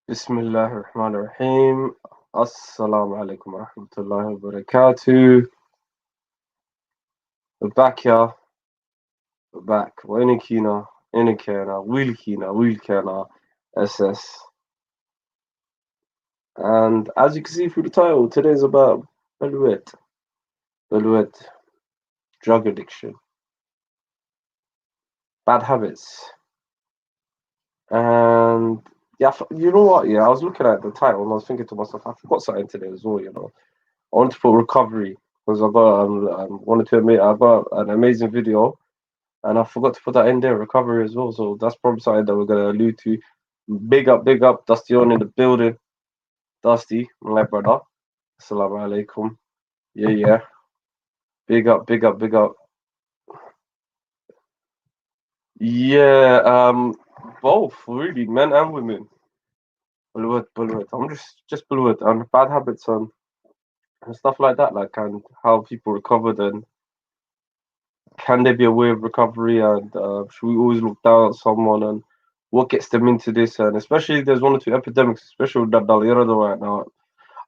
بسم الله الرحمن الرحيم. السلام عليكم ورحمة الله وبركاته. We're back, y'all. We're back. وينكينا إنكينا ويلكينا SS. And as you can see through the title, today's about Balwad, drug addiction, bad habits. And yeah, you know what? Yeah, I was looking at the title and I was thinking to myself, I forgot something today as well. I wanted to put recovery because I got wanted to admit I got an amazing video and I forgot to put that in there, recovery as well. So that's probably something that we're gonna allude to. Big up, Dusty on in the building. Dusty, my brother. Assalamu alaikum. Yeah. Big up. Yeah, both really, men and women. Bullet. I'm just bullet and bad habits and stuff like that, like and how people recovered and can there be a way of recovery and should we always look down at someone and what gets them into this and especially there's one or two epidemics, especially with that Dalyarada right now.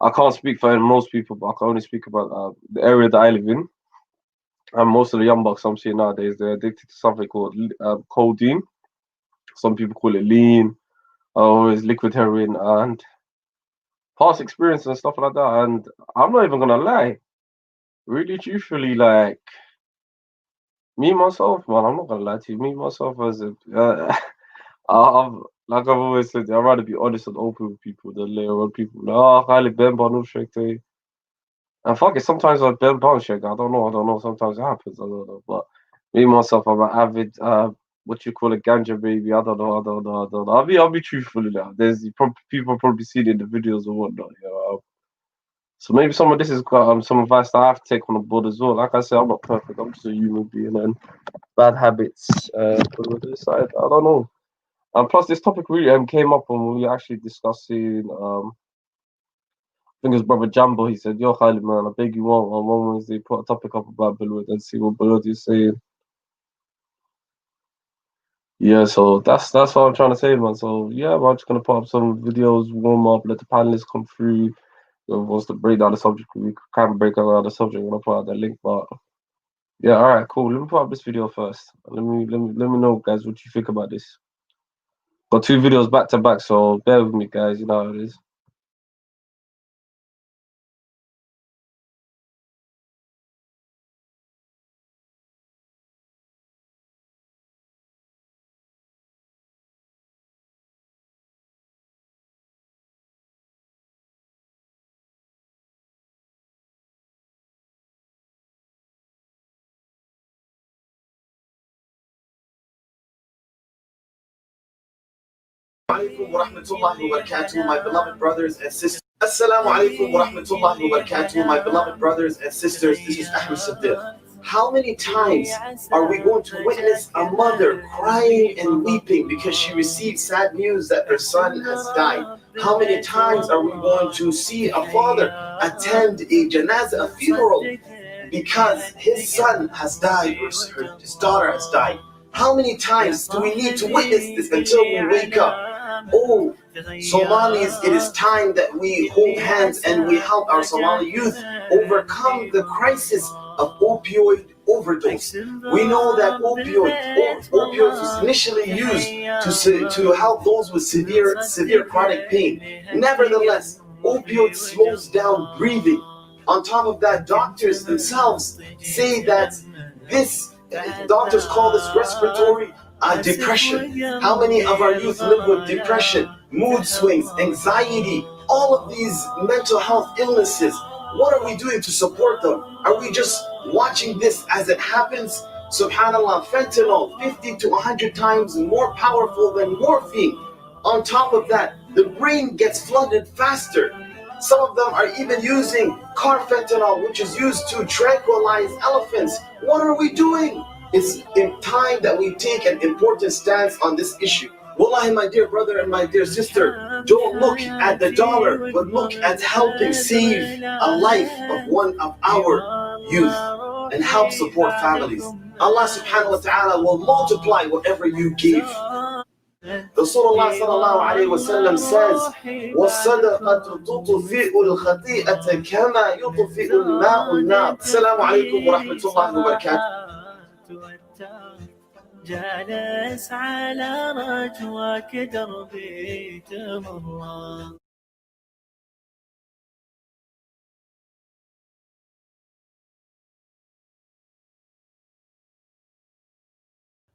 I can't speak for most people, but I can only speak about the area that I live in. And most of the young bucks I'm seeing nowadays, they're addicted to something called codeine. Some people call it lean, or is liquid heroin, and past experience and stuff like that. And I'm not even gonna lie, really, truthfully, like me myself, man, I'm not gonna lie to you. Me myself, as a I'm like I've always said, I'd rather be honest and open with people than later on people like, oh, Kylie Ben Banu Shake. And fuck it, sometimes I Ben Banu Shake. I don't know. Sometimes it happens. I don't know. But me myself, I'm an avid, what you call a ganja baby. I don't know. I'll be truthful in that. People probably seen it in the videos or whatnot. So maybe some of this is some advice that I have to take on the board as well. Like I said, I'm not perfect. I'm just a human being and bad habits. But with this side, I don't know. And plus, this topic really came up when we were actually discussing. I think it was Brother Jumbo. He said, "Yo, Khalid, man, I beg you won't on one Wednesday put a topic up about Balwad and see what Balwad is saying." Yeah, so that's what I'm trying to say, man. So yeah, I'm just gonna put up some videos, warm up, let the panelists come through. Whoever wants to break down the subject, we can break down the subject when I put out the link. But yeah, all right, cool. Let me put up this video first. Let me know, guys, what you think about this. Got two videos back to back, so bear with me, guys. You know how it is. Alaikum wa rahmatullahi wa barakatuh, my beloved brothers and sisters. Assalamu alaikum wa rahmatullahi wa barakatuh, my beloved brothers and sisters. This is Ahmed Siddiq. How many times are we going to witness a mother crying and weeping because she received sad news that her son has died? How many times are we going to see a father attend a janazah, a funeral, because his son has died or his daughter has died? How many times do we need to witness this until we wake up? Oh, Somalis, it is time that we hold hands and we help our Somali youth overcome the crisis of opioid overdose. We know that opioids was initially used to help those with severe chronic pain. Nevertheless, opioid slows down breathing. On top of that, doctors themselves say that this doctors call this respiratory depression. How many of our youth live with depression, mood swings, anxiety, all of these mental health illnesses? What are we doing to support them? Are we just watching this as it happens? Subhanallah, fentanyl, 50 to 100 times more powerful than morphine. On top of that, the brain gets flooded faster. Some of them are even using carfentanil, which is used to tranquilize elephants. What are we doing? It's in time that we take an important stance on this issue. Wallahi, my dear brother and my dear sister, don't look at the dollar, but look at helping save a life of one of our youth and help support families. Allah subhanahu wa ta'ala will multiply whatever you give. Rasulullah sallallahu alayhi wa sallam says, وَالصَّدَقَةُ تُطْفِئُ الْخَطِيئَةَ كَمَا يُطْفِئُ الْمَاءُ النَّارَ. Assalamu alaikum wa rahmatullahi wa barakatuh. جالس على رجواك دربي تمر.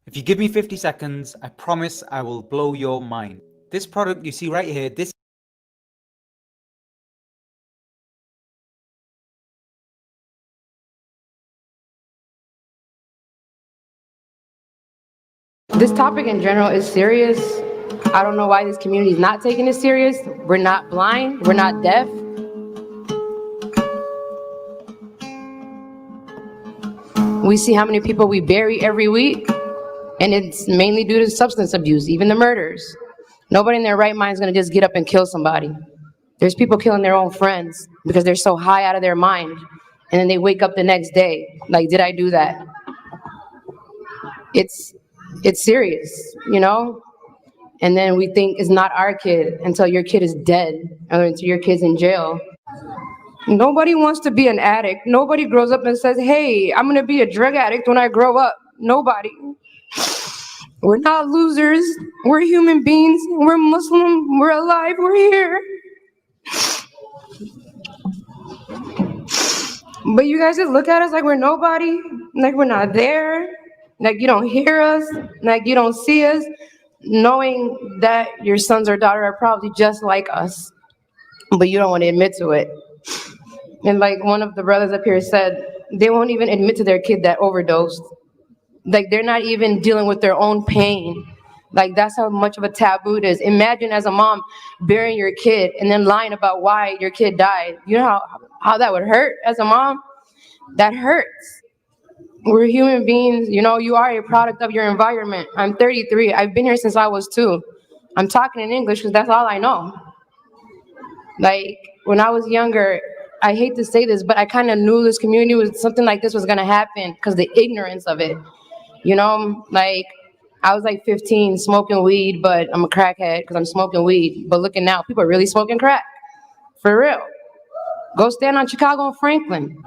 If you give me 50 seconds, I promise I will blow your mind. This product you see right here, this topic in general is serious. I don't know why this community is not taking it serious. We're not blind, we're not deaf. We see how many people we bury every week, and it's mainly due to substance abuse, even the murders. Nobody in their right mind is gonna just get up and kill somebody. There's people killing their own friends because they're so high out of their mind, and then they wake up the next day, like, did I do that? It's serious, you know? And then we think it's not our kid until your kid is dead, or until your kid's in jail. Nobody wants to be an addict. Nobody grows up and says, hey, I'm gonna be a drug addict when I grow up. Nobody. We're not losers. We're human beings. We're Muslim. We're alive. We're here. But you guys just look at us like we're nobody, like we're not there, like you don't hear us, like you don't see us, knowing that your sons or daughter are probably just like us, but you don't want to admit to it. And like one of the brothers up here said, they won't even admit to their kid that overdosed. Like they're not even dealing with their own pain. Like that's how much of a taboo it is. Imagine as a mom burying your kid and then lying about why your kid died. You know how that would hurt as a mom? That hurts. We're human beings, you know, you are a product of your environment. I'm 33, I've been here since I was 2. I'm talking in English because that's all I know. Like, when I was younger, I hate to say this, but I kind of knew this community was something like this was gonna happen because the ignorance of it. You know, like, I was like 15 smoking weed, but I'm a crackhead because I'm smoking weed. But looking now, people are really smoking crack, for real. Go stand on Chicago and Franklin.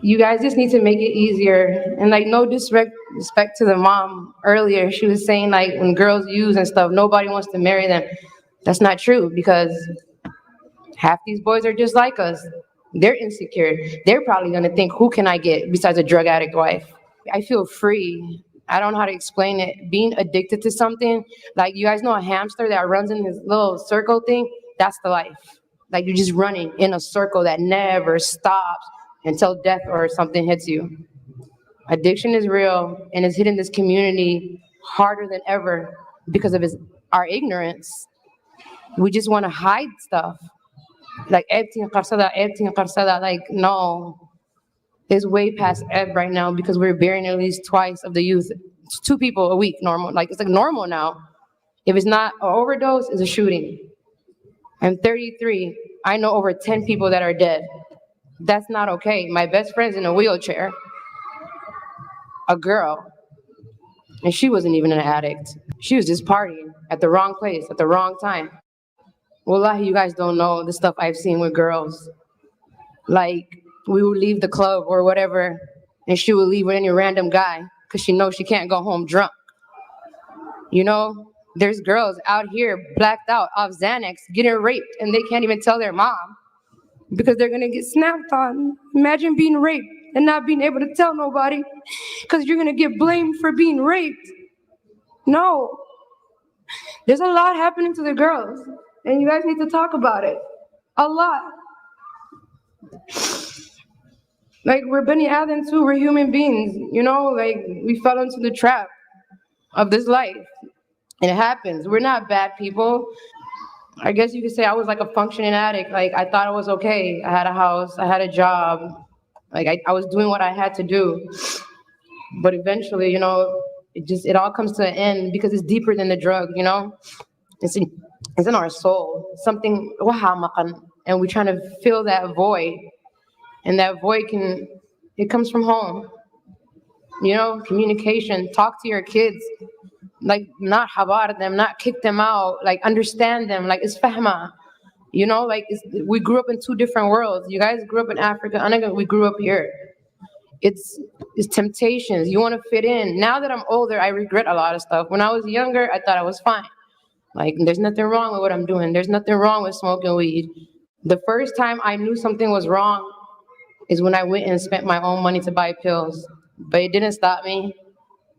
You guys just need to make it easier. And like, no disrespect to the mom earlier, she was saying like when girls use and stuff, nobody wants to marry them. That's not true, because half these boys are just like us. They're insecure. They're probably gonna think, who can I get besides a drug addict wife? I feel free. I don't know how to explain it. Being addicted to something, like you guys know a hamster that runs in this little circle thing? That's the life. Like you're just running in a circle that never stops until death or something hits you. Addiction is real and it's hitting this community harder than ever because of our ignorance. We just want to hide stuff. Like, like, no. It's way past ebb right now because we're burying at least twice of the youth. 2 people a week, normal. Like, it's like normal now. If it's not an overdose, it's a shooting. I'm 33. I know over 10 people that are dead. That's not okay. My best friend's in a wheelchair. A girl. And she wasn't even an addict. She was just partying at the wrong place at the wrong time. Wallahi, you guys don't know the stuff I've seen with girls. Like, we would leave the club or whatever, and she would leave with any random guy because she knows she can't go home drunk. You know, there's girls out here blacked out off Xanax getting raped, and they can't even tell their mom because they're gonna get snapped on. Imagine being raped and not being able to tell nobody because you're gonna get blamed for being raped. No. There's a lot happening to the girls, and you guys need to talk about it. A lot. Like, we're Bani Adam too, we're human beings, you know, like, we fell into the trap of this life. And it happens. We're not bad people. I guess you could say I was like a functioning addict. Like, I thought it was okay. I had a house, I had a job. Like, I was doing what I had to do. But eventually, you know, it all comes to an end because it's deeper than the drug, you know? It's in our soul. Something, and we're trying to fill that void. And that void it comes from home. You know, communication, talk to your kids. like not habar them, not kick them out, like understand them, like it's fahma. You know, like we grew up in two different worlds. You guys grew up in Africa, and we grew up here. It's temptations. You want to fit in. Now that I'm older, I regret a lot of stuff. When I was younger, I thought I was fine. Like there's nothing wrong with what I'm doing. There's nothing wrong with smoking weed. The first time I knew something was wrong is when I went and spent my own money to buy pills. But it didn't stop me.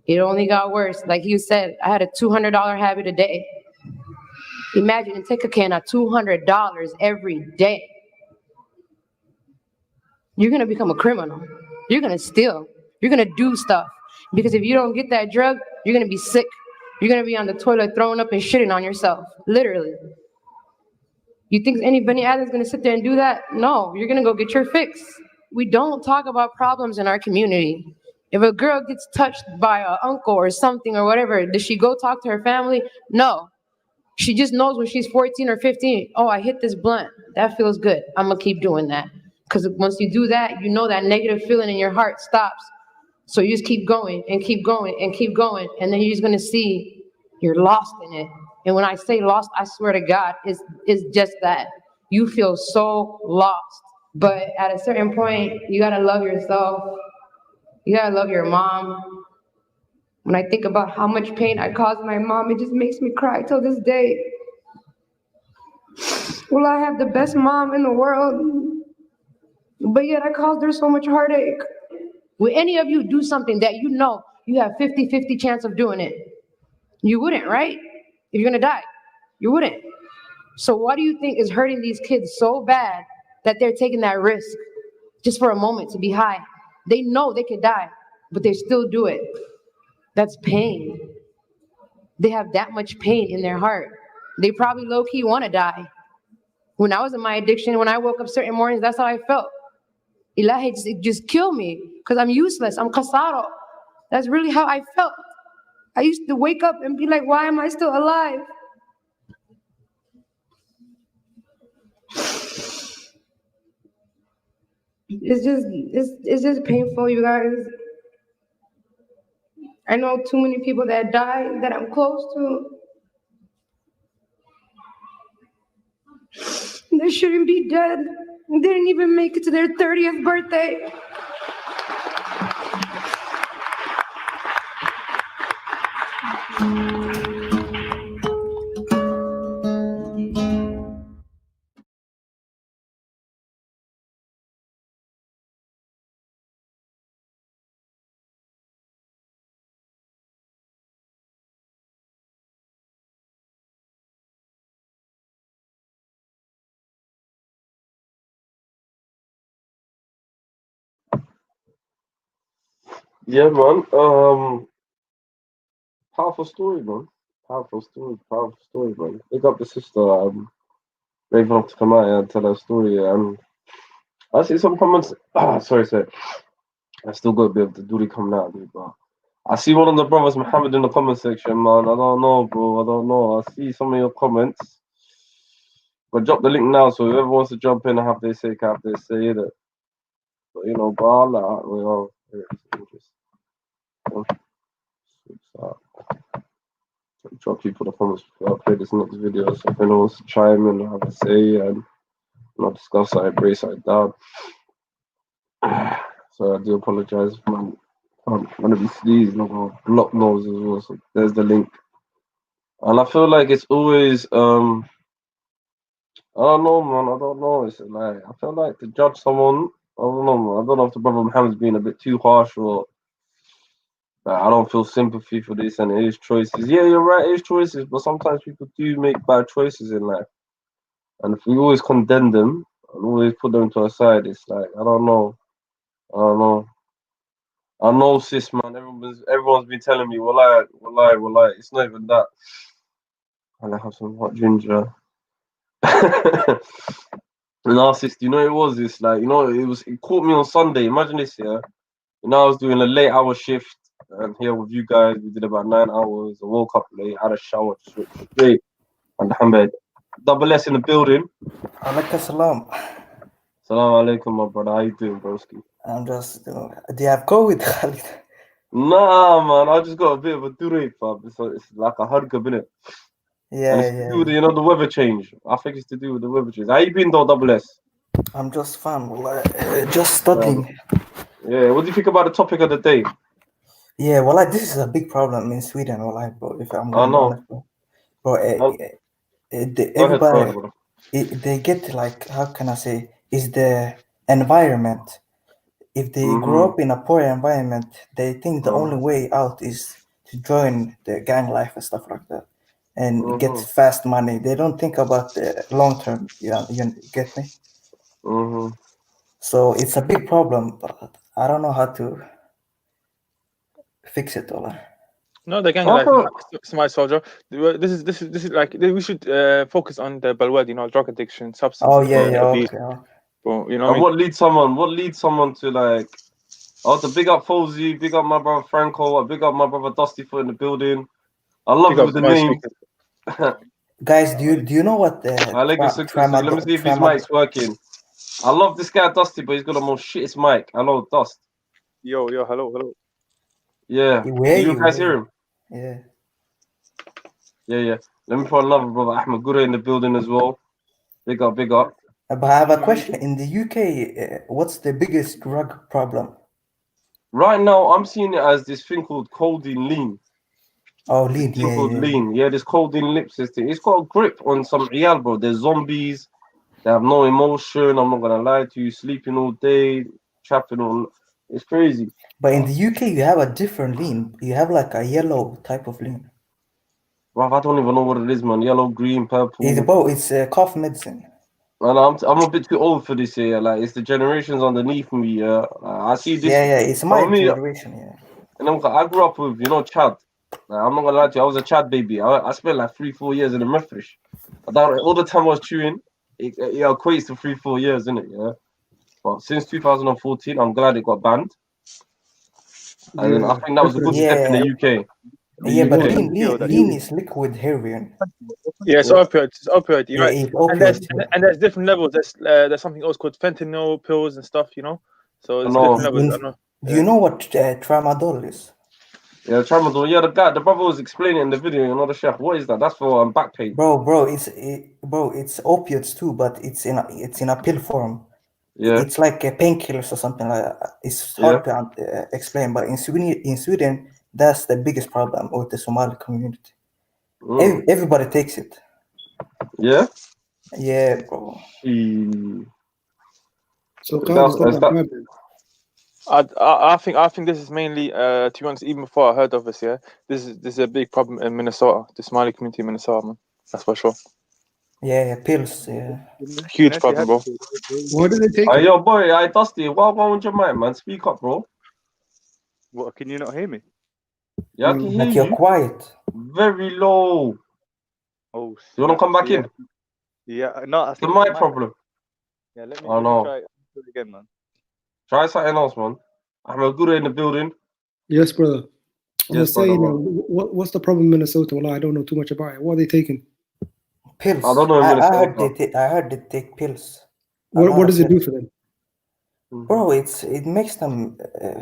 It only got worse. Like you said, I had a $200 habit a day. Imagine take a can of $200 every day. You're gonna become a criminal. You're gonna steal. You're gonna do stuff. Because if you don't get that drug, you're gonna be sick. You're gonna be on the toilet throwing up and shitting on yourself, literally. You think any Bani Adam's gonna sit there and do that? No, you're gonna go get your fix. We don't talk about problems in our community. If a girl gets touched by an uncle or something or whatever, does she go talk to her family? No. She just knows when she's 14 or 15, oh, I hit this blunt. That feels good. I'm gonna keep doing that. Because once you do that, you know that negative feeling in your heart stops. So you just keep going and keep going and keep going. And then you're just gonna see you're lost in it. And when I say lost, I swear to God, it's just that. You feel so lost. But at a certain point, you gotta love yourself. You gotta love your mom. When I think about how much pain I caused my mom, it just makes me cry till this day. Well, I have the best mom in the world, but yet I caused her so much heartache. Will any of you do something that you know you have 50-50 chance of doing it? You wouldn't, right? If you're gonna die, you wouldn't. So what do you think is hurting these kids so bad that they're taking that risk just for a moment to be high? They know they could die, but they still do it. That's pain. They have that much pain in their heart. They probably low-key want to die. When I was in my addiction, when I woke up certain mornings, that's how I felt. Ilahi, just kill me, because I'm useless. I'm kasaro. That's really how I felt. I used to wake up and be like, why am I still alive? It's just painful, you guys. I know too many people that died that I'm close to. They shouldn't be dead. They didn't even make it to their 30th birthday. Yeah, man. Powerful story, man. Powerful story, man. Big up the sister, brave enough to come out here and tell her story. I see some comments. Sorry. I still got a bit of the duty coming out of me, but I see one of the brothers, Muhammad, in the comment section, man. I don't know, bro. I don't know. I see some of your comments. But drop the link now, so whoever wants to jump in and have their say, can have their say in it. But you know, bro, we are. Drop people the comments before I play this next video. So if anyone wants to chime in and have a say and discuss, I embrace, I down. So I do apologize, man. I'm gonna be sneezed, I'm gonna block nose as well. So there's the link. And I feel like it's always I don't know, man. I don't know. It's like I feel like to judge someone. I don't know, man. I don't know if the brother Muhammad's being a bit too harsh or like, I don't feel sympathy for this and his choices. Yeah, you're right, his choices. But sometimes people do make bad choices in life, and if we always condemn them and always put them to a side, it's like I don't know. I know, sis, man. Everyone's been telling me, well, it's not even that. And I have some hot ginger. Narcissist, you know it was this like it caught me on Sunday. Imagine this, yeah. I was doing a late hour shift and here with you guys we did about 9 hours. I woke up late, had a shower straight, and Hamid. Double S in the building. Alaikum salam. Salam alaikum, my brother. How you doing, broski? I'm just do you have COVID, Khalid? Nah, man, I just got a bit of a durate, fam. It's like a hurgab, innit? And it's to do with, Yeah. the weather change. I think it's to do with the weather change. How you been, though, Double S? I'm just fun. Well, just Um, studying. yeah, what do you think about the topic of the day? Yeah, well, this is a big problem in Sweden. Well, bro, if I'm I gonna be know. honest, bro, Go ahead, everybody bro. they get like, how can I say, is the environment. If they grow Mm-hmm. up in a poor environment, they think the only Mm-hmm. way out is to join the gang life and stuff like that, and get Mm-hmm. fast money. They don't think about the long term. You get me? Mm-hmm. So it's a big problem, but I don't know how to fix it all. No, the gang I life, thought, it's my soldier. This is like we should focus on the Balwad, drug addiction, substance Oh yeah, abuse. okay. Bro, you know what I and mean? what leads someone to like, oh, to big up Fozy, big up my brother Franco, big up my brother Dusty for in the building. I love Pick it up with the noise name. speakers. Guys, do you know what Let me see if his mic's working. I love this guy Dusty, but he's got the most shittest mic. Hello, Dust. Yo, hello. Yeah. Where Can you guys where hear you? him? Yeah. Yeah. Let me put another brother Ahmed Gure in the building as well. Big up. But I have a question. In the UK, what's the biggest drug problem? Right now, I'm seeing it as this thing called codeine lean. Oh, This lead. thing called lean. Yeah, this codeine lip system. It's got a grip on some real, bro. They're zombies. They have no emotion. I'm not gonna lie to you. Sleeping all day, trapping on. It's crazy. But in the UK, you have a different lean. You have like a yellow type of lean. Bro, I don't even know what it is, man. Yellow, green, purple. It's cough medicine. And I'm a bit too old for this here. Like it's the generations underneath me. Yeah, I see this. Yeah. It's my For me, generation. Yeah. and I grew up with Chad. Like, I'm not gonna lie to you. I was a Chad baby. I spent like 3-4 years in the Mefresh. All the time I was chewing, it equates to 3-4 years, innit? Yeah. But since 2014, I'm glad it got banned. And then I think that was a good step in the Yeah. UK. Yeah, but UK. lean is liquid heroin. Yeah, it's opioid. It's opioid. You're right. It's And there's opioid. there's different levels. There's something else called fentanyl pills and stuff. So I it's know. different levels. I don't know. Do you know what tramadol is? Yeah, tramadol. Yeah, the brother was explaining in the video. The chef. What is that? That's for back pain. Bro, it's opiates too, but it's in a pill form. Yeah. It's like a painkillers or something like that. It's hard to explain, but in Sweden, that's the biggest problem with the Somali community. Everybody takes it. Yeah. Yeah, bro. So God, it's not that bad then. I think this is mainly to be honest, even before I heard of this, this is a big problem in Minnesota, the Somali community in Minnesota, man. That's for sure. Yeah, pills, yeah. Huge problem, bro. Why do they take it? Yo, boy, I Dusty. What with your mind, man? Speak up, bro. What? Can you not hear me? Yeah, I can hear Like you're you. quiet. Very low. Oh, you want to come back in? Yeah, no, I It's the think mic problem. Yeah, let me try it again, man. Try something else, man. Ahmed Gure in the building. Yes, brother. I was saying, brother. what's the problem in Minnesota? Well, I don't know too much about it. What are they taking? Pills. I don't know. I heard they take pills. What does it do for them? Bro, it makes them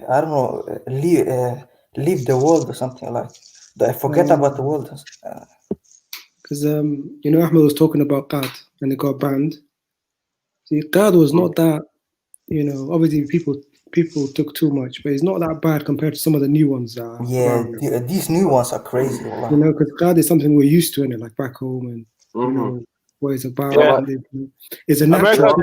I don't know, leave the world or something like. Forget about the world. Because Ahmed was talking about khat and it got banned. See, khat was not that, obviously people took too much, but it's not that bad compared to some of the new ones. These new ones are crazy. Because khat is something we're used to in it, like back home, and what it's about. Yeah. It's a natural.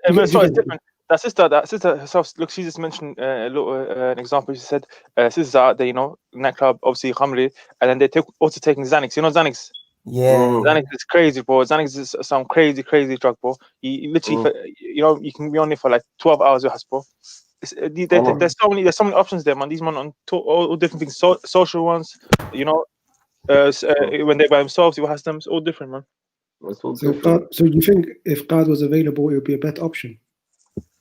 Minnesota is different. That sister herself, look, she just mentioned an example. She said, sisters are out there, nightclub, obviously khamri, and then they're also taking Xanax. You know Xanax? Yeah. Xanax is crazy, bro. Xanax is some crazy drug, bro. You literally, you can be on it for like 12 hours with us, bro. There's so many options there, man. These man on all different things, social ones, when they're by themselves, you has them. It's all different, man. So you think if khat was available, it would be a better option?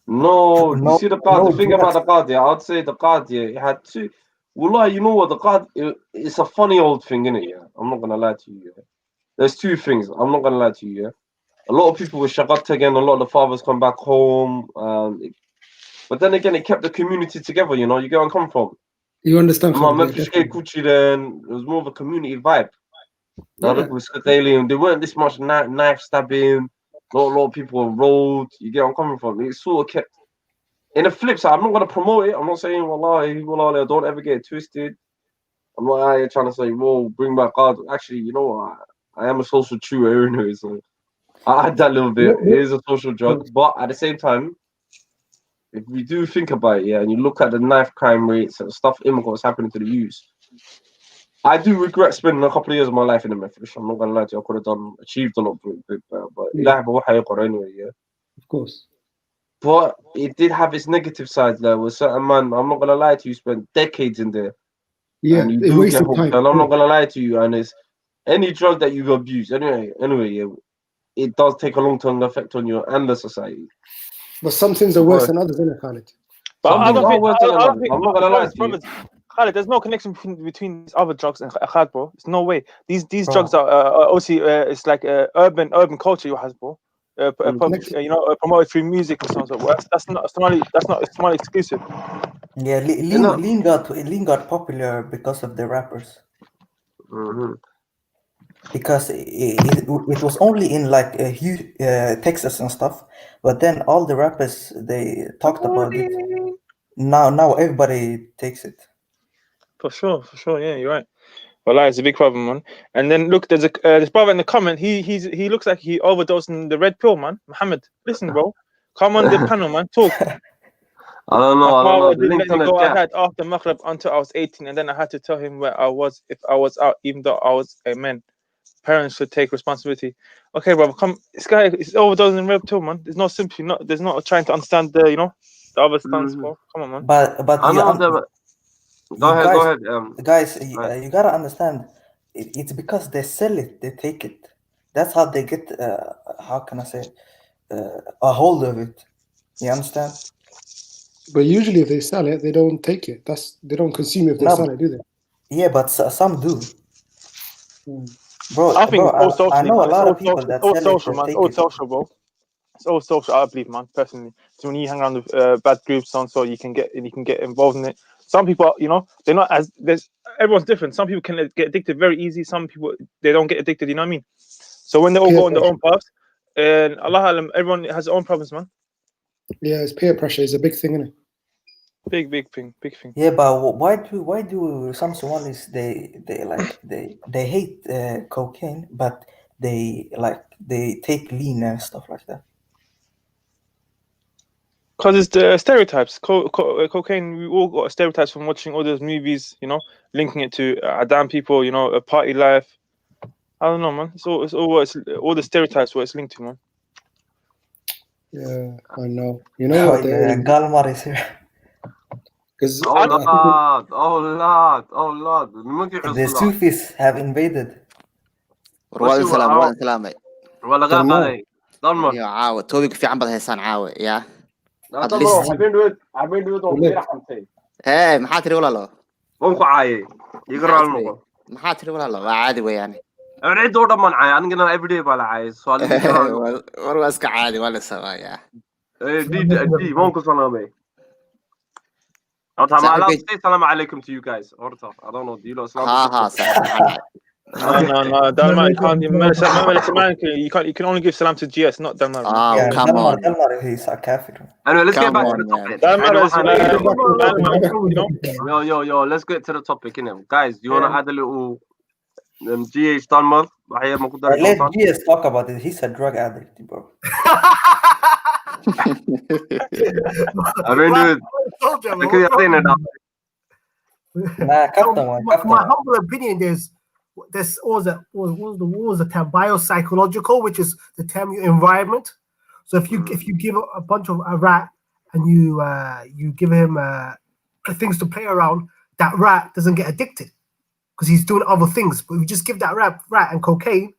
No, you see the card. The thing about the card, I'd say the card, it had two. Wallah, you know what? The card, it's a funny old thing, innit? Yeah, I'm not gonna lie to you. Yeah? There's two things. I'm not gonna lie to you. Yeah, a lot of people were shagat again. A lot of the fathers come back home. But then again, it kept the community together. You get where I'm coming from. You understand? I'm not Khalid, yeah, Memphis definitely. Gucci then. It was more of a community vibe. Now Yeah. look with Scott Alien, they weren't this much knife stabbing. A lot of people on road. You get where I'm coming from. It sort of kept. In the flip side, I'm not gonna promote it. I'm not saying wallahi, don't ever get it twisted. I'm not out here trying to say, whoa, bring back God. Actually, you know what? I am a social chewer anyway, so I had that little bit. It is a social drug, but at the same time, if we do think about it, yeah, and you look at the knife crime rates and stuff immigrants happening to the youth, I do regret spending a couple of years of my life in the Methodist. I'm not gonna lie to you, I could have achieved a lot better, but Yeah. anyway, yeah. Of course. But it did have its negative sides there with certain man. I'm not gonna lie to you, spent decades in there. Yeah, And you it do get wasted hooked. time. And I'm Yeah. not gonna lie to you, and it's any drug that you've abused, anyway, yeah, it does take a long-term effect on you and the society. But some things are worse than others, isn't it, Khalid? But Some I things don't are think, worse I than don't others. think, I'm not gonna lie to you. brothers, Khalid, there's no connection between these other drugs and khat, bro. There's no way. These Bro. drugs are obviously it's like urban culture you has, bro. Promoted through music and so on. That's not Somali. That's not Somali exclusive. Yeah, lean got popular because of the rappers. Mm-hmm. Because it was only in like Texas and stuff, but then all the rappers they talked about it. Now everybody takes it. For sure, yeah, you're right. Well, it's a big problem, man. And then look, there's this brother in the comment. He looks like he overdosed on the red pill, man. Muhammad, listen, bro, come on the panel, man. Talk. I don't know. The Didn't link's let me on the go chat. outside after Maghrib until I was 18, and then I had to tell him where I was if I was out, even though I was a man. Parents should take responsibility. Okay, brother, come. This guy is overdosing in red pill, man. There's no sympathy. There's not trying to understand the the other stance, bro. Come on, man. But I know Go ahead. Guys, you gotta understand. It's because they sell it, they take it. That's how they get. How can I say? A hold of it. You understand? But usually, if they sell it, they don't take it. They don't consume it if they No, sell it, do they? Yeah, but some do. Bro, I think it's all I socially, know a man. It's lot all of people social. that It's all sell it, social, that man. It's take all it. social, bro. It's all social, I believe, man. Personally, so when you hang around with bad groups, so you can get involved in it. Some people, they're not as everyone's different. Some people can get addicted very easy. Some people they don't get addicted. You know what I mean? So when they all Peer go on their pressure. own paths, and Allah Alam, everyone has their own problems, man. Yeah, it's peer pressure. It's a big thing, isn't it? Big thing. Yeah, but why do some Somalis they hate cocaine, but they take lean and stuff like that? Because it's the stereotypes. Cocaine, we all got stereotypes from watching all those movies, linking it to Adam people, a party life. I don't know, man. It's all the stereotypes what it's linked to, man. Yeah, I know. You know what? Yeah, Galmar is here. Because Oh Lord. The Sufis have invaded. رواد السلام رواد السلام ولا غاقي ضمك يا عاود توبك في عم هيسان عاود يا ضمك حبين دوت وغير حمتين ايه محاتري ولا لا وانكو عاي يقرا المقو محاتري ولا لا عادي ويعني اريد دور من عاي انا قلنا افري بالا عاي سؤال والله اسك عادي ولا سوا يا دي ممكن سلامي السلام عليكم to you guys I don't know do you know ها صح No. Dalmar can't. You can only give salam to GS, not Dalmar. Yeah, come on. Dalmar, he's a kafir. Anyway, let's get back to the topic. Yo, let's get to the topic, innit? Guys, do you want to add a little GH Dalmar? Let GS talk about it. He's a drug addict, bro. I mean, dude. My humble opinion, there's what was the term biopsychological, which is the term your environment. So if you give a bunch of a rat and you give him things to play around, that rat doesn't get addicted because he's doing other things. But if you just give that rat and cocaine,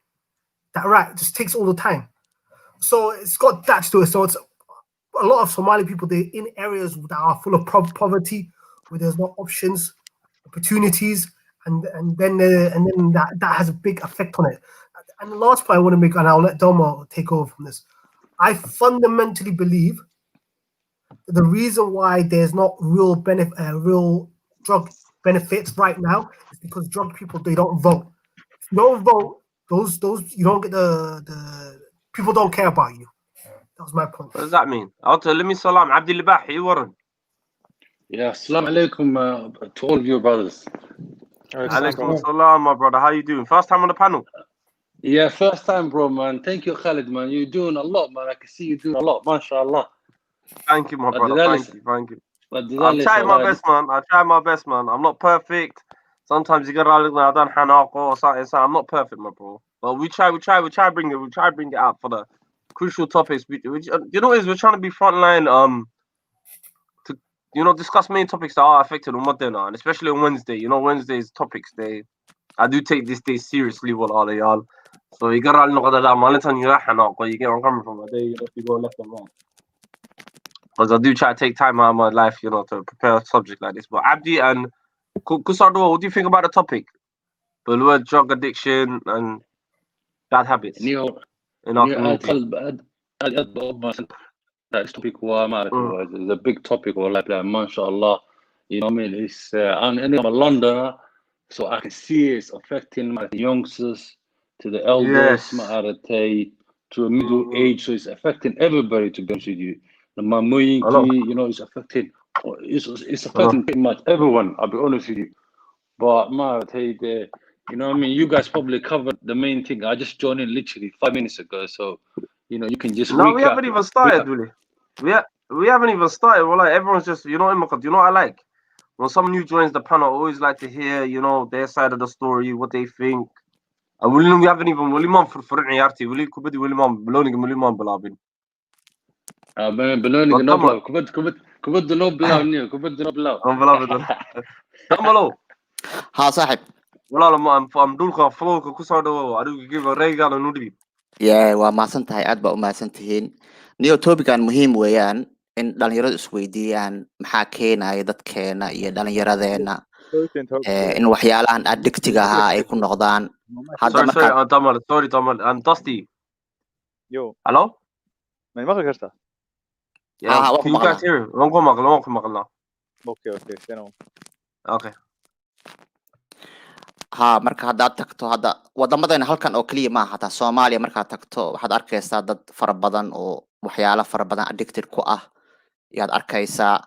that rat just takes all the time. So it's got that to it. So it's a lot of Somali people, they're in areas that are full of poverty, where there's no options, opportunities, and then that has a big effect on it. And the last point I want to make, and I'll let Domo take over from this, I fundamentally believe that the reason why there's not real benefit, real drug benefits right now is because drug people, they don't vote. If you don't vote, those you don't get the people don't care about you. That was my point. What does that mean? Let me salam Abdi Libahi Warren. Yeah, assalamu alaikum to all of you brothers. Alaikum salam, my brother. How you doing? First time on the panel? Yeah, first time, bro, man. Thank you, Khalid, man. You're doing a lot, man. I can see you doing a lot, mashallah. Thank you, my brother. Thank you. I'm I'm trying my best, man. I try my best, man. I'm not perfect. Sometimes you get around like I done hanaq or something. So I'm not perfect, my bro. But we try to bring it out for the crucial topics. You know what it is? We're trying to be frontline, to discuss main topics that are affected on Modena, and especially on Wednesday. Wednesday's topics, I do take this day seriously, والله y'all. So you got to know that Malintan you get where I'm coming from. If you go left and right. Because I do try to take time out of my life, to prepare a subject like this. But Abdi and Kusardo, what do you think about the topic? Balwad, drug addiction and bad habits in our community. This topic is a big topic, like mashallah. You know what I mean? It's I'm a Londoner, so I can see it's affecting my youngsters to the elders, to middle age. So it's affecting everybody, to be honest with you. The Mamoyinki, it's affecting pretty much everyone, I'll be honest with you. But you know what I mean? You guys probably covered the main thing. I just joined in literally 5 minutes ago, so you can just No, we haven't even started, really. We haven't even started. Well, like, everyone's just, Imaka, what I like? When someone new joins the panel, I always like to hear, their side of the story, what they think. And we haven't even, ها صاحب والله لما أمدولك فلوك كسر أدو give a ريجال نودي. يا ومahadsan tahay aad baa u mahadsantihiin niyo topican muhiim weeyaan in dhalinyaradu isweydiiyaan maxaa keenaya dadkeena iyo dhalinyaradeena in waxyaalahan addictiga ahaa ay ku noqdaan hadda marka sorry Tamal I'm Dusty. Yo. Hello? ما مغلق هرتا. Yeah, can you guys hear? وانكم مغلنا. Okay. Seno. Okay. ha marka haddaad tagto hadda wadamadeena halkan oo keliya maaha hataa Soomaaliya markaad tagto waxaad arkaysaa dad fara badan oo waxyaalo fara badan addicted ku ah yaad arkaysaa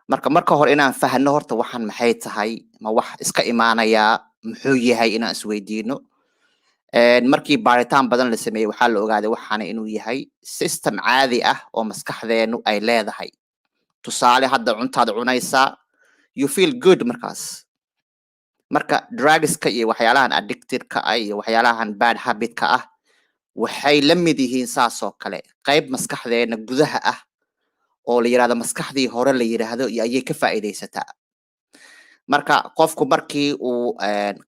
marka hore inaan fahanno horta waxaan maxay tahay ma wax iska imaanaya muxuu yahay inaan isweydiino markii baaritaan badan la sameeyay waxaa la ogaaday waxaan inuu yahay system caadi ah oo maskaxdeenu ay leedahay tusaale hadda cuntaada cunaysaa you feel good marka drugska iyo waxyaalahan addicted ka ah iyo waxyaalahan bad habit ka ah waxay la mid yihiin saas oo kale qayb maskaxdeena gudaha ah oo la yiraahdo maskaxdii hore la yiraahdo iyo ayay ka faa'iideysataa marka qofku markii uu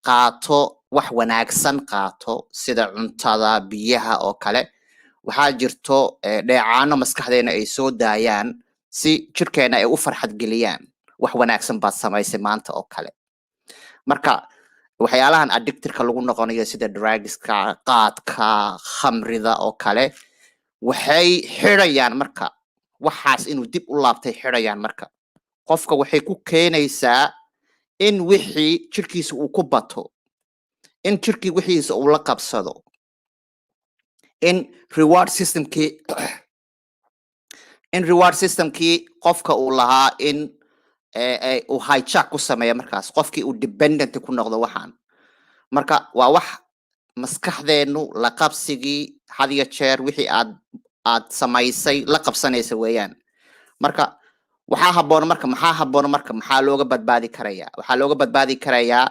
qaato wax wanaagsan qaato sida cuntada biyaha oo kale waxaa jirto dheecaano maskaxdeena ay soo daayaan si jirkeena ay u farxad geliyaan wax wanaagsan baad samaysay maanta oo kale marka waxyaalahan addicted-ka lagu noqonayo sida drugska qaadka khamrida oo kale waxay xirayaan marka waxaas inuu dib u laabtay xirayaan marka qofka waxay ku keenaysaa in wixii jirkiisa uu ku bato in jirkii wixiisa uu la qabsado in reward systemkii qofka uu lahaa in uu hijack ku sameeyo markaas qofkii uu dependent ku noqdo waxaan marka waa wax maskaxdeenu la qabsigii had iyo jeer wixii aad samaysay la qabsanaysa weeyaan marka maxaa habboon marka maxaa looga badbaadi karayaa waxaa looga badbaadi karayaa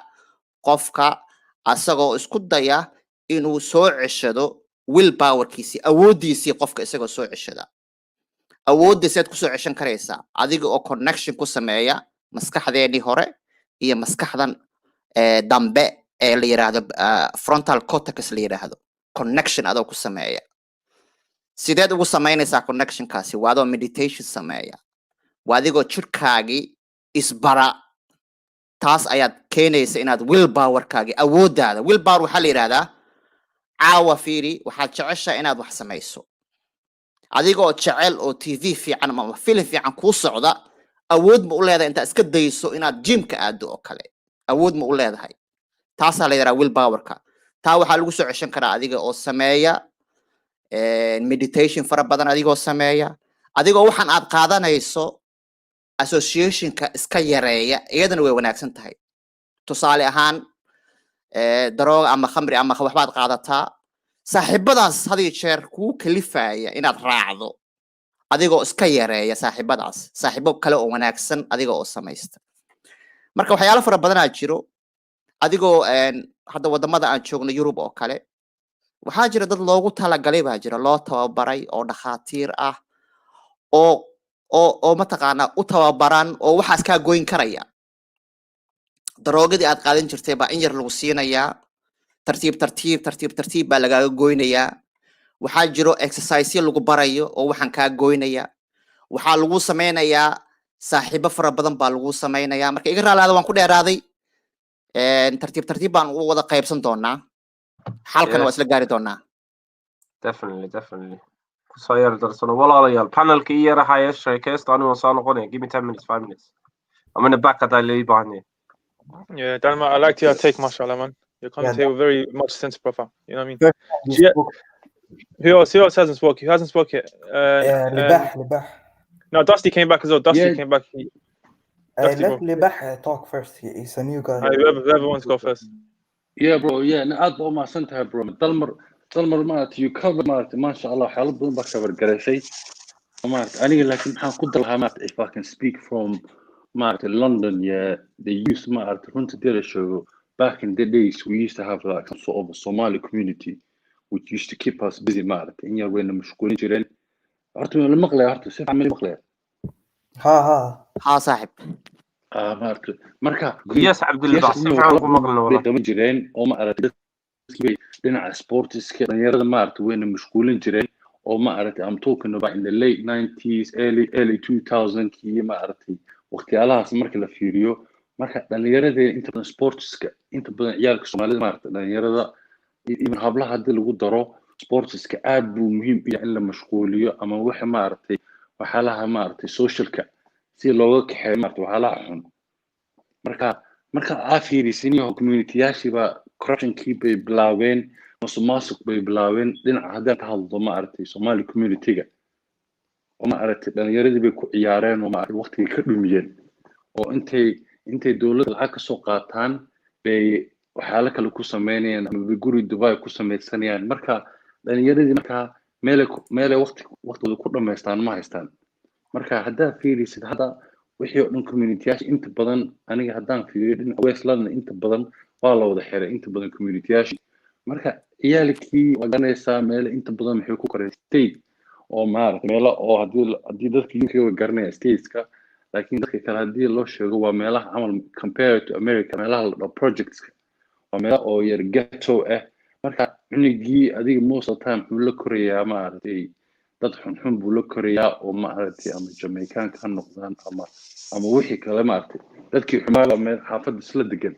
qofka asagoo isku daya inuu soo ceshado willpowerkiisii awoodiisii qofka isagoo soo ceshada awooddiisaad ku soo ceshan karaysaa adiga oo connection ku sameeya maskaxdeennii hore iyo maskaxdan dambe ee la yiraahdo frontal cortex la yiraahdo connection adoo ku sameeya sideed ugu samaynaysaa connectionkaasi waa adoo meditation sameeya waa adigoo jirkaagii isbara taas ayaad keenaysa inaad willpowerkaagii awooddaada willpower waxaa la yidhahdaa caawa fiiri waxaad jeceshaa inaad wax samayso adigoo jecel oo TV fiican ama film fiican kuu socda awood ma u leedahay intaad iska dayso inaad gymka aado oo kale awood ma u leedahay taasaa la yidhaha willpowerka taa waxaa lagu soo ceshan karaa adiga oo sameeya meditation fara badan adigoo sameeya adigoo waxaan aad qaadanayso associationka iska yareeya iyadana way wanaagsan tahay tusaale ahaan darooga ama khamri ama waxbaad qaadataa saaxiibadaas had iyo jeer kuu kalifaya inaad raacdo adigoo iska yareeya saaxiibadaas saaxiibo kale oo wanaagsan adiga oo samaysta marka waxyaalo fara badanaa jiro adigoo hadda wadamada aan joogno Yurub oo kale waxaa jira dad loogu talagalay baa jira loo tababaray oo dhakhaatiir ah oo mataqaanaa u tababaran oo waxaas kaa goyn karaya daroogadii aad qaadan jirtay baa in yar lagu siinayaa tartiib baa lagaaga goynayaa waxaa jiro exercise lagu barayo oo waxaan kaa goynaya waxaa lagu sameynayaa saaxiibo fara badan baa lagu sameynayaa marka iga raalaada waan ku dheeraaday tartiib baan u wada qaybsan doonaa halkan waa isla gaari doonaa definitely kusoo yar darsano walaalayaal panelka iyo yaraha sheekaysta anigu soo noqonaya give me 10 minutes 5 minutes I'm in the back of that lay baahnay Yeah, Dalma, I liked your take, mashallah, man. Your commentary was very much sense proper. You know what I mean? Who else hasn't spoken? Who hasn't spoken yet? Libah. No, Dusty came back as well. Dusty came back. Let Libah talk first. He's a new guy. Whoever wants to go first. Yeah, bro. Yeah, أنا أطبع ما سنتها bro. دلمر مات you cover مات ما شاء الله حلو بدون بكبر قريشي. مات أنا لكن حنقدر لها مات if I can speak from مات London. Yeah, they used مات run to the show. Back in the days, we used to have like some sort of a Somali community, which used to keep us busy. مات إني وين مشغولين جيران. عرفتوا المقلة عرفتوا سيف عملي مقلة. ها صاحب. مات مركا. يس عبد الله سيف عملي مقلة والله. بدهم جيران أو ما عرفت. لنا sports كده يرد مارت وين مشغولين جرين أو ما عرفت I'm talking about in the late 90s early 2000 كي ما عرفتي وقت على سمرك الفيديو مركا لأن يرد أنت بدن sports أنت بدن عيالك الصومالي مارت لأن يرد من هبلها هذا اللي قدروا sports كأب مهم يعني مشغولية أما وح ما عرفتي وحالها ما عرفتي social سي لوك حي مارت وحالها حن مركا عافيري سينيو community با corruption key bay bilaabeen musuqmaasuq bay bilaabeen dhinaca hadda ka hadlo ma aragtay Somali community-ga oo ma aragtay dhalinyaradii bay ku ciyaareen oo ma aragtay waqtiga ka dhumiyeen oo intay dawladda lacag ka soo qaataan bay waxyaalo kale ku sameynayaan ama guri Dubai ku sameysanayaan marka dhalinyaradii marka meel waqtigooda ku dhameystaan ma haystaan marka hadda fiirisid hadda wixii oo dhan community-yaasha inta badan aniga haddaan fiiriyo dhinaca West London inta badan waa la wada xiray inta badan community-yaasha marka ciyaalkii wadanaysa meel inta badan maxay ku koreen state oo maaragtay meelo oo hadii dadka UK way garanayaan stateska laakiin dadka kale hadii loo sheego waa meelaha amal compared to America meelaha la projects waa meelo oo yar ghetto marka cunugii adiga most of the time wuxuu la korayaa maaragtay dad xun buu la korayaa oo maaragtay ama Jamaican ka noqdaan ama wixii kale maaragtay dadkii xumaaba meel xaafad isla degan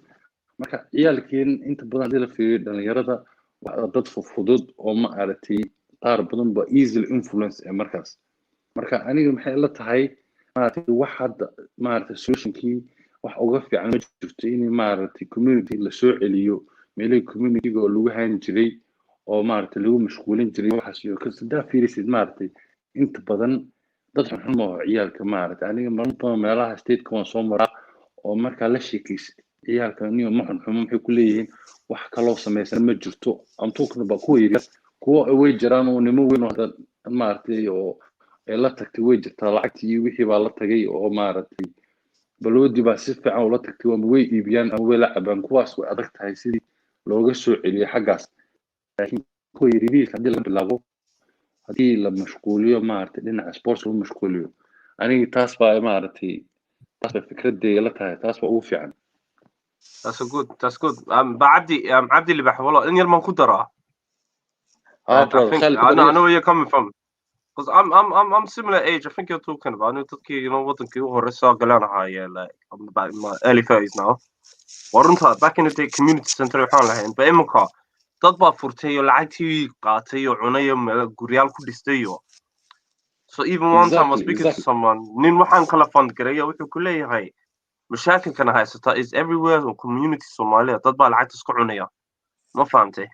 marka ciyaalkeen inta badan hadii la fiiriyo dhalinyarada waa dad fudud oo ma aragtay qaar badan ba easily influence markaas marka aniga maxay la tahay maaragtay wax hadda maaragtay solutionkii wax uga fiican ma jirto in maaragtay community la soo celiyo meelay community-ga lagu haan jiray oo maaragtay lagu mashquulin jiray waxaas iyo ka saddex fiirisid maaragtay inta badan dad xun oo ciyaalka maaragtay aniga marba meelaha state-ka waan soo maraa oo marka la sheekaysid ciyaalka niyo ma xun maxay ku leeyihiin wax kale oo sameeysan ma jirto am talking about kuwa way jiraan oo nimo weyn oo maaragtay oo la tagtay way jirtaa lacagtii wixii baa la tagay oo maaragtay balwadi baa si fiican ula tagtay oo way iibiyaan ama way la cabaan kuwaas way adag tahay sidii looga soo celiyo xaggaas laakiin kuwa yariis hadii la bilaabo hadii la mashquuliyo maaragtay dhinaca sports lagu mashquuliyo aniga taas baa maaragtay taas baa fikradeyda la tahay taas baa ugu fiican That's good. Abdi اللي بحوله إني ما كدرة. I know where you're coming from. Because I'm similar age. I think you're talking about. I know you know what the horror galana high. Like I'm about in my early 30s now. Warunta back in the day community center waxaan lahayn ba imka dad baa furtay oo lacagtii qaatay oo cunay guryaal ku dhistay so even one time I was speaking to someone nin waxaan kala fund gareeyo wuxuu ku leeyahay mashaakilkana haysata is everywhere oo community Soomaaliya dad baa lacagta isku cunaya ma fahamtay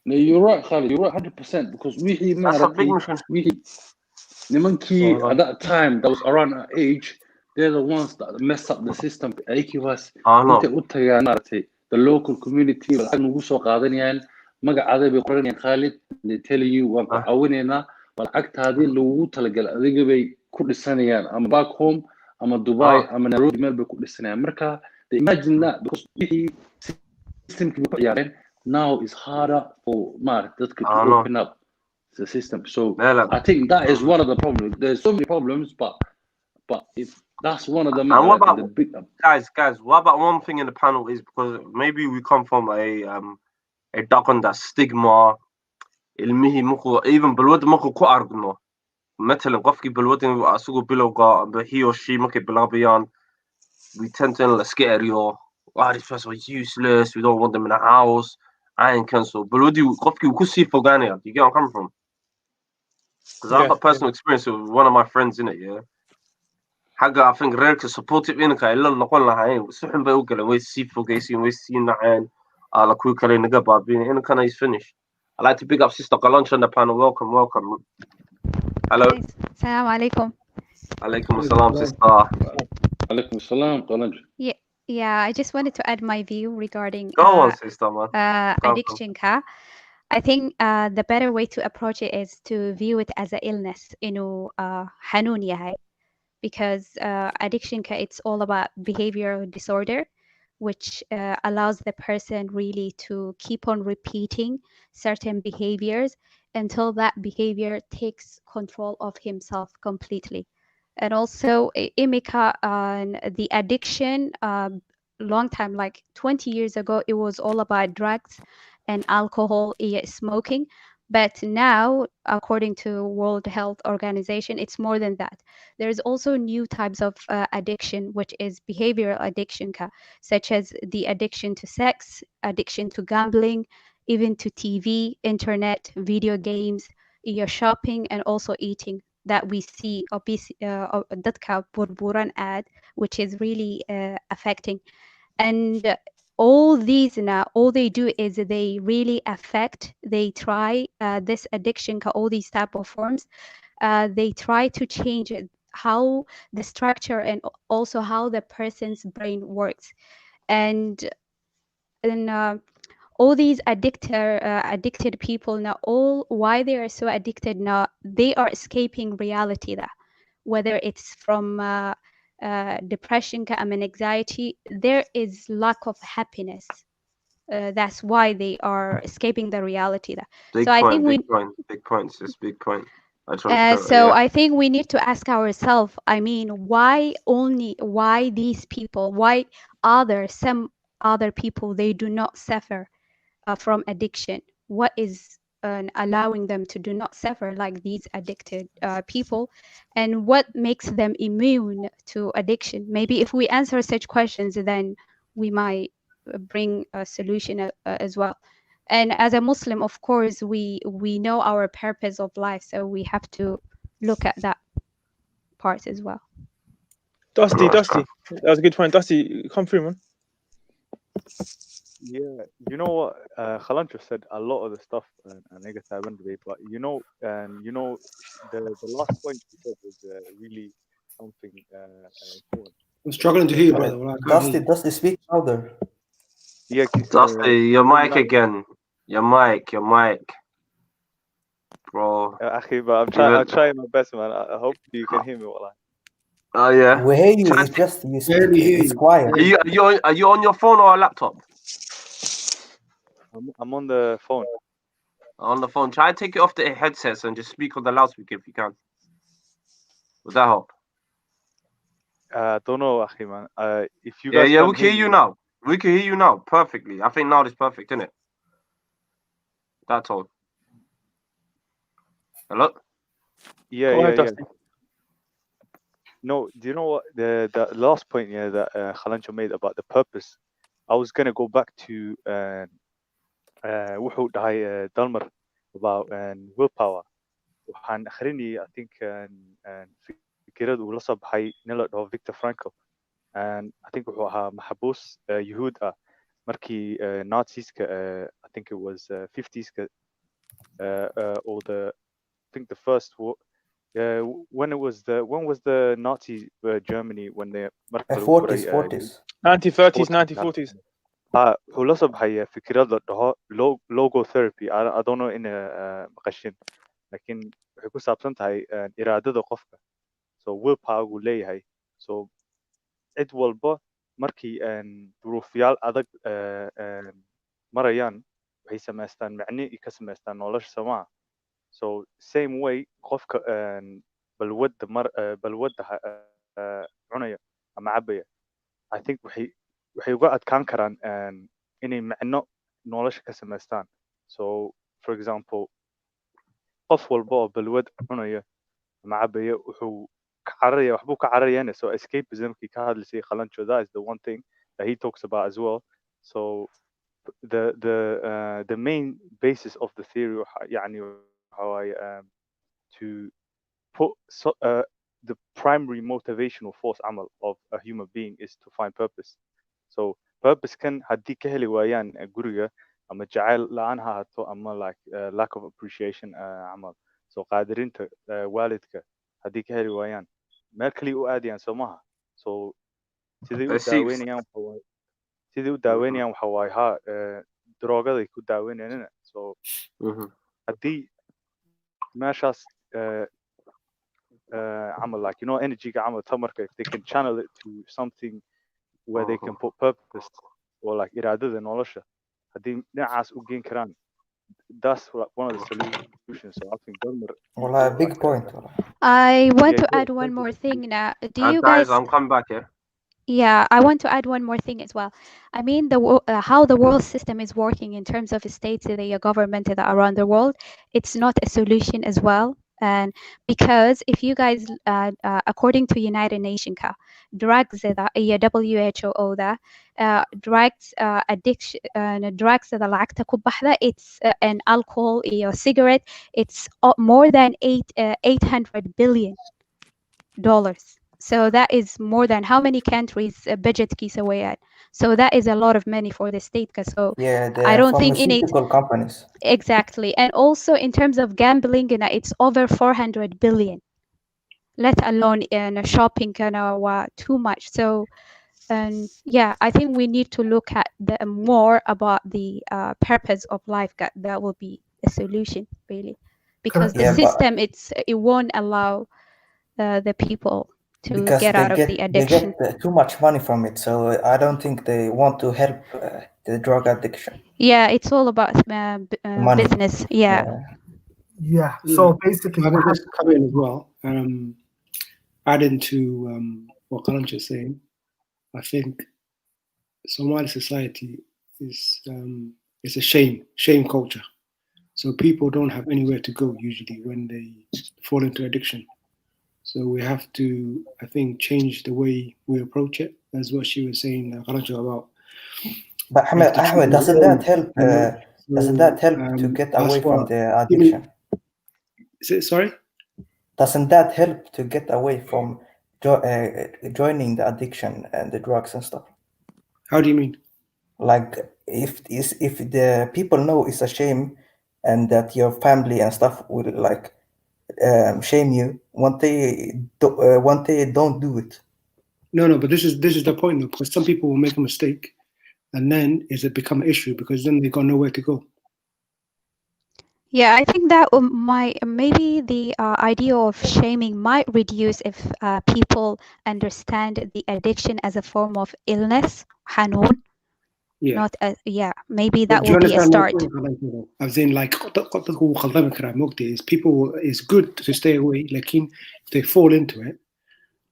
No, you're right, Khalid. You're right, 100%. Because that's a big mission at that time that was around our age, they're the ones that messed up the system. AQS, the local community, Khalid, they tell you, I'm back home, I'm a Dubai, I'm a Nairobi, America. Imagine that because system now it's harder for that to open up the system. So I think that is one of the problems. There's so many problems, but if that's one of them. And what about the big guys? What about one thing in the panel is because maybe we come from a document that stigma. Even balwad markuu ku aragno مثلا qofkii balwad asagoo bilowga he or she markay bilaabayaan we tend to iska eriyo this person is useless we don't want them in the house and cancel balwadii qofkii uu kusii fogaanaya you get where I'm coming from because I have a personal experience with one of my friends in it حاجة I think reerka supportive inanka ay la noqon lahaayeen si xun bay u galeen way sii fogeysiin way sii naceen ala kuwii kale naga baabiin inankana is finished. I like to big up Sister Galancha on the panel. Welcome. Hello. Assalamu alaikum. Alaikum assalam, sister. Alaikum assalam, Galancha. Yeah, I just wanted to add my view regarding Go on, sister, man. addiction. I think the better way to approach it is to view it as an illness, حنون yahay. Because addiction, it's all about behavioral disorder, which allows the person really to keep on repeating certain behaviors until that behavior takes control of himself completely. And also, Imika, the addiction, long time, like 20 years ago, it was all about drugs and alcohol, smoking. But now, according to World Health Organization, it's more than that. There's also new types of addiction, which is behavioral addiction, such as the addiction to sex, addiction to gambling, even to TV, internet, video games, shopping, and also eating that we see dadka burburan ad, which is really affecting. And all these now, all they do is they really affect, they try this addiction, all these type of forms, they try to change it, how the structure and also how the person's brain works. And all these addicted people now, all why they are so addicted now, they are escaping reality that whether it's from depression and anxiety, there is lack of happiness. That's why they are escaping the reality that. Big point. Big point. I think we need to ask ourselves, I mean, why these people, why some other people, they do not suffer from addiction? What is allowing them to do not suffer like these addicted people? And what makes them immune to addiction? Maybe if we answer such questions, then we might bring a solution as well. And as a Muslim, of course, we know our purpose of life, so we have to look at that part as well. Dusty, that was a good point. Dusty, come through, man. Yeah, you know what? Khalancha said a lot of the stuff, and I guess I went away. But the last point he said was really something important. I'm struggling to hear you, brother. Well, Dusty, speak louder. Yeah, Dusty, your mic again. Your mic, bro. But I'm trying my best, man. I hope you can hear me well. Oh yeah. We hear you. It's just it's quiet. Are you on your phone or a laptop? I'm on the phone. On the phone. Try and take it off the headsets and just speak on the loudspeaker if you can. Would that help? Don't know, Akhi, man. If you guys we can hear you now. We can hear you now perfectly. I think now it's perfect, isn't it? That's all. Hello? Yeah. No, do you know what the last point that Khalancha made about the purpose? I was gonna go back to wuxuu dhahay Dalmar about willpower. waxaan akhrinayay I think fikrad uu la soo baxay nin la dhaho Viktor Frankl, and I think wuxuu ahaa maxbuus Yuhuud ah markii Nazis-ka I think it was 50s-ka or I think the first war. When was the Nazi Germany when they 40s, 40s. 1930s, 1940s. wuxuu la soo baxay fikrad la dhaho logotherapy. I don't know in maqashin, laakiin waxay ku saabsan tahay iraadada qofka, so willpower uu leeyahay. So cid walba markii duruufyaal adag marayaan waxay samaystaan macne ka samaystaan nolosha Soomaa. So same way qofka balwadda cunaya ama cabaya, I think waxay uga adkaan karaan inay macno nolosha ka samaystaan. So for example, qof walba oo balwad cunaya ama cabaya wuxuu ka cararaya waxbuu ka cararayana. So escapismkii ka hadlaysay Qalanjo, that is the one thing that he talks about as well. So the main basis of the theory يعني how I to put the primary motivational force عمل of a human being is to find purpose. So purpose kan haddii ka heli waayaan guriga ama jacayl la-aan ha ahaato ama like lack of appreciation camal, so qaadirinta waalidka haddii ka heli waayaan meel kaliya u aadayaan soo maha. So sidii u daaweynayaan waxa waaye ha droogaday ku daaweynayaan. So haddii meeshaas camal like energy-ga camal tamarka, if they can channel it to something where they can put purpose or like iraadada nolosha, haddii dhinacaas u geen karaan, that's one of the solutions. So I think Well, big point. I want to add one more thing now. Do you guys? I'm coming back here. Yeah, I want to add one more thing as well. I mean, how the world system is working in terms of states, the government around the world, it's not a solution as well. And because if you guys, according to United Nations, drugs WHO drugs addiction, drugs it's an alcohol, cigarette, it's more than $800 billion. So that is more than how many countries budget keys away at. So that is a lot of money for the state. So yeah, I don't think in it companies. Exactly. And also in terms of gambling, it's over 400 billion, let alone in shopping too much. So yeah, I think we need to look at more about the purpose of life. That will be a solution really, because the system it won't allow the people to get out of the addiction. They get too much money from it, so I don't think they want to help the drug addiction. Yeah, it's all about business. Yeah. So basically, I think this come in as well. Adding to what Qalanjo is saying, I think Somali society is a shame culture. So people don't have anywhere to go usually when they fall into addiction. So we have to, I think, change the way we approach it, as what she was saying, Qalanjo, about. But Ahmed, doesn't that help? Doesn't that help to get away from the addiction? Sorry? Doesn't that help to get away from joining the addiction and the drugs and stuff? How do you mean? Like if the people know it's a shame and that your family and stuff will like shame you when they don't do it. No, but this is the point though, because some people will make a mistake and then it become an issue because then they got nowhere to go. Yeah, I think that maybe the idea of shaming might reduce if people understand the addiction as a form of illness, hanun. Yeah. Not maybe that will be a start. I've seen like people, it's good to stay away. Like if they fall into it,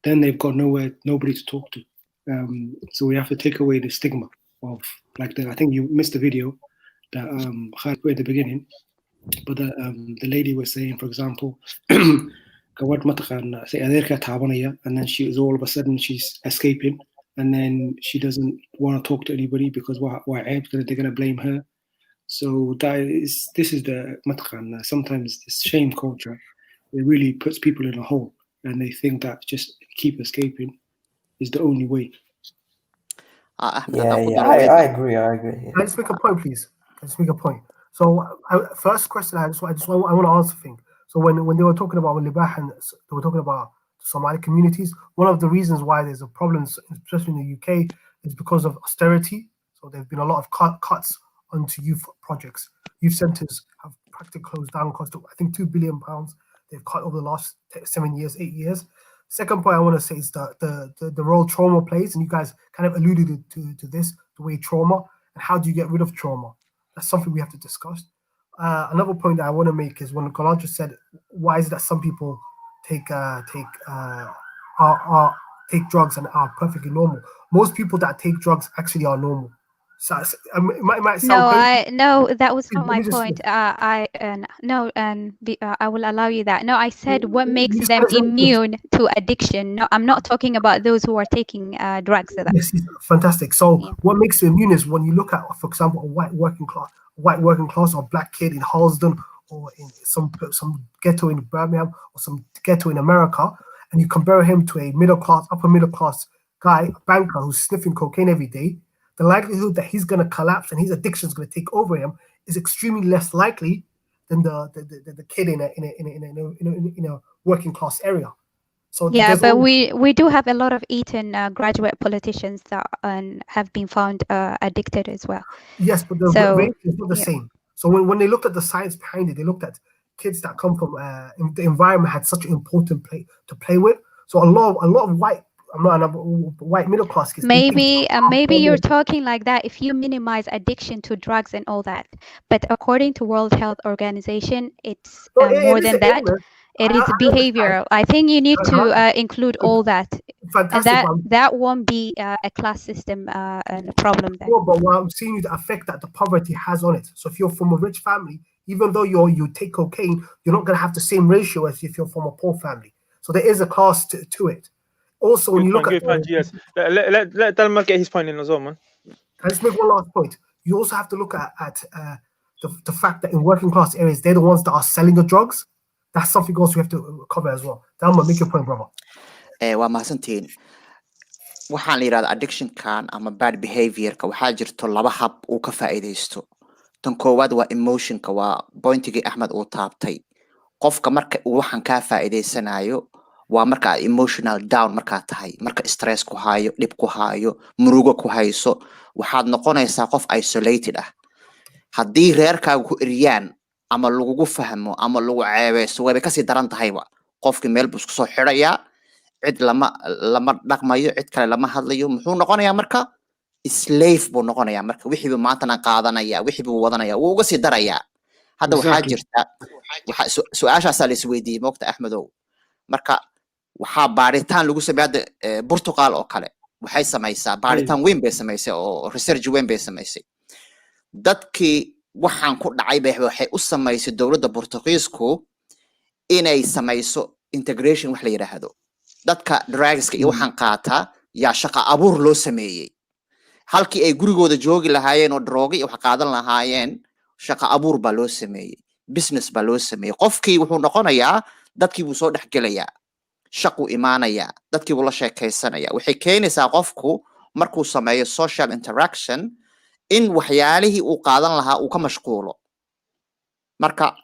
then they've got nobody to talk to. So we have to take away the stigma of like I think you missed the video that Khat put at the beginning. But the lady was saying, for example, and then she is all of a sudden she's escaping, and then she doesn't want to talk to anybody because they're going to blame her. So this is the sometimes this shame culture. It really puts people in a hole and they think that just keep escaping is the only way. Yeah, I agree. Can I just make a point, please? Can I just make a point? So, first question, I want to answer thing. So when they were talking about Libah and they were talking about Somali communities, one of the reasons why there's a problem, especially in the UK, is because of austerity. So there've been a lot of cuts onto youth projects. Youth centres have practically closed down, cost I think £2 billion. They've cut over the last 7 years, 8 years. Second point I want to say is the role trauma plays, and you guys kind of alluded to this, the way trauma, and how do you get rid of trauma? That's something we have to discuss. Another point that I want to make is when Galantra said, why is it that some people take drugs and are perfectly normal? Most people that take drugs actually are normal. So it might sound No, that was not Let my me just point. I will allow you that. No, I said what Let makes me just them finish up this. immune to addiction. No, I'm not talking about those who are taking drugs. Yes, fantastic. So what makes you immune is when you look at, for example, a white working class or black kid in Halsden or in some ghetto in Birmingham or some ghetto in America, and you compare him to a upper middle class guy, a banker who's sniffing cocaine every day, the likelihood that he's going to collapse and his addiction is going to take over him is extremely less likely than the kid in a working class area. So Yeah, there's but always, we do have a lot of Eton graduate politicians that have been found addicted as well. yes, but the So rate is not the same. So when they looked at the science behind it, they looked at kids that come from the environment had such an important to play with. So a lot of white middle class kids. maybe you're talking like that if you minimize addiction to drugs and all that. But according to World Health Organization, it's more than that. It is behavioral. I think you need to include all that. Fantastic. And that won't be a class system problem then. No, but what I'm seeing is the effect that the poverty has on it. So if you're from a rich family, even though you take cocaine, you're not going to have the same ratio as if you're from a poor family. So there is a class to it. Also, when you look at yes, let Dalma get his point in as well, man. Can I just make one last point? You also have to look at the fact that in working class areas, they're the ones that are selling the drugs. That's something else we have to cover as well. Dalma, make your point, brother. waa mahadsantihiin waxaan la yidhahdaa addictionkan ama bad behaviorka waxaa jirto laba hab uu ka faa'iidaysto tan koowaad waa emotionka waa pointigii Axmed uu taabtay qofka marka uu waxaan kaa faa'iidaysanayo waa marka aad emotional down markaa tahay marka stress ku hayo dhib ku hayo murugo ku hayso waxaad noqonaysaa qof isolated ah haddii reerkaagu ku eryaan ama lagugu fahmo ama lagu ceebeyso wayba kasii daran tahayba qofkii meel buu isku soo xidhayaa cid lama dhaqmayo cid kale lama hadlayo muxuu noqonayaa marka slave buu noqonayaa marka wixii buu maantana qaadanaya wixii buu wadanaya wuu uga sii darayaa hadda waxaa jirta su-aashaasaa la isweydiiyey moogta Axmedow marka waxaa baaritaan lagu sameeyay hadda Portugal oo kale waxay samaysaa baaritaan weyn bay samaysay oo research weyn bay samaysay dadkii waxaan ku dhacay waxay u samaysay dowladda Portugiisku inay samayso integration wax la yiraahdo dadka drugska iyo waxaan qaata yaa shaqo abuur loo sameeyay halkii ay gurigooda joogi lahaayeen oo droogi wax qaadan lahaayeen shaqo abuur baa loo sameeyay business baa loo sameeyay qofkii wuxuu noqonayaa dadkii buu soo dhaxgelayaa shaqo imaanaya dadkii buu la sheekaysanaya waxay keenaysaa qofku markuu sameeyo social interaction in waxyaalihii uu qaadan lahaa uu ka mashquulo marka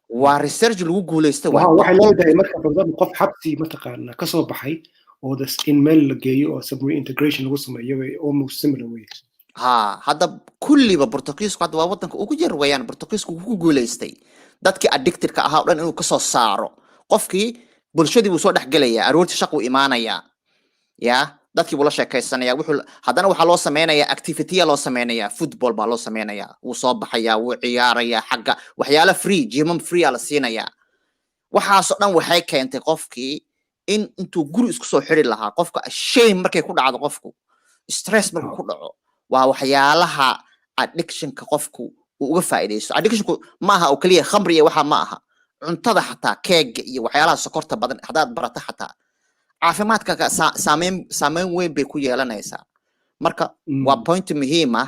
waa research lagu guuleystay waxay leedahay marka fadlan qof xabsi mataqaana ka soo baxay oo in meel la geeyo oo some reintegration lagu sameeyo way almost similar way hadda kulliba Portugiisku hadda waa wadanka ugu yar weeyaan Portugiisku ku guuleystay dadkii addicted ka ahaa oo dhan inuu ka soo saaro qofkii bulshadii uu soo dhaxgelayaa aroortii shaqo imaanaya dadkii buu la sheekaysanaya haddana waxaa loo sameynayaa activity loo sameynayaa football baa loo sameynayaa wuu soo baxayaa wuu ciyaarayaa xagga waxyaalo free gymam free la siinayaa waxaasoo dhan waxay keentay qofkii intuu guri isku soo xiri lahaa qofka shame markay ku dhacdo qofku stress markuu ku dhaco waa waxyaalaha addictionka qofku uu uga faa'iidaysto addictionku ma aha oo kaliya khamri iyo waxa ma aha cuntada xataa keega iyo waxyaalaha sokorta badan hadaad barato xataa caafimaadka saameyn weyn bay ku yeelanaysaa marka waa point muhiim ah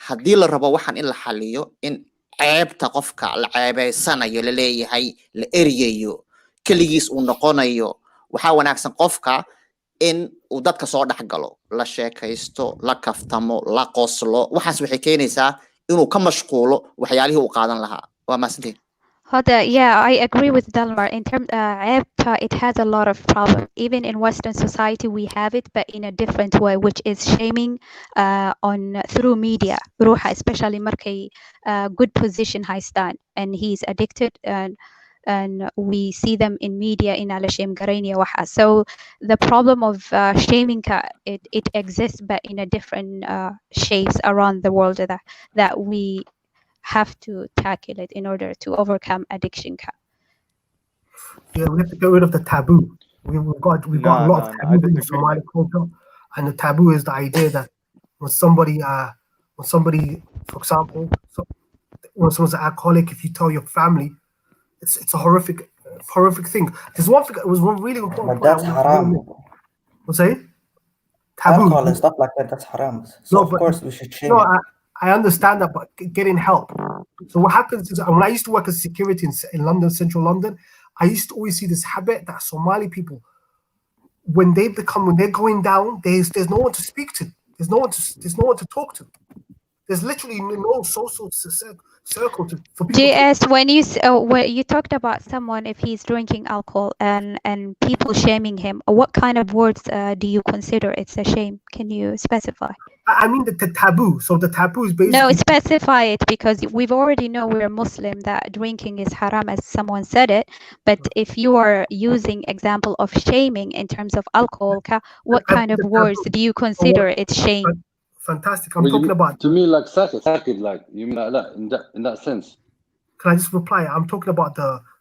haddii la rabo waxaan in la xaliyo in ceebta qofka la ceebeysanayo la leeyahay la eryayo keligiis uu noqonayo waxaa wanaagsan qofka in uu dadka soo dhex galo la sheekaysto la kaftamo la qoslo waxaas waxay keenaysaa inuu ka mashquulo waxyaalihii uu qaadan lahaa waa maasantiin Yeah, I agree with Dalmar. In terms, it has a lot of problems. Even in Western society, we have it, but in a different way, which is shaming on through media. Ruha, especially markay good position haystaan, and he's addicted, and we see them in media in ala shame garayniya waxa. So the problem of shaming it exists, but in a different shapes around the world that we have to tackle it in order to overcome addiction. Yeah, we have to get rid of the taboo. We've got a lot of taboo in the Somali culture, and the taboo is the idea that when somebody, for example, when someone's an alcoholic, if you tell your family, it's a horrific thing. There's one thing. It was one really important. But that's haram. What's that? Taboo. Alcohol and stuff like that. That's haram. So of course we should shame it. I understand that, but getting help. So what happens is, when I used to work as security in London, central London, I used to always see this habit that Somali people, when they're going down, there's no one to speak to. There's no one to talk to. There's literally no social circle for people. JS, when you talked about someone, if he's drinking alcohol and people shaming him, what kind of words do you consider it's a shame? Can you specify? I mean the taboo. So the taboo is basically... No, specify it, because we've already know we're Muslim that drinking is haram, as someone said it. But if you are using example of shaming in terms of alcohol, what kind of words do you consider it's shame? Fantastic. I'm talking about... To me, like sakit, like you mean like that in that sense. Can I just reply? I'm talking about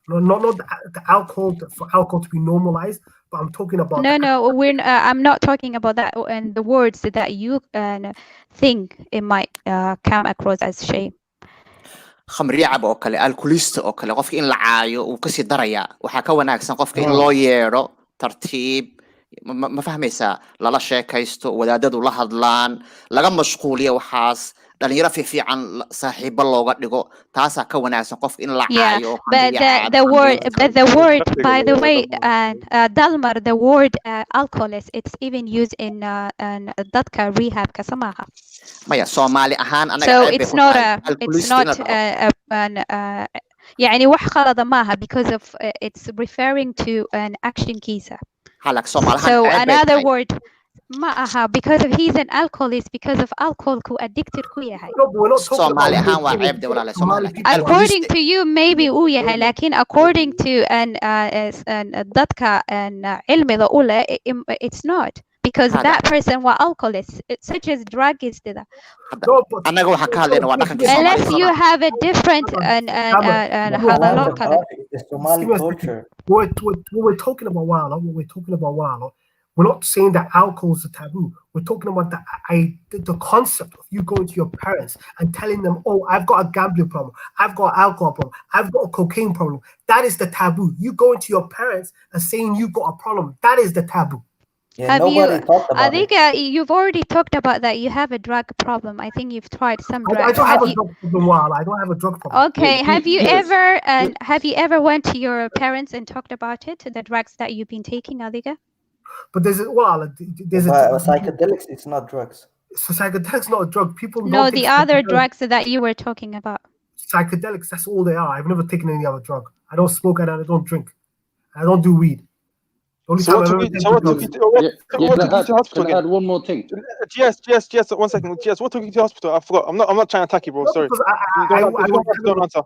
not the alcohol, for alcohol to be normalized, but I'm talking about... No, I'm not talking about that, and the words that you think it might come across as shame. khamriye cab oo kale alcoholist oo kale qofka in la caayo uu ka sii daraya waxa ka wanaagsan qofka in loo yeero tartiib ma fahmaysaa lala sheekaysto wadaadadu la hadlaan laga mashquuliyo waxaas dhalinyaro fiican saaxiibo looga dhigo taasaa ka wanaagsan qofka in la caayo but the word by the way Dalmar, the word alcoholist, it's even used in dadka rehab ka samaha maya Somali ahaan anaga so it's not يعني wax khalada maaha, because of it's referring to an action kiisa. So another word maaha, because of he's an alcoholist, because of alcohol ku addicted ku yahay. Somali ahaan waa ceebde walaalahay Somali. According to you maybe uu yahay, lakin according to dadka cilmiga u leh it's not, because that person was alcoholist, such as druggist. Unless you have a different Somali culture. What we're talking about, we're not saying that alcohol is a taboo. We're talking about the concept of you going to your parents and telling them, oh, I've got a gambling problem, I've got an alcohol problem, I've got a cocaine problem. That is the taboo. You going to your parents and saying you got a problem. That is the taboo. Yeah, nobody talked about I think you've already talked about that. You have a drug problem. I think you've tried some drugs. I don't have a drug problem. I don't have a drug problem. Okay. Have you ever went to your parents and talked about it? The drugs that you've been taking, Adiga? But there's psychedelics. It's not drugs. So psychedelics not a drug. People no, the other drugs that you were talking about. Psychedelics. That's all they are. I've never taken any other drug. I don't smoke and I don't drink. I don't do weed. Can I add one more thing? Yes. 1 second. Yes, what took you to hospital? I forgot. I'm not trying to attack you, bro. Sorry. Don't answer.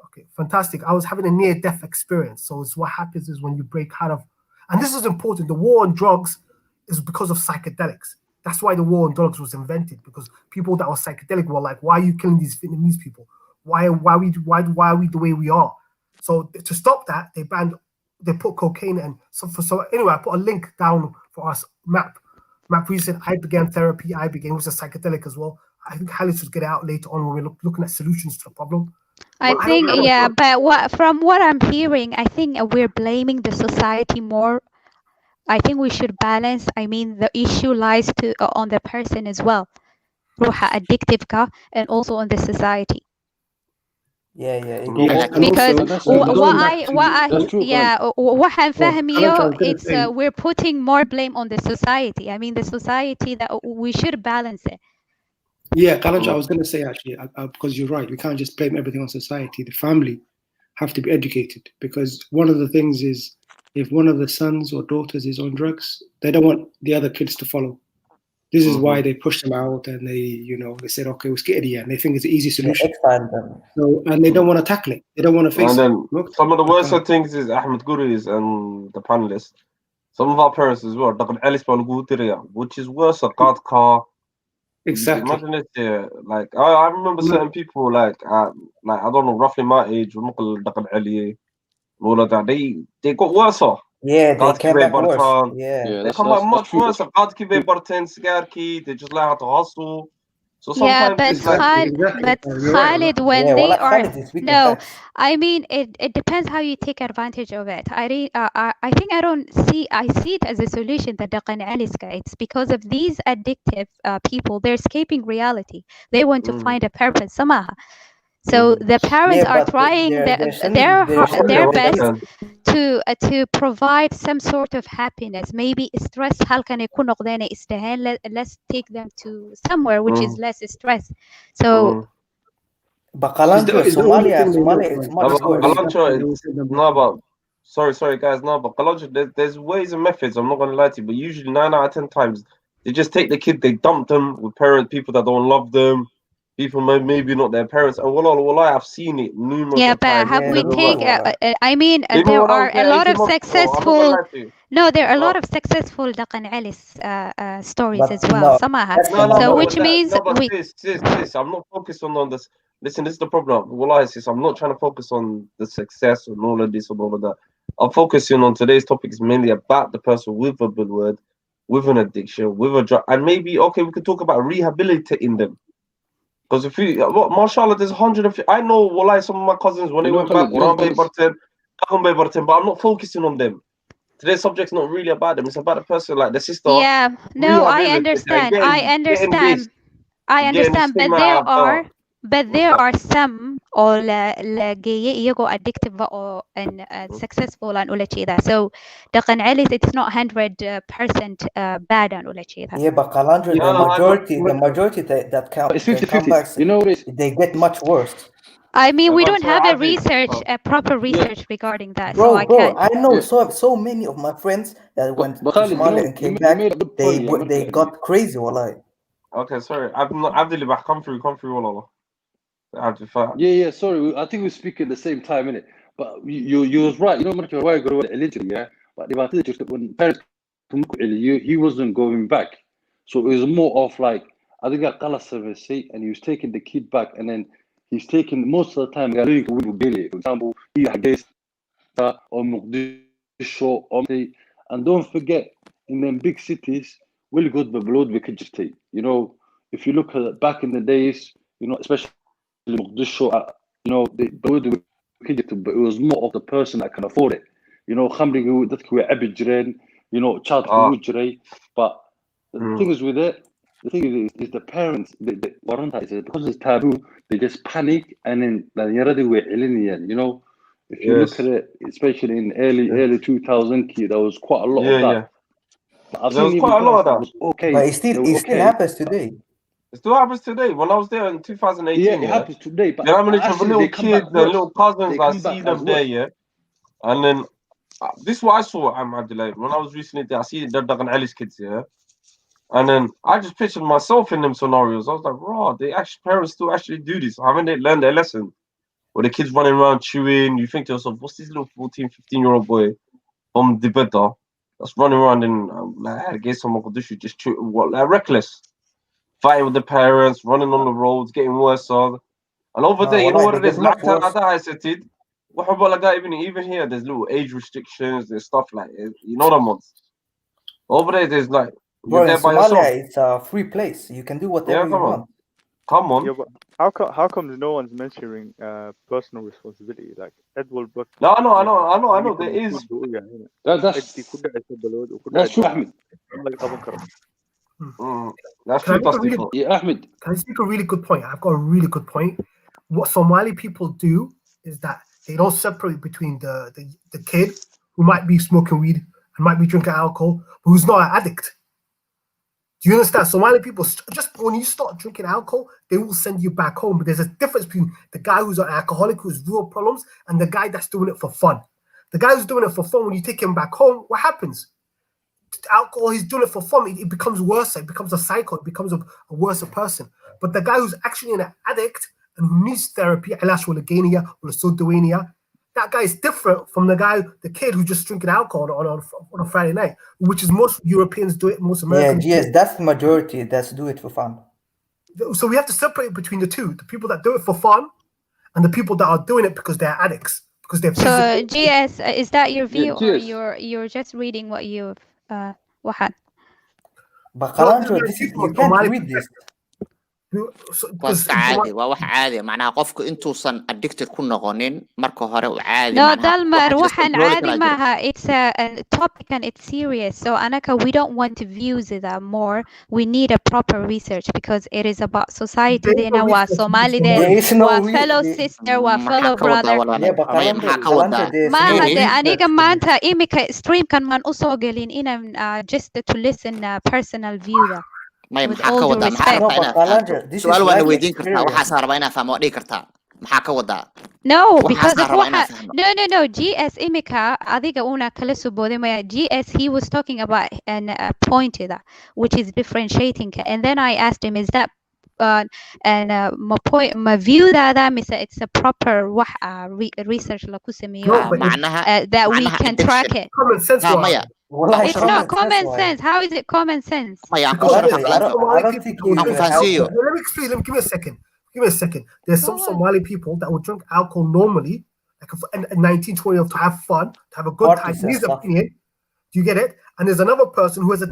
Okay, fantastic. I was having a near-death experience. So it's what happens is when you break out of, and this is important. The war on drugs is because of psychedelics. That's why the war on drugs was invented, because people that were psychedelic were like, "Why are you killing these Vietnamese people? Why are we the way we are?" So to stop that, they put cocaine and so anyway, I put a link down for us. Map said I began therapy. It was a psychedelic as well. I think Halis would get out later on when we're looking at solutions to the problem. But from what I'm hearing, I think we're blaming the society more. I think we should balance. I mean, the issue lies on the person as well, ruha addictive ka, and also on the society. Yeah. Yes, and because also going back to That's true, yeah waxaan fahmiyo Kalancha, I was gonna it's say, we're putting more blame on the society. I mean the society that we should balance it. yeah, Kalancha, I was gonna say actually, because you're right, we can't just blame everything on society. The family have to be educated, because one of the things is, if one of the sons or daughters is on drugs, they don't want the other kids to follow. This is why they push them out, and they said, okay, we're scared, and they think it's an easy solution. Exile them. So, and they don't want to tackle it. They don't want to face And it. then Look, some of the worst things is Ahmed Guri's and the panelists. Some of our parents as well, which is worse than God car. Exactly. Imagine it, yeah. Like I remember certain people like I don't know, roughly my age, all of that. They got worse off. Yeah, they came back worse. They that's come back that's much true. worse. They just like how to hustle. So Yeah, sometimes but it's like Khalid, when they are Khalid is speaking no, facts. I mean it depends how you take advantage of it. I think I see it as a solution that it's because of these addictive people. They're escaping reality. They want to find a purpose somehow. So the parents Yeah, are but trying they're sending their their best kids. to provide some sort of happiness. Maybe stress halkan ay ku noqdeen ay istahaan. Let's take them to somewhere which is less stress. So But Kalancho, It's the only Somalia, thing they know. it's Right? much That's why worse. they will send them back no, home. but sorry guys, no, but Kalancha, there's ways and methods. I'm not gonna lie to you, but usually 9 out of 10 times they just take the kid, they dump them with people that don't love them, people maybe not their parents. And wallah, I've seen it numerous yeah, of but times. have we take? I mean, Even there when I are was a there lot 18 of months ago, I'm not gonna successful. lie to you. No, there are a No. lot of successful Dhaqan Ali's stories But as well. no, Somehow, No, which but means we. sis, I'm not focused on this. Listen, this is the problem. Wallahi, sis, I'm not trying to focus on the success and all of this and all of that. I'm focusing on today's topic is mainly about the person with a good word, with an addiction, with a drug, and maybe okay, we could talk about rehabilitating them. Because if you, mashallah, there's 100 I know, wallahi, some of my cousins when they went back, but I'm not focusing on them. Today's subject's not really about them. It's about the person, like the sister. Yeah, no, I Rehabilitated and understand. I getting this, understand. I getting the understand, stigma out of but there are some oo la geeyay iyagoo addictive oo and successful aan ula jeedaa. So dhaqan celis, it's not 100% bad aan ula jeedaa. Yeah, but Kalandra, the majority that come It's the 50-50. comebacks, You know what it is? they get much worse. I mean, we but don't sorry, have a Adi. research, a proper research regarding that, so I Bro, can't. I know so many of my friends that went to Khalid, Somalia and came back. made a good point. They got crazy, wallahi. Okay, sorry. Abdul, come through, wallah. Abdul, Yeah. Sorry, I think we're speaking the same time, innit? But you was right. You know, markii hore waa garowe celintiray, yeah. But dhibaatada jirta when parents kuma ku celiyo, he wasn't going back. So it was more of like adiga qalad samaysay, and he was taking the kid back, and then he's taking most of the time magaalooyinka weyn uu gelayay. For example, he Hargeysa or Muqdisho or and don't forget in them big cities, weligood balwad bay ka jirtay. You know, if you look at back in the days, you know, especially Muqdisho, you know, balwad way ka jirtay, but it was more of the person that can afford it. You know, khamriga dadku way cabi jireen, you know, childku wuu jiray. But the thing is with it, the thing is the parents, because it's taboo, they just panic and then dhalinyaradii way celinayaan, you know. If you look at it, especially in early 2000 kid, there was quite a lot of that. But I've There was seen quite a even lot guys of that that. was okay. But it still happens today. It still happens today. When I was there in 2018, Yeah, it happens today. But you know how many actually, little they come kids back and worse. little cousins, They I come see back as them there, worse. yeah. And then this is what I saw, Abdullah. When I was recently there, I see the Dagan Ali's kids, yeah. And then I just pictured myself in them scenarios. I was like, raw, parents still actually do this. Haven't they learned their lesson? Where the kids running around chewing, you think to yourself, what's this little 14, 15-year-old boy from the better that's running around and like, I guess some Mogadishu just like reckless, fighting with the parents, running on the roads, getting worse. And over there, you know Wallahi, what they it is? get much worse. I said, what about like that? Even here, there's little age restrictions, there's stuff like it. You know them ones. Over there's like you're Bro, in there by yourself. Somalia, it's a free place. You can do whatever you want. Come on. Yeah, but how come no one's mentioning personal responsibility? Like Edward Buck. No, I know. There is. That's true, Ahmed. That's Can I true, make a really, Tasdiko. Yeah, Ahmed. Can I speak a really good point? I've got a really good point. what Somali people do is that they don't separate between the kid who might be smoking weed and might be drinking alcohol, but who's not an addict. Do you understand? Somali people, just when you start drinking alcohol, they will send you back home. But there's a difference between the guy who's an alcoholic, who's real problems, and the guy that's doing it for fun. The guy who's doing it for fun, when you take him back home, what happens? Alcohol, he's doing it for fun. It becomes worse. It becomes a psycho. It becomes a worse person. But the guy who's actually an addict and who needs therapy, that guy is different from the kid who's just drinking alcohol on a Friday night, which is most Europeans do it, most Americans. Yeah, yes, that's the majority that do it for fun. So we have to separate between the two: the people that do it for fun and the people that are doing it because they're addicts, because they're. So GS, is that your view, or GS. you're just reading what you've Wahan? But Kalanjo, you can't read this. Waa caadi, waa wax caadi macnaha qofku intuusan addicted ku noqonin marka hore uu caadi No, Dalmar, waxaan caadi maaha. It's a topic and it's serious. So Anaka, we don't want to views that more. We need a proper research because it is about society. Dena waa Somali, waa fellow sister, waa fellow brother. Maaha de aniga maanta imika streamkan maan usoo gelin inaan just to listen personal view da. may maxaa ka wadaa maxaa rabaa su'aal waan weydiin kartaa waxaa rabaa inaa fahmo dhigi kartaa maxaa ka wadaa No, because of what no GS imika adiga una kala subode maya GS he was talking about an point that which is differentiating, and then I asked him, is that my view that it's a proper research la ku sameeyo that we can track it. It's not common sense. How is it common sense? I don't think let me explain. Give me a second. There's some Somali people that will drink alcohol normally, like at 19, 20, to have fun, to have a good time. His opinion. Do you get it? And there's another person who has an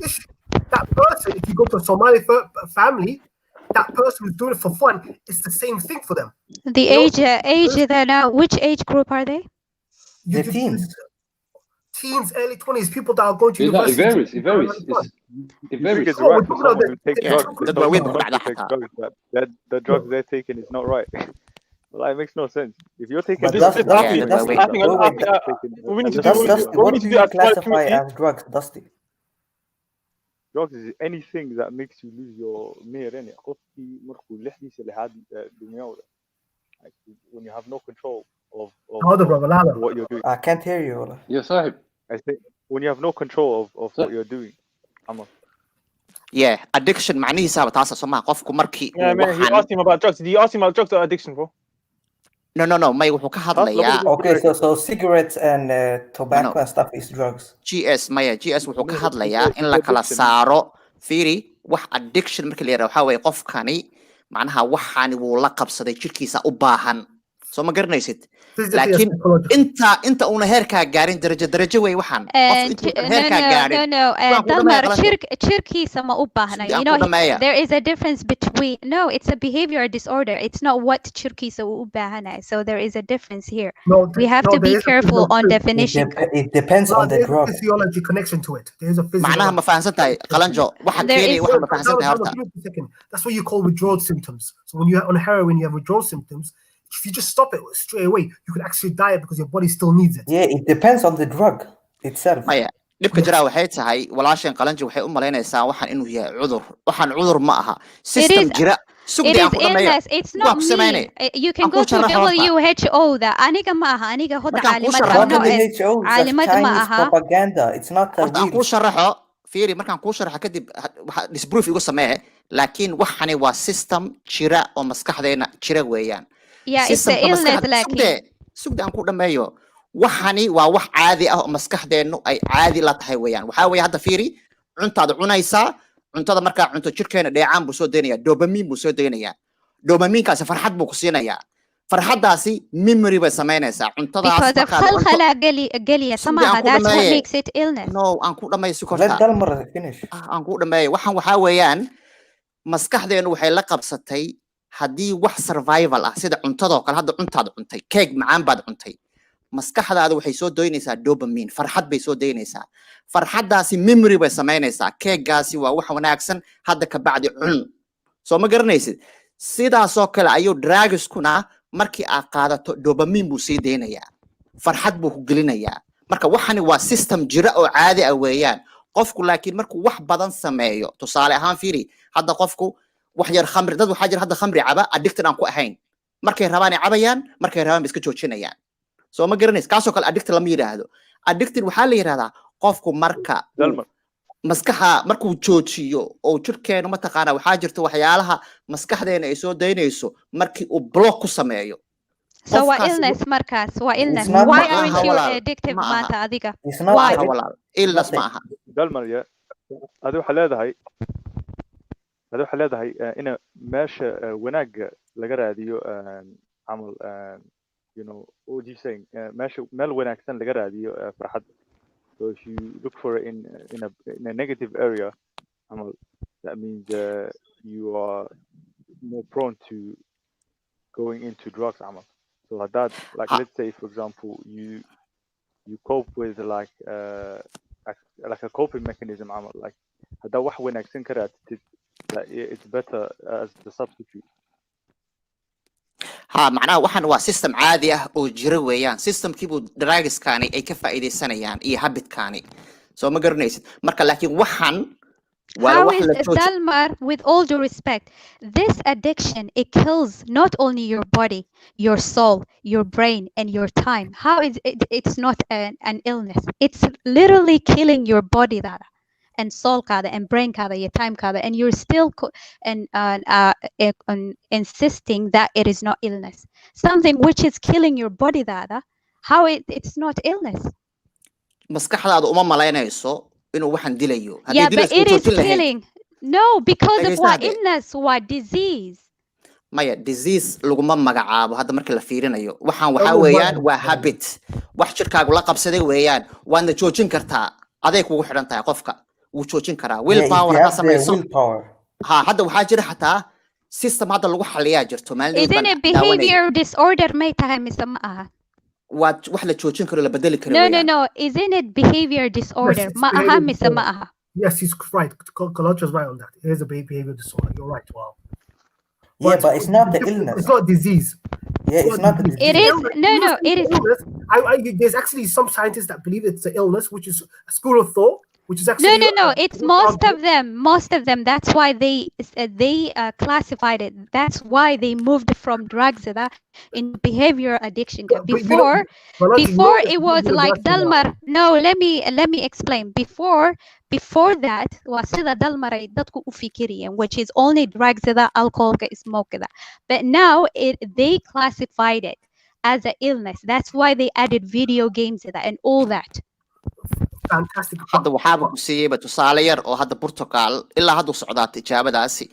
issue. That person, if you go to a Somali family, that person who's doing it for fun, it's the same thing for them. The age that now, which age group are they? The teens. Teens, early 20s, people that are going to university. It varies. The drugs they're taking is not right. Well, it makes no sense. If you're taking what do you classify as drugs, Dusty? Drugs is anything that makes you lose your mirror. When you have no control of what you're doing. I can't hear you. Yes, I think when you have no control of what you're doing. Yeah, addiction macnihiisa taasa Soomaa qofku markii he asked him about drugs. Did you ask him about drugs or addiction, bro? No, may wuxuu ka hadlayaa. Okay, so cigarettes and tobacco and stuff is drugs. GS wuxuu ka hadlayaa in la kala saaro fiiri wax addiction markii la yiraahdo waxa way qofkani macnaha waxaani wuu la qabsaday jirkiisa u baahan soo ma garanaysid laakiin inta una heerka gaarin darajo way waxaan Dalmar jirkiisa ma u baahna. You know, there is a difference between it's a behavior disorder. It's not what jirkiisa u baahna. So there is a difference here. We have to be careful on definition. It depends on the drug. There's a physiology connection to it. There's a physiology. macnaha ma fahansantahay qalanjo waxa keenay waxa ma fahansantahay horta. That's what you call withdrawal symptoms. So when you're on heroin, you have withdrawal symptoms. If you just stop it straight away, you could actually die because your body still needs it. Yeah, it depends on the drug itself. dhibka jira waxay tahay walaasheen qalanjo waxay u malaynaysaa waxaan inuu yahay cudur waxaan cudur ma aha system jira It is illness. It's not me. You can go to WHO. That aniga ma aha. Aniga hoda caalimad ma aha. Propaganda. It's not a real. sharaxo fiiri markaan ku sharaxa kadib disproof igu samee laakiin waxani waa system jira oo maskaxdeena jira weeyaan. Yeah, it's the illness laakiin sugdaan ku dhameeyo waxani waa wax caadi ah oo maskaxdeenu ay caadi la tahay weeyaan waxa weey hadda fiiri cuntaada cunaysa cuntada marka cunto jirkeena dheecaan buu soo deynaya dopamine buu soo deynaya dopamine-kaasi farxad buu ku siinaya farxadaasi memory bay sameynaysaa cuntadaas because of khalkhala galiya samaha that's what makes it illness. No aan ku dhameeyo si korta aan ku dhameeyo waxaan waxa weeyaan maskaxdeenu waxay la qabsatay haddii wax survival ah sida cuntada oo kale hadda cuntaada cuntay cake macaan baad cuntay maskaxdaada waxay soo doonaysaa dopamine farxad bay soo deynaysaa farxadaasi memory bay sameynaysaa cake-gaasi waa wax wanaagsan hadda ka bacdi cun soo ma garanaysid sidaasoo kale ayuu drugskuna markii aad qaadato dopamine buu sii deynayaa farxad buu ku gelinayaa marka waxani waa system jira oo caadi ah weeyaan qofku laakiin markuu wax badan sameeyo tusaale ahaan fiiri hadda qofku wax yar khamri dad waxa jira hadda khamri caba addicted aan ku ahayn markay rabaan ay cabayaan markay rabaan iska joojinayaan soo ma garanays kaasoo kale addicted lama yiraahdo addicted waxaa la yiraahdaa qofku marka maskaxa markuu joojiyo oo jirkeenu ma taqaana waxaa jirta waxyaalaha maskaxdeena ay soo daynayso markii uu block ku sameeyo So what illness markas? What illness? Why aren't you addicted maanta adiga? Why? Illness maaha. Dalmar ya. Adu waxa leedahay ina meesha wanaaga laga raadiyo amal you know what you saying meesha meel wanaagsan laga raadiyo farxad. So if you look for it in a negative area amal that means you are more prone to going into drugs amal. So that, like, let's say, for example, you cope with like a coping mechanism, like that. What when I think that it's better as the substitute. ها معناه waxan waa system caadi ah oo jira weeyaan systemkiibu drugs kaani ay ka faa'iideysanayaan iyo habit kaani soo ma garanaysid marka laakiin waxan How is Dalmar, with all due respect, this addiction, it kills not only your body, your soul, your brain, and your time. How is it? It's not an illness. It's literally killing your body, and soul, and brain, your time, and you're still insisting that it is not illness. Something which is killing your body, how it's not illness. maskaxdaadu uma malaynayso inuu waxan dilayo yeah but it is killing no because of what illness what disease maya disease laguma magacaabo hadda markii la fiirinayo waxan waxa weeyaan waa habit wax jirkaagu la qabsaday weeyaan waana joojin kartaa aday kugu xiran tahay qofka wuu joojin karaa will power ka samayso ha hadda waxa jira xataa system hadda lagu xaliyaa jirto maalin isn't it behavior disorder may tahay mise ma aha wax la joojin karo la bedeli karo no isn't it behavior disorder ma aha mise ma aha yes he's right Kalacha's right on that it is a behavior disorder you're right wow yeah but it's not the illness it's not disease yeah it's not the disease it is no it is there's actually some scientists that believe it's the illness which is a school of thought which is actually no it's most of them that's why they classified it that's why they moved from drugs in behavior addiction before it was like Dalmar no let me explain before that was sida Dalmar ay dadku u fikiriyeen which is only drugs alcohol smoke but now they classified it as an illness that's why they added video games and all that fantastic hadda waxaaba ku siiyay tusaale yar oo hadda Portugal ilaa hadda socdaa tijaabadaasi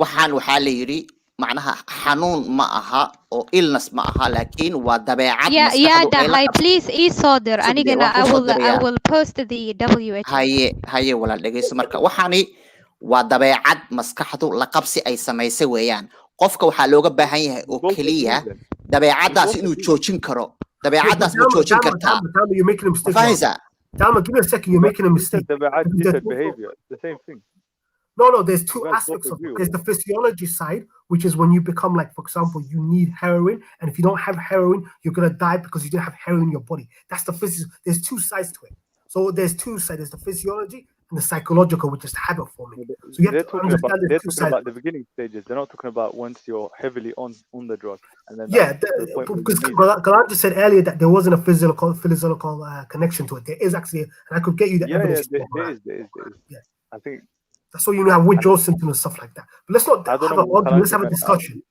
waxaa la yiri macnaha xanuun ma aha oo illness ma aha laakiin waa dabeecad maskaxdu please isoder anigana I will post the WHO haye walaal dhageyso marka waxani waa dabeecad maskaxdu la qabsi ay samaysay weeyaan qofka waxa looga baahan yahay oo kaliya dabeecadaas inuu joojin karo dabeecadaas inuu joojin kartaa fahaysa Dalma, give me a second. You're making a mistake. Behavior, the same thing. No, there's two aspects of it. There's the physiology side, which is when you become like, for example, you need heroin, and if you don't have heroin, you're gonna die because you didn't have heroin in your body. That's the physical. There's two sides to it. So there's two sides. There's the physiology and the psychological, which is habit forming. So you have to understand they're talking about the beginning stages. They're not talking about once you're heavily on the drug. And then because Galan just said earlier that there wasn't a physical connection to it. There is actually, and I could get you the evidence. There is. Yeah. I think that's why you have withdrawal symptoms and stuff like that. But let's not have an argument. Let's have a discussion.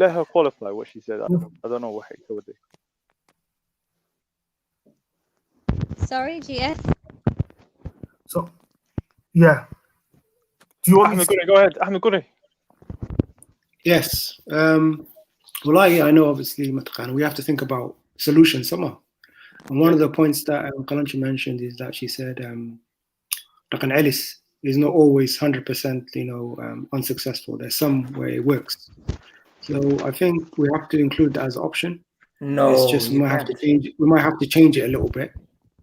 Let her qualify what she said. I don't know what she said. Sorry, GS. So, yeah. Do you want Ahmed, go ahead. Ahmed, go ahead. Yes. Well, I know, obviously, we have to think about solutions somehow. And one of the points that Kalanchi mentioned is that she said, Rakan Ellis is not always 100%, unsuccessful. There's some where it works. So I think we have to include that as an option. No, it's just we might have to change it a little bit.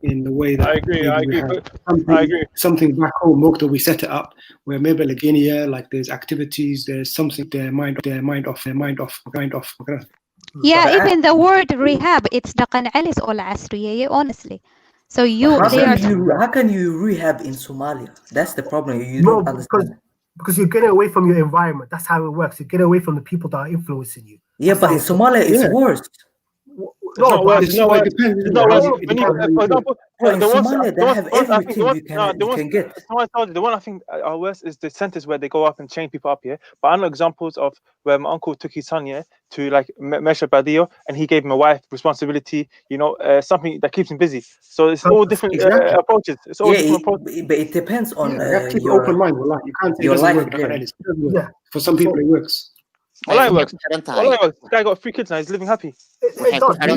in the way that I agree. maybe I we agree. have something back home, Mokta, we set it up where maybe Guinea, like there's activities, there's something their mind off. Yeah, But even the word rehab, it's دقن عليس all عصرية, honestly. So how can you rehab in Somalia? That's the problem. You No, don't understand. because you're getting away from your environment. That's how it works. You get away from the people that are influencing you. Yeah, but in Somalia it's worse. It's not worse. It's not worse. It's not worse. When you, for example, Bro, in the ones, Somalia they have everything you can get. The one I think are worse is the centers where they go up and chain people up here. But I know examples of where my uncle took his son here to like measure Badio, and he gave him a wife responsibility. You know, something that keeps him busy. So it's all different approaches. It's all different approaches. But it depends on you have to keep an open mind. You can't say it doesn't work. Yeah. For some people it works. Well, it works. Well, it works. This guy got 3 kids now. He's living happy. It does. Give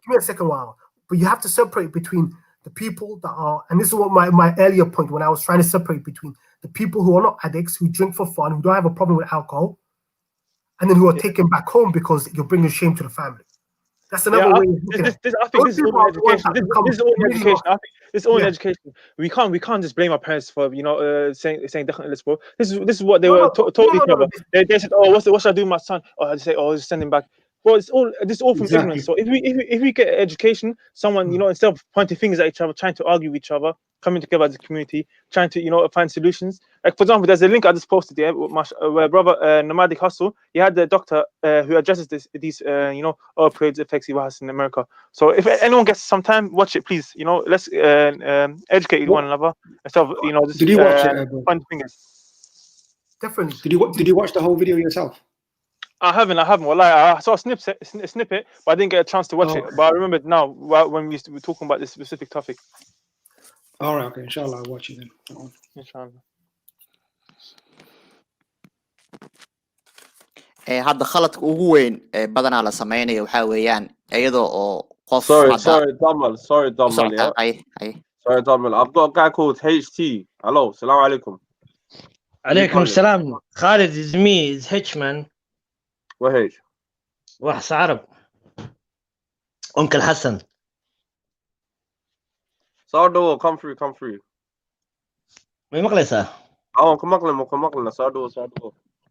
me a second while. But you have to separate between the people that are, and this is what my earlier point when I was trying to separate between the people who are not addicts, who drink for fun, who don't have a problem with alcohol, and then who are taken back home because you're bringing shame to the family. That's another way. I think this is all education. This is all education. I think this is all education. We can't just blame our parents for saying definitely bro. This is what they were told each other. They said, oh, what should I do with my son? Oh, they say, oh, just send him back. Well, this is all from ignorance. So if we get education, someone instead of pointing fingers at each other, trying to argue with each other, coming together as a community, trying to find solutions. Like for example, there's a link I just posted there where brother Nomadic Hustle. He had the doctor who addresses these opioids effects he has in America. So if anyone gets some time, watch it, please. Let's educate one another instead of just Did you watch it, pointing fingers. Definitely. Did you watch the whole video yourself? I haven't. Well, I saw a snippet, but I didn't get a chance to watch it. But I remembered now when we were talking about this specific topic. All right, okay. Inshallah, I'll watch it then. Inshallah. hadda khaladka ugu weyn ee badanaa la sameynayo waxaa weeyaan iyadoo oo qof Sorry, Damal. Yeah. Sorry, Damal. I've got a guy called HT. Hello, salam alaikum. Alaikum salam. Khalid is me. It's Hitchman. What H? Wahs Arab. Uncle Hassan. Sardo, come through. ما مقلسة. كم مقلنا Sardo.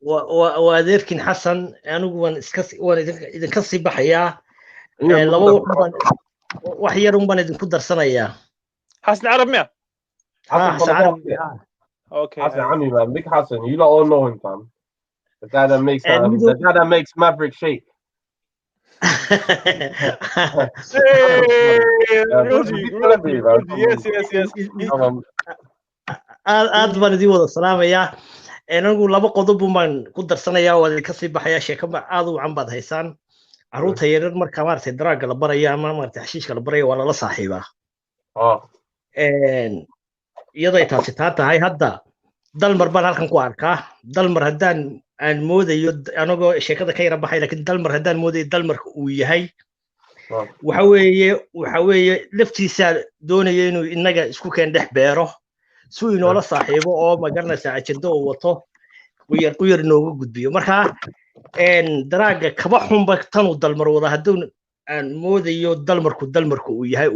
وأذكر حسن أنا وأنا إذا كسي بحياة لو وحيرهم بنا إذا كدر سنة يا حسن عرب ميا حسن عرب okay Hassan Ami, man, big Hassan, you lot all know him, fam. The guy that makes Maverick shake. Yes. aad baan idin wada salaamayaa anagu laba qodob baan ku darsanayaa oo ka sii baxaya sheekada aad u can baad haysaan caruurta yaryar marka maartay daraaga la baraya ama maartay xashiishka la baraya waa la saaxiibaa iyadoo taasi tahay hadda dalmar baan halkan ku arkaa dalmar haddaan aan moodayo anagoo sheekada ka yara baxay laakiin dalmar haddaan moodayo dalmarka uu yahay waxa weeye laftiisa doonaya inuu inaga isku keen dhex beero suu inoola saaxiibo oo magaranaysa ajendo uu wato quyar inooga gudbiyo marka daraaga kaba xunba tanuu dalmar wada hadduu aan moodayo dalmarku uu yahay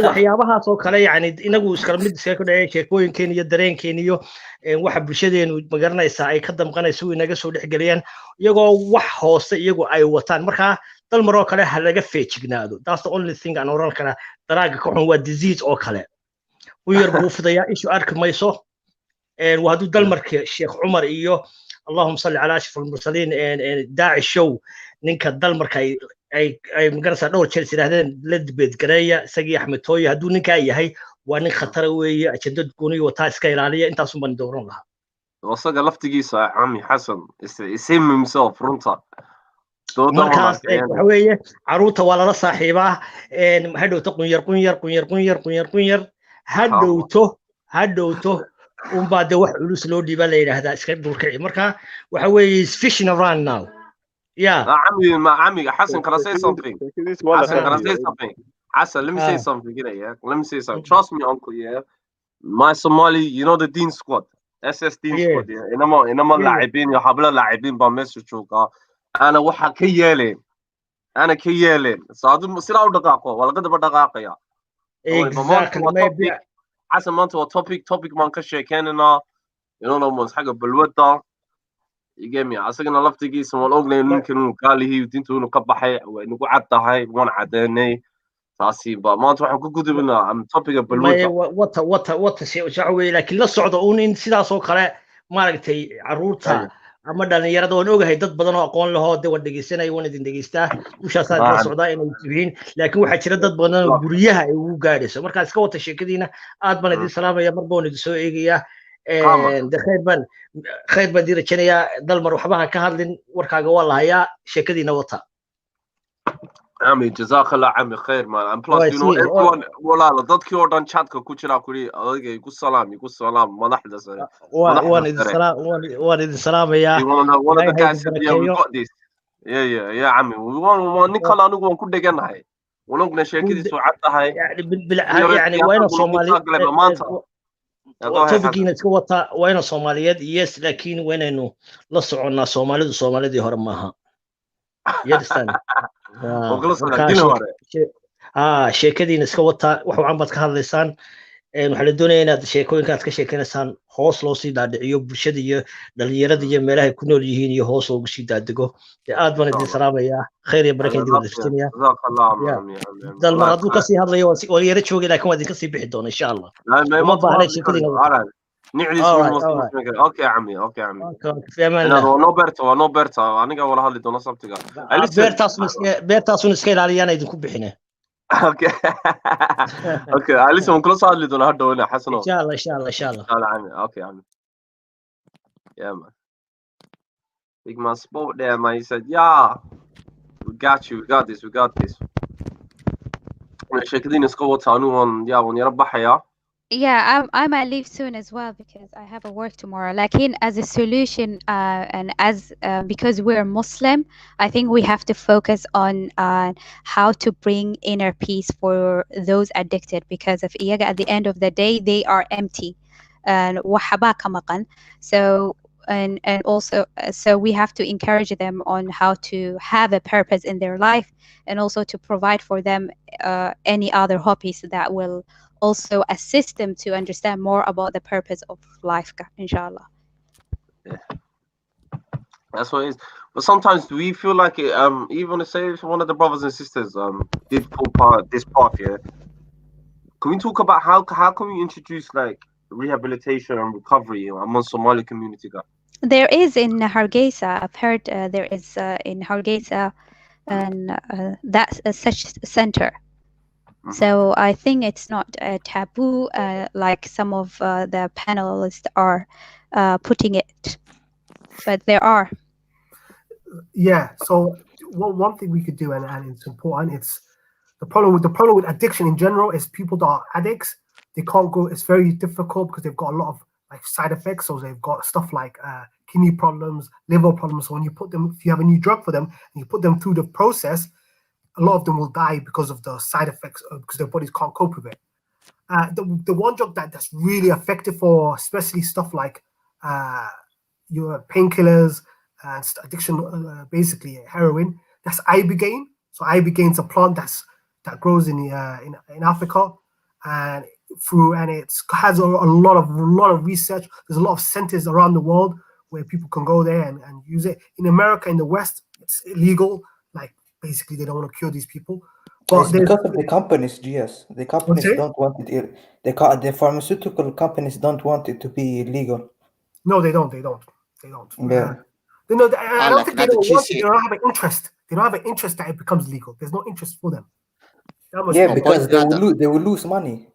waxyaabahaas oo kale yani inagu iskala mid iska dhacay sheekooyinkeen iyo dareenkeen iyo waxa bulshadeenu magaranaysa ay ka damqanayso inaga soo dhexgeliyaan iyagoo wax hoose iyagu ay wataan marka dalmar oo kale ha laga feejignaado that's the only thing aan oran kara daraaga ka xun waa disease oo kale u yar buu fudaya ishu arki mayso waa haduu dalmarka sheekh Umar iyo اللهم صل على اشرف المرسلين داعي الشو نينكا دلمركا ay magarasa dhowr jeer siraadeen la dibad gareeya isagii Axmed Tooyo haduu ninka yahay waa nin khatar weeye ajandad gooni wata iska ilaaliya intaas u ban dooran lahaa wasaga laftigiisa Ami Hassan is himself runta markaas waxa weeye caruurta waa la saaxiibaa hadhowto qunyar hadhowto بعد واحد فلوس لو دي بالله هذا اسكت دوركي مركا waxa weeye is fishing around now عمي حسن can I say something Hassan let me say something let me say something trust me uncle my Somali you know the Dean squad SS Dean squad انما لاعبين يا حبله لاعبين بمسجوكا انا waxa ka yeelay أنا كيالين صادم مسلا ودقاقة ولا قد بدقاقة يا exactly topic حسن ما أنت topic ما نكشة كاننا ينو من حاجة بالوضع يجمع عسقنا لفتقي سمو الأغنية ممكن قال هي ودينتو إنه كبحي وإنه قعدت هاي وانا عداني تعصيبا ما أنت waxaan ku gudubnaa am topic balwada wata shacwi laakiin la socdo uun in sidaas oo kale maaragtay caruurta ama dhalinyarada waan ogahay dad badan oo aqoon lahoo de waan dhegeysanaya waan idin dhegeystaa dushaasaa idila socdaa inay yihiin laakiin waxaa jira dad badan oo guryaha ay ugu gaadhayso markaa iska wata sheekadiina aad baan idin salaamaya mar baan idin soo eegayaa de khayr baan idin rajanayaa dalmar waxba ha ka hadlin warkaaga waa lahayaa sheekadiina wata عمي جزاك الله عمي خير مان بلس you know everyone ولا لا dadkii oo dhan chat-ka ku jira kuli adiga igu salaam madaxda sare waan idin salaamayaa one of the guys said yeah we got this yeah عمي nin kale anigu waan ku dheganahay wanogna sheekadiisu cad tahay يعني وين Somali topic-ina iska wata wayna Soomaaliyeed yes laakiin waynaynu la soconaa Soomaalidii hore maaha yadistan sheekadiina iska wata wax wacan baad ka hadlaysaan waxaa la doonayaa inaad sheekooyinkaad ka sheekaynaysaan hoos loo sii dhaadhiciyo bulshada iyo dhalinyarada iyo meelaha ay ku nool yihiin iyo hoos loogu sii daadego aad baan idin salaamayaa khayr iyo baraka idin wada fitinaya dalmar hadduu kasii hadlayo waan yara joogay laakiin waan idinka sii bixi doona insha allah uma baahna sheekadiina اوكي يا عمي في امان الله ونو بيرتا aniga wala hadli doona sabtiga beertaasun iska ilaaliyaan idinku bixine اوكي alisa on kula soo hadli doona hadhow ina xasano insha allah عمي اوكي عمي yeah man big man spoke there man he said yeah we got this sheekadina iska wata anu wan yara baxaya Yeah, I might leave soon as well because I have a work tomorrow. Like as a solution, and as because we're Muslim, I think we have to focus on how to bring inner peace for those addicted. Because if at the end of the day they are empty, and so and also so we have to encourage them on how to have a purpose in their life, and also to provide for them any other hobbies that will also assist them to understand more about the purpose of life, inshallah. Yeah. That's what it is. But sometimes we feel like it, even say if one of the brothers and sisters did pull this path, yeah. Can we talk about how can we introduce like rehabilitation and recovery among Somali community? There is in Hargeisa. I've heard there is in Hargeisa, and that's such center. So I think it's not a taboo like some of the panelists are putting it, but there are. Yeah. So one thing we could do, and it's important. It's the problem with addiction in general is people that are addicts. They can't go. It's very difficult because they've got a lot of like side effects. So they've got stuff like kidney problems, liver problems. So when you put them, if you have a new drug for them and you put them through the process, a lot of them will die because of the side effects because their bodies can't cope with it. The one drug that's really effective for especially stuff like your painkillers and addiction, basically heroin, that's ibogaine. So ibogaine's a plant that grows in Africa, and it has a lot of research. There's a lot of centers around the world where people can go there and use it. In America, in the West, it's illegal. Like basically they don't want to cure these people. But it's because of the companies, GS. The companies don't want it. The pharmaceutical companies don't want it to be legal. No, they don't. Yeah. I don't think they don't want it. They don't have an interest. They don't have an interest that it becomes legal. There's no interest for them. Yeah, because they will lose money.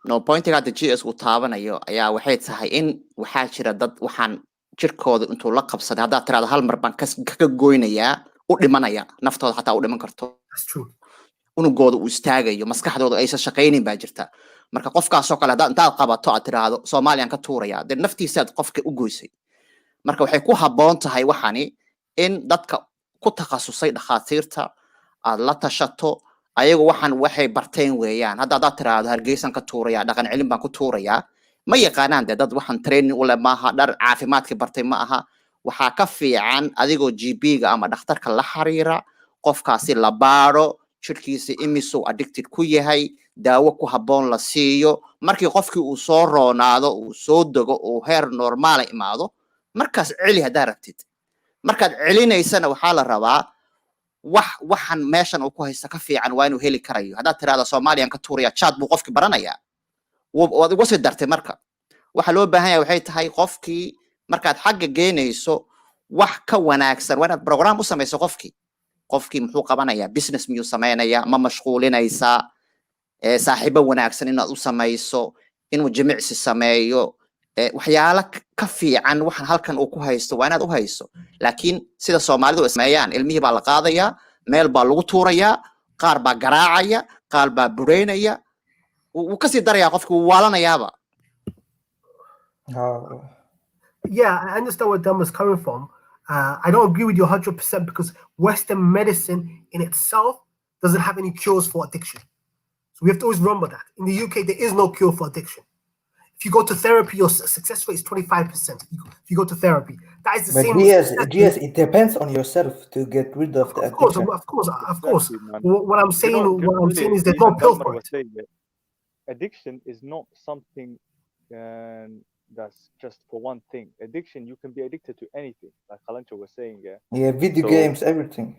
No pointiga hadda GS uu taabanayo ayaa waxay tahay in waxaa jira dad waxaan jirkooda intuu la qabsaday haddaad tiraahdo hal mar baan kaga goynayaa u dhimanaya naftooda xataa u dhiman karto unugooda uu istaagayo maskaxdooda aysan shaqaynin baa jirta marka qofkaasoo kale haddaad intaad qabato aad tiraahdo Soomaaliyan ka tuuraya dee naftiisaad qofka u goysay marka waxay ku habboon tahay waxani in dadka ku takhasusay dhakhaatiirta aad la tashato ayagu waxay barteen weeyaan haddaad tiraahdo Hargeysan ka tuuraya dhaqan cilmi baan ku tuuraya ma yaqaanaan dad waxaan training u leh maaha dhar caafimaadka bartay ma aha waxaa ka fiican adigoo GP-ga ama dhakhtarka la xiriira qofkaasi la baaro jirkiisa imisuu addicted ku yahay daawo ku habboon la siiyo markii qofkii uu soo roonaado uu soo dego uu heer normaala imaado markaas celi haddaa rabtid markaad celinaysana waxaa la rabaa waxan meeshan uu ku haysta ka fiican waa inuu heli karayo haddaad tiraahdo Soomaaliyan ka tuuraya chat buu qofkii baranayaa waad uga sii dartay marka waxa loo baahan yahay waxay tahay qofkii markaad xagga geenayso wax ka wanaagsan waa inaad program u samayso qofkii muxuu qabanayaa business miyuu samaynayaa ma mashquulinaysaa saaxiibo wanaagsan inaad u samayso inuu jimicsi sameeyo waxyaalo ka fiican waxan halkan uu ku haysto waa inaad u hayso laakiin sida Soomaalidu sameeyaan ilmihii baa la qaadayaa meel baa lagu tuurayaa qaar baa garaacaya qaar baa bureynaya uu ka sii darayaa qofkii uu waalanayaaba Yeah, I understand where Dom is coming from. I don't agree with you 100% because Western medicine in itself doesn't have any cures for addiction. So we have to always remember that. In the UK, there is no cure for addiction. If you go to therapy, your success rate is 25%. If you go to therapy, that is the same. Yes, it depends on yourself to get rid of the addiction. Of course. What I'm saying is there's no pill for it. Addiction is not something that's just for one thing. Addiction, you can be addicted to anything, like Kalancho was saying. Video games, everything.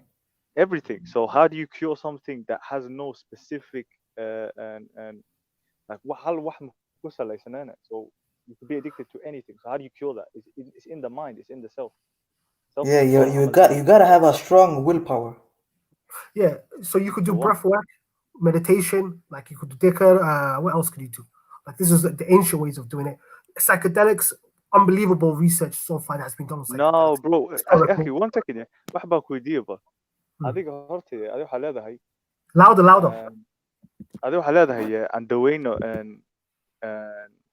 So how do you cure something that has no specific and like so you can be addicted to anything. So how do you cure that? It's in the mind, it's in the self. Yeah, you gotta have a strong willpower. Yeah, so you could do breath work, meditation, like you could do dhikr. What else could you do? Like this is the ancient ways of doing it. Psychedelics, unbelievable research so far that has been done on psychedelics. No, bro. Actually, one second. What about Kuidiba? I think louder. هذا وحالاتها عند دوينه and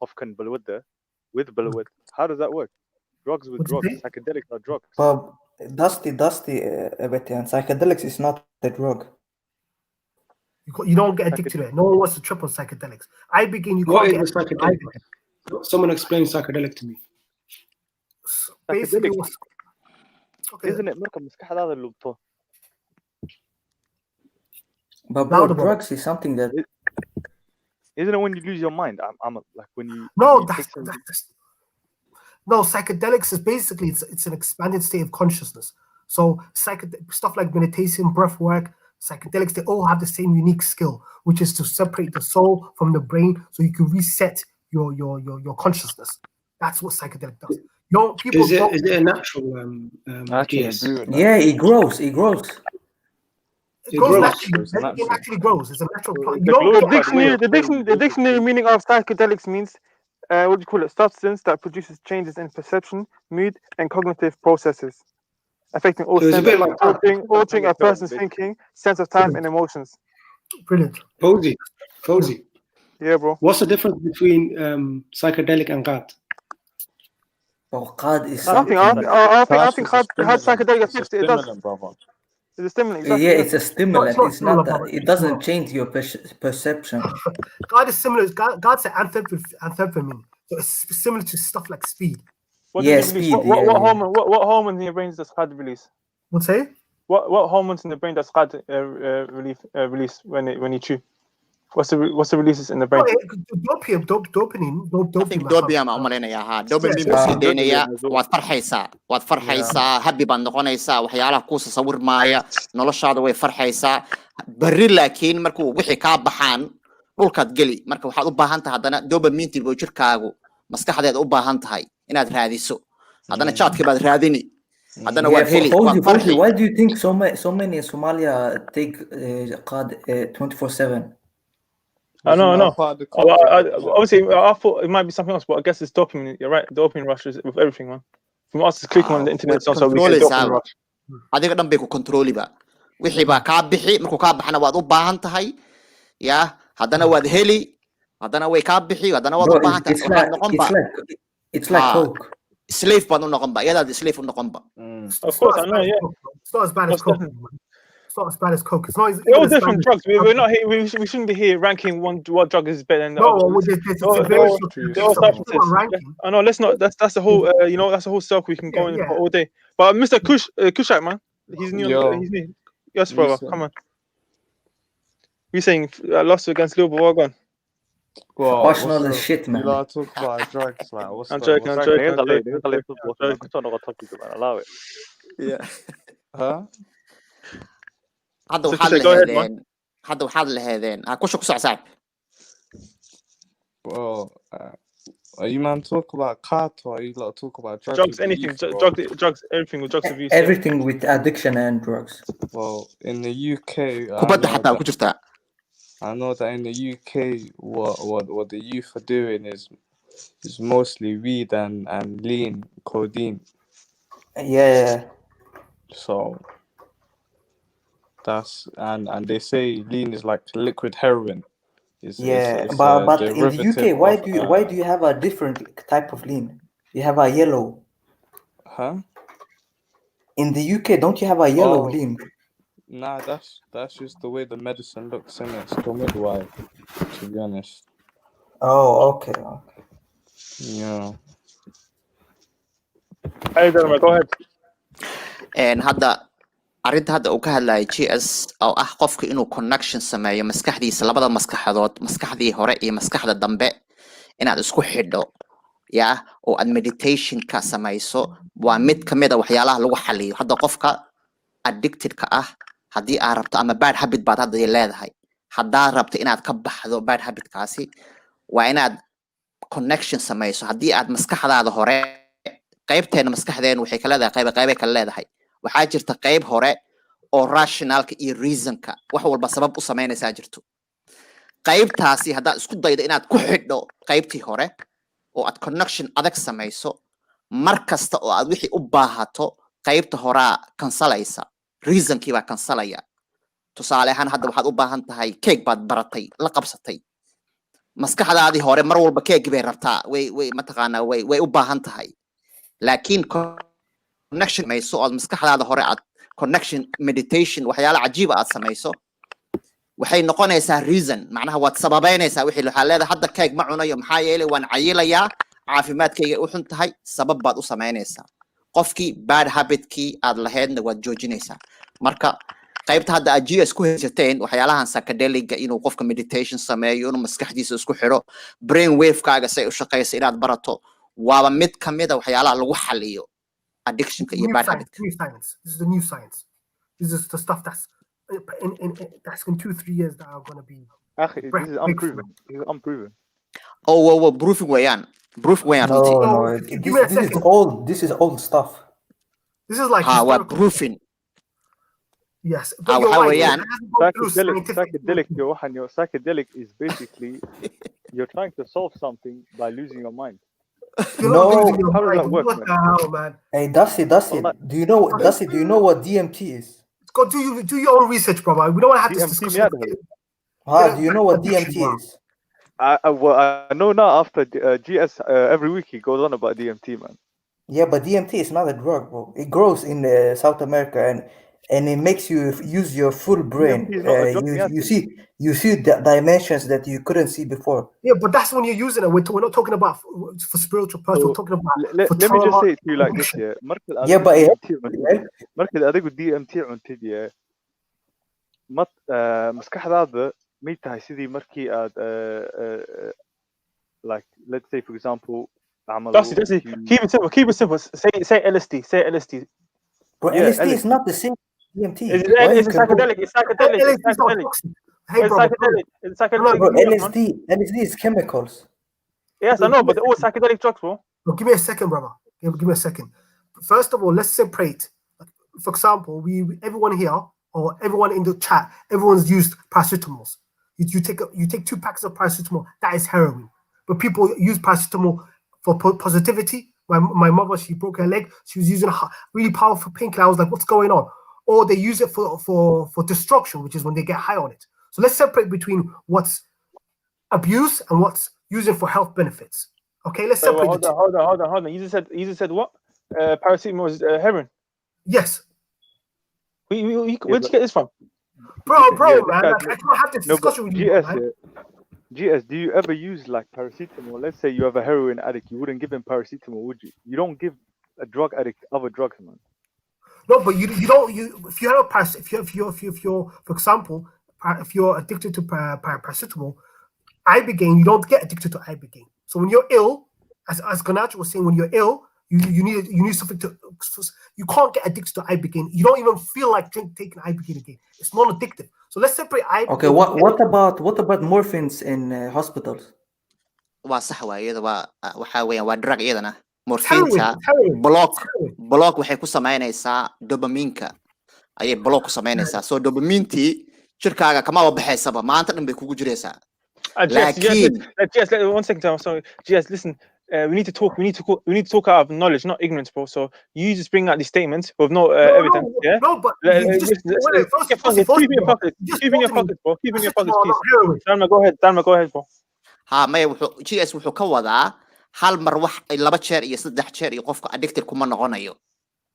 often Balwad with Balwad. How does that work? Drugs with drugs, psychedelics are drugs. But dusty, and psychedelics is not a drug. You don't get addicted to it. No one wants to trip on psychedelics. What is psychedelic? Someone explain psychedelic to me. Basically, isn't it? But bro, drugs is something that isn't it when you lose your mind? I'm like when you no, psychedelics is basically it's an expanded state of consciousness. So stuff like meditation, breath work, psychedelics, they all have the same unique skill, which is to separate the soul from the brain so you can reset your consciousness. That's what psychedelic does. Is it a natural Yeah, it grows. It actually grows. It's a natural plant. The dictionary meaning of psychedelics means what do you call it? Substance that produces changes in perception, mood, and cognitive processes, affecting all senses, altering a person's thinking, sense of time, and emotions. Brilliant. Fawzi. Yeah, bro. What's the difference between psychedelic and khat? Khat is nothing. I think khat psychedelic affects it. It does. It's a stimulant. Exactly. Yeah, it's a stimulant. It's not that. It doesn't change your perception. God is similar. God's an amphetamine. So it's similar to stuff like speed. Speed. What hormone in your brain does khat release? What's say? What hormones in the brain does khat release when you chew? What's the releases in the brain? Dopamine. Dopamine ma umaleynaya ha. Dopamine buu sii deynaya. Waad farxaysaa. Happy baan noqonaysaa. Waxyaalaha ku sawirmaaya. Noloshaada way farxaysaa. Bari laakiin markuu wixii ka baxaan dhulkaad gali. Marka waxaad u baahan tahay hadana dopamine tii jirkaagu maskaxdeeda u baahan tahay inaad raadiso. Hadana chatkii baad raadini. Hadana waad heli. Why do you think so many in Somalia take khat 24/7? I know. Obviously, I thought it might be something else, but I guess it's dopamine. You're right. Dopamine rushes with everything, man. From us, it's clicking on the internet, so we get dopamine rush. Adiga dhan bay ku controli ba. Wixii baa ka bixi, markuu ka baxana waad u baahan tahay. Ya, hadana waad heli, hadana way ka bixi, hadana waad u baahan tahay. It's like coke. Slave baan u noqon ba. Iyada slave u noqon ba. Of course, I know. Yeah. It's not as bad as coke. It's not as bad as coke. It's not. They're all different drugs. We're not here. We shouldn't be here ranking what drug is better than the other. They're all substances. I know. Let's not. That's the whole. That's a whole circle we can go in for all day. But Mr. Kushak, man, he's new. Yes, brother. Come on. You saying lost against Liverpool? Well gone. Well, Arsenal is shit, man. You lot talk about drugs, like what's I'm the joking. I'm joking. I'm joking. I'm نقلب joking. football I'm man. joking. كنت أنا topic man. Allow it. Yeah. huh? hadda So, waxaad Kisha, go ahead, man. lahaydeen ku soc saaxib. Well, are you man talk about khat or are you lot talk about drug Drugs, anything. Drugs, everything with drugs abuse. Everything with addiction and drugs. Well, in the UK, kubadda xataa ku jirtaa. I know that in the UK, what the youth are doing is mostly weed and lean codeine. Yeah. So that's and they say lean is like liquid heroin. It's But a in the UK, derivative why do you have a different type of lean? You have a yellow. Huh? In the UK, don't you have a yellow lean? Nah, that's just the way the medicine looks, and it's coming why, to be honest. Oh, okay. Yeah. Hey, Delma, go ahead. hadda arrinta hadda uu ka hadlayay GS oo ah qofka inuu connection sameeyo maskaxdiisa labada maskaxdood maskaxdii hore iyo maskaxda dambe inaad isku xidho yaa oo aad meditation ka samayso waa mid ka mid ah waxyaalaha lagu xaliyo hadda qofka addicted ka ah haddii aad rabto ama bad habit baad hadda leedahay haddaad rabto inaad ka baxdo bad habit kaasi waa inaad connection samayso haddii aad maskaxdaada hore qaybteena maskaxdeena waxay kala leedahay qayb kala leedahay waxaa jirta qayb hore oo rationalka iyo reasonka wax walba sabab u sameynaysaa jirto qaybtaasi haddaad isku daydo inaad ku xidho qaybtii hore oo aad connection adag samayso mar kasta oo aad wixii u baahato qaybta horaa kansalaysa reasonkii baa kansalaya tusaale ahaan hadda waxaad u baahan tahay cake baad baratay la qabsatay maskaxdaadii hore mar walba cake bay rabtaa way mataqaanaa way u baahan tahay laakiin connection mayso oo maskaxdaada hore aad connection meditation waxyaala cajiib aad samayso waxay noqonaysaa reason macnaha waad sababeynaysaa wixii waxaa leedahay hadda cake ma cunayo maxaa yeelay waan cayilayaa caafimaadkayga u xun tahay sabab baad u samaynaysaa qofkii bad habitkii aad lahaydna waad joojinaysaa marka qaybta hadda aad GS ku haysateen waxyaalahan psychedelic inuu qofka meditation sameeyo inuu maskaxdiisa isku xidho brain wave-kaaga say u shaqayso inaad barato waaba mid ka mid ah waxyaalaha lagu xaliyo addiction iyo bad habit. New science. This is the new science. This is the stuff that's that's in 2-3 years that are going to be. This is unproven. This is unproven. Oh, proving wayaan. Proof wayaan. No. This is old. This is old stuff. This is like what proofing. Yes, but you're right. Psychedelic is basically you're trying to solve something by losing your mind. No, how does that work, what the hell, man? Hey, Dusty, do you know what DMT is? Go do your own research, brother. We don't want to have this discussion. Do you know what DMT is? I know now after GS every week he goes on about DMT, man. Yeah, but DMT is not a drug, bro. It grows in South America and it makes you use your full brain. You see the dimensions that you couldn't see before. Yeah, but that's when you're using it. We're not talking about for spiritual person. We're talking about. Let me just say it to you like this, yeah. Markad adigu DMT cuntid, yeah. Maskaxdaada may tahay sidii markii aad like let's say for example keep it simple. Say LSD. Say LSD. But yeah, LSD is not the same DMT. It's psychedelic. It's psychedelic. It's psychedelic. Hey, bro, it's psychedelic. Bro, LSD is chemicals. Yes, I know, but they're all psychedelic drugs, bro. No, give me a second, brother. Give me a second. First of all, let's separate. For example, everyone here or everyone in the chat, everyone's used paracetamols. You take 2 packs of paracetamol. That is heroin. But people use paracetamol for positivity. My mother, she broke her leg. She was using a really powerful painkiller. I was like, what's going on? Or they use it for destruction, which is when they get high on it. So let's separate between what's abuse and what's using for health benefits. Okay, let's separate. Hold on. You just said what? Paracetamol is heroin. Yes. Where'd you get this from? Bro, man, I can't have this discussion with you, man. GS, do you ever use like paracetamol? Let's say you have a heroin addict, you wouldn't give him paracetamol, would you? You don't give a drug addict other drugs, man. No, but you don't if you have if you're for example if you're addicted to paracetamol, ibogaine, you don't get addicted to ibogaine. So when you're ill, as Ganacho was saying, when you're ill, you need something to. You can't get addicted to ibogaine. You don't even feel like taking ibogaine again. It's non-addictive. So let's separate ibogaine. Okay, what about morphines in hospitals? waa sax waa iyada waxa weeyaan waa drug iyadana morphinta block waxay ku samaynaysaa dopaminka ayay block ku samaynaysaa so dopamintii jirkaaga kama baxaysaba maanta dhan bay kugu jiraysaa Yes, 1 second, sorry. Yes, listen. We need to talk. We need to talk out of knowledge, not ignorance, bro. So you just bring out these statements with no evidence. Yeah. No, but keep in your pockets. Keep in your pockets, bro. Keep in your pockets, please. Dalma, go ahead. Dalma, go ahead, bro. ha may GS wuxuu ka wadaa hal mar wax 2 jeer iyo 3 jeer iyo qofka addicted kuma noqonayo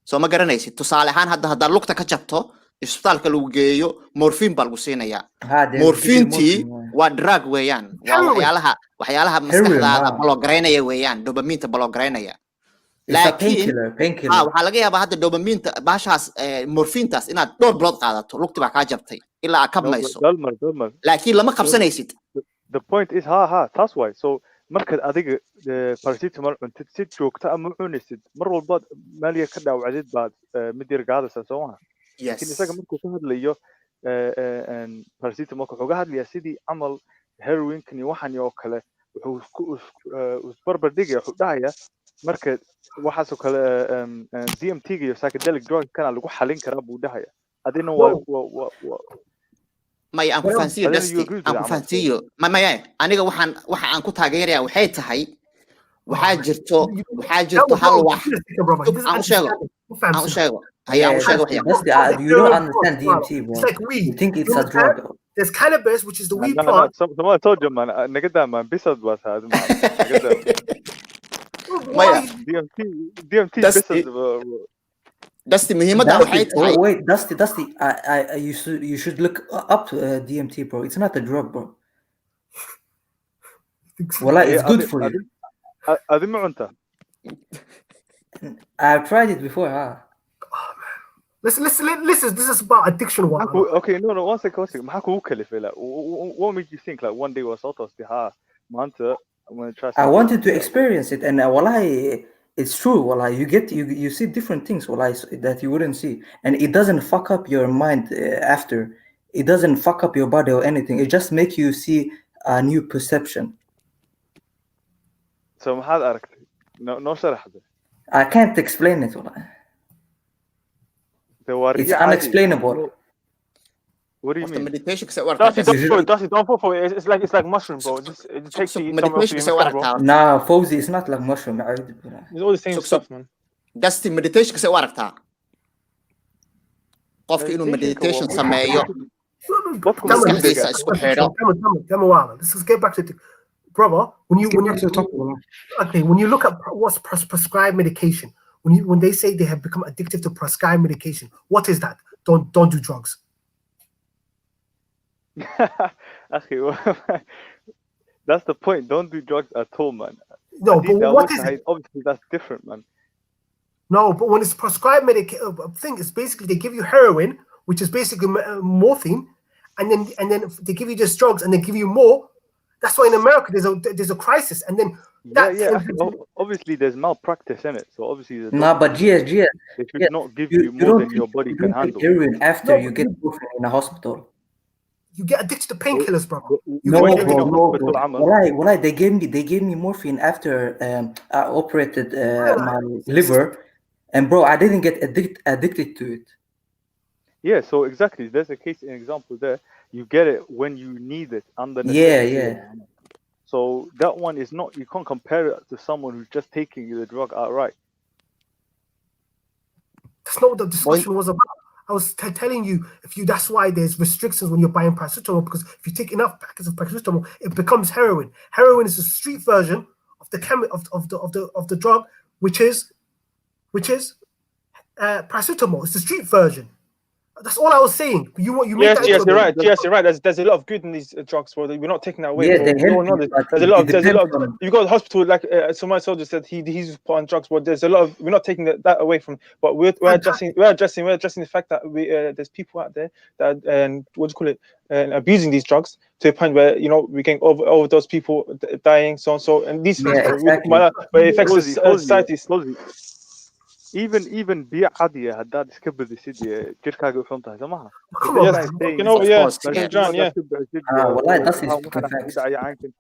soo ma garanaysid tusaale ahaan hadda lugta ka jabto isbitaalka lagu geeyo morphine baa lagu siinaya morphinti waa drug weeyaan waa waxyaalaha maskaxdaada blogareynaya weeyaan dopamine blogareynaya laakiin waxa laga yaabaa hadda dopamine baashaas morphintaas inaad dhowr blood qaadato lugti baa ka jabtay ilaa ka mayso laakiin lama qabsanaysid. The point is that's why so marka adiga paracetamol cuntid si joogta ama cunaysid mar walba maaliya ka dhaawacdid baad mid yar gaadaysa soo ma laakiin isaga markuu ka hadlayo paracetamol wuxuu ka hadlayaa sidii amal heroin-kan iyo waxan oo kale wuxuu barbar dhigaya wuxuu dhahayaa marka waxaasoo kale DMT-ga iyo psychedelic drug kana lagu xalin karaa buu dhahayaa adina waa may aan ku fahansiyo maya aniga waxa aan ku taageeraya waxay tahay waxaa jirto hal wax aan u sheego you don't understand DMT, bro. You think it's a drug. There's cannabis, which is the weed plant. Someone told you, man. Nagada man, bisad was had man. DMT bisad. Dusty muhiimada waxay tahay. Wait, Dusty. You should look up DMT, bro. It's not a drug, bro. Well, it's good for you. I've tried it before, huh? Listen. This is about addiction. Okay, no. 1 second. What made you think like one day was autos Manta? I wanted to experience it, and it's true. You see different things that you wouldn't see, and it doesn't fuck up your mind after. It doesn't fuck up your body or anything. It just makes you see a new perception. So no I can't explain it. It's unexplainable. What do you mean? Meditation don't fall for it. It's like mushroom, bro. It takes you somewhere, bro. Nah, Fawzi, it's not like mushroom. It's all the same stuff, man. That's the meditation كسي واركتا. قف إنه meditation سمايو. Let's get back to the brother. When you look at what's prescribed medication, when they say they have become addicted to prescribed medication, what is that? Don't do drugs. That's the point. Don't do drugs at all, man. No, but what is it? Obviously, that's different, man. No, but when it's prescribed thing, it's basically they give you heroin, which is basically morphine, and then they give you just drugs and they give you more. That's why in America there's a crisis, and then obviously there's malpractice in it. So obviously but GS they should not give you more than your body can handle. Heroin after you get morphine in a hospital. You get addicted to painkillers, bro. No, they gave me morphine after I operated my liver, and bro, I didn't get addicted to it. Yeah, so exactly. There's a case, an example there. You get it when you need it under necessity. Yeah. So that one is not. You can't compare it to someone who's just taking the drug outright. That's not what the discussion was about. I was telling you, that's why there's restrictions when you're buying paracetamol, because if you take enough packets of paracetamol, it becomes heroin. Heroin is a street version of the drug, which is paracetamol. It's the street version. That's all I was saying. You made Yes, that yes, into you're right. Yes, you're right. There's a lot of good in these drugs, bro. We're not taking that away, Yeah, bro. they We all help know you, this. but There's a it lot of, there's a depends lot of, on. you go to the hospital, like Somali soldier said, he's put on drugs, but there's a lot of, we're not taking that away from, but we're addressing the fact that there's people out there that, what do you call it, abusing these drugs to a point where, you know, we're getting over those people dying, so on, so, and these things, Yeah, bro, exactly. but it affects Fawzi, societies. even biyo cadiya haddaad iska badisid jirkaaga u xun tahay soo maha. Come This on, guy is man. saying You know, Of yeah, course, yeah. John, yeah. iska bixisid Wallahi, that's waxaa fucking waxaan ku facts. dhacaya caynkan.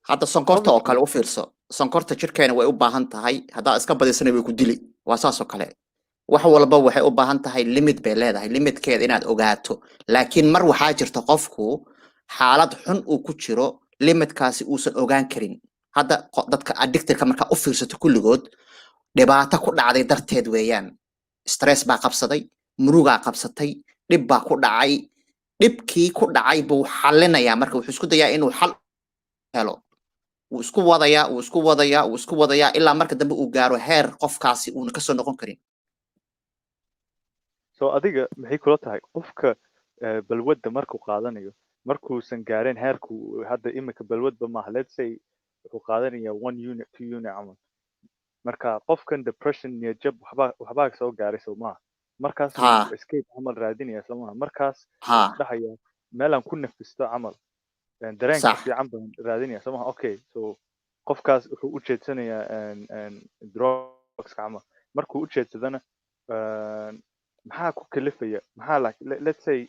hadda sonkorta oo Obviously. kale u fiirso sonkorta jirkeena way u baahan tahay haddaa iska badisana way ku dili waa saas oo kale wax walba waxay u baahan tahay limit bay leedahay limitkeeda inaad ogaato laakiin mar waxaa jirta qofku xaalad xun uu ku jiro limitkaasi uusan ogaan karin hadda dadka addicted-ka markaa u fiirsato kulligood dhibaato ku dhacday darteed weeyaan stress baa qabsaday murugaa qabsatay dhib baa ku dhacay dhibkii ku dhacay buu xallinayaa marka wuxuu isku dayaa inuu xal helo wuu isku wadayaa ilaa marka dambe uu gaaro heer qofkaasi uuna kasoo noqon karin So adiga maxay kula tahay qofka balwadda markuu qaadanayo markuusan gaareen heerku hadda imika balwadba maaha let's say wuxuu qaadanaya 1 unit 2 unit camal marka qofkan depression iyo jab waxbaa soo gaaray soo maaha markaas uu escape camal raadinaya soo maaha markaas dhahaya meelaan ku nafisto camal dareenka fiican baan raadinaya soo maaha okay so qofkaas wuxuu u jeedsanayaa drugs camal markuu u jeedsadana maxaa ku kalifaya maxaa like let's say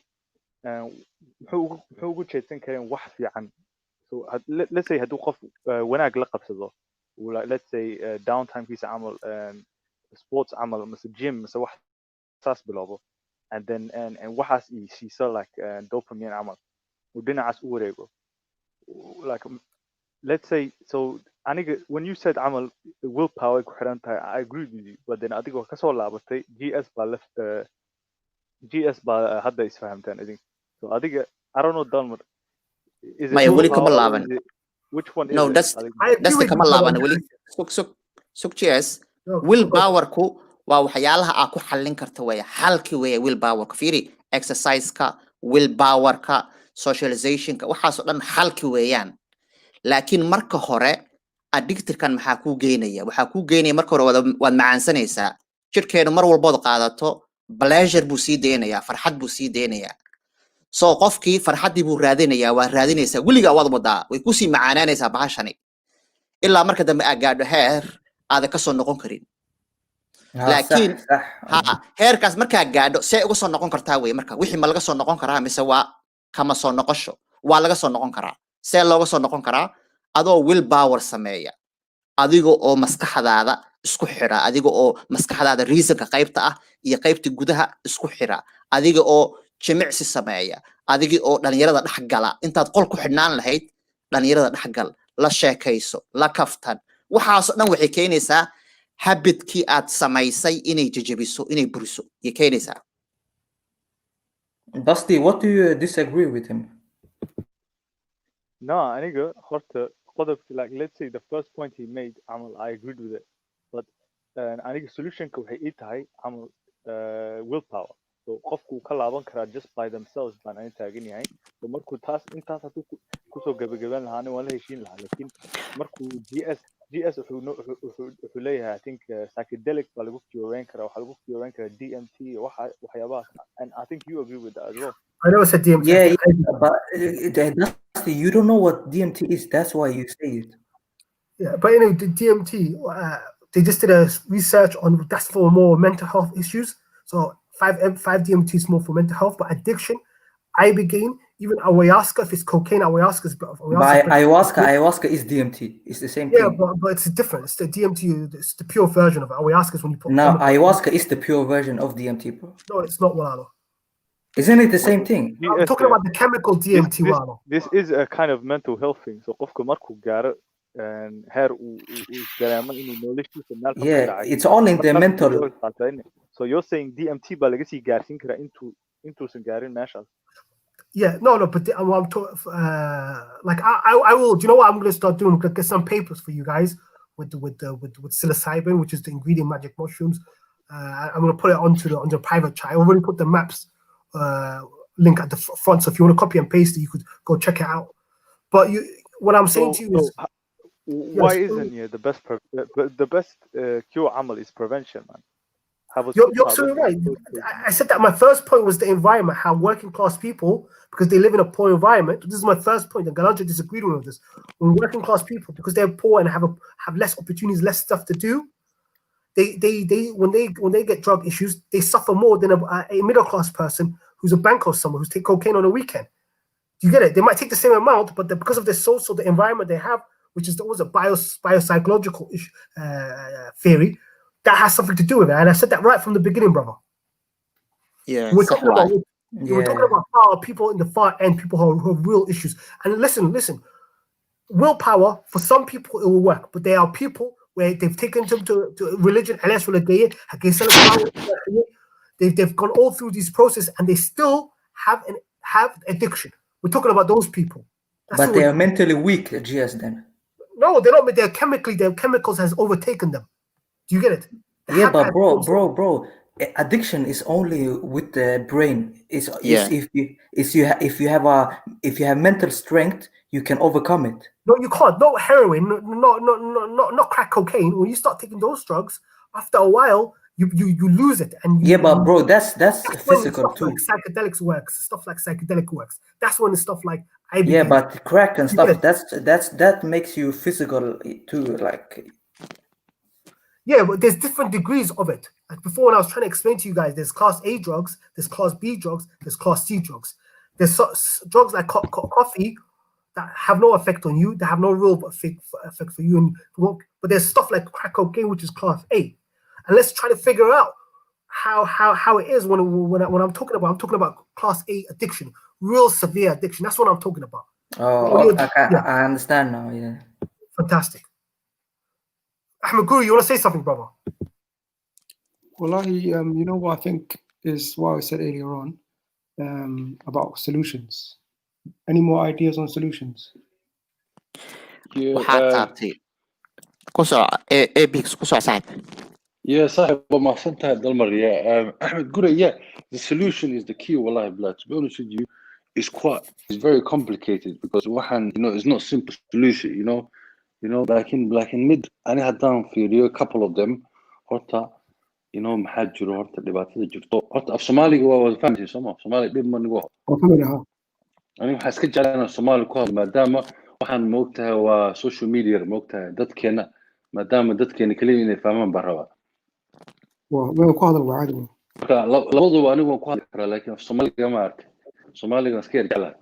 muxuu ugu jeedsan kareen wax fiican so let's say hadduu qof wanaag la qabsado let's say downtimekiisa camal sports camal mise gym mise wax saas bilowdo and then and waxaas ii siiso like dopamine camal uu dhinacaas u wareego like let's say so aniga when you said camal willpower ku xiran tahay I agree with you but then adigoo kasoo laabatay GS baa hadda isfahamtaan idin so adiga I don't know Dalmar is it maya weli kama willpower or laaban is it which one is no it that's kama laaban weli sug GS willpowerku waa waxyaalaha aad ku xallin karta weeye xalki weeye willpowerka fiiri exercise-ka willpowerka socializationka waxaasoo dhan xalki weeyaan laakiin marka hore addicted-kan maxaa kuu geynaya waxaa kuu geynaya marka hore waad macaansanaysaa jirkeenu mar walbood qaadato pleasure buu sii deynayaa farxad buu sii deynayaa so qofkii farxaddii buu raadinayaa waa raadinaysaa weligaa waad wadaa way kusii macaanaanaysaa bahashani ilaa marka dambe aad gaadho heer aada kasoo noqon karin laakiin heerkaas markaa gaadho see uga soo noqon kartaa wey marka wixii ma laga soo noqon karaa mise waa kama soo noqosho waa laga soo noqon karaa see looga soo noqon karaa adoo willpower sameeya adiga oo maskaxdaada isku xira adiga oo maskaxdaada reasonka qaybta ah iyo qaybta gudaha isku xira adiga oo jimicsi sameeya adiga oo dhalinyarada dhex gala intaad qol ku xidhnaan lahayd dhalinyarada dhex gal la sheekayso la kaftan waxaasoo dhan waxay keenaysaa habidkii aad samaysay inay jajabiso inay buriso ayay keenaysaa Dusty, what do you disagree with him? No, aniga horta qodobki like let's say the first point he made camal I agreed with it but aniga solutionka waxay ii tahay camal willpower so qofku ka laaban karaa just by themselves baan aan taagan yahay so markuu intaas hadduu kusoo gabagaban lahaa waan la heshiin lahaa laakiin markuu GS wuxuu leeyahay I think psychedelic baa lagu fiyoreyn karaa waxaa lagu fiyoreyn karaa DMT waxyaabahaas and I think you agree with that as well. I know it's a DMT. Yeah, but you don't know what DMT is. That's why you say it. Yeah, but anyway, the DMT, they just did a research on that's for more mental health issues. So 5 DMT is more for mental health, but addiction, ibogaine, even ayahuasca. If it's cocaine, ayahuasca is better. Ayahuasca is DMT. It's the same thing. Yeah, but it's different. It's the DMT. It's the pure version of it. Ayahuasca is when you put. No, ayahuasca is the pure version of DMT, bro. No, it's not, Walalo. Isn't it the same thing? I'm talking about the chemical DMT, Walalo. This is a kind of mental health thing. So qofka markuu gaaro heer uu dareemo inuu noloshiisa meel ka dhacay. It's all in the mental. So you're saying DMT baa laga sii gaarsiin karaa intuusan gaarin meeshaas. Yeah, no, but I'm talking like I will. Do you know what I'm going to start doing? I'm going to get some papers for you guys with psilocybin, which is the ingredient magic mushrooms. I'm going to put it onto the private chat. I already put the maps link at the front. So if you want to copy and paste it, you could go check it out. But what I'm saying to you is, why isn't the best cure amal is prevention, man? You're absolutely right. I said that my first point was the environment, how working class people, because they live in a poor environment. This is my first point, and Galanjo disagreed with this. When working class people, because they're poor and have less opportunities, less stuff to do, when they get drug issues, they suffer more than a middle class person who's a banker or someone who's take cocaine on a weekend. Do you get it? They might take the same amount, but because of the environment they have, which is always a biopsychological theory, that has something to do with it. And I said that right from the beginning, brother. Yeah, we're talking about people in the far end, people who have real issues. And listen, willpower, for some people it will work, but there are people where they've taken them to religion, they've gone all through these processes and they still have addiction. We're talking about those people. But they are mentally weak, GS then. No, they're not. Their chemicals has overtaken them. Do you get it? Yeah, but bro, addiction is only with the brain. If you have mental strength, you can overcome it. No, you can't. No heroin, not crack cocaine. When you start taking those drugs, after a while, you lose it. And but bro, that's physical stuff too. Like psychedelics works. Stuff like psychedelic works. That's when stuff like IBD. Yeah, but crack and stuff. That makes you physical too. Like. Yeah, but there's different degrees of it. Like before, when I was trying to explain to you guys, there's class A drugs, there's class B drugs, there's class C drugs. There's drugs like coffee that have no effect on you, that have no real effect for you. But there's stuff like crack cocaine, which is class A. And let's try to figure out how it is when I'm talking about class A addiction, real severe addiction. That's what I'm talking about. Oh, I understand now. Yeah. Fantastic. Ahmed Guru, you want to say something, brother? Wallahi, you know what I think is what I said earlier on about solutions. Any more ideas on solutions? Yeah, صاحب ما فهمتها بالمرة. Yeah, Ahmed Gura, yeah, the solution is the key. Wallahi, blood. To be honest with you, it's very complicated because it's not simple solution. Like in mid, أنا هدان في a couple of them. Horta, محد جرو horta dhibaatada jirto. Horta af Somali waa fahamtay Soomaa. Somali dhib ma nigo. أنا waxaan iska jeclahay Somali ku hadlo maadaama waxaan moogtahay waa social media moogtahay dadkeena maadaama dadkeena kaliya inay fahmaan baan rabaa. Waa ku hadal waa caadi. Marka labaduba anigu waan ku hadli karaa laakiin af Soomaaliga ma aragtay. Soomaaliga iska jeclahay.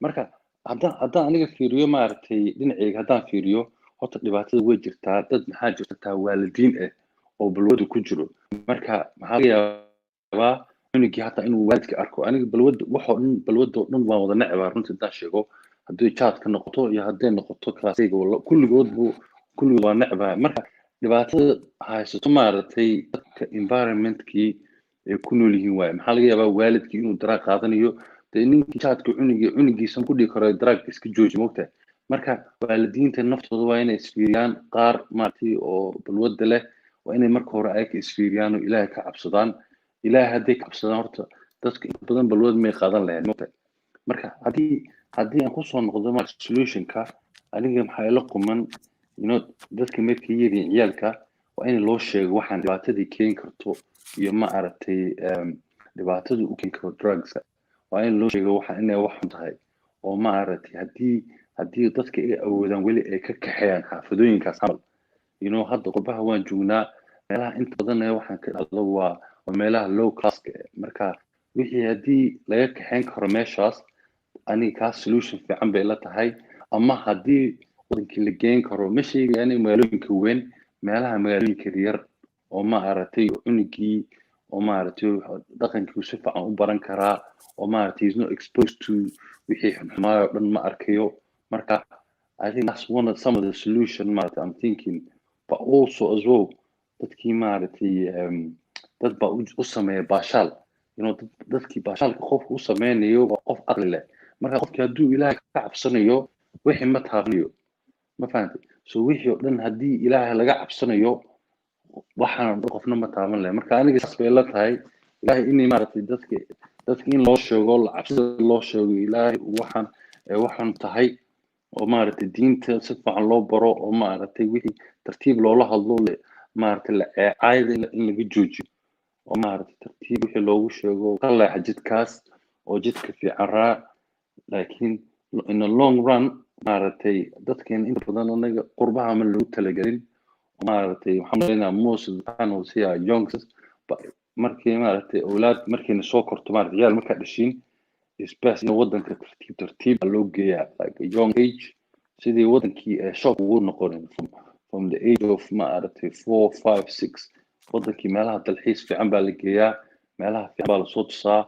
Marka haddaan aniga fiiriyo ma aragtay dhinacayga haddaan fiiriyo horta dhibaatada way jirtaa dad maxaa jirta waalidiin oo balwadu ku jiro. Marka maxaa laga yaabaa unigi hata inuu waalidka arko aniga balwado dhan waan wada necbaa runtii hadaan sheego haddii jaadka noqoto iyo hadday noqoto classiga kulligood waa necbaa. Marka dhibaatada haysato maaragtay dadka environmentkii ay ku nool yihiin waaye maxaa laga yaabaa waalidkii inuu daraag qaadanayo dee ninkii jaadka cunigiisan ku dhigi karo daraagka iska jooji moogtahay. Marka waalidiinta naftooda waa inay isfiiriyaan qaar maaragtay oo balwada leh waa inay marka hore ay ka isfiiriyaan oo ilaahay ka cabsadaan. ilaahay hadday ka cabsadaan horta dadka inta badan balwad may qaadan lahayn moogtahay. Marka haddii aan kusoo noqdo solutionka aniga maxaa ila quman dadka markay yihiin ciyaalka waa in loo sheego waxaan dhibaatadii keeni karto iyo ma aragtay dhibaatada u keeni karo drugska waa in loo sheego waxa inay wax xun tahay oo ma aragtay haddii dadka ay awoodaan weli ay ka kaxeeyaan xaafadooyinkaas camal hadda qurbaha waan joognaa meelaha inta badan waxaan ka dhacdo waa meelaha low classka marka wixii haddii laga kaxeyn karo meeshaas aniga kaas solution fiican bay la tahay. Ama haddii wadankii la geen karo ma sheegayaan magaalooyinka weyn meelaha magaalooyinka yar oo ma aragtay cunugii oo ma aragtay dhaqankii si fiican u baran karaa oo ma aragtay is not exposed to wixii xumaayo dhan ma arkayo. Marka I think that's some of the solution I'm thinking, but also as well dadkii ma aragtay dad baa u sameeya baashaal dadkii baashaalka qofka u sameynayo waa qof aqli leh. Marka qofkii hadduu ilaahay ka cabsanayo wixii ma taabanayo ma fahantay. So wixii oo dhan haddii ilaahay laga cabsanayo waxaan qofna ma taaban lahayn. Marka aniga saas bay la tahay ilaahay inay maaragtay dadka in loo sheego cabsida loo sheego ilaahay waxaan tahay oo maaragtay diinta si fiican loo baro oo maaragtay wixii tartiib loola hadlo maaragtay caayada in laga joojiyo oo maaragtay tartiib wixii loogu sheego ka leexa jidkaas oo jidka fiican raac laakiin in a long run maaragtay dadkeena inta badan anaga qurbaha ma lagu talagelin maaragtay waxaan leenahay most of the time oo siya youngsters markii maaragtay awlaad markiina soo korto maaragtay yaal markaa dhashiin isbaas in wadanka tartiib loo geeyaa like a young age sidii wadankii shock ugu noqonin from the age of maaragtay 4 5 6 wadankii meelaha dalxiis fiican baa la geeyaa meelaha fiican baa lasoo tusaa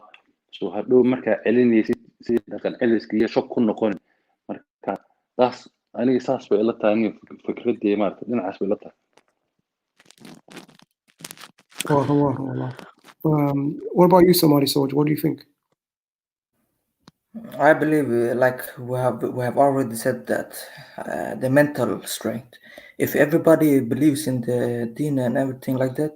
so hadhow markaa celinaysid sidii dhaqan celiska iyo shock ku noqonin marka taas aniga saas bay ila tahay aniga fikradii maaragtay dhinacaas bay ila tahay What about you, Somali Soldier? What do you think? I believe, like we have already said, that the mental strength. If everybody believes in the deen and everything like that,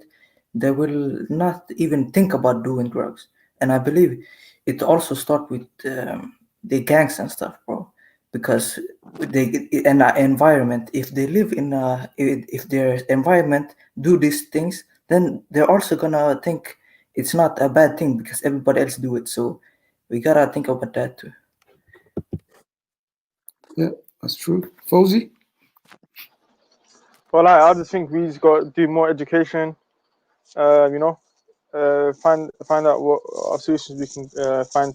they will not even think about doing drugs. And I believe it also starts with the gangs and stuff, bro. Because they in our environment, if they live in if their environment do these things, then they're also gonna think it's not a bad thing because everybody else do it. So we gotta think about that too. Yeah, that's true. Fawzi? Well, I just think we just got to do more education. You know, find out what solutions we can find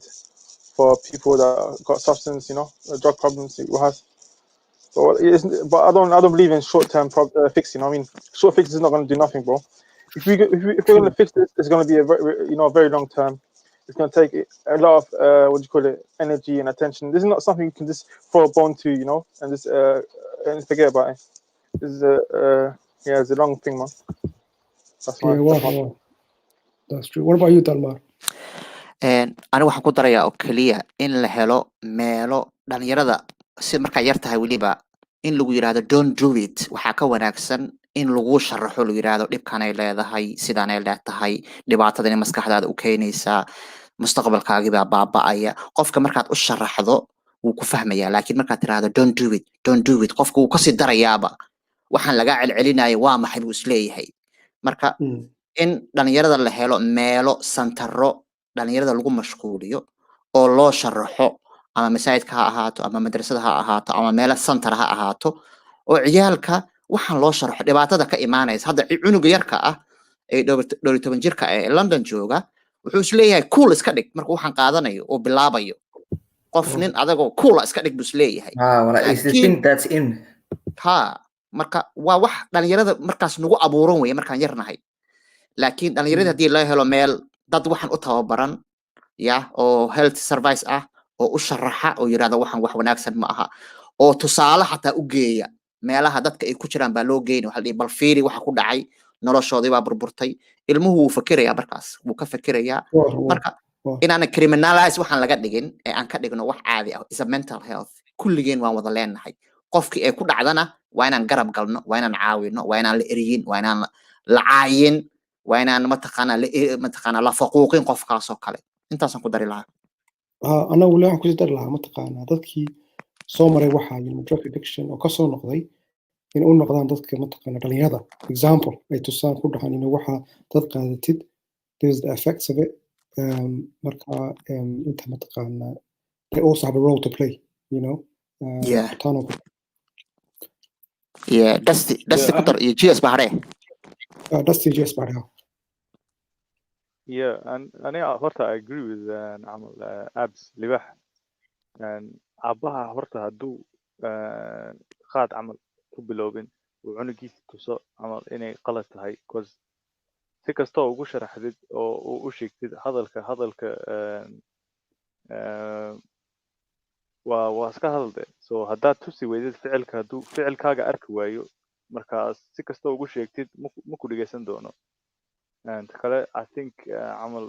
for people that got substance, you know, drug problems. But I don't believe in short-term fix. You know, I mean, short fix is not going to do nothing, bro. If we're going to fix this, it's going to be a very long term. It's going to take a lot of energy and attention. This is not something you can just throw a bone to, you know, and just forget about it. This is it's a long thing, man. That's my. Wow. That's true. What about you, Dalmar? aniga waxaan ku darayaa oo keliya in la helo meelo dhalinyarada si markaa yar tahay weliba in lagu yiraahdo don't do it waxaa ka wanaagsan in lagu sharaxo lagu yiraahdo dhibkan ay leedahay sidaan ay leedahay dhibaatadani maskaxdaada u keenaysaa mustaqbalkaagii baa baaba'aya qofka markaad u sharaxdo wuu ku fahmayaa laakiin markaad tiraahdo don't do it qofku wuu kasii darayaaba waxaan laga celcelinayo waa maxay buu isleeyahay marka in dhalinyarada la helo meelo santaro dhalinyarada lagu mashquuliyo oo loo sharaxo ama masaajidka ha ahaato ama madrasada ha ahaato ama meelo santar ha ahaato oo ciyaalka waxaan loo sharaxo dhibaatada ka imaanaysa hadda cunuga yarka ah ee 12 jirka ee London jooga wuxuu isleeyahay cool iska dhig markuu waxaan qaadanayo oo bilaabayo qof nin adagoo cool iska dhig buu isleeyahay is the thing that's in marka waa wax dhalinyarada markaas nagu abuuran weeye markaan yarnahay laakiin dhalinyarada hadii la helo meel dad waxaan u tababaran oo health service ah oo u sharaxa oo yiraahdo waxaan wax wanaagsan ma aha oo tusaale xataa u geeya meelaha dadka ay ku jiraan baa loo geeyay waxa la bal fiiri waxa ku dhacay noloshoodii baa burburtay ilmuhu wuu fakirayaa markaas wuu ka fakirayaa marka inaan criminalize waxaan laga dhigin ee aan ka dhigno wax caadi ah is a mental health kulligeen waan wada leenahay qofkii ay ku dhacdana waa inaan garab galno waa inaan caawino waa inaan la eriyin waa inaan la caayin waa inaan mataqaana la faquuqin qofkaas oo kale intaasan ku dari lahaa anagu waxaan ku dari lahaa mataqaana dadkii soo maray waxaa yimid drug addiction oo kasoo noqday in u noqdaan dadka mataqaana dhalinyarada example ay tusaan ku dhahan in waxa dad qaadatid there's the effects of it marka inta mataqaana they also have a role to play you know dasti ku dar iyo GS bahare dasti GS bahare Yeah, and horta I agree with عمل abs libax and abaha horta haduu qaad camal ku biloobin uu cunugiisa tuso camal inay qalad tahay because si kasta ugu sharaxdid oo u sheegtid hadalka waa iska hadalde so haddaad tusi weydid ficilkaaga arki waayo markaas si kasta ugu sheegtid ma ku dhegeysan doono and I think عمل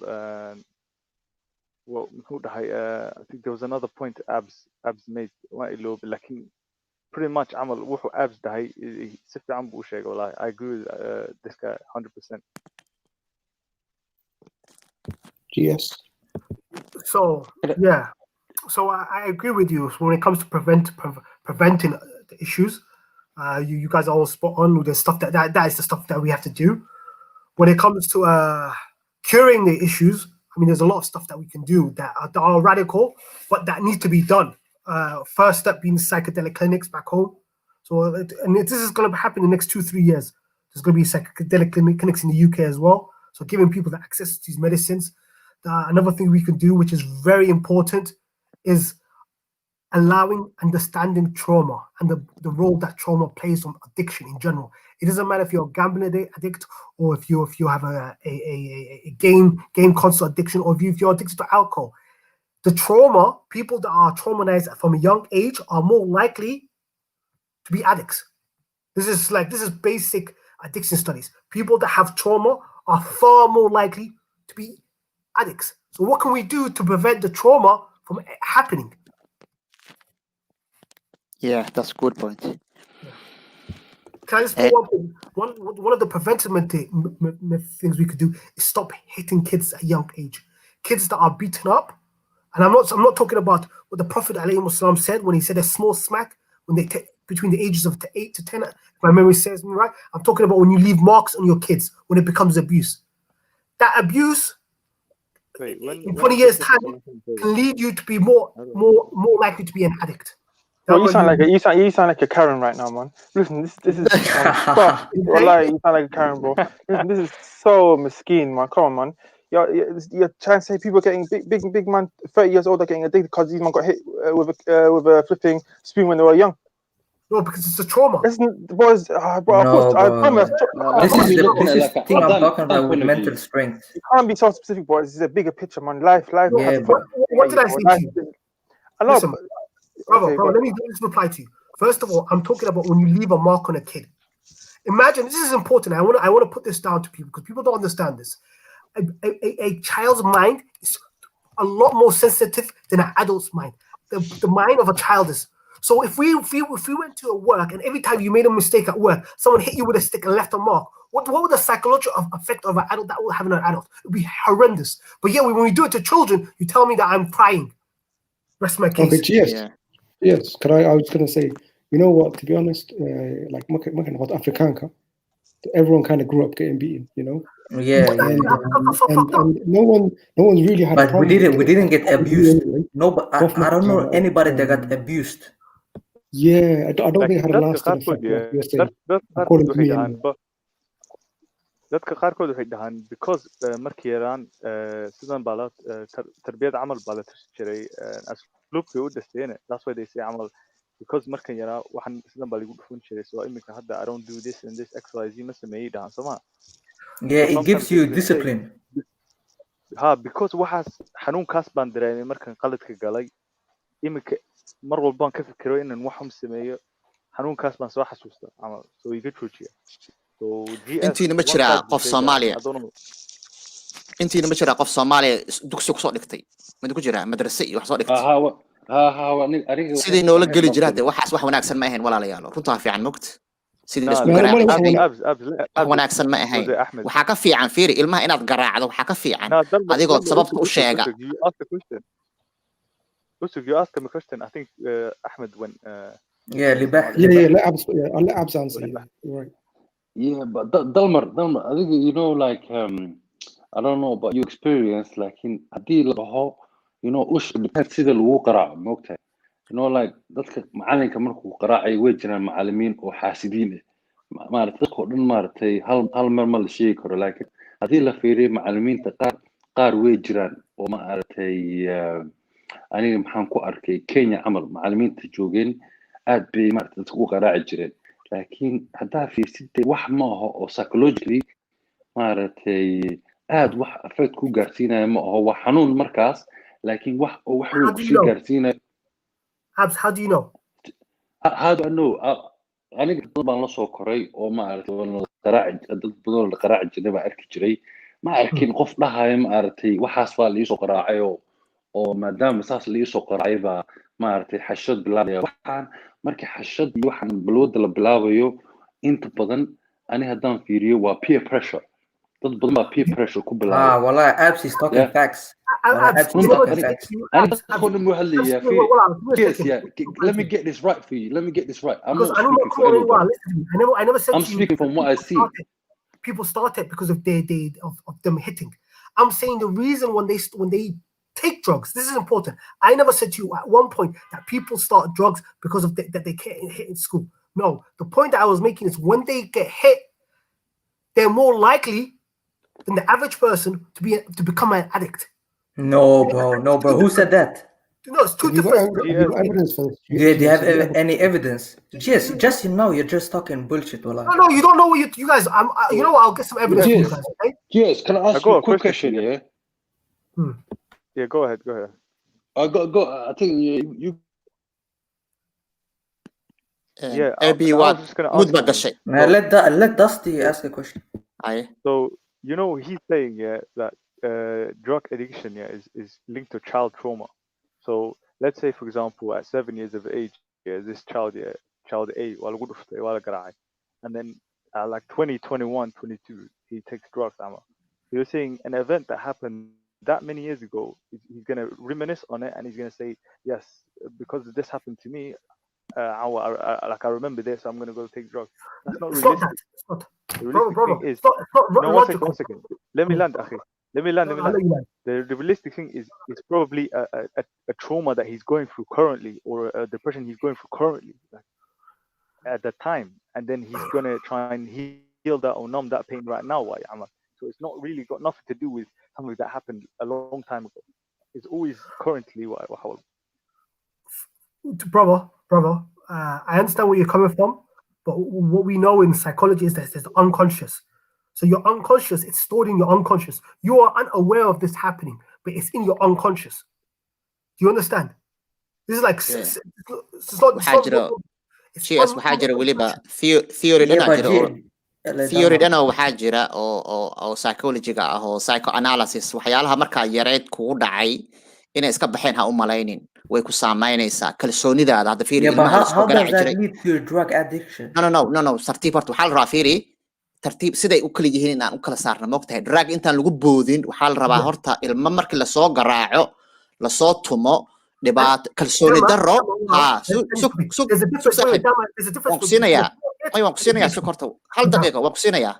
I think there was another point abs made لكن pretty much عمل وحو abs دهي سفي عم بوشيك والله I agree with this guy 100%. Yes. So yeah, so I agree with you. So when it comes to preventing the issues, you guys are all spot on with the stuff that is the stuff that we have to do. When it comes to curing the issues, I mean, there's a lot of stuff that we can do that are radical, but that needs to be done. First step being psychedelic clinics back home. So, and this is going to happen in the next 2-3 years. There's going to be psychedelic clinics in the UK as well. So, giving people the access to these medicines. Another thing we can do, which is very important, is allowing understanding trauma and the role that trauma plays on addiction in general. It doesn't matter if you're a gambling addict or if you have a game console addiction, or if you're addicted to alcohol. The trauma, people that are traumatized from a young age are more likely to be addicts. This is basic addiction studies. People that have trauma are far more likely to be addicts. So what can we do to prevent the trauma from happening? Yeah, that's a good point. Can I just put one thing? One of the preventive things we could do is stop hitting kids at a young age. Kids that are beaten up, and I'm not talking about what the Prophet ﷺ said when he said a small smack when they between the ages of 8 to 10. If my memory serves me right, I'm talking about when you leave marks on your kids when it becomes abuse. That abuse in 20 years' time can lead you to be more likely to be an addict. Bro, you sound like a Karen right now, man. Listen, this is stop. Wallahi, you sound like a Karen, bro. Listen, this is so miskeen, man. Come on, man. You're trying to say people getting big man, 30 years old, are getting addicted because these man got hit with a flipping spoon when they were young. No, because it's a trauma. Bro, of course, I promise. This is the thing I'm talking about with mental strength. You can't be so specific, bro. This is a bigger picture, man. Life. Yeah, but what did I say to you? I know. Listen, brother, let me just reply to you. First of all, I'm talking about when you leave a mark on a kid. Imagine, this is important. I want to put this down to people because people don't understand this. A child's mind is a lot more sensitive than an adult's mind. The mind of a child is. So if we went to work and every time you made a mistake at work, someone hit you with a stick and left a mark, what would the psychological effect of an adult that will have on an adult? It would be horrendous. But yeah, when we do it to children, you tell me that I'm crying. Rest my case. Okay, yes. I was gonna say, you know what? To be honest, like Afrikaanka, everyone kind of grew up getting beaten, you know. Yeah, and no one's really had. But we didn't get abused. No, but I don't know anybody that got abused. Yeah, I don't think it had a lasting effect. According to me, dadka qaarkood waxay dhahaan because markii yaraan sidan baa la tarbiyad camal baa la tusi jiray asluubkay u dhasteene that's why they say camal because markan yaraa waxan sidan baa lagu dhufan jiray so iminka hadda I don't do this and this XYZ ma sameeyay dhahaan soma yeah, it gives you discipline. Because waxaas xanuunkaas baan dareemay markan qaladka galay iminka mar walbaan ka fikiro inaan waxum sameeyo xanuunkaas baan soo xasuustaa camal so iga joojiya intiina ma jiraa qof Soomaaliya intiina ma jiraa qof Soomaaliya dugsi ku soo dhigtay mid ku jira madrasa iyo wax soo dhigtay sidii noola geli jiraa waxaas wax wanaagsan ma ahayn walaalayaal runta fiican mogt sidii isku garaacay wax wanaagsan ma ahayn waxa ka fiican fiiri ilmaha inaad garaacdo waxa ka fiican adigoo sababta u sheega You asked him a question. I think Ahmed when Lab's answer. Right. Yeah, but Dalmar, I think you know, like I don't know about your experience, like in hadii la dhaho, you know, ush depends sida lagu qaraaco moogtahay. You know, like dadka macalinka markuu qaraacay way jiraan macallimiin oo xaasidiin ah. Maaragtay dadka oo dhan maaragtay hal mar ma la sheegi karo, laakiin hadii la fiiriyo macallimiinta qaar way jiraan oo maaragtay aniga maxaan ku arkay Kenya camal macallimiinta joogeen aad bay maaragtay dadku u qaraaci jireen. laakiin haddaa fiirsid wax ma aha oo psychologically maaragtay aad wax affect ku gaarsiinaya ma aha wax xanuun markaas laakiin wax uu ku sii gaarsiinaya how do you know aniga dad baan la soo koray oo maaragtay dad badan la qaraaci jiray baa arki jiray ma arkin qof dhahayo maaragtay waxaas baa la soo qaraacay oo maadaama saas la soo qaraacay baa maaragtay xashad bilaabaya waxaan markii xashad iyo waxaan balwada la bilaabayo inta badan ani haddaan fiiriyo waa peer pressure dad badan baa peer pressure ku Ah, bilaabay wallahi, Abs is talking yeah facts. Abs, Wallahi, Abs is you know talking what? facts. Cheers, yeah. Let me get this right for you. Let me get this right. I'm Because not I know speaking for everybody. listen to me. I never said I'm to you speaking from what I see. people started because of of them hitting. I'm saying the reason when they take drugs, this is important. I never said to you at one point that people start drugs because of that they can't hit in school. No, the point that I was making is when they get hit, they're more likely than the average person to become an addict. No, bro. Who said that? No, it's two different. Have you got evidence for this? Do you have any evidence? Just you're just talking bullshit, wallahi. No, you don't know what you guys. You know what? I'll get some evidence for you guys. Okay. Yes, can I ask you a quick question? Yeah. Yeah, go ahead. Go ahead. Go. I think you. Yeah, I AB was what just gonna mood ask ma gashay. Let Dusty ask a question. So you know he's saying that drug addiction is linked to child trauma. So let's say for example at 7 years of age, this child A, waa lagu dhuftay, waa la garaacay, and then like 20, 21, 22, he takes drugs. You're saying an event that happened that many years ago, he's gonna reminisce on it and he's gonna say, yes, because this happened to me, like I remember this, I'm gonna go take drugs. That's not realistic. The realistic thing is, no, one second. Let me land, akhi. Let me land. The realistic thing is probably a trauma that he's going through currently, or a depression he's going through currently, like, at the time, and then he's gonna try and heal that or numb that pain right now. So it's not really got nothing to do with something that happened a long time ago. It's always currently what. Brother, I understand where you're coming from, but what we know in psychology is that there's unconscious. So your unconscious, it's stored in your unconscious. You are unaware of this happening, but it's in your unconscious. Do you understand? This is like it's not. Cheers, waxaa jira weliba theory dhana jira oo theory dhana waxaa jira oo psychologiga ah oo psychoanalysis waxyaalaha markaa yareed kugu dhacay inay iska baxeen ha u malaynin way ku saameynaysaa kalsoonidaada hadda fiiri ilmaha how does that lead to drug addiction? No, tartiib horta waxaa la rabaa fiiri tartiib siday u kala yihiin inaan u kala saarno moogtahay drug intaan lagu boodin waxaa la rabaa horta ilmo markii lasoo garaaco lasoo tumo dhibaato kalsooni darro waan ku siinayaa sokorta hal daqiiqo waan ku siinayaa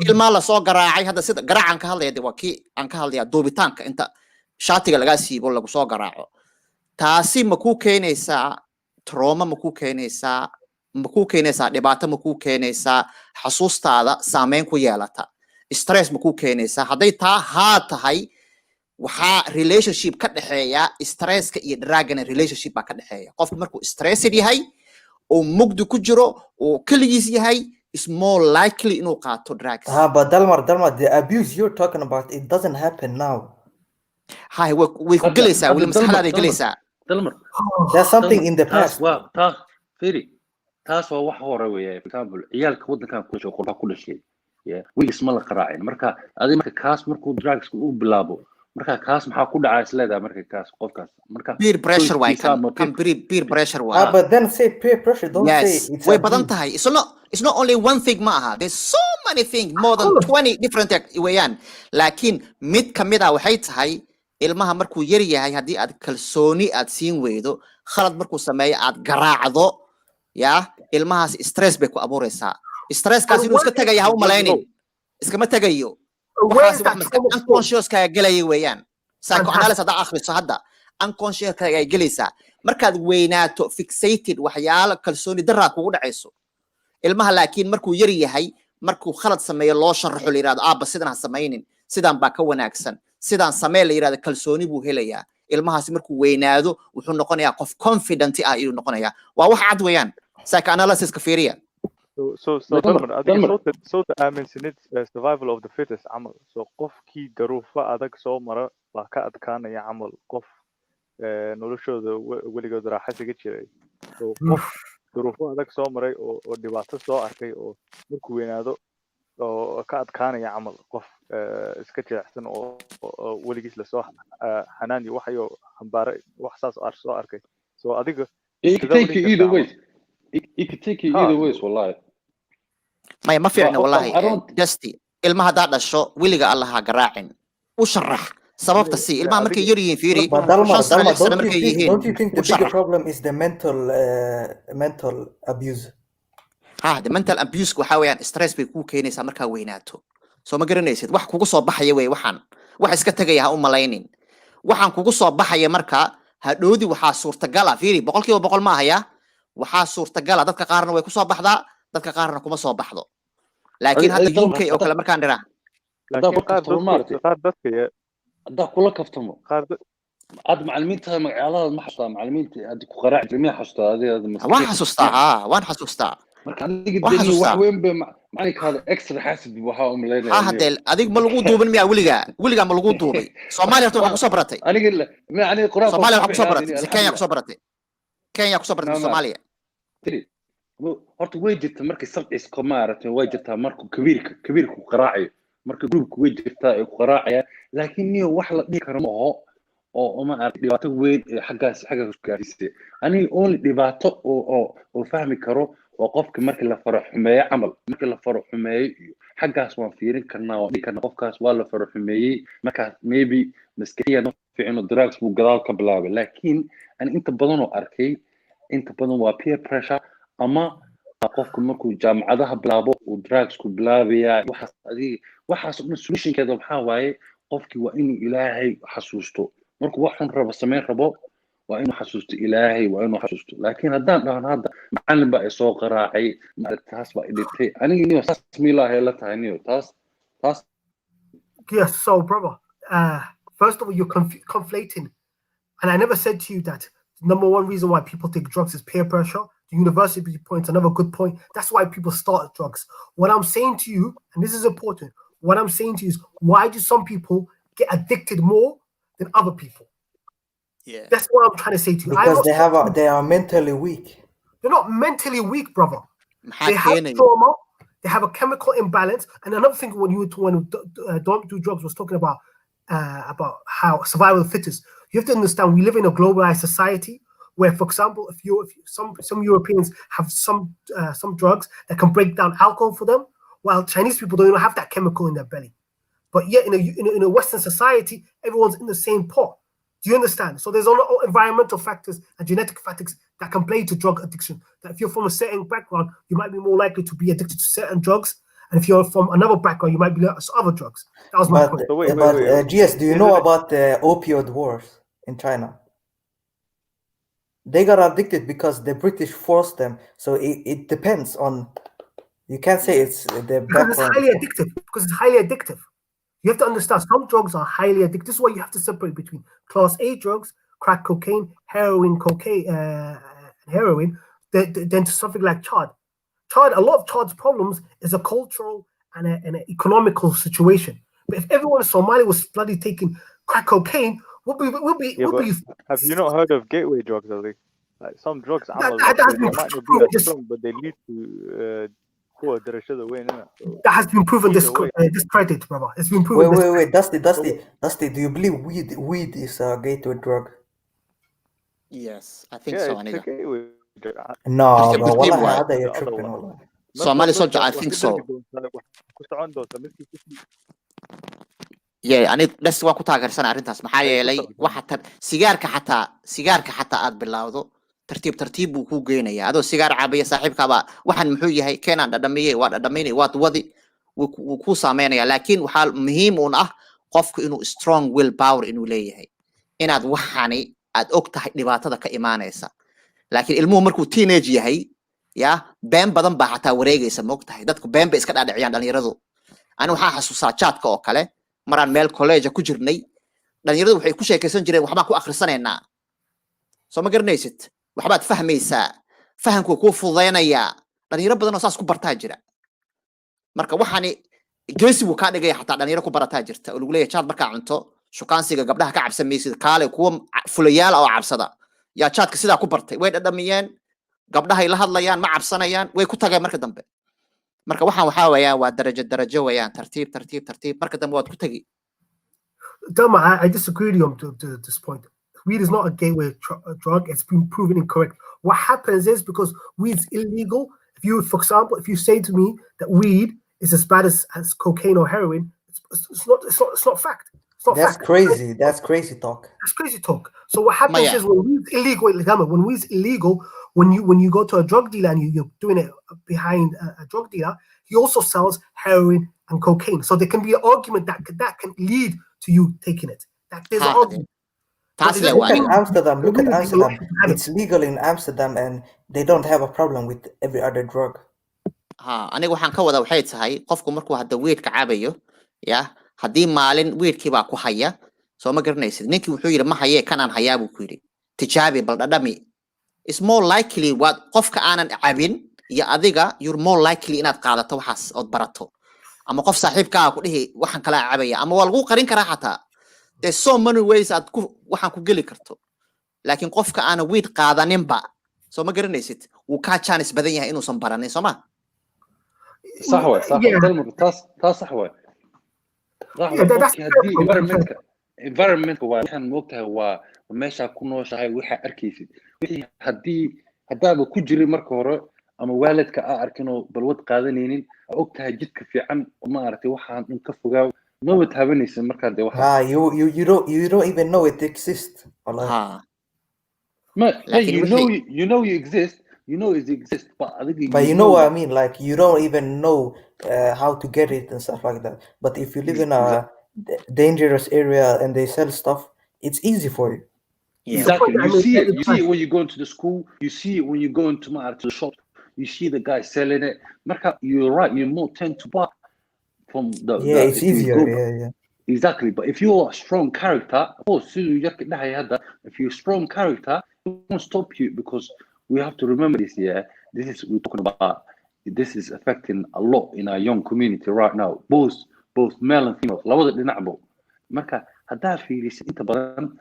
ilmaa lasoo garaacay hadda sida garaacan ka hadlaya waa kii aan ka hadlayaa duubitaanka inta shaatiga lagaa siibo lagu soo garaaco taasi ma kuu keenaysaa trauma ma kuu keenaysaa dhibaato ma kuu keenaysaa xasuustaada saameyn ku yeelata stress ma kuu keenaysaa hadday taa haa tahay waxaa relationship ka dhexeeya stresska iyo drugana relationship baa ka dhexeeya qofku markuu stressed yahay oo mugdi ku jiro oo kaligiis yahay is more likely inuu qaato drugs. But Dalmar, the abuse you're talking about, it doesn't happen now. Hi, way ku galaysaa weli maskaxdaada galaysaa. Dalmar, there's something in the past. taas waa wax hore weeye. For example, ciyaalka waddankan ku dhashay qurba ku dhashay wiis ma la qaraacin marka adiga marka kaas markuu drugs uu bilaabo marka kaas maxaa ku dhacay isleedahay marka kaas qofkaas marka peer pressure way kan peer pressure way but then say peer pressure don't say it's way badan tahay it's not only one thing maaha there's so many things more than 20 different wayaan laakiin mid kamid ah waxay tahay ilmaha markuu yar yahay hadii aad kalsooni aad siin weydo khalad markuu sameeyo aad garaacdo ilmahaas stress bay ku abuuraysaa stresskaas inuu iska tagayo ha u malaynin iskama tagayo waxaas wax maskax unconscious ka galay weeyaan psychoanalysis hada akhriso hadda unconscious ka galaysaa markaad weynaato fixated waxyaalo kalsooni darra kugu dhacayso ilmaha laakiin markuu yar yahay markuu khalad sameeyo loo sharaxo la yiraahdo aaba sidan ha sameeynin sidan baa ka wanaagsan sidan samee la yiraahdo kalsooni buu helayaa ilmahaas markuu weynaado wuxuu noqonayaa qof confident ah inuu noqonayaa waa wax cad weeyaan psychoanalysis ka fiiriya so the aaminsanid survival of the fittest camal so qofkii daruufo adag soo mara baa ka adkaanaya camal qof noloshooda weligood raaxasiga jiray so qof daruufo adag soo maray oo dhibaato soo arkay oo markuu weynaado oo ka adkaanaya camal qof iska jilicsan oo weligiis lasoo xanaaniyo waxayo hambaaray wax saas soo arkay so adiga it can take you either ways wallahi ما فينا والله ilmaha haddaad dhasho weliga allah ha garaacin u sharax sababta si ilmaha markay yar yihiin fiiri But Dalmar, 5 sano Dalmar, 6 sano don't you markay think yihiin the u bigger sharax problem is the mental abuse? the mental abuse waxa weeyaan stress bay ku keenaysaa markaa weynaato soo ma garanaysid wax kugu soo baxaya way waxaan wax iska tagaya ha u malaynin waxaan kugu soo baxaya markaa hadhoodi waxaa suurtagal ah fiiri 100% ma ahaya waxaa suurtagal ah dadka qaarna way ku soo baxdaa dadka qaarna kuma soo baxdo laakiin hadda UK oo kale markaan dhiraa laakiin qaar dadka haddaa kula kaftamo aad macallimiinta magacyadooda ma xasuustaa macallimiinta aad ku qaraac jirmay xasuustaa adiga waan xasuustaa marka adiga dani wax weyn ba macalinkaada extra xasib waxa u maleynaya hadee adig ma lagu duubin miya weliga ma lagu duubay Soomaaliya waxa ku soo baratay aniga quraan Soomaaliya waxa ku soo baratay Kenya ku soo baratay Kenya ku soo baratay Soomaaliya horta way jirtaa markay sabcis ko maaragtay way jirtaa markuu kabiirku qaraacayo marka groupku way jirtaa ay qaraacaya laakiin niyo wax la dhigi karo ma aho oo ma arag dhibaato weyn xaggaas gaarsiisay aniga only dhibaato oo fahmi karo waa qofka marka la faro xumeeyo camal marka la faro xumeeyo xaggaas waan fiirin karnaa oo dhigi karnaa qofkaas waa la faro xumeeyay markaas maybe maskaxiyan fiicno drugs buu gadaal ka bilaabay laakiin ani inta badan oo arkay inta badan waa peer pressure ama qofku markuu jaamacadaha bilaabo uu drugs ku bilaabaya waxaas oo solutionkeeda waxaa waaye qofkii waa inuu ilaahay xasuusto markuu wax xun rabo sameyn rabo waa inuu xasuusto ilaahay waa inuu xasuusto laakiin haddaan dhahno hadda macallin baa isoo qaraacay taas baa idhintay aniga niyo saas miilaahay la tahay niyo taas yes so brother first of all you're conflating and I never said to you that number one reason why people take drugs is peer pressure. The university point's another good point. That's why people start drugs. What I'm saying to you, and this is important, what I'm saying to you is why do some people get addicted more than other people? Yeah. That's what I'm trying to say to you. Because they are mentally weak. They're not mentally weak, brother. They have trauma, they have a chemical imbalance. And another thing when Don't Do Drugs was talking about how survival of the fittest. You have to understand we live in a globalized society where, for example, if some Europeans have some drugs that can break down alcohol for them, while Chinese people don't even have that chemical in their belly. But yet in a Western society, everyone's in the same pot. Do you understand? So there's a lot of environmental factors and genetic factors that can play to drug addiction. That if you're from a certain background, you might be more likely to be addicted to certain drugs. And if you're from another background, you might be to other drugs. That was my point. But GS, do you know about the opioid wars in China? They got addicted because the British forced them. So it depends on. You can't say it's the because it's highly addictive. Because it's highly addictive. You have to understand some drugs are highly addictive. This is why you have to separate between class A drugs, crack cocaine, heroin, then to something like chard. A lot of chard's problems is a cultural and an economical situation. But if everyone in Somali was bloody taking crack cocaine, have you not heard of gateway drugs, Ali? Like some drugs, that has been might not be that strong, but they lead to that has been proven discredit, brother. It's been proven. Wait, Dusty. Do you believe weed is a gateway drug? Yes, I think so. It's a gateway drug. No, you're tripping. Somali soldier, I think so. Yeah, that's waa ku taageersan arrintaas maxaa yeelay waxa sigaarka xataa aad bilowdo tartiib buu ku geenayaa adoo sigaar caabaya saaxiibkaaba waxaan muxuu yahay keenan dhadhamiyay waad wadi wuu ku saameynaya laakiin waxa muhiim u ah qofku inuu strong will power inuu leeyahay inaad waxani aad og tahay dhibaatada ka imaanaysa laakiin ilmuhu markuu teenage yahay been badan baa xataa wareegaysa ma og tahay dadku been bay iska dhaadhiciyaan dhalinyaradu ani waxaan xasuusaa chatka oo kale maraan meel college ku jirnay dhalinyaradu waxay ku sheekaysan jireen waxbaan ku akhrisanaynaa soo ma garanaysid waxbaad fahmaysaa fahamku ku fududeynayaa dhalinyaro badan oo saas ku bartaa jira marka waxaani geesi wuu ka dhigay xataa dhalinyaro ku barataa jirta oo lagu leeyahay chat markaa cunto shukaansiga gabdhaha ka cabsamaysid kaale kuwa fulayaal oo cabsada yaa chatka sidaa ku bartay way dhadhamiyeen gabdhahay la hadlayaan ma cabsanayaan way ku tageen marka dambe marka waxaa weeyaan waa darajo weeyaan tartiib marka dambe waad ku tagi Dama, I disagree with you to this point. Weed is not a gateway drug. It's been proven incorrect. What happens is because weed's illegal. For example, if you say to me that weed is as bad as cocaine or heroin, it's not fact. It's not That's fact. crazy. That's crazy talk. That's crazy talk. So what happens Maya. is when weed's illegal, when you go to a drug dealer and you're doing it behind a drug dealer, he also sells heroin and cocaine. So there can be an argument that can lead to you taking it. That there's an argument. Look at Amsterdam. Look at Amsterdam. It's legal in Amsterdam, and they don't have a problem with every other drug. ha aniga waxaan ka wada waxay tahay qofku markuu hadda weedka cabayo ya haddii maalin weedkii baa ku haya soo ma garanaysid ninkii wuxuu yidhi ma hayee kanaan hayaa buu ku yidhi tijaabi bal dhadhami is more likely waad qofka aanan cabin iyo adiga you're more likely inaad qaadato waxaas ood barato ama qof saaxiibkaaga ku dhihi waxaan kala cabaya ama waa lagu qarin karaa xataa there's so many ways aad waxaan ku geli karto laakiin qofka aanan weed qaadaninba soo ma garanaysid wuu kaa chance badan yahay inuusan baranin soo ma صح هو صح تاس صح هو environment waxaan moogtahay waa meesha ku nooshahay waxa arkaysid wixii haddaaba ku jiray marka hore ama waalidka arkinoo balwad qaadanaynin ogtahay jidka fiican ma aragtay waxaan in ka fogaaw ma wad habanaysa marka de waxa you don't even know it exists wallahi you know you exist. You know it exists, but you know what I mean. Like you don't even know how to get it and stuff like that. But if you live in a dangerous area and they sell stuff, it's easy for you. Exactly. You see it. You see it when you go into the school. You see it when you go into the shop. You see the guy selling it. You're right. You more tend to buy from the. It's easier. Yeah. Exactly. But if you're a strong character, if you're a strong character, it won't stop you because. We have to remember this, we're talking about, this is affecting a lot in our young community right now, both male and female. labada dhinacba marka haddaa fiirisid inta badan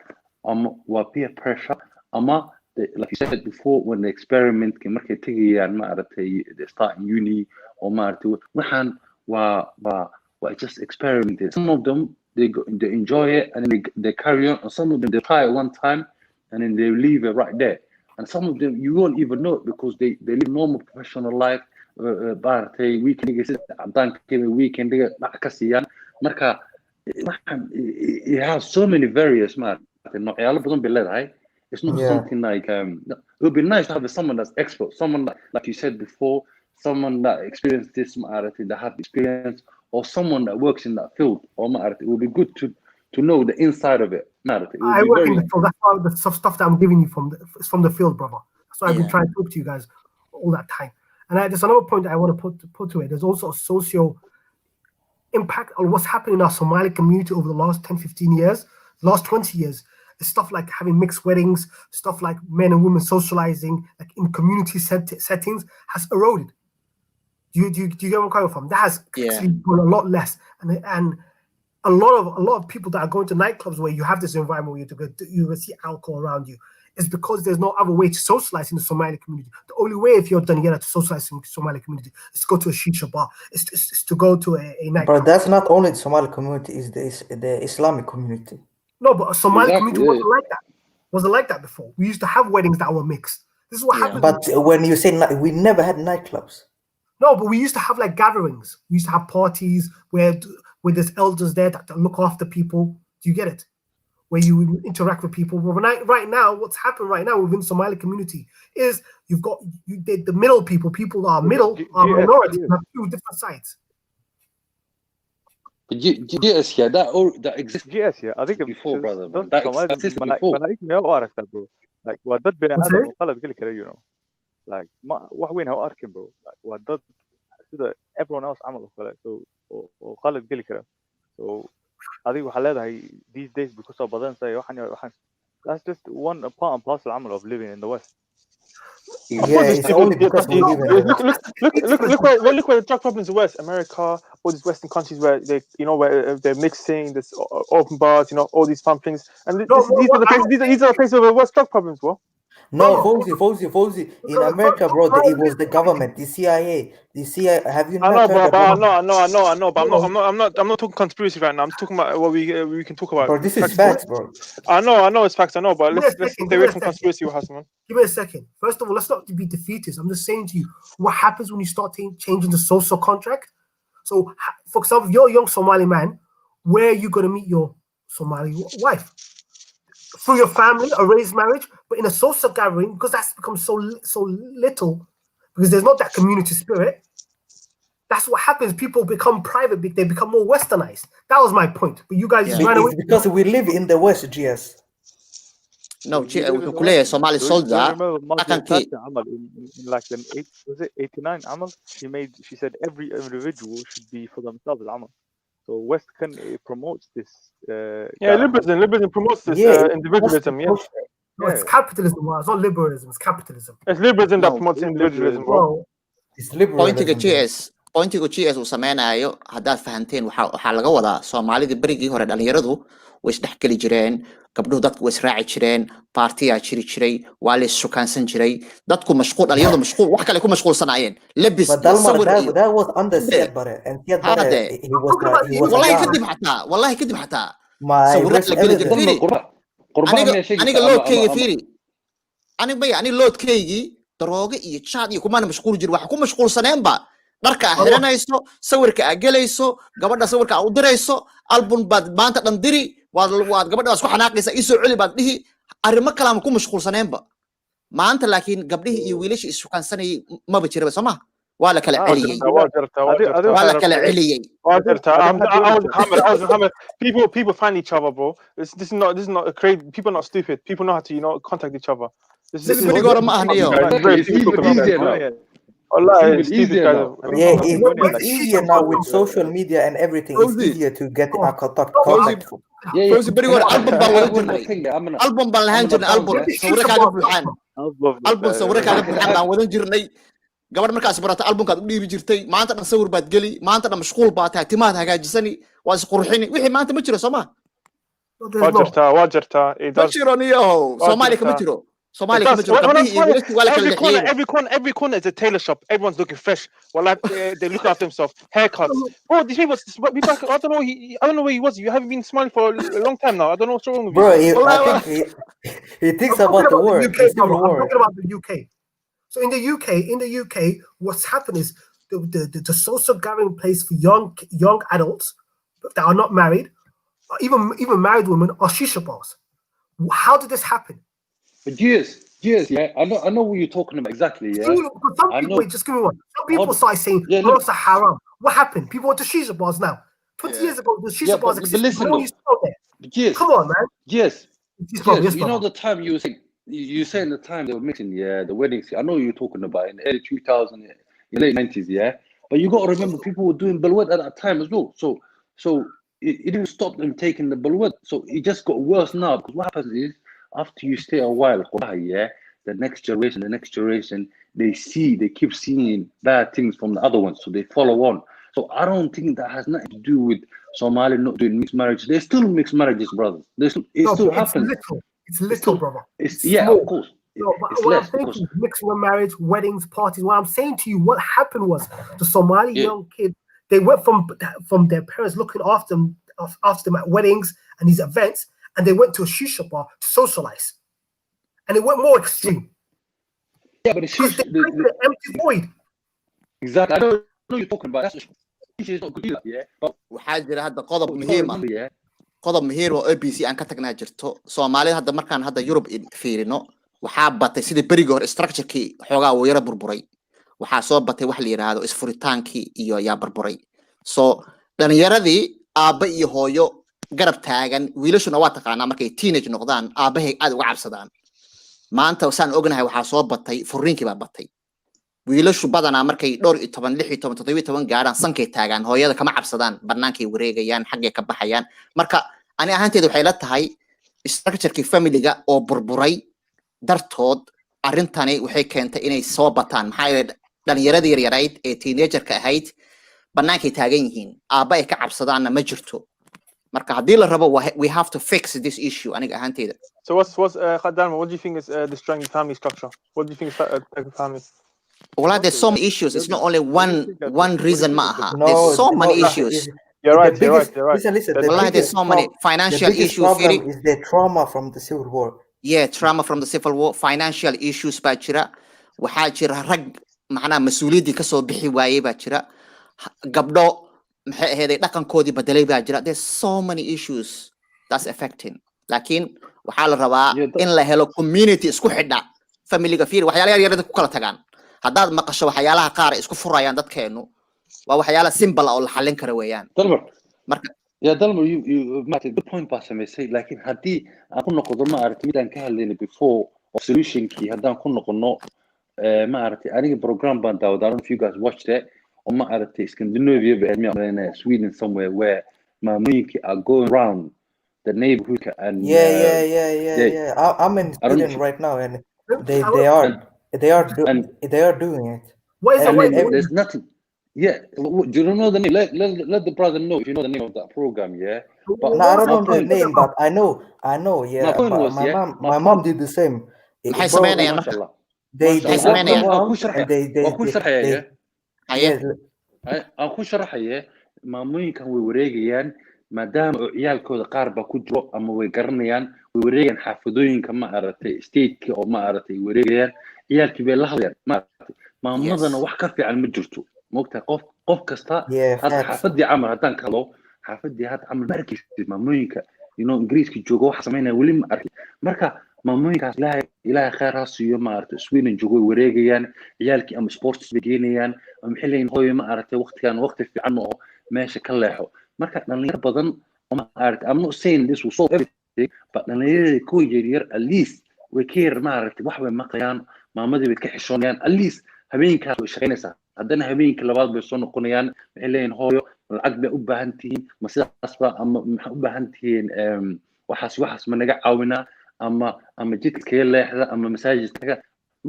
ama waa peer pressure ama like you said before when the experiment markay tegayaan ma aragtay they start in uni or ma aragtay waxaan waa just experimented. Some of them they enjoy it and they carry on, and some of them they try it one time and then they leave it right there. And some of them you won't even know it because they live normal professional life. Weekend marka it has so many various it's not something like it would be nice to have someone that's expert, someone like you said before, someone that experienced this that have experience, or someone that works in that field, or it would be good to know the inside of it. I work in the field. That's why the stuff that I'm giving you from the field, brother. That's why I've been trying to talk to you guys all that time. And there's another point that I want to put to it. There's also a social impact on what's happening in our Somali community over the last 10, 15 years, last 20 years. It's stuff like having mixed weddings, stuff like men and women socializing, like in community settings, has eroded. Do you get where I'm coming from? That has actually gone a lot less, and a lot of people that are going to nightclubs where you have this environment where you see alcohol around you is because there's no other way to socialize in the Somali community. The only way if you're done to socialize in the Somali community is to go to a shisha bar, is to go to a nightclub. But that's not only the Somali community, it's the Islamic community. No, but a Somali community wasn't like that. Wasn't like that before. We used to have weddings that were mixed. This is what happened. But when you say we never had nightclubs. No, but we used to have like gatherings. We used to have parties where there's elders there that look after people. Do you get it? Where you interact with people. But right now, what's happened right now within the Somali community is you've got the middle people that are middle are minorities. You have two different sides. GS, that exists. GS, I think before, brother. That exists before. Bro. Like what that been you know. Like what we know arkin, bro. Like what that everyone else عمله so وخالد قال كده. So هذه وحالاتها these days because of بدن say that's just one part and parcel العمل of living in the West. It's only because we live in look where the drug problems in the West, America, all these Western countries where they, where they're mixing, this open bars, all these fun things, and these are the places where the worst drug problems, bro. No, Fawzi. In America, bro, it was the government, the CIA. Have you not heard about? I know, but I'm not talking conspiracy right now. I'm talking about what we can talk about. Bro, this is facts, bro. I know it's facts. I know, but let's stay away from conspiracy, man. Give me a second. First of all, let's not be defeatist. I'm just saying to you, what happens when you start changing the social contract? So, for example, if you're a young Somali man, where are you going to meet your Somali wife? Through your family, arranged marriage, but in a social gathering, because that's become so little, because there's not that community spirit. That's what happens. People become private. They become more westernized. That was my point. But you guys just ran away. It's because we live in the West, GS. No, We live in the Kuleya West. Somali Don't soldier. remember Margaret Dhaqankii Thatcher Amal in like the was it 89 Amal? She said every individual should be for themselves Amal. So West promotes this. Liberalism promotes this individualism. Yeah. No, it's capitalism. Well, it's not liberalism. It's capitalism. It's liberalism that No. promotes individualism, bro. It's pointiga liberalism. pointiga GS uu sameynayo haddaad fahanteen waxaa laga wadaa Soomaalida berigii hore dhalinyaradu way isdhex geli jireen, gabdhuhu dadku way israaci jireen, baartiyaa jiri jiray, waa la issukaansan jiray, dadku mashquul, dhalinyaradu mashquul, wax kale ku mashquulsanaayeen, labis But Dalmar, that was under Siad Barre, and Siad Barre, he was wallahi kadib xataa my sawirad la geli jiray. Aniga loodkayga fiiri, aniga loodkaygii darooga iyo jaad iyo kumaana mashquul jir, waxa ku mashquulsaneenba dharka aad xiranayso, sawirka aad gelayso, gabadha sawirka aad u dirayso, album baad maanta dhan diri, waad gabadha isku xanaaqaysa, ii soo celi baad dhihi, arrimo kale aan ku mashquulsaneenba. Maanta laakiin gabdhihii iyo wiilashii issukaansanayay maba jiraba soo ma? Waa la kala celiyay. Waa la kala celiyay. People find each other, bro. This is not a crazy. People are not stupid. People know how to contact each other. This is it's easier now with social media and everything. It's easier to get a contact. Album baan lahaan jirnay, sawirkaaga buuxaan. Album sawirkaaga buuxaan baan wadan jirnay. Gabadh markaas barata albumkaad u dhiibi jirtay, maanta dhan sawir baad geli, maanta dhan mashquul baad tahay, timaad hagaajisani, waa isqurxini. Wixii maanta ma jiro soo ma? Waa jirtaa. Ma jiro niyo. Soomaali kama jiro. Every corner is a tailor shop. Everyone's looking fresh. Well, they look after themselves. Haircuts. Bro, these people. I don't know where he was. You haven't been smiling for a long time now. I don't know what's wrong with you. Bro, I think he thinks about the war. I'm talking about the UK. So in the UK, what's happened is the social gathering place for young adults that are not married, even married women, are shisha bars. How did this happen? Yes, yeah. I know what you're talking about exactly. Yeah. Wait, just give me one. Some people started saying, "No, it's a haram." What happened? People went to shisha bars now. 20 years ago, the shisha bars existed. Listen, come on, man. Yes. You know the time you saying the time they were mixing, the weddings. I know what you're talking about in the early 2000s, in the late 90s, yeah. But you got to remember, people were doing Balwad at that time as well. So it didn't stop them taking the Balwad. So it just got worse now. Because what happens is, after you stay a while, the next generation, they keep seeing bad things from the other ones, so they follow on. So I don't think that has nothing to do with Somali not doing mixed marriage. There's still mixed marriages, brothers. Still happens. It's little, brother. It's small. Of course. No, but what I'm saying to you, mixed marriage, weddings, parties. What I'm saying to you, what happened was the Somali young kid, they went from their parents looking after them at weddings and these events, and they went to a shisha bar to socialize, and it went more extreme. Yeah, but the empty void. Exactly. I know what you're talking about. That's not good either. Yeah. But waxaa jira hadda qodob muhiim oo ABC aan ka tagnaa jirto. Soomaalida hadda markaan hadda Europe fiirino, waxaa batay sidii berigi hore structure-kii xoogaa uu yara burburay. Waxaa soo batay wax la yiraahdo isfuritaankii iyo yaa burburay. So dhalinyaradii aabba iyo hooyo garab taagan, wiilashuna waa taqaanaa markay teenage noqdaan aabahay aad uga cabsadaan. Maanta waxaan ognahay waxaa soo batay furiinkii baa batay. wiilashu badanaa markay 12 16 17 gaaraan sankay taagaan hooyada kama cabsadaan barnaankay wareegayaan xaggee ka baxayaan marka ani ahaanteedu waxay la tahay structure-kii family-ga oo burburay dartood arintani waxay keentay inay soo bataan maxaa yeelay dhalinyarada yaryarayd ee teenager-ka ahayd barnaankay taagan yihiin aabba ay ka cabsadaanna ma jirto marka haddii la rabo we have to fix this issue aniga ahaanteeda. So what's Khadalma, what do you think is destroying the family structure? What do you think is the family? Well, there's so many issues. It's not only one reason, Maha. There's so many issues. You're right. Listen. There's so many financial issues. Problem is the trauma from the civil war. Yeah, trauma from the civil war. Financial issues baa jira. Waxaa jira rag macnaa mas'uuliyadii ka soo bixi waayay baa jira. Gabdho maxay ahayd dhaqankoodii bedelay baa jira. There's so many issues that's affecting. Laakiin waxaa la rabaa in la helo community isku xidha familiga fiir waxyaalaha yar yar ku kala tagaan. Haddaad maqasho waxyaalaha qaar isku furayaan dadkeenu waa waxyaala simple oo la xallin karo weeyaan. Dalmar marka ya Dalmar you Martin good point baa samaysay laakiin haddii aan ku noqdo ma aragtay midaan ka hadlaynay before of solutionkii haddaan ku noqono ma aragtay aniga program baan daawadaa. I don't know if you guys watched it or ma aragtay Scandinavia in Sweden somewhere where maamooyinki are going around the neighborhood and yeah. I'm in Sweden right now and they are doing it. What is I mean, it? there's nothing. Yeah, do you know the name? Let the brother know if you know the name of that program. Yeah, but no, I don't know the name, but I know. Yeah, but was, my mom did the same. Maxay sameynayaan marka? They aan ku sharaxaye maamooyinkan way wareegayaan maadaama ciyaalkooda qaar ba ku jiro ama way garanayaan way wareegayaan xaafadooyinka ma aragtay stateka oo ma aragtay wareegayaan ciyaalkii bay la hadlayaan ma aragtay maamadana wax ka fiican ma jirto moogtaa qof kasta hadda xaafadii camal haddaan kalo xaafadii hadda camal ma arkaysid maamooyinka ingiriiska jooga wax samaynaya weli ma arkin marka maamooyinkaas ilaahay khayr ha siiyo ma aragtay Sweden joogo way wareegayaan ciyaalkii ama sports bay geenayaan ama maxay leeyihiin hooyo ma aragtay waqtigan waqti fiican oo meesha ka leexo marka dhalinyaro badan ma aragtay I'm not saying this will solve everything but dhalinyarada ku yaryar at least way ka yar ma aragtay wax bay maqayaan maamadii bay ka xishoonayaan at least habeenkaas way shaqaynaysaa haddana habeenkii labaad bay soo noqonayaan maxay leeyihiin hooyo lacag bay u baahan tihiin ma sidaasba ama maxay u baahan tihiin waxaas ma naga caawinaa ama jidka kaga leexda ama masaajidka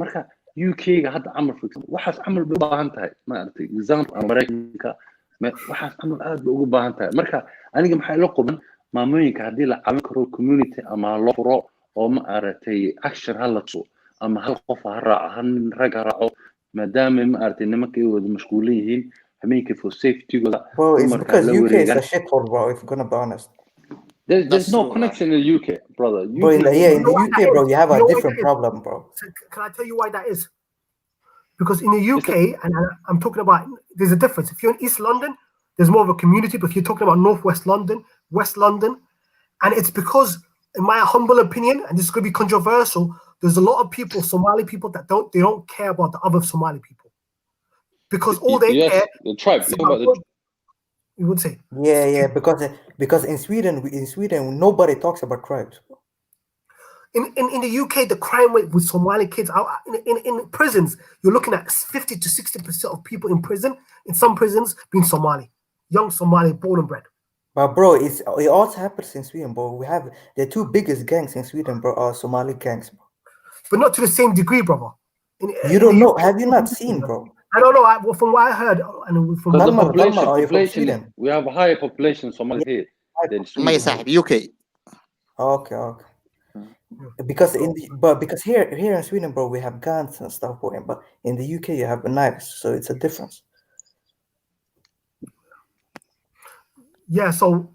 marka UK-ga hadda camal waxaas camal bay u baahan tahay ma aragtay example ama Mareykanka waxaas camal aad bay ugu baahan tahay marka aniga maxay la quban maamooyinka haddii la caawin karo community ama loo furo oo ma aragtay action hala tuso ama hal qof ha raaco hal rag ha raaco maadaama ma aragtay nimanka ay wada mashquulin yihiin habeenkii for safety-gooda it's because UK is a shithole bro if you're gonna be honest. There's no connection in the UK, brother. Bro, in the UK, bro, you have a different problem, bro. Can I tell you why that is? Because in the UK, and I'm talking about, there's a difference. If you're in East London, there's more of a community. But if you're talking about Northwest London, West London, and it's because, in my humble opinion, and this is going to be controversial, there's a lot of people, Somali people, that don't care about the other Somali people, because all they care. The tribe. You would say. Yeah, because in Sweden nobody talks about tribes. In the UK, the crime rate with Somali kids in prisons, you're looking at 50 to 60% of people in prison, in some prisons, being Somali, young Somali, born and bred. But bro, it also happens in Sweden, bro. We have the two biggest gangs in Sweden, bro, are Somali gangs, bro. But not to the same degree, brother. You don't know? Have you not seen, bro? I don't know. From what I heard, and from the population, we have a higher population Somali here than Sweden. UK. Okay. Because because here in Sweden, bro, we have guns and stuff, bro, but in the UK you have knives, so it's a difference. Yeah, so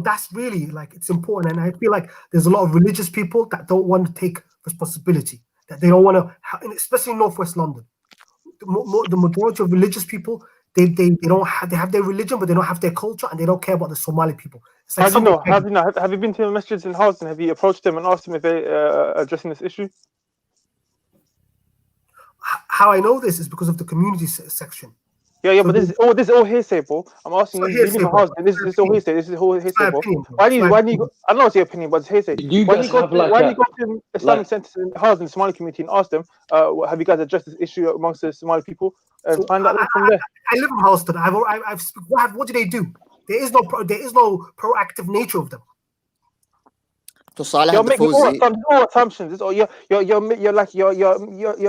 that's really like it's important, and I feel like there's a lot of religious people that don't want to take responsibility, that they don't want to, especially in Northwest London. The majority of religious people, they don't have, they have their religion, but they don't have their culture, and they don't care about the Somali people. It's like have you been to the masjids in Houston? Have you approached them and asked them if they addressing this issue? How I know this is because of the community section. Yeah, but this is all hearsay, bro. I'm asking you, this is all hearsay. This is all hearsay, bro. Why do you go? I don't know what's your opinion, but it's hearsay. Why do you go to Islamic centers in Housing, the Somali community, and ask them, have you guys addressed this issue amongst the Somali people, and find out from there? I live in Houston. What do they do? There is no proactive nature of them. You're making all assumptions. You're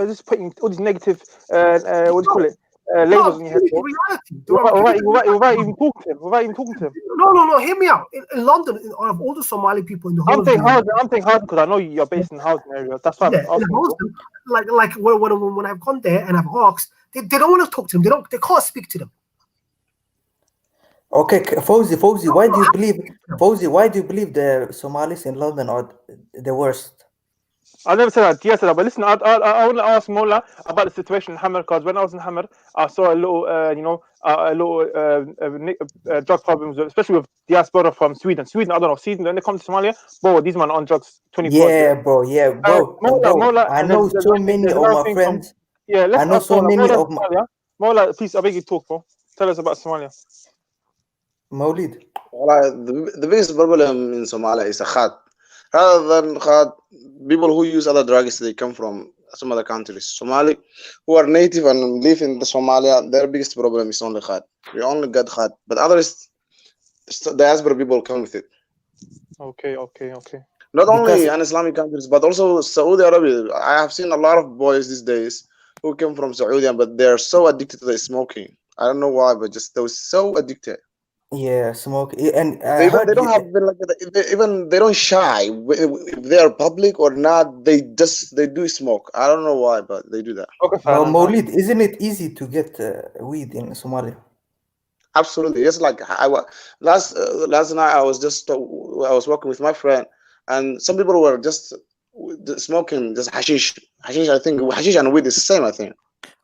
just putting all these negative what do you call it? Labels in your head. Without even talking to him. No. Hear me out. In London, out of all the Somali people in the whole, I'm saying Housing because I know you're based in the Housing area. That's why I'm asking. Like when I've gone there and I've asked, they don't want to talk to them. They can't speak to them. Okay, Fawzi, why do you believe the Somalis in London are the worst? I never said that. Yes, but listen, I want to ask Mola about the situation in Hammer because when I was in Hammer, I saw a little, drug problems, especially with diaspora from Sweden. Sweden, I don't know. Sweden, when they come to Somalia, bro, these men are on drugs 24. Yeah, bro. Yeah, bro. Mola, I and know so many there's of another my thing from. friends. Yeah, let's I know ask so Mola. many Mola, of my Somalia. Mola, please, I beg you, talk, bro. Tell us about Somalia. Maulid. The biggest problem in Somalia is a khat. Rather than khat, people who use other drugs, they come from some other countries. Somali, who are native and live in the Somalia, their biggest problem is only khat. We only get khat, but others, diaspora people come with it. Okay. Not only Because in Islamic countries, but also Saudi Arabia. I have seen a lot of boys these days who came from Saudi, but they're so addicted to the smoking. I don't know why, but just they're so addicted. yeah, smoke. And I They heard don't have been like even they don't shy if they are public or not. They do smoke. I don't know why, but they do that. well, Maulid, isn't it easy to get weed in Somalia? Absolutely, it's like last night I was working with my friend, and some people were just smoking just hashish. Hashish, I think hashish and weed is the same. I think.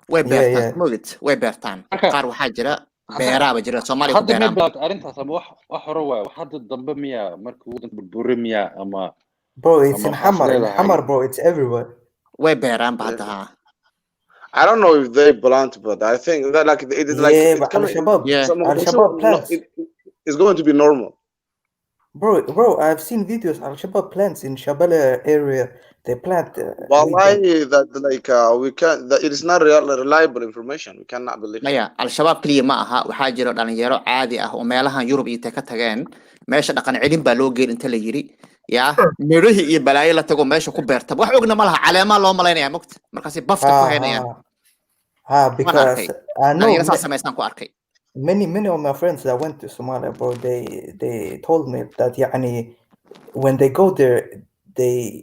way beertaan mogid way beertaan Marka, qaar waxaa jira beeraaba jira Soomaaliya ku hadda may beeraan bilaabtay arrintaas ama wax hore waay wax hadda dambe miya markii waddanka burburi miya ama Bro, it's ama in waxaas Hamar. In leedahay Hamar, bro, it's everywhere. way beeraan ba hadda haa I don't know if they plant, but I think that like it is like Yeah, it's but Al coming. Shabaab, Al Shabaab plants. It's going to be normal. Bro, I've seen videos. Al Shabaab plants in Shabala area. They plant weed. Wallahi, that like we can. That it is not reliable information. We cannot believe. maya al-shabaab kaliya ma aha waxaa jira dhalinyaro caadi ah oo meelahan Yurub iyo ka tageen meesha dhaqan celin baa loo geeyay inta la yiri yaa mirihii iyo balaayo la tago meesha ku beerta wax ogna ma laha caleema loo maleynaya mugta markaasi bafta ku haynayaan Because I know dhalinyaro saas samaysan ku arkay many of my friends that went to Somalia, bro, they told me that yani, when they go there, they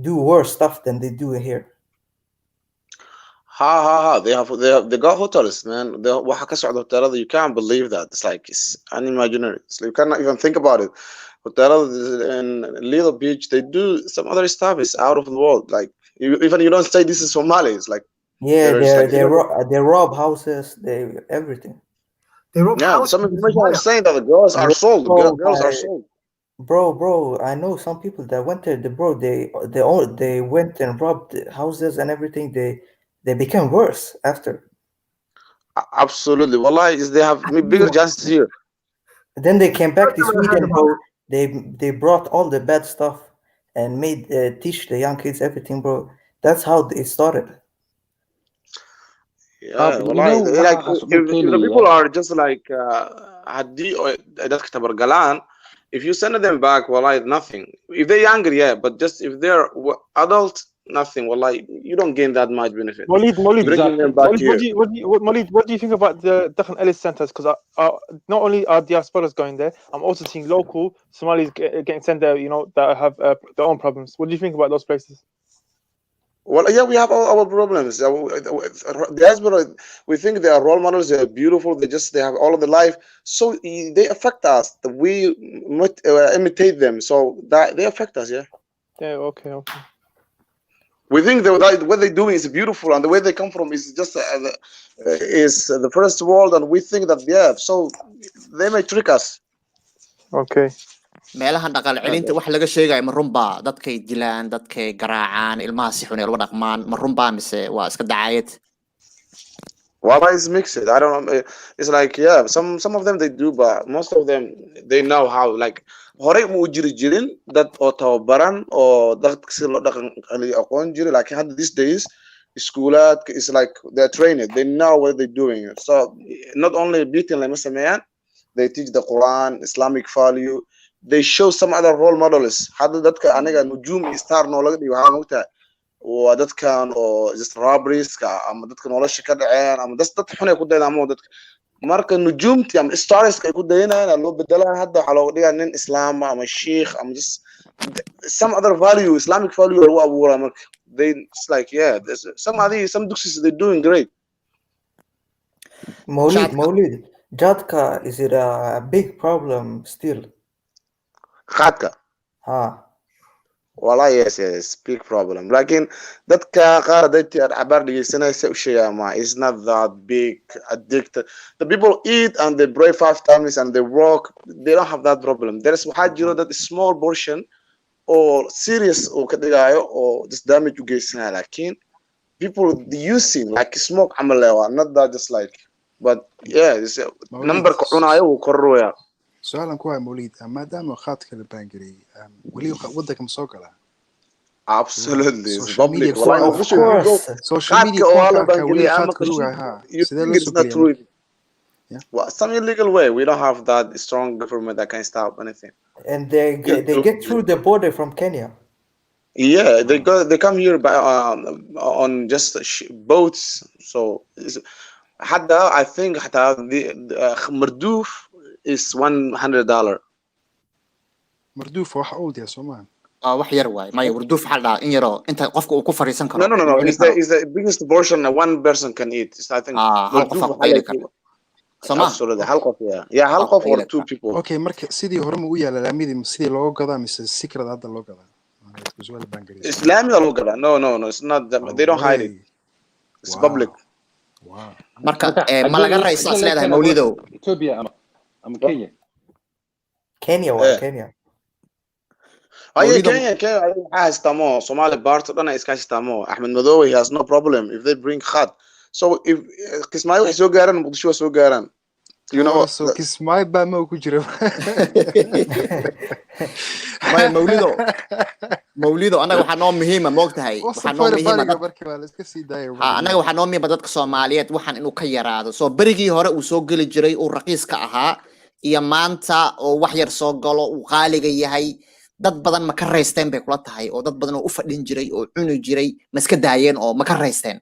do worse stuff than they do here. They got hotels, man. Waxa ka socda hotelada, you can't believe that. It's unimaginary. You cannot even think about it. Hotelada in Lido Beach, they do some other stuff. It's out of the world. Like even you don't say this is Somali. It's like They rob houses, they everything. They rob houses. Some information are saying that the girls are sold. Girls are sold. Bro, I know some people that went there. They went and robbed houses and everything. They became worse after. Absolutely. Wallahi, they have bigger chances here. Then they came back to Sweden, bro. They brought all the bad stuff and made teach the young kids everything, bro. That's how it started. Yeah, wallahi, like if the people are just like if you send them back, wallahi, nothing. If they're younger, yeah, but just if they're adult, nothing. Wallahi, you don't gain that much benefit. Molid, bringing them back here. What do you think about the Dakhan Ellis centers? Because not only are diasporas going there, I'm also seeing local Somalis getting sent there. You know, that have their own problems. What do you think about those places? Well, yeah, we have all our problems. Diaspora, we think they are role models. They are beautiful. They have all of the life. So they affect us. We imitate them. So that they affect us. Yeah. Yeah. Okay. We think that what they're doing is beautiful, and the way they come from is just is the first world, and we think that so they may trick us. Okay. meelahan dhaqan celinta wax laga sheegay ma runba dadkay dilaan dadkay garaacaan ilmaha si xun ee loo dhaqmaan ma runba mise waa iska dacaayad Well, it's mixed. I don't know. It's like some of them they do, but most of them they know how. Like horey mu jiri jirin dad oo tababaran oo dadka si loo dhaqan celiyo aqoon jiri. Like these days, schoolaadka is like they're trained. They know what they're doing. So not only beating lama sameeyaan, they teach the Quran, Islamic value. They show some other role models. Hadda dadka aniga nujum star no laga dhigo waxaa mogtahay waa dadkan oo just robberieska ama dadka nolosha ka dhaceen ama dad xun ay ku dayaan ama dadka marka nujuumti ama starska ay ku dayanayaan loo bedelaa hadda waxa looga dhigaa nin islaam ama sheikh ama just some other value Islamic value lagu abuuraa marka they it's like some duxis they're doing great. Maulid, Jadka, is it a big problem still? Khatka. Wallah, yes, yes, big problem. Lakin dadka qaar dadka cabar dhegeysanaysa u sheegama it's not that big addicted. The people eat and they pray 5 times and they work. They don't have that problem. There is waxaa jiro that small portion or serious oo ka dhigayo or just damage u geysanaya. Lakin people using like smoke camal lewa, not that just like. But yeah, this number ka cunayo wuu kororaya. سؤال كوي موليد ما دام خاطك البانجري ولي ودك مسوقلة Absolutely, it's social media public. Wallahi, Of course. social media كونتاكت ولي خاطك لوجا you think it's not true. Well, some illegal way. We don't have that strong government that can stop anything. And they get through the border from Kenya. Yeah, they come here by on just boats. So حتى I think حتى the مردوف is $100. مردوف واحد أود يا سومان. wax yar waay maya warduuf xal dhaa in yaro inta qofka uu ku fariisan karo No. It's the biggest portion that one person can eat. It's, I think. hal qof aa qayli karo Sama? Absolutely, hal qof, yeah, hal qof or 2 people. Okay, marka sidii hore ma u yaala laamidii sidii loo gadaa mise secret hadda loo gadaa. Islamic loo gadaa. No, it's not. They don't hide it. It's public. Wow. Marka ma laga raysa asleedahay Mawlido. Ethiopia ama Kenya. Kenya. Kenya haystamo Somali part dhan ay iska haystamo. Ahmed Madow, he has no problem if they bring khat. So if Kismaayo waxay soo gaaraan Muqdisho soo gaaraan. You know, so Kismaayo ba ma ku jiro. Maya Mawlido anaga waxa noo muhiim ah moogtahay waxa noo muhiim ah anaga waxa noo muhiim ah dadka Soomaaliyeed waxaan inuu ka yaraado soo berigii hore uu soo gali jiray uu raqiiska ahaa iyo maanta oo wax yar soo galo uu qaaliga yahay dad badan ma ka raysteen bay kula tahay oo dad badan oo u fadhin jiray oo cuni jiray ma iska daayeen oo ma ka raysteen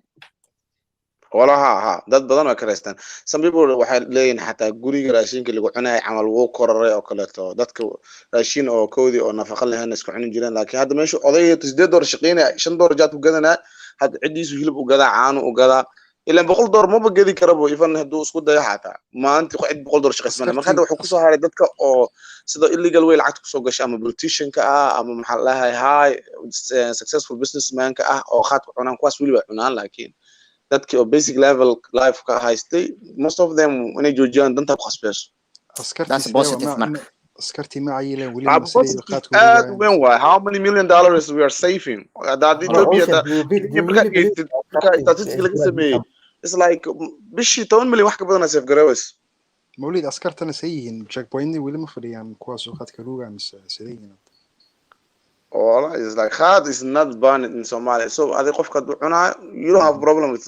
walaha dad badan oo ka raysteen some people waxay leeyihiin xataa guriga raashinka lagu cunay camal wuu kororay oo kale to dadka raashin oo koodi oo nafaqo lahayn iska cuni jireen laakiin hadda meesha odayga 8 door shaqeynay 5 door jaad ku gadanaa had cidiisu hilib u gadaa caano u gadaa ilaa $100 ma bagadi karabo even haduu isku dayo xataa maanta ku cid $100 shaqeysman marka hadda wuxuu ku soo haray dadka oo sida illegal way lacag ku soo gashay ama politician ka ama maxaa la high successful businessman ka oo khat ku cunaan kuwaas wali way cunaan laakiin dadka oo basic level life ka haystay most of them inay joojiyaan danta ku khasbayso that's positive mark askarti ma ayile wali ma sidii khat ku how many $1 million we are saving that Ethiopia it's like bishi 10 million wax ka badan save gareeys مولد askartana sayihin checkpoint wali ma fadhiyaan kuwaas oo khadka luuga mise sideen Well, it's like khat is not banned in Somalia. So I think you don't have problem with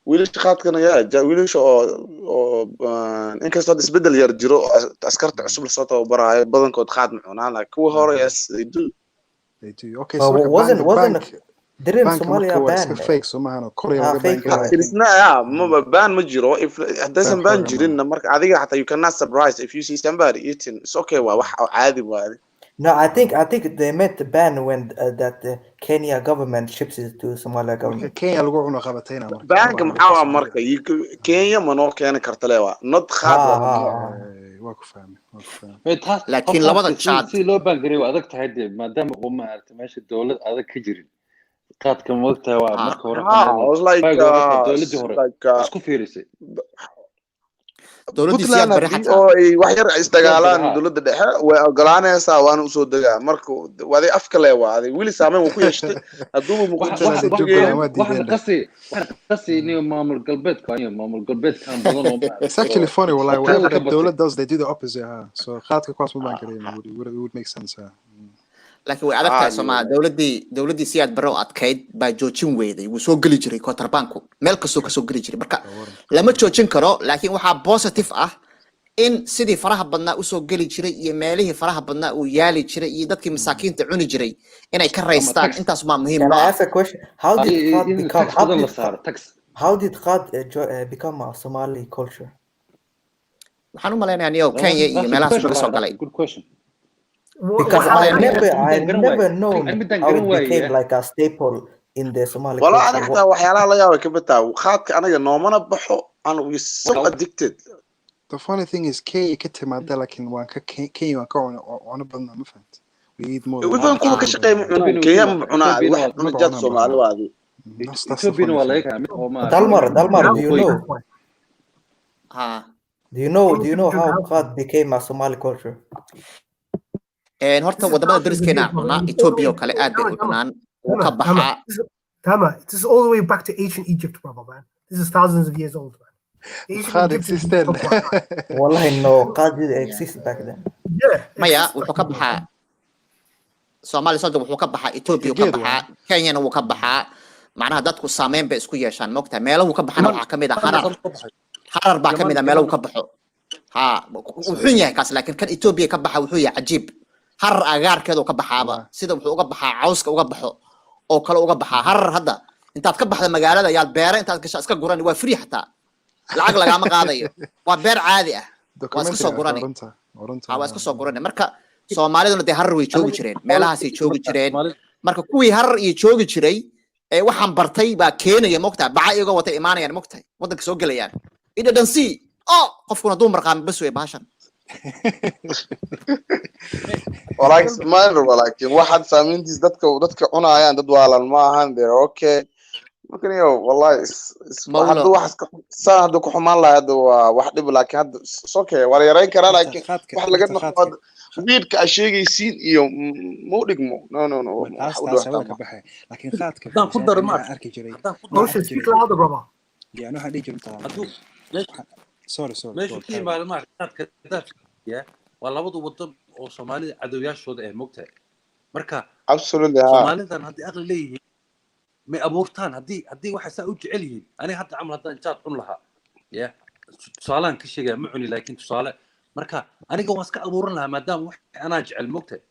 wiilish khatkana wiilish oo inkastoo isbedel yar jiro askarta cusub la soo tababarayo badankood khat ma cunaan laakiin kuwa hore yes they do. Okay, so didn't Somalia ban fake Somali Korea it's not ban ma jiro if it doesn't ban jirin marka adiga xataa you cannot surprise if you see somebody eating it's okay waa wax caadi waa No, I think they meant to ban when that Kenya government ships it to Somalia government. Kenya lagu cuno qabatayna marka. Bank maxaa marka Kenya ma noo keen kartaleewa not khat waa ku fahmay. Laakiin labada chat si loo bangareeyo adag tahay maadaama uu ma aragtay meesha dawlad adag ka jirin. Qaadka moogtaa waa marka hore dawladda hore isku fiirisay. Puntland oo ay wax yar isdagaalaan dawladda dhexe way ogolaanaysaa waan u soo dagaa marka waday afka leewaaday wili saameyn uu ku yeeshtay haduu Muqdisho qasi niyo maamul galbeedka badan oo It's actually funny wallahi whatever the dawlad does they do the opposite so qaadka kuwaas ma baan kareeyay would make sense laakiin way adag tahay Soomaaliya dawladii siyaad baro adkayd baa joojin weeday wuu soo gali jiray kontrabanku meel kastoo ka soo gali jiray marka lama joojin karo laakiin waxa positive ah in sidii faraha badnaa u soo gali jiray iyo meelihii faraha badnaa uu yaali jiray iyo dadkii masaakiinta cuni jiray inay ka raystaan intaas ma muhiim ah. Can I ask a question? How did khat become a Somali culture? waxaan u maleynayaa Kenya iyo meelahaas laga soo galay good question because I never known how it became like a staple in the Somali culture. Wala anaga waxyaalaha la yaabay ka bataa khaadka anaga noomana baxo and we so addicted. The funny thing is Kenya ka timaada laakiin waan ka Kenya waan ka cuna badan ma fahanti We eat more Even than kuwa ka shaqeeya ma cunaan Kenya ma cunaa wax cuna jaad Soomaali waa adi that's the funny thing. Dalmar, do you know? ها Do you know how khat became a Somali culture? horta wadamada dariskeena cunaa Ethiopia oo kale aad bay u cunaan wuu ka baxaa Tama, this is all the way back to ancient Egypt, brother, man. This is thousands of years old, man. Ancient Khat Egyptians existed. talk about khat. Wallahi no, khat didn't exist back then. Yeah, maya wuxuu ka baxaa Somali soo wuxuu ka baxaa Ethiopia ka baxaa Kenya wuu ka baxaa macnaha dadku saameyn bay isku yeeshaan moogtaa meelaha uu ka baxana waxa kamid ah harar baa kamid ah meelaha uu ka baxo ha wuxuu yahay kaas laakiin kan Ethiopia ka baxa wuxuu yahay cajiib harar agaarkeedu ka baxaaba sida wuxuu uga baxaa cawska uga baxo oo kale uga baxaa harar hadda intaad ka baxda magaalada yaad beera intaad gasho iska guran waa free xataa lacag lagama qaadayo waa beer caadi ah waa iska soo guran waa iska soo guran marka Soomaaliduna de harar way joogi jireen meelahaas ay joogi jireen marka kuwii harar iyo joogi jiray ee waxaan bartay baa keenaya moogtaa baca iyaga wata imaanayaan moogtay wadanka soo galayaan ida dhansi qofkuna dumar qaam bas way baashan ولكن واحد سامينتيس دتك cunayaan dad waalan ma ahan they're okay markan iyo wallahi hadda wax saad ku xumaan lahayd wax dhib laakiin hadda okay wala yareyn karaa laakiin wax laga noqdo wiidka ashegaysiin iyo ma u dhigmo no taas ka baxay laakiin khaadka dan ku dar ma arki jiray speak louder, brother. يعني waxa dhigi jirtaa sorry meesha kii maalmaha khaadka daafkiya waa labadu wadan oo Soomaalida cadawyaashooda ay moogtahay marka absolutely Soomaalidan hadii aqli leeyihiin ma abuurtaan hadii waxa saa u jecel yihiin ani hadda camal hadaan jaad cun lahaa ya tusaalaan ka sheegay ma cuni laakiin tusaale marka aniga waan iska abuuran lahaa maadaama wax ana jecel moogtahay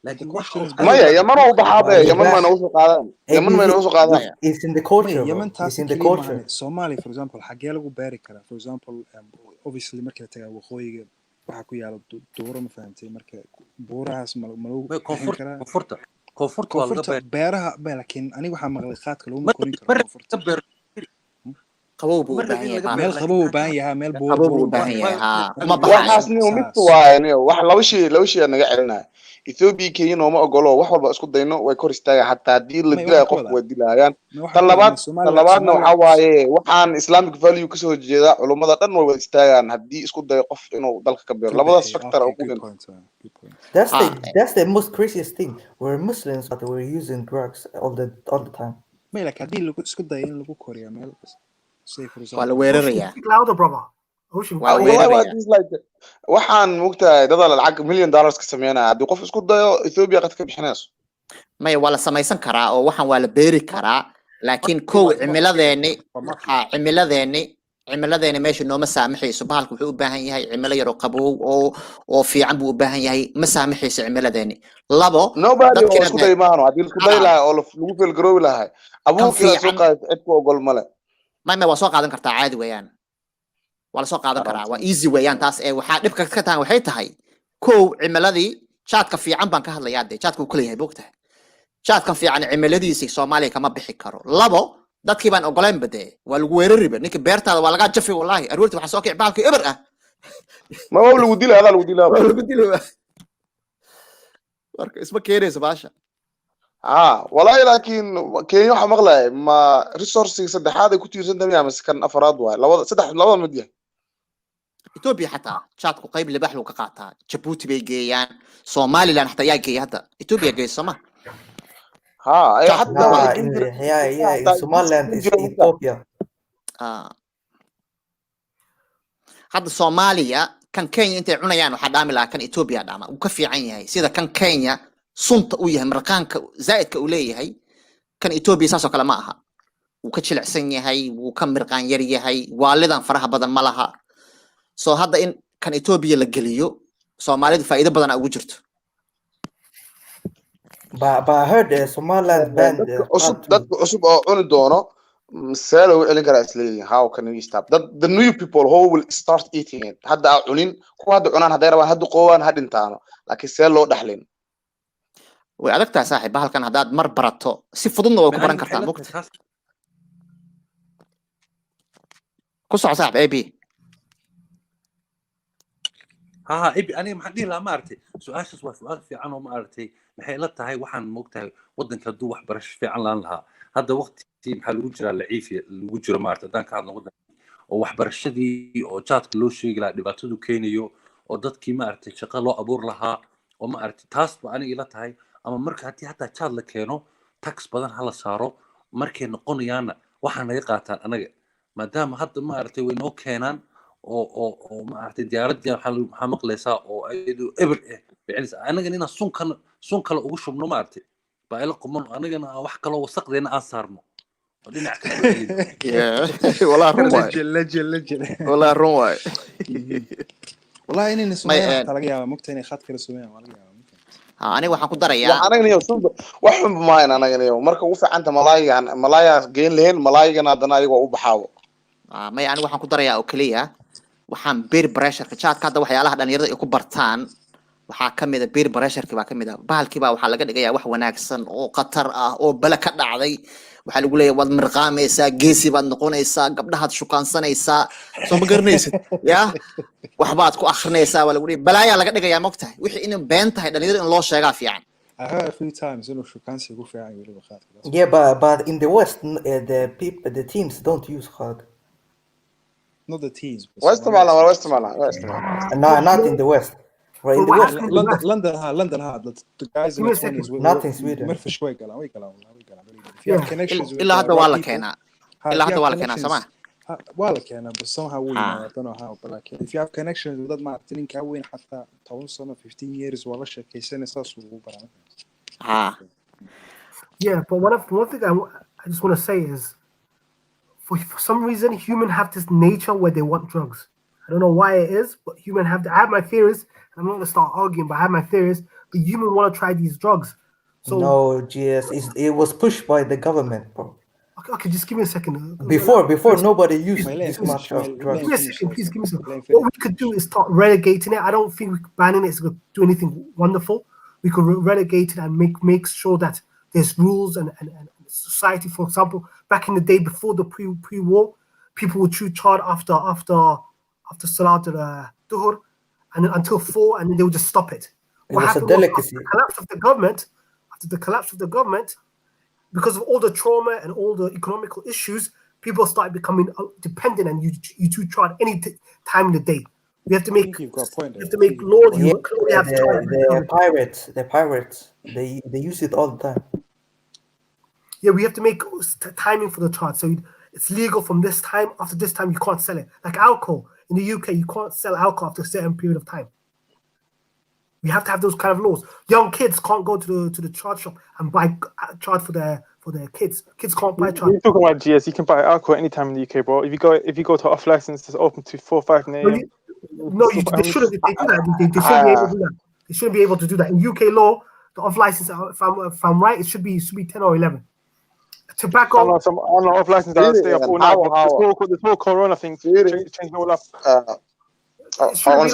laakiin wax maya yaman oo baxaabe yaman ma noo soo qaadaan yaman ma noo soo qaadaan It's in the culture. Yemen It's in the culture. Somali for example xagee lagu beeri karaa for example obviously marka la tagaa waqooyiga waxa ku yaala dooro ma fahamtay marka buurahaas ma lagu koonfurta waa laga beeraha laakiin aniga waxa maqlay khaadka lagu korin karo koonfurta qabow buu u baahan yahay meel qabow u baahan yahay meel buur u baahan yahay ha uma waxaas ni mid waaye wax laba shay naga celinaa Ethiopia Kenya ma ogolo wax walba isku dayno way kor istaagaan hatta hadii la dilay qof way dilayaan tan labaadna waxa waaye waxaan Islamic value ka soo jeeda culimada dhan way wada istaagaan hadii isku dayo qof inuu dalka ka beero labadaas factor oo ku weyn That's the most craziest thing. We're Muslims but we're using drugs all the time. ma ilaa hadii lagu isku dayo in lagu koriyo meel say for example wala weeraraya Speak louder, brother. waxaan mugtahay dad lacag $1 million ka sameynaa hadii qof isku dayo Ethiopia qad ka bixinayso maya wala samaysan karaa oo waxaan waa la beeri karaa laakiin kow cimiladeeni meesha nooma saamaxayso bahalku wuxuu u baahan yahay cimilo yar oo qabow oo fiican buu u baahan yahay ma saamaxayso cimiladeeni labo dadka isku day maano hadii isku day lahaa oo lagu feel garoobi lahaa abuurkii soo qaad cid ku ogol male maya waa soo qaadan kartaa caadi weeyaan wala soo qaadan karaa waa easy weeyaan taas ee waxa dhibka ka tahay waxay tahay kow cimiladii jaadka fiican baan ka hadlayaa jaadku uu kala yahay bogtahay jaadka fiican cimiladiisa Soomaaliya kama bixi karo labo dadkii baan ogolayn bade waa lagu weerariba ninka beertaada waa laga jafi wallahi aroortii waxa soo kicay baalkii eber ah ma waa lagu dilaa marka isma keenayso baasha والله لكن كينيا waxa maqlay ma resource saddexaad ay ku tiirsan tahay ama kan afraad waay labada mid yahay Ethiopia xataa jaadku qayb libax loo ka qaataa Djibouti bay geeyaan Somaliland xataa yaa geeyay hadda Ethiopia geeyso ma ay حتى in Somaliland is Ethiopia hadda Soomaaliya kan Kenya intay cunayaan waxa dhaami lahaa kan Ethiopia dhaama uu ka fiican yahay sida kan Kenya sunta uu yahay marqaanka zaidka uu leeyahay kan Ethiopia saasoo kale ma aha uu ka jilicsan yahay uu ka mirqaan yar yahay waalidan faraha badan ma laha soo hadda in kan Ethiopia la geliyo Soomaalida faa'iido badan ugu jirto But I heard Somaliland banned dadka cusub oo cuni doono misal oo celin kara isleeyahay how can we stop the new people who will start eating it hadda cunin kuwa hadda cunaan hadda rabaan hadda qoowaan hadintaano laakiin see loo dhaxlin way adagtaa saaxiib bahalkan hadaad mar barato si fududna way ku baran kartaa mugta ku soo saaxiib AB ها ابي انا ما حد لا ما ارتي سؤال في عنه ما ارتي maxay la tahay waxaan moogtahay waddanka hadduu waxbarasho fiican laan lahaa hadda waqti maxaa lagu jiraa laciifiya lagu jiro maarata haddaan ka hadlo waddanka oo waxbarashadii oo jaadka loo sheegi lahaa dhibaatadu keenayo oo dadkii maaragtay shaqo loo abuur lahaa oo maaragtay taas ba aniga ila tahay ama marka haddii hataa jaad la keeno tax badan hala saaro markay noqonayaanna waxaa naga qaataan anaga maadaama hadda maaragtay way noo keenaan oo maaragtay diyaaradii waxaa maqlaysaa oo ayadu eber bicilis anagana inaan sun kale ugu shubno maaragtay baa ila quman anagana wax kaloo wasaqdeena aan saarno oo dhinac ka والله رون واي لجل والله رون واي والله إني نسمع تلاقيها ممكن خات كلا سميها ما لقيها أنا waxaan ku darayaa anaga niyo sunba wax xun maayn anaga niyo marka ugu fiicanta malaayga geen lehen malaaygan hadana ayaga u baxaawo may ani waxaan ku darayaa oo kaliya waxaan peer pressure ka jaadka hadda waxyaalaha dhalinyarada ay ku bartaan waxaa ka mid ah peer pressure baa ka mid ah bahalkii baa waxaa laga dhigayaa wax wanaagsan oo khatar ah oo bala ka dhacday waxaa lagu leeyahay waad mirqaamaysaa geesi baad noqonaysaa gabdhahaad shukaansanaysaa soo ma garanaysid yaa waxbaad ku akhrinaysaa waa lagu leeyahay balaayaa laga dhigayaa mogtahay wixii inay been tahay dhalinyarada in loo sheegaa fiican I heard a few times إنه شوكانسي يقول في عين يقولوا خات. Yeah, but in the West, the teams don't use khat. Not the teams. West Somali. No, not in the West. Right in the West. London had the guys in the 20s. Not in Sweden. مرف شوي كلام وي كلام If you have connections with إلا هذا the right والله people, كنا if إلا you هذا have والله كنا connections- سمع والله كنا but somehow we I don't know how but like if you have connections with that معتنين كوين حتى 10 سنة 15 years والله شيء سنة أساس وبرا. Yeah, but one thing I just want to say is, for some reason, humans have this nature where they want drugs. I don't know why it is, but humans have. I have my theories. I'm not gonna start arguing, but I have my theories. But humans want to try these drugs. So No, GS, it was pushed by the government, bro. okay, just give me a second. Before nobody used Please, this much of drugs. Give me a second, please give me a second. What we could do is start relegating it. I don't think banning it is going to do anything wonderful. We could relegate it and make sure that there's rules and society. For example, back in the day before the pre-war, people would chew chard after Salat al-Duhur and then until 4, and then they would just stop it. It was a delicacy. After the collapse of the government, because of all the trauma and all the economical issues, people started becoming dependent, and you chew chard any time in the day. We have to make laws. Yeah, the pirates, they use it all the time. Yeah, we have to make timing for the chart. So it's legal from this time. After this time, you can't sell it. Like alcohol in the UK, you can't sell alcohol after a certain period of time. We have to have those kind of laws. Young kids can't go to the chart shop and buy chart for their kids. Kids can't buy chart. You're talking about GS. You can buy alcohol anytime in the UK, bro. If you go to off license, it's open to 4 or 5 a.m. No, they shouldn't. They do that. They shouldn't be able to do that. They shouldn't be able to do that. In UK law, the off license, if I'm right, it should be 10 or 11. Tobacco. I know off license that stay up all night. This whole Corona thing changed it all up. One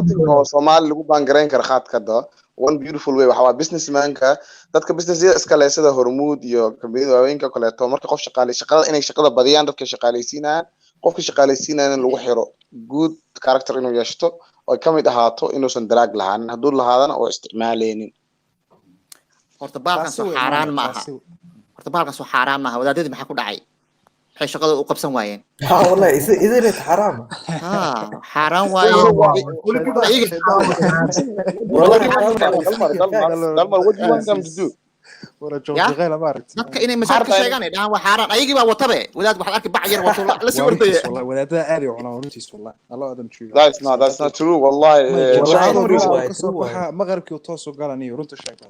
thing oo Somali lagu baangarayn kara khaadka hadda one beautiful way waxa waa businessmanka dadka businessyada iska leh sida Hormuud iyo kamid waaweynka kaleeto marka qof shaqada inay shaqada badiyaan dadka shaqaaleysiinayaan qofka shaqaaleysiinayaan in lagu xiro good character inuu yeeshto oo kamid ahaato inuusan drag lahaan hadduu lahaadana oo isticmaaleynin horta baalkan soo xaaraan maaha wadaadadii maxaa ku dhacay waxay shaqada u qabsan waayeen والله isn't it haram حرام وايد what do you want them to do dadka inay masaajidka sheegaan ay dhahaan waa xaaraan ayagii baa watabe wadaad waxaad arki bac yar wato la sii ordaya wadaadada aad ay cunaan runtiis wallahi Allah adam true that's not true wallahi maqarkii toos u galanayo runta sheegay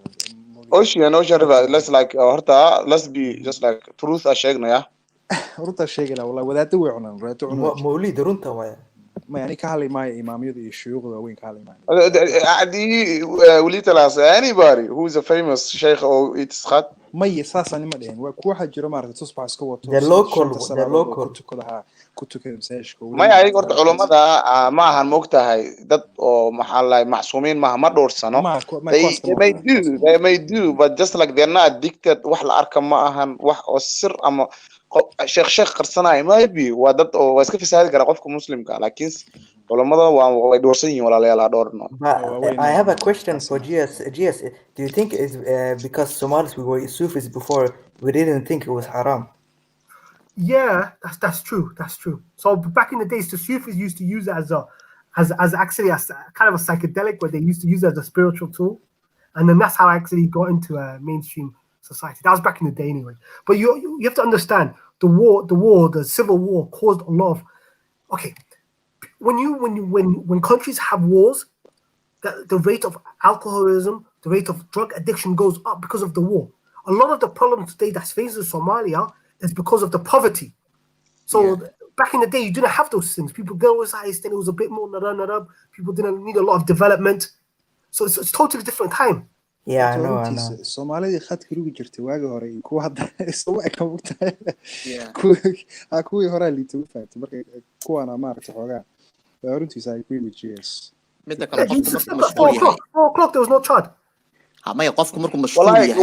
ocean river let's be just like truth sheegnaya runta sheegay wallahi wadaadada way cunaan mawlid runta waaya ما يعني كهالي ماي إمامية الشيوخ وين كهالي ماي. عادي وليت لاس anybody who is a famous شيخ أو يتسخط. ما يساسا نمدين وكواحد جرى مرة تصبح سكوت. The local. كنت كده مساج. ما يعني قلت علماء ده ما هالمقطع ده أو محل معصومين ما دور سنة. They may do but just like they're not addicted واحد الأرقام معهم واحد السر أما شيخ قرصناي ما يبي ودت واسكت في سهل قرا قفكم مسلم قال لكن culamada way doorsan yihiin walaalayaal ha dhoorno. But I have a question for GS. GS, do you think it's because Somalis we were Sufis before, we didn't think it was haram? Yeah, that's true. That's true. So back in the days, the Sufis used to use it as actually a kind of a psychedelic, where they used to use it as a spiritual tool, and then that's how I actually got into mainstream society. That was back in the day, anyway. But you have to understand the civil war caused a lot of. Okay, when countries have wars, the rate of alcoholism, the rate of drug addiction goes up because of the war. A lot of the problems today that's facing Somalia is because of the poverty. So back in the day, you didn't have those things. People go inside, then it was a bit more narab. People didn't need a lot of development. So it's totally different time. Yeah, I know. runtiisa Soomaalida khadka rugi jirtay waagi hore iyo kuwa hadda isuma eka mugtahay kuwii hore liitay u fahamtay marka kuwana maaragtay xoogaa runtiisa I agree with GS. midda kale qofku markuu mashquul yahay 4 o'clock there was no charge. maya qofku markuu mashquul yahay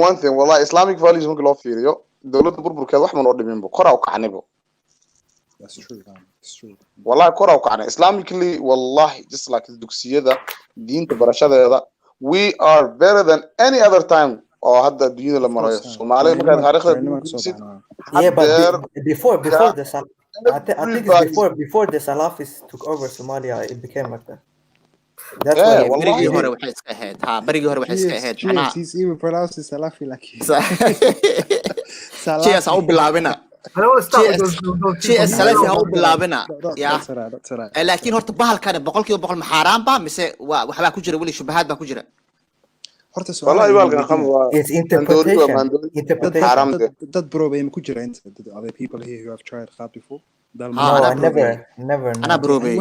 one thing wallahi Islamic values marka loo fiiriyo dawladda burburkeeda wax ma noo dhimin bo kora u kacnibo. That's true, man. It's true. Wallahi kora u kacna Islamically wallahi just like dugsiyada diinta barashadeeda we are better than any other time oo hadda dunyada la marayo Soomaaliya marka taariikhda yeah but before the I think it's before the Salafis took over Somalia it became like that. That's why barigii hore waxay iska ahayd barigii hore waxay iska ahayd macnaha he's even pronounced Salafi like Salafi au bilaabina I don't want to start with those Salafi au bilaabina yeah laakiin horta bahalkan boqolkiiba boqol maxaraan ba mise waxba ku jira wali shubahaad ba ku jira horta wallahi balkan khamwa it's interpretation dad bro bay ku jira inta other people here who have tried khat before no never ana brobe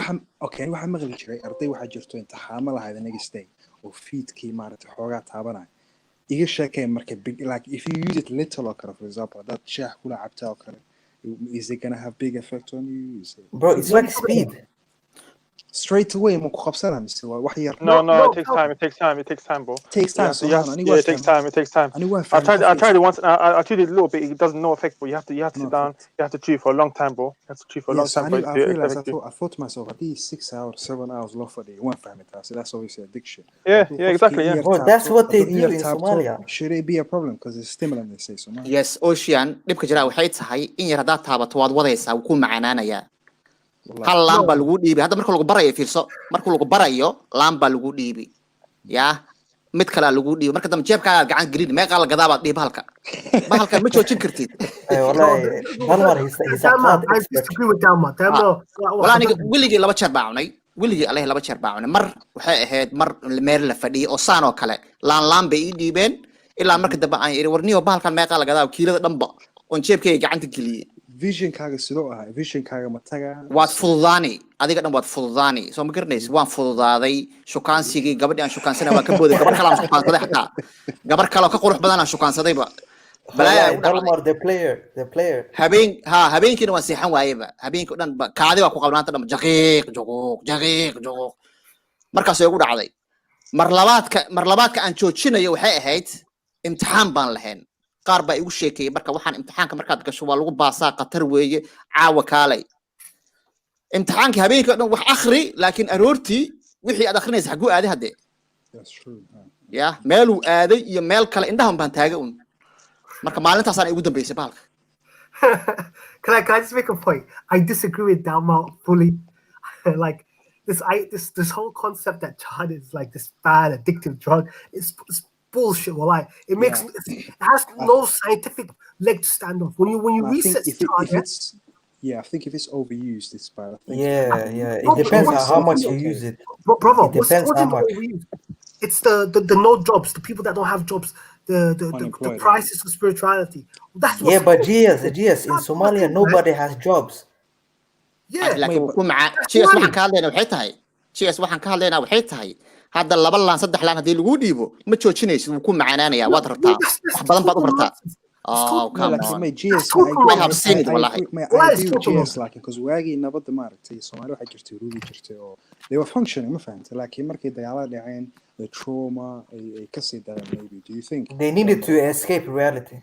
okay waxa maqli jiray arday waxa jirto imtixaan lahayd next day oo feedkii maaragtay xoogaa taabanay iga sheekay marka big like if you use it little or for example that shaah kula cabtaa oo kale is it going to have big effect on you bro it's like speed straight away ma ku qabsanaa mise waa wax yar no it takes time bro takes time so it takes time I tried it once I treated it a little bit it doesn't no effect but you have to sit down you have to chew for a long time bro you have to chew for a long time I thought to myself at least 6 hours 7 hours low for day one family so that's obviously addiction exactly bro that's what they do in Somalia should it be a problem because it's stimulant they say Somalia yes ocean dhibka jira waxay tahay in yar hadaad taabato waad wadaysaa ku macaanaanaya hal lamba lagu dhiibi hadda marka lagu barayo fiirso marka lagu barayo lamba lagu dhiibi yaa mid kale lagu dhiibi marka dam jeebkaaga gacan gelin meeqa la gadaa baad dhiib halka ma joojin kartid wallahi Balwad is a khat expert wala aniga wiligii laba jeer baa cunay wiligii Allah laba jeer baa cunay mar waxay ahayd mar meel la fadhiyo oo saan oo kale laan bay ii dhiibeen ilaa marka dambe aan iri warniyo bahalkan meeqa la gadaa kiilada dhanba on jeebkayga gacanta geliyay vision kaaga sidoo ah vision kaaga mataga waad fududaani adiga dhan waad fududaani soo ma garanaysid waan fududaaday shukaansigii gabadhii aan shukaansanay waa ka booday gabar kale aan shukaansaday xataa gabar kale oo ka qurux badan aan shukaansadayba balaa Balwad the player habeenkiina waan seexan waayeba habeenkii dhan kaadi waa ku qabnaanta dhan jaqiiq markaas ay ugu dhacday mar labaadka aan joojinayo waxay ahayd imtixaan baan lahayn qaar baa igu sheekay marka waxaan imtixaanka markaad gasho waa lagu baasaa qatar weeye caawa kaalay imtixaanka habeenkii dhan wax akhri laakiin aroortii wixii aad akhrinaysa xaguu aaday hadde ya meel uu aaday iyo meel kale indhahan baan taaga un marka maalintaasaan igu dambeysay bahalka can I just make a point I disagree with Dama fully like this whole concept that jihad is like this bad addictive drug is bullshit. Well, it has no scientific leg to stand on. When you research I think if it's overused, it's bad. It depends on how much you use it. Brother, it depends how much. It's the no jobs, the people that don't have jobs, the prices of spirituality. That's but GS in Somalia nobody has jobs. waxaan ka hadlaynaa waxay tahay hadda 2 laan 3 laan hadii lagu dhiibo ma joojinaysid wuu ku macaanaanaya waad rabtaa wax badan baad u rabtaa because waagi nabadda maaragtay Soomaaliya waxa jirtay ruugi jirtay oo they were functioning ma fahamtay laakiin markay dagaalada dhaceen the trauma ay ka sii dareen maybe do you think they needed to escape reality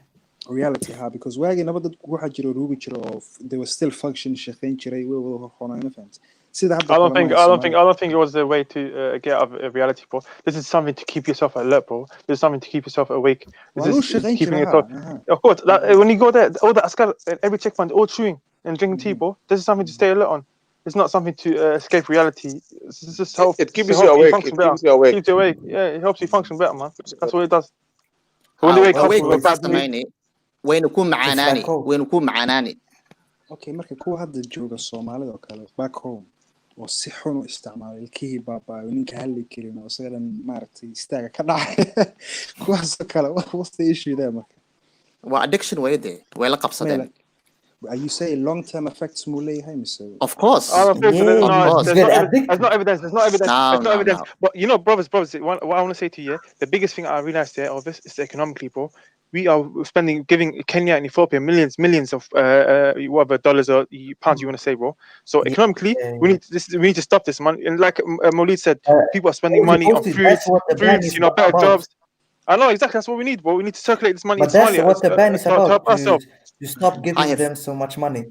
because waagi nabadda waxa jiro ruugi jiro oo they were still functioning shaqeyn jiray way wada horqonayna fahamtay sida hadda I don't kulamaha think Soomaalida. I don't think it was the way to get out of reality, bro. This is something to keep yourself alert, bro. This is something to keep yourself awake. Waa This loo is shaqayn keeping jiraa, yourself. aha. Of course, that, when you go there, all the askar at every checkpoint, all chewing and drinking tea, bro. This is something to stay alert on. It's not something to escape reality. This just help. It keeps To you help you awake. function It better. keeps you awake. Keeps you awake. Yeah, it helps you function better, man. That's what it does. So when they wake up awake with a markaad bad mood, samayni wayna ku It's macaanaani like coke. wayna ku macaanaani Okay, marka kuwa hadda jooga Soomaalida oo kale back home oo si xun u isticmaala ilkihii baabaayo ninka hadli karin oo isaga dhan maaragtay istaaga ka dhacay kuwaas oo kale what's the issue there marka waa addiction way dee way la qabsadeen are you saying long term effects muu leeyahay mise of course I don't think so. Yeah, of No, course it's there's very no evidence. There's addictive. no evidence. There's no evidence. no There's no no evidence. no But you know, brothers, what I want to say to you, the biggest thing I realized there of this is economically, bro. We are giving Kenya and Ethiopia millions of whatever dollars or pounds you want to say, bro. So Yeah, economically, yeah, we yeah. need to stop this, man. And like Maulid said, people are spending money on That's what the ban foods, is better about. jobs. I know exactly. That's what we need, bro. We need to circulate this money in But that's Somalia what the ban is to about, help ourselves. to stop I giving have them so much money.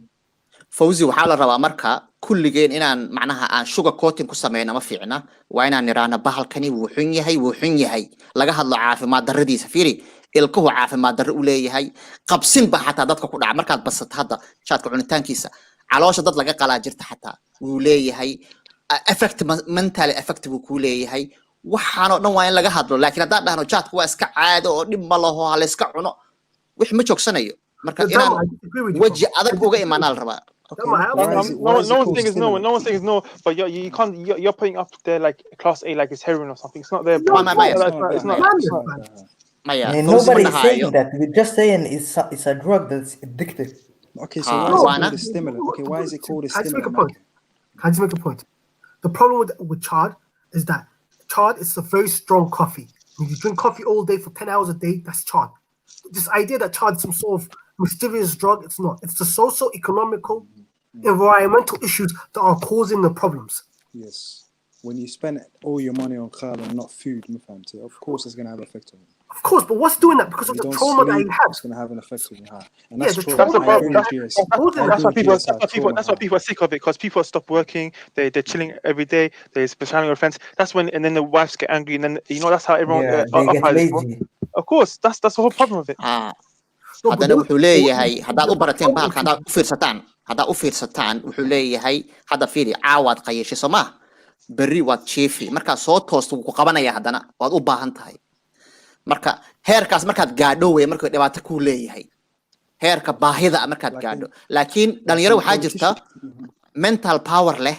fawzi waxaa la rabaa marka kulligeen inaan macnaha aan sugar coating ku sameyno ma fiicna waa inaan niraahno bahalkani wuu xun yahay laga hadlo caafimaad darradiisa fiiri ilkuhu caafimaad darro u leeyahay qabsin ba xataa dadka ku dhaca markaad basato hadda jaadka cunitaankiisa caloosha dad laga qalaa jirta xataa wuu leeyahay effect mental effect buu ku leeyahay waxaanoo dhan waa in laga hadlo laakiin haddaan dhahno jaadka waa iska caado oo dhib ma laho ha la iska cuno wix ma joogsanayo marka inaan weji adag uga imaanaa la rabaa okay No one's saying it's no. No one's saying it's no. But you can't. You're putting up there like class A, like it's heroin or something. It's not there, bro. It's not. Maya, And fawzi nobody ma is saying dhahayo that. We're just saying it's a drug that's addictive. okay so why is it called a stimulant okay why is it called a stimulant Can I just make a point? The problem with chard is that chard is a very strong coffee. When you drink coffee all day for 10 hours a day, that's chard. This idea that chard is some sort of mysterious drug, it's not. It's the socio-economical, environmental issues that are causing the problems. yes when you spend all your money on khat and not food of course it's going to have an effect on you. Of course, but what's doing that? Because of the trauma that you have. It's going to have an effect on your heart. And Yeah, that's the trauma. trauma I agree with GS. That's why people are sick of it, because people stop working. They're chilling every day. They're specializing on friends. That's when, and then the wives get angry, and then that's how everyone They get lazy. Of course, that's the whole problem of it. haddana wuxuu leeyahay haddaad u barateen bahalka haddaad u fiirsataan wuxuu leeyahay hadda fiiri caawaad qayeshay soo maa berri waad jiifi markaad soo toosto wuu ku qabanaya haddana waad u baahan tahay marka heerkaas markaad gaadho wey markuu dhibaato kuu leeyahay heerka baahida markaad gaadho laakiin dhalinyaro waxaa jirta mental power leh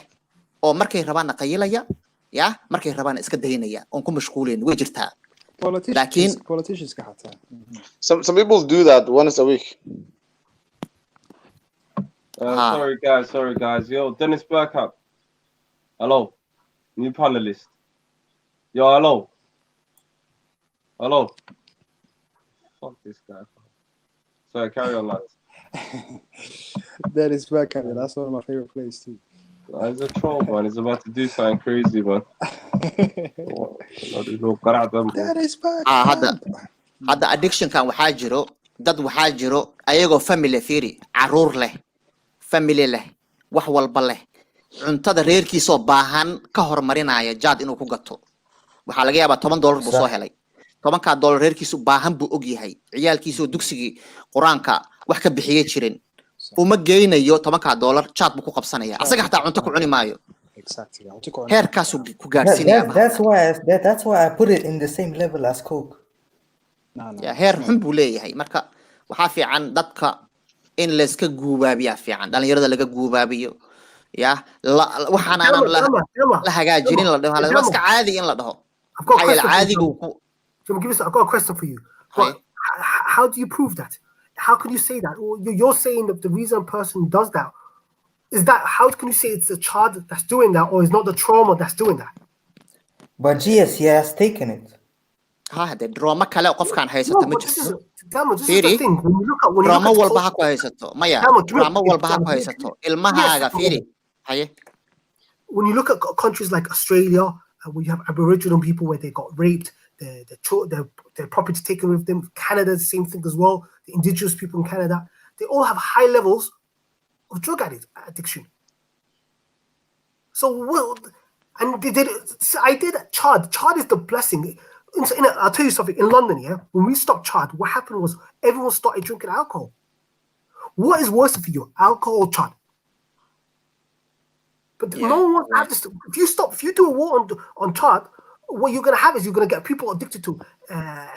oo markay rabaanna qayilaya ya markay rabaanna iska daynaya oon ku mashquulin way jirtaa politicians some people do that once a week. Sorry guys. Yo, Dennis Burkham. Hello, new panelist. Yo, hello. Fuck this guy. Sorry, carry on, lads. Dennis Burkham, that's one of my favorite players too. He's a troll, man. He's about to do something crazy, man. hadda addictionkan waxaa jiro dad waxaa jiro ayagoo family fiiri caruur leh family leh wax walba leh cuntada reerkiisoo baahan ka hormarinaya jaad inuu ku gato waxaa laga yaabaa $10 buu soo helay $10 reerkiisu baahan buu og yahay ciyaalkiisoo dugsigii quraanka wax ka bixiyay jirin uma geynayo $10 jaad buu ku qabsanaya asaga xataa cunto ku cuni maayo exactly heerkaasu ku gaarsiinaya that's why I put it in the same level as coke. ya heer xun buu leeyahay marka waxaa fiican dadka in la iska guubaabiyaa fiican dhalinyarada laga guubaabiyo ya waxaan aanan la hagaajinin la dhaho la iska caadi in la dhaho I've got a question for you. How do you prove that? How can you say that? You're saying that the reason a person does that is that, how can you say it's the child that's doing that, or is not the trauma that's doing that? But GS, he has taken it. the drama kale qofkan haysato ma jirto Fiiri, drama walba ha ku haysato maya drama walba ha ku haysato ilmahaaga fiiri haye when you look at countries like Australia, where you have Aboriginal people where they got raped, their property taken with them. Canada, the same thing as well. The indigenous people in Canada, they all have high levels of drug addiction. So what? And they did. I did chard. Chard is the blessing. I'll tell you something. In London, yeah, when we stopped chard, what happened was everyone started drinking alcohol. What is worse for you, alcohol or chard? But no one wants to have this. If you do a war on chard, what you're gonna have is you're gonna get people addicted to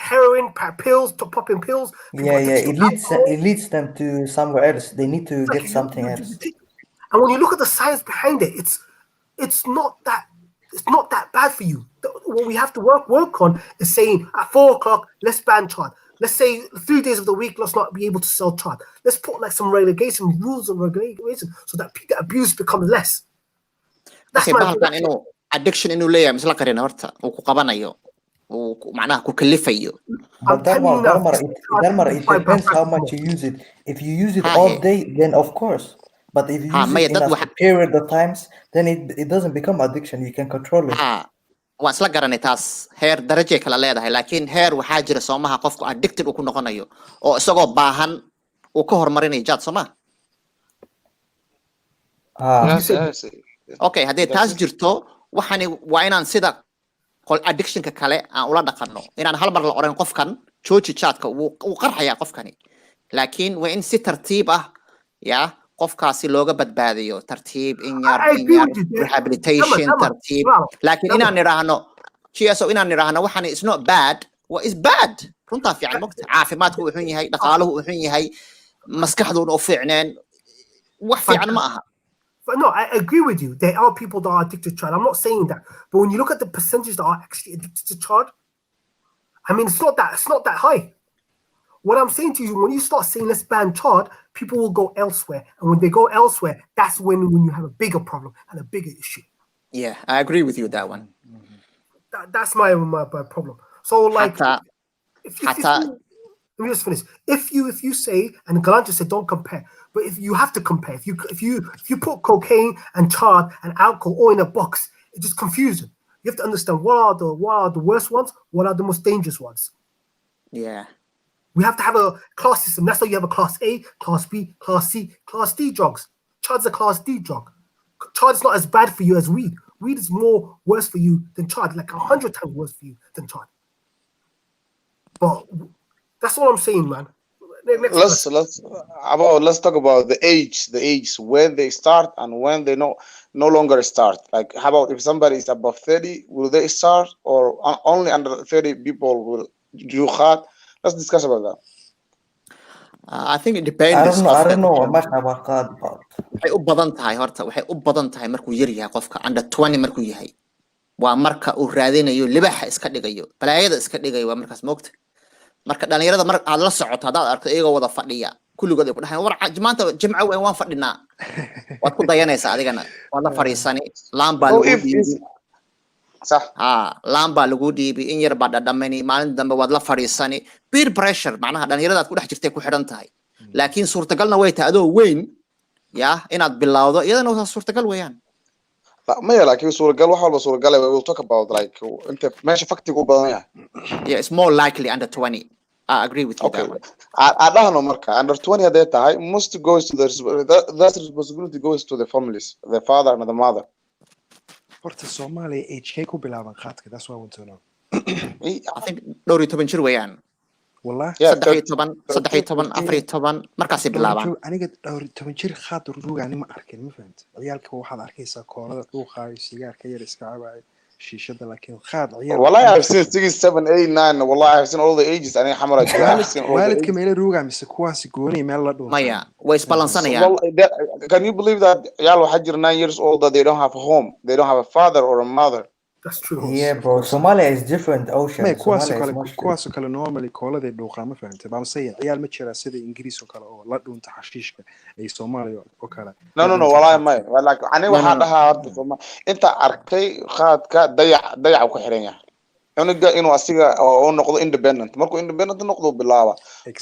heroin, pills, to popping pills. Yeah, it leads them to somewhere else. They need to get something else. And when you look at the science behind it, it's not that bad for you. What we have to work on is saying at 4 o'clock, let's ban chard. Let's say 3 days of the week, let's not be able to sell chard. Let's put like some relegation rules and regulation so that the abuse becomes less. Okay, bahalkan inuu addiction inuu leeyahay misla qarin horta uu ku qabanayo uu macnaha ku kalifayo. But Dalmar, it depends how much you use it. If you use it all day, then of course. But if you use it in a period of times, then it doesn't become addiction. You can control it. waan isla garanay taas heer darajay kala leedahay laakiin heer waxaa jira soomaha qofku addicted uu ku noqonayo oo isagoo baahan uu ka hormarinayo jaad soomaa okay haddii taas jirto waxani waa inaan sida addictionka kale aan ula dhaqanno inaan hal mar la oran qofkan jooji jaadka uu qarxaya qofkani laakiin waa in si tartiib ah yaa qofkaasi looga badbaadiyo tartiib in yar rehabilitation tartiib laakiin inaan niraahno GSO inaan niraahno waxan is not bad what is bad runta fiican waqti caafimaadku wuxuu yahay dhaqaaluhu wuxuu yahay maskaxduna u fiicneen wax fiican ma aha. No, I agree with you. There are people that are addicted to chard. I'm not saying that, but when you look at the percentage that are actually addicted to chard, I mean, it's not that high. What I'm saying to you, when you start saying let's ban chard, people will go elsewhere, and when they go elsewhere, that's when you have a bigger problem and a bigger issue. Yeah, I agree with you that one. That's my problem. So like, let me just finish. If you say, and Galante said, don't compare, but if you have to compare, if you put cocaine and chard and alcohol all in a box, it just confuses. You have to understand what are the worst ones, what are the most dangerous ones. Yeah. We have to have a class system. That's why you have a class A, class B, class C, class D drugs. Chard's a class D drug. Chard is not as bad for you as weed. Weed is more worse for you than chard, like 100 times worse for you than chard. But that's all I'm saying, man. Let's talk about the age when they start and when they no longer start. Like, how about if somebody is above 30, will they start, or only under 30 people will do khat? Let's discuss about that. I think it depends. I don't know much about khat, but waxay u badan tahay horta waxay u badan tahay markuu yar yahay qofka under 20 markuu yahay waa marka uu raadinayo libaxa iska dhigayo balaayada iska dhigayo waa markaas moogta marka dhalinyarada mar aad la socoto hadaad aragto iyagoo wada fadhiya kulligood ay ku dhahayn war maanta jimco weyn waan fadhinaa waad ku dayanaysaa adigana waad la fariisani laambaa lagu dhiibi صح laambaa lagu dhiibi in yar baa dhadhamani maalin dambe waad la fariisani peer pressure macnaha dhalinyarada aad ku dhex jirtay ku xidhan tahay laakiin suurtagalna way tahay adoo weyn yaa inaad bilowdo iyadana waa suurtagal weeyaan maya laakiin suuragal wax walba suuragal we will talk about like inta meesha faktigu badan yahay yeah it's more likely under 20 I agree with you that one I don't know marka under 20 haday tahay most goes to that responsibility goes to the families the father and the mother horta Somali age ku bilaaban khaadka that's what I want to know I think dhowr iyo 10 jir weeyaan والله 13 markaasay bilaabaan aniga dhowr 10 jir khaad ruugaani ma arkin ma fahamta ciyaalka waxaad arkaysaa koolada dhuuqaayo sigaarka yar iska cabaay shiishada laakiin khaad ciyaal والله I've seen 6 7 8 9 والله I've seen all the ages ani xamara waalidka meel ruuga mise kuwaasi gooni meel la dhuuqay maya way isbalansanayaan can you believe that ciyaal waxa jir 9 years old that they don't have a home they don't have a father or a mother That's true. Yeah, bro. Somalia is different ocean. kuwaas kale normally koolada dhuuqa ma fahamtay baan sayay ciyaal ma jira sida Ingiriis oo kale oo la dhuunta xashiishka ay Soomaaliya oo kale no wallahi ma like ani waxa dhahaa hadda Soomaaliya inta arkay khaadka dayac ku xiran yahay unuga inuu asiga oo noqdo independent markuu independent noqdo bilaaba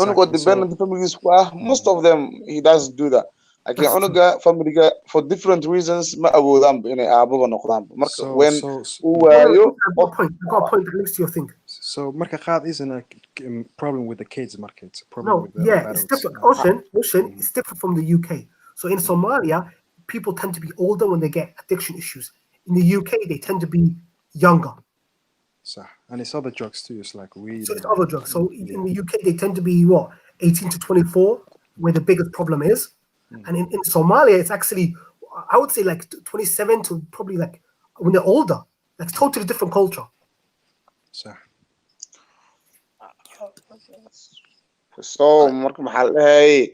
unuga dependent families ku ah most of them he does do that laakiin unuga familiga for different reasons ma awoodaan inay aababa noqdaan marka when waayo got point that links to your thing so marka khaad isn't a problem with the kids marka it's a problem with the it's different ocean is different from the UK so in Somalia people tend to be older when they get addiction issues. In the UK, they tend to be younger. So, and it's other drugs too. It's like weed. So it's and other drugs. So in the UK, they tend to be what, 18 to 24, where the biggest problem is. And in Somalia, it's actually, I would say like 27 to probably like when they're older. That's totally different culture. So, marka maxaa la dhahay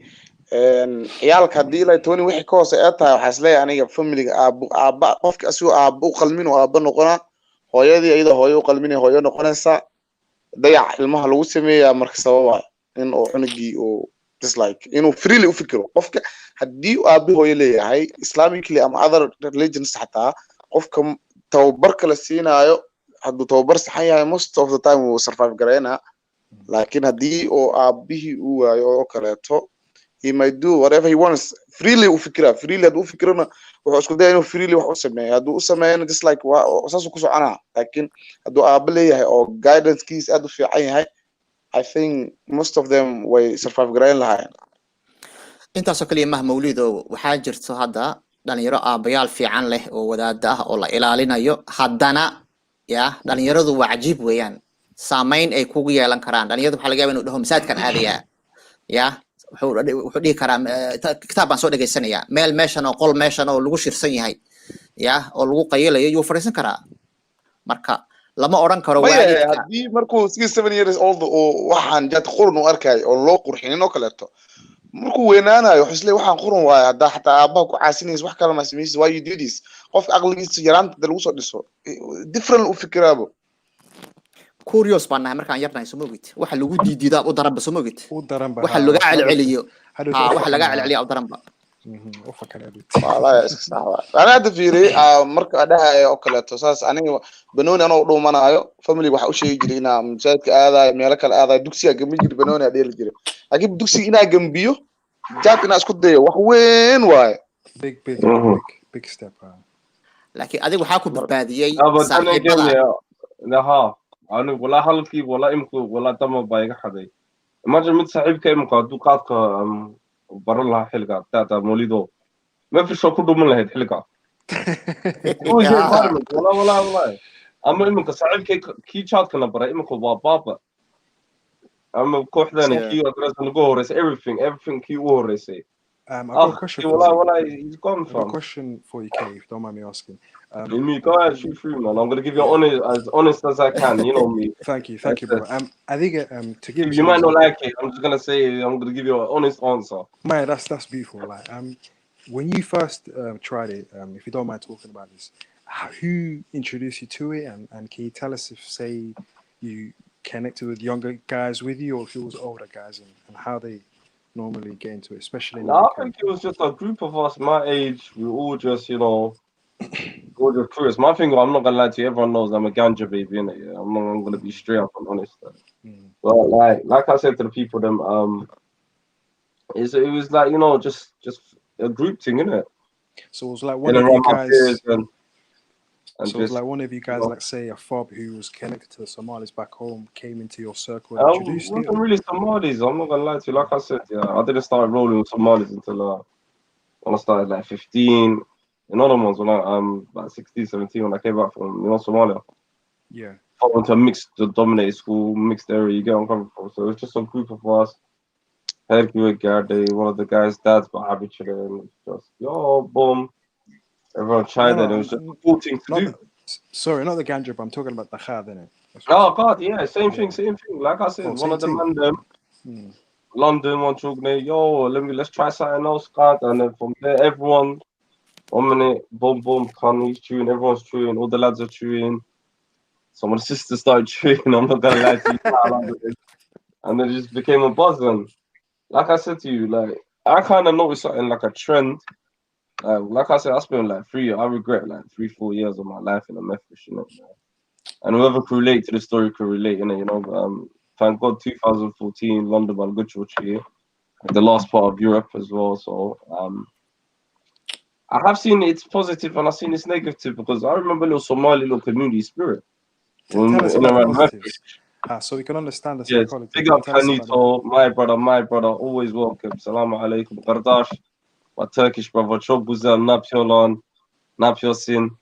ciyaalka haddii la tooni wixii ka hoose ee tahay waxaa isleeyahay aniga familiga aabba qofka asigoo aabba u qalmin oo aabba noqona hooyadii iyada hooyo u qalmin hooyo noqonaysa dayac ilmaha lagu sameeyaa marka sababa in uu cunugii uu dislike inuu freely u fikiro qofka haddii uu aabbi hooyo leeyahay islamically ama other religions xataa qofka tababar kala siinaayo hadduu tababar saxan yahay most of the time wuu survive gareynaa laakiin haddii uu aabbihii u waayo oo kaleeto he might do whatever he wants freely u fikira freely hadduu u fikirana wuxuu isku daya inuu freely wax u sameeyo hadduu u sameeyana just like saasuu ku soconaa laakiin hadduu aabba leeyahay oo guidancekiis aad u fiican yahay I think most of them way survive gareyn lahaayeen intaasoo kaliya maha mawlido waxaa jirto hadda dhalinyaro aabbayaal fiican leh oo wadaada ah oo la ilaalinayo haddana ya dhalinyaradu waa cajiib weeyaan saamayn ay kugu yeelan karaan dhalinyaradu waxaa laga yaabaa inuu dhaho masaajidkan aadayaa ya wuxuu dhihi karaa kitaab baan soo dhegaysanayaa meel meeshan oo qol meeshan oo lagu shirsan yahay ya oo lagu qayilayo yuu fadhiisan karaa marka lama oran karo waalidka haddii markuu 7 years old oo waxaan jad qurun u arkay oo loo qurxinin oo kaleeto markuu weynaanayo wuxuu isleeyahay waxaan qurun waayo haddaa xataa aabbaha ku caasinaysa wax kale ma samaysid why you do this qofka aqligiisa yaraanta lagu soo dhiso different u fikiraabo curious baan nahay markaan yarnahay soo mogid waxa lagu diididaa u daranba soo mogid waxa laga celceliyo waxa laga celceliyo u daranba والله صح انا هذا فيري marka adhahay oo kaleeto saas aniga banooni anoo dhuumanayo family waxa u sheegi jiray inaa masaajidka aadayo meel kale aadayo dugsiga gambi jiray banooni adeeli jiray laakiin dugsiga inaa gambiyo jaad inaa isku dayo wax weyn waaye big step laakiin adiga waxa ku badbaadiyay saaxiibada laha aniga wala halkii wala imku wala dama bayga xaday imagine mid saaxiibka imku haduu qaadka baran lahaa xilliga taata molido ما في شو كله من لهاد حلقة والله أما إمك صعب كي شاد كنا برا إمك بابا أما كوحدنا كي أدرس نقول everything كي ورس I've got a question for you. He's gone from. A question for you, Kay, if you don't mind me asking. Me, go ahead, shoot through, man. I'm gonna give you as honest as I can. You know me. Thank you, bro. I think to give you might not like it. I'm just gonna say I'm gonna give you an honest answer. Man, that's beautiful. Like, when you first tried it, if you don't mind talking about this, who introduced you to it, and can you tell us if, say, you connected with younger guys with you, or if it was older guys, and how they normally get into it, especially in I think it was just a group of us my age. We were all just, you know, all just curious. My thing, I'm not gonna lie to you, everyone knows I'm a ganja baby, innit? Yeah, I'm gonna be straight up and honest. But like I said to the people, it was like, you know, just a group thing, innit? So it was like one of you guys. So it was like one of you guys, like say a fob who was connected to the Somalis back home, came into your circle and introduced you? It wasn't really Somalis, I'm not gonna lie to you. Like I said, I didn't start rolling with Somalis until when I started like 15. In other ones, when I like 16, 17, when I came back from, you know, Somalia. Yeah. I went to a mixed, dominated school, mixed area, you get on coming from. So it was just a group of us. Hercule Garde, one of the guys' dads got habitually, and just, yo, boom. Everyone tried it. It was just a cool thing to do. Sorry, not the ganja, but I'm talking about the khat, innit? Oh, God, yeah, same thing. Like I said, one of the man, London, one chugne, yo, let's try something else, God. And then from there, everyone, 1 minute, boom, boom, Connie's chewing, everyone's chewing, all the lads are chewing. Some of the sisters started chewing, I'm not gonna lie to you. And then it just became a buzz. And like I said to you, like, I kind of noticed something like a trend. Like I said, I spent like I regret like 3-4 years of my life in a meth machine. And whoever could relate to the story could relate, you know. Thank God 2014, London, Balwad, the last part of Europe as well. So I have seen it's positive and I've seen it's negative because I remember little Somali, little community spirit. Tell us about the positives. So we can understand the psychology. Big up Hanito, my brother, always welcome. Salaam alaikum, Qardash. My Turkish brother, çok güzel, ne yapıyorsun? Ne yapıyorsun?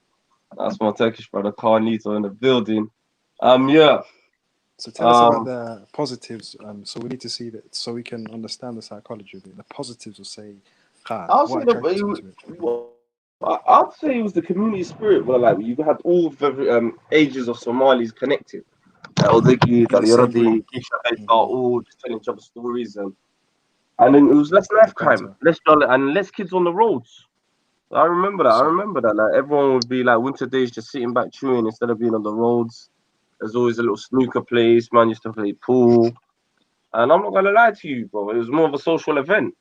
That's my Turkish brother, Carlito, in the building. Yeah. So tell us about the positives. So we need to see that, so we can understand the psychology of it. The positives will say, I'll say what attracted you to it? I'd say it was the community spirit where like you had all the ages of Somalis connected. Oldeki, Dalyaradi, Kisha, all just telling each other stories and then it was less knife crime, less and less kids on the roads. I remember that. Like everyone would be like winter days just sitting back chewing instead of being on the roads. There's always a little snooker place. Man used to play pool. And I'm not gonna lie to you, bro. It was more of a social event.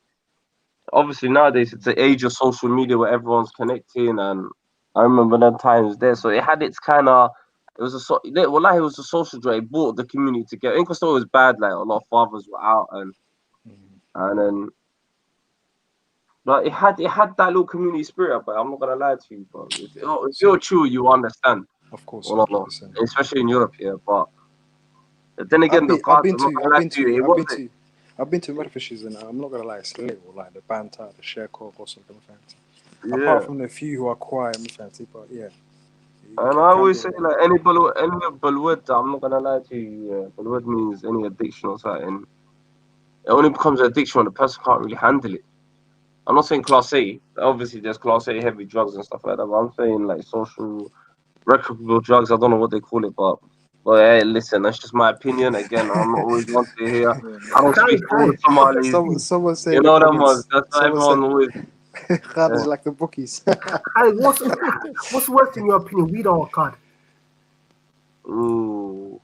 Obviously nowadays it's the age of social media where everyone's connecting, and I remember them times there. So it had its kind of, it was a social joy. It brought the community together. In Costa it was bad, like a lot of fathers were out and then, but it had that little community spirit. But I'm not gonna lie to you, bro. If you're true, you understand. Of course, Well, no, especially in Europe here, but then again, I've been to Marfishes and I'm not gonna lie, it's lit, like the banter, the share code, also Yeah. apart from the few who are quiet, but yeah. And I always say like any Balwad, I'm not gonna lie to you, Balwad means any addiction or something. It only becomes an addiction when the person can't really handle it. I'm not saying class A. Obviously, there's class A heavy drugs and stuff like that. But I'm saying like social, recreational drugs. I don't know what they call it, but hey, listen, that's just my opinion. Again, I'm not always one to hear. I don't speak to all the Somalis. Someone said You know them ones. That's why everyone always. Khat is like the bookies. What's worse in your opinion, weed or card? Ooh.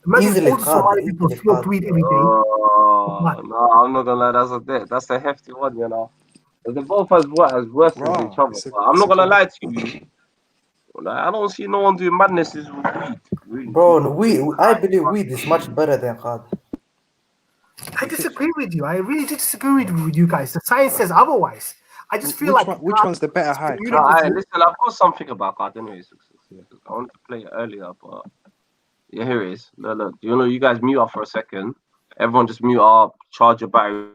Imagine all the Somali people smoke weed every day. No, I'm not gonna lie. That's a hefty one, you know. They both as worse as each other. I'm not gonna lie to you. I don't see no one doing madnesses with weed. Bro, I believe weed is much better than khat. I disagree with you. I really disagree with you guys. The science says otherwise. I just feel which one's the better high? Listen, I've got something about khat anyways. I wanted to play it earlier, but yeah, here it is. Look. You guys mute up for a second. Everyone just mute up, charge your battery.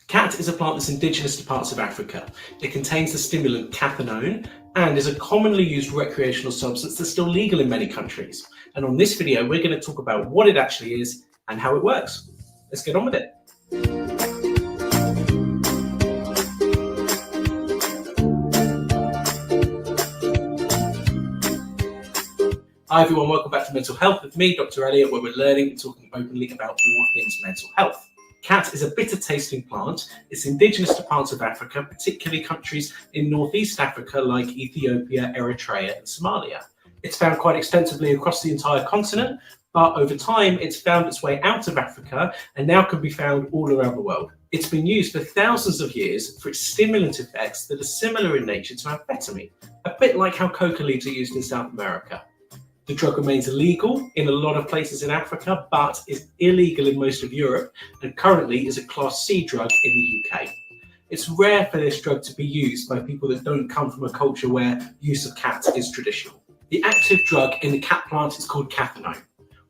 Khat is a plant that's indigenous to parts of Africa. It contains the stimulant cathinone and is a commonly used recreational substance that's still legal in many countries. And on this video, we're going to talk about what it actually is and how it works. Let's get on with it. Hi everyone, welcome back to Mental Health with me, Dr. Elliot, where we're learning and talking openly about all things mental health. Khat is a bitter tasting plant. It's indigenous to parts of Africa, particularly countries in Northeast Africa like Ethiopia, Eritrea and Somalia. It's found quite extensively across the entire continent, but over time it's found its way out of Africa and now can be found all around the world. It's been used for thousands of years for its stimulant effects that are similar in nature to amphetamine, a bit like how coca leaves are used in South America. The drug remains illegal in a lot of places in Africa, but is illegal in most of Europe and currently is a Class C drug in the UK. It's rare for this drug to be used by people that don't come from a culture where use of khat is traditional. The active drug in the khat plant is called cathinone.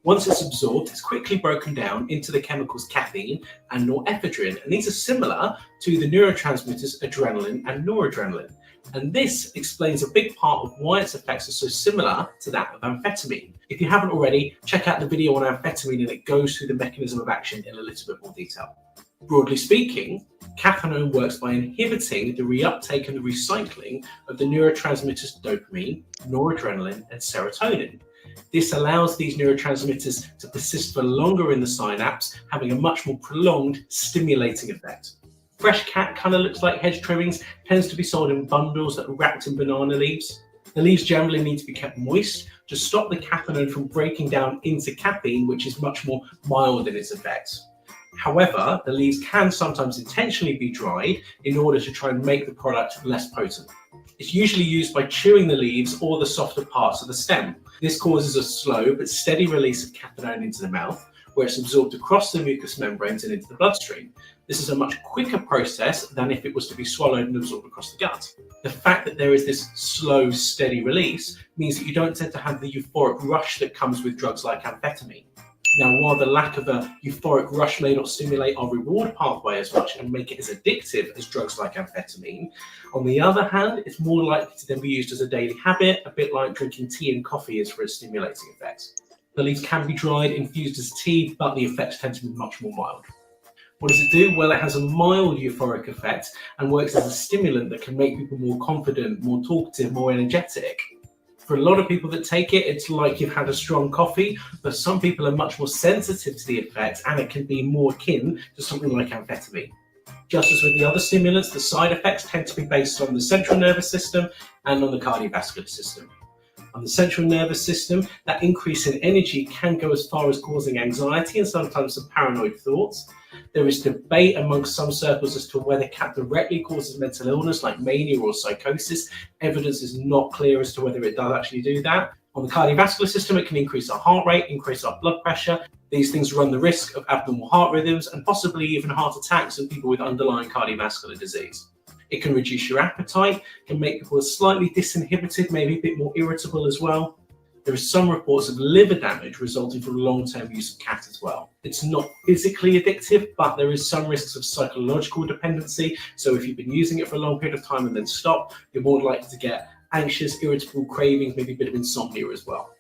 Once it's absorbed, it's quickly broken down into the chemicals caffeine and norepinephrine, and these are similar to the neurotransmitters adrenaline and noradrenaline. And this explains a big part of why its effects are so similar to that of amphetamine. If you haven't already, check out the video on amphetamine and it goes through the mechanism of action in a little bit more detail. Broadly speaking, cathinone works by inhibiting the reuptake and the recycling of the neurotransmitters dopamine, noradrenaline, and serotonin. This allows these neurotransmitters to persist for longer in the synapse, having a much more prolonged stimulating effect. Fresh khat kind of looks like hedge trimmings, tends to be sold in bundles that are wrapped in banana leaves. The leaves generally need to be kept moist to stop the cathinone from breaking down into caffeine, which is much more mild in its effects. However, the leaves can sometimes intentionally be dried in order to try and make the product less potent. It's usually used by chewing the leaves or the softer parts of the stem. This causes a slow but steady release of cathepsin into the mouth, where it's absorbed across the mucous membranes and into the bloodstream. This is a much quicker process than if it was to be swallowed and absorbed across the gut. The fact that there is this slow, steady release means that you don't tend to have the euphoric rush that comes with drugs like amphetamine. Now, while the lack of a euphoric rush may not stimulate our reward pathway as much and make it as addictive as drugs like amphetamine, on the other hand, it's more likely to then be used as a daily habit, a bit like drinking tea and coffee is for its stimulating effects. The leaves can be dried, infused as tea, but the effects tend to be much more mild. What does it do? Well, it has a mild euphoric effect and works as a stimulant that can make people more confident, more talkative, more energetic. For a lot of people that take it, it's like you've had a strong coffee, but some people are much more sensitive to the effects and it can be more akin to something like amphetamine. Just as with the other stimulants, the side effects tend to be based on the central nervous system and on the cardiovascular system. On the central nervous system, that increase in energy can go as far as causing anxiety and sometimes some paranoid thoughts. There is debate amongst some circles as to whether khat directly causes mental illness like mania or psychosis. Evidence is not clear as to whether it does actually do that. On the cardiovascular system, it can increase our heart rate, increase our blood pressure. These things run the risk of abnormal heart rhythms and possibly even heart attacks in people with underlying cardiovascular disease. It can reduce your appetite, can make people slightly disinhibited, maybe a bit more irritable as well. There are some reports of liver damage resulting from long-term use of khat as well. It's not physically addictive, but there is some risks of psychological dependency. So if you've been using it for a long period of time and then stop, you're more likely to get anxious, irritable cravings, maybe a bit of insomnia as well.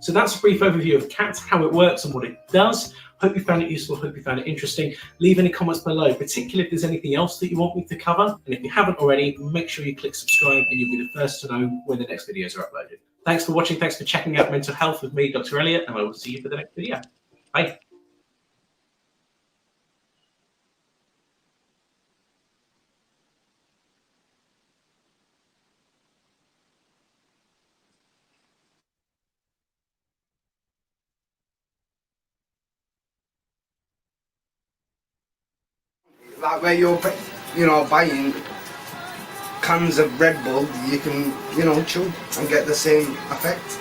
So that's a brief overview of khat, how it works and what it does. Hope you found it useful, hope you found it interesting. Leave any comments below, particularly if there's anything else that you want me to cover. And if you haven't already, make sure you click subscribe and you'll be the first to know when the next videos are uploaded. Thanks for watching, thanks for checking out Mental Health with me, Dr. Elliot, and I will see you for the next video. Bye. Like where you're, buying cans of Red Bull, you can, chew and get the same effect.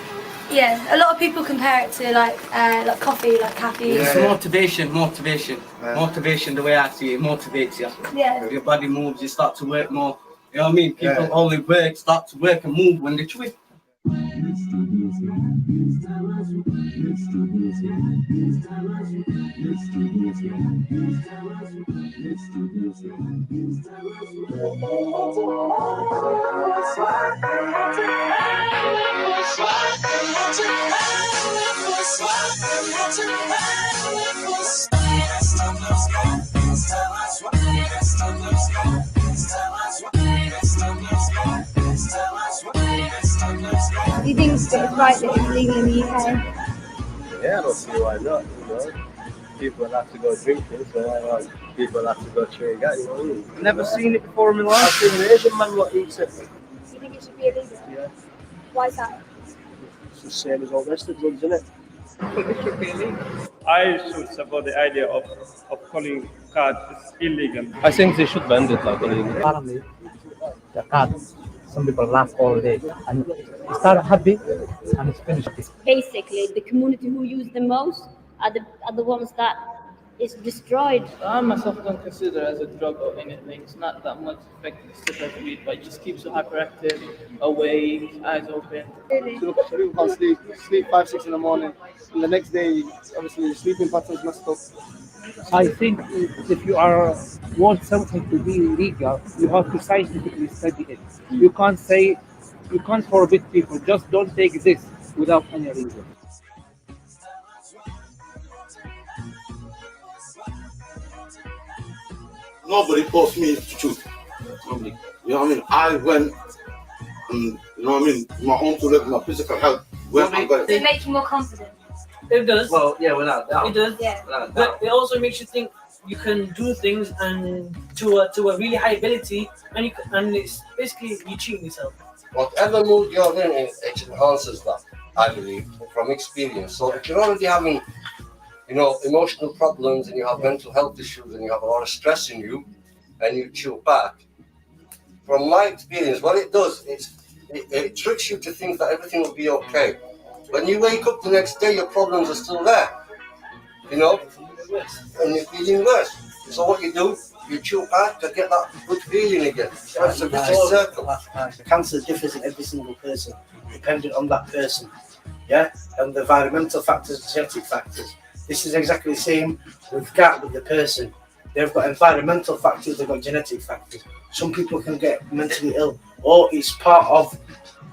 Yeah, a lot of people compare it to like coffee, like caffeine. It's motivation. Motivation, the way I see it, motivates you. Yeah. Your body moves, you start to work more. You know what I mean? People only start to work and move when they chew it. Do you think it's right that it's legal in the UK? Yeah, I don't see why not, People have to go drinking, so people have to go chewing out, you know what I mean? Never seen it before in my life. I've seen an Asian man what eats it. Do you think it should be illegal? Yeah. Why is that? It's the same as all the rest of drugs, isn't it? It should be illegal. I should support the idea of calling khat illegal. I think they should ban it like illegal. Apparently, the khat, some people laugh all day and start happy and it's finished. Basically, the community who use the most are the ones that is destroyed. I myself don't consider it as a drug or anything. It's not that much effective as weed, but it just keeps you hyperactive, awake, eyes open. Really? So people can't sleep 5, 6 in the morning, and the next day, obviously, your sleeping pattern's messed up. I think if you want something to be legal, you have to scientifically study it. You can't forbid people, just don't take this without any reason. Nobody forced me to choose. You know what I mean? I went, and, my own to live my physical health. Does it make you more confident? It does. Well, yeah, without doubt. It does. Yeah. But it also makes you think you can do things and to a really high ability, and it's basically you cheating yourself. Whatever mood you're in, it enhances that, I believe, from experience. So if you're already having, emotional problems and you have mental health issues and you have a lot of stress in you, and you chew back, from my experience, what it does is it tricks you to think that everything will be okay. When you wake up the next day, your problems are still there, you know, and you're feeling worse. So what you do, you chew hard to get that good feeling again. So it's a vicious circle. Cancer differs in every single person, depending on that person. Yeah, and the environmental factors, genetic factors. This is exactly the same with the person. They've got environmental factors, they've got genetic factors. Some people can get mentally ill, or it's part of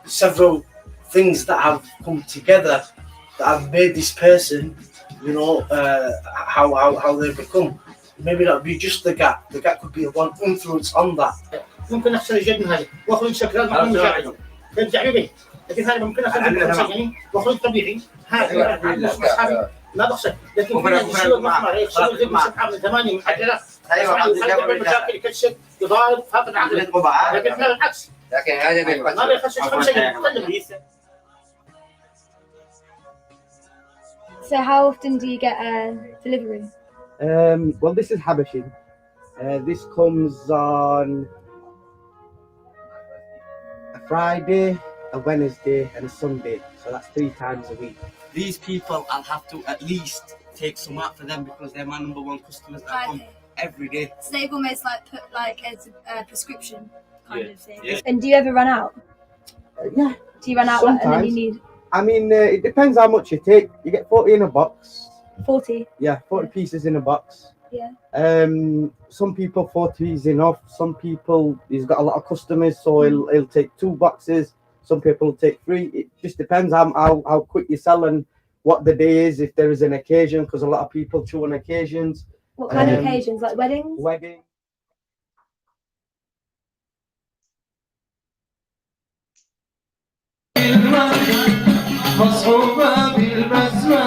several things that have come together that have made this person, you know, how they become. Maybe not be just the gap. The gap could be one influence on that. ممكن احسن جدا هذه واخرج سكران مع المشاعر ترجع لي لكن هذا ممكن اخذ يعني واخرج طبيعي هذا اصحابي ما بقصد لكن في يصير محمر يصير زي ما من 8 محجرات ايوه مشاكل يكسر يضارب فاقد عقل لكن احنا بالعكس لكن هذا ما بيخسر 5 دقائق. So how often do you get a delivery? Well, this is Habashin. This comes on a Friday, a Wednesday, and a Sunday. So that's 3 times a week. These people, I'll have to at least take some out for them because they're my #1 customers that come every day. So they've almost like put like as a prescription kind of thing. Yeah. And do you ever run out? Yeah. Do you run out Sometimes. and then you need I mean, it depends how much you take. You get 40 in a box. 40? Yeah, 40 pieces in a box. Yeah. Some people 40 is enough. Some people, he's got a lot of customers, so he'll take 2 boxes. Some people will take 3. It just depends how quick you sell and what the day is, if there is an occasion, because a lot of people chew on occasions. What kind of occasions? Like weddings? Wedding. مصحوبة بالبسمة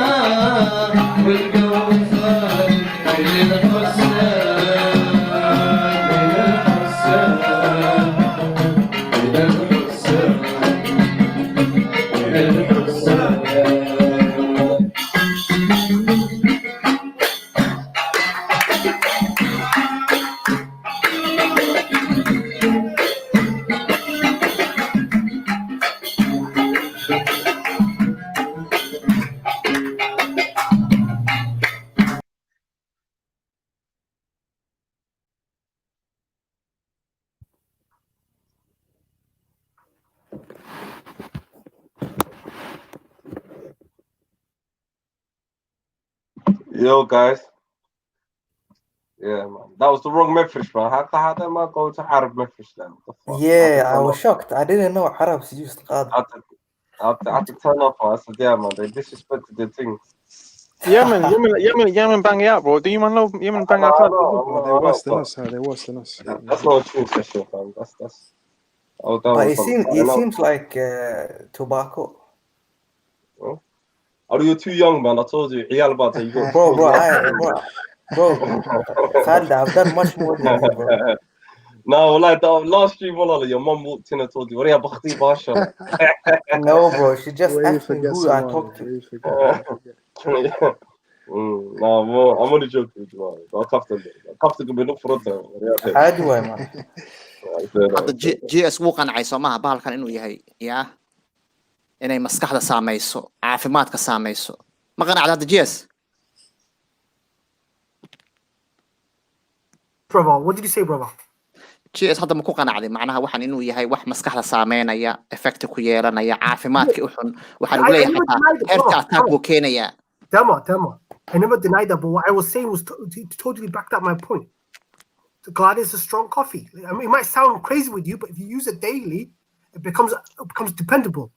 والجو ثاني بين الحسان بين الحسان بين الحسان بين الحسان Yo, guys. Yeah, man. That was the wrong message, man. How did man go to Arab message then? What the fuck? Yeah, I was shocked. I didn't know Arabs used qad. I had to turn off. I said, yeah, man, they disrespected the thing. Yemen bang it out, bro. Do you man know Yemen bang out? They're worse than us. They're worse than us. That's not a true session, fam. That's. Oh, that But was it seems like tobacco. Oh, you're too young, man. I told you. About it. Bro, Khalid, I've done much more than you, bro. No, like the last stream, your mom walked in and told you, No, bro, she just asked me who I talked to. No, I'm only joking. I have to go look for it. عادي man. hadda GS wuu qancay Soomaha bahalkan inuu yahay inay maskaxda saamayso caafimaadka saamayso ma qanacda hadda GS Bravo, what did you say, bravo? GS hadda ma ku qanacday macnaha waxan inuu yahay wax maskaxda saameynaya effect ku yeelanaya caafimaadka u xun waxaan ugu leeyahay heerka attack buu keenaya Demo. I never denied that, but what I was saying was totally backed up my point. The God is a strong coffee. I mean, it might sound crazy with you, but if you use it daily, it becomes dependable.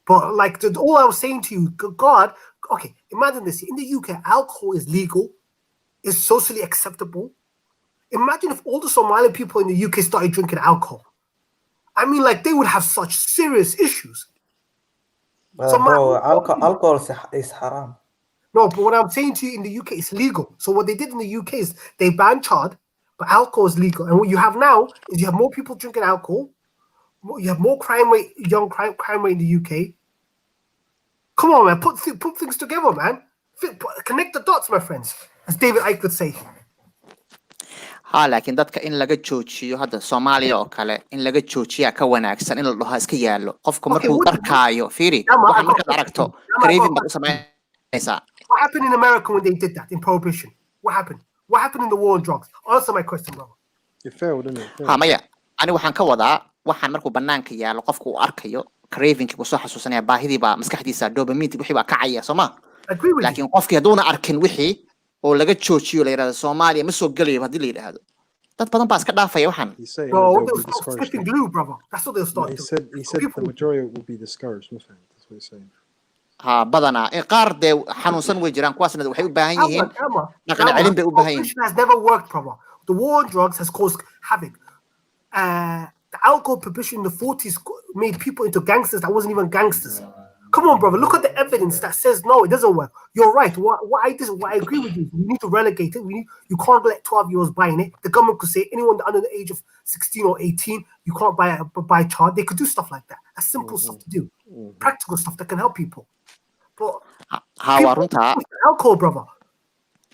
But like all I was saying to you, God, okay, imagine this. In the UK, alcohol is legal, is socially acceptable. Imagine if all the Somali people in the UK started drinking alcohol. I mean, like, they would have such serious issues. Bro, alcohol is haram. No, but what I'm saying to you, in the UK, it's legal. So what they did in the UK is they banned chard, but alcohol is legal. And what you have now is you have more people drinking alcohol. You have more crime rate, young crime rate in the UK. Come on, man, put things together, man. Connect the dots, my friends, as David Icke would say. ها laakiin dadka in laga joojiyo hadda Soomaaliya oo kale in laga joojiya ka wanaagsan in la dhaho iska yaalo qofku markuu arkaayo fiiri waxa markaad aragto craving baad u sameynaysaa. What happened in America when they did that in prohibition? What happened? What happened in the war on drugs? Answer my question, brother. It failed, didn't it? Ha maya ani waxaan ka wadaa waxaan markuu banaanka yaalo qofku uu arkayo craving ku soo xasuusanaya baahidii baa maskaxdiisa dopamine wixii baa kacaya Soomaa. laakiin qofkii haduuna arkin wixii oo laga joojiyo la yiraahdo Soomaaliya ma soo galayo hadii la yiraahdo dad badan baa iska dhaafaya waxaan. No, they'll start sniffing glue, brother. That's what they'll start doing. He said the majority will be discouraged, my friend. That's what he's saying. Ha badana qaar de xanuunsan way jiraan kuwaasna waxay u baahan yihiin dhaqan celin bay u baahan yihiin. Has never worked, brother. The war on drugs has caused havoc. The alcohol prohibition in the 40s made people into gangsters that wasn't even gangsters. Come on, brother. Look at the evidence that says no, it doesn't work. You're right. What I agree with you. We need to relegate it. You can't let 12-year-olds buying it. The government could say anyone under the age of 16 or 18, you can't buy child. They could do stuff like that. That's simple stuff to do. Practical stuff that can help people. But alcohol, brother.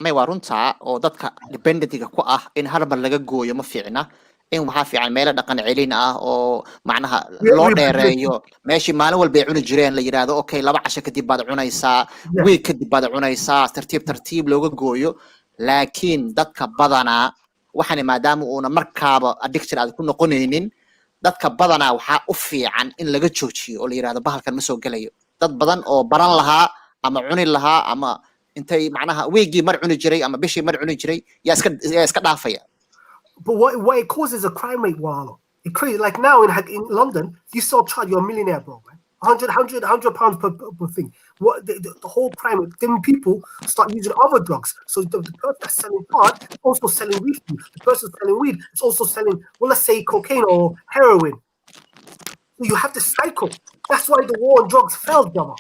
May warunta oo dadka dependentiga ku ah in harba laga gooyo ma fiicna in waxa fiican meel dhaqan celin ah oo macnaha loo dheereeyo meeshii maalin walba ay cuni jireen la yiraahdo okay laba casho kadib baad cunaysaa week kadib baad cunaysaa tartiib looga gooyo laakiin dadka badana waxaan maadaama uuna markaaba addiction aad ku noqonaynin dadka badana waxa u fiican in laga joojiyo oo la yiraahdo bahalkan ma soo galayo dad badan oo baran lahaa ama cuni lahaa ama intay macnaha weegi mar cuni jiray ama bishii mar cuni jiray yaa iska dhaafaya. But what it causes a crime rate, Wallo. It crazy. Like now in London, you sell child, you're a millionaire, bro. Man. 100 pounds per thing. What the whole crime? Then people start using other drugs. So the person that's selling pot is also selling weed. The person selling weed is also selling, well, let's say cocaine or heroin. So you have to cycle. That's why the war on drugs failed, brother.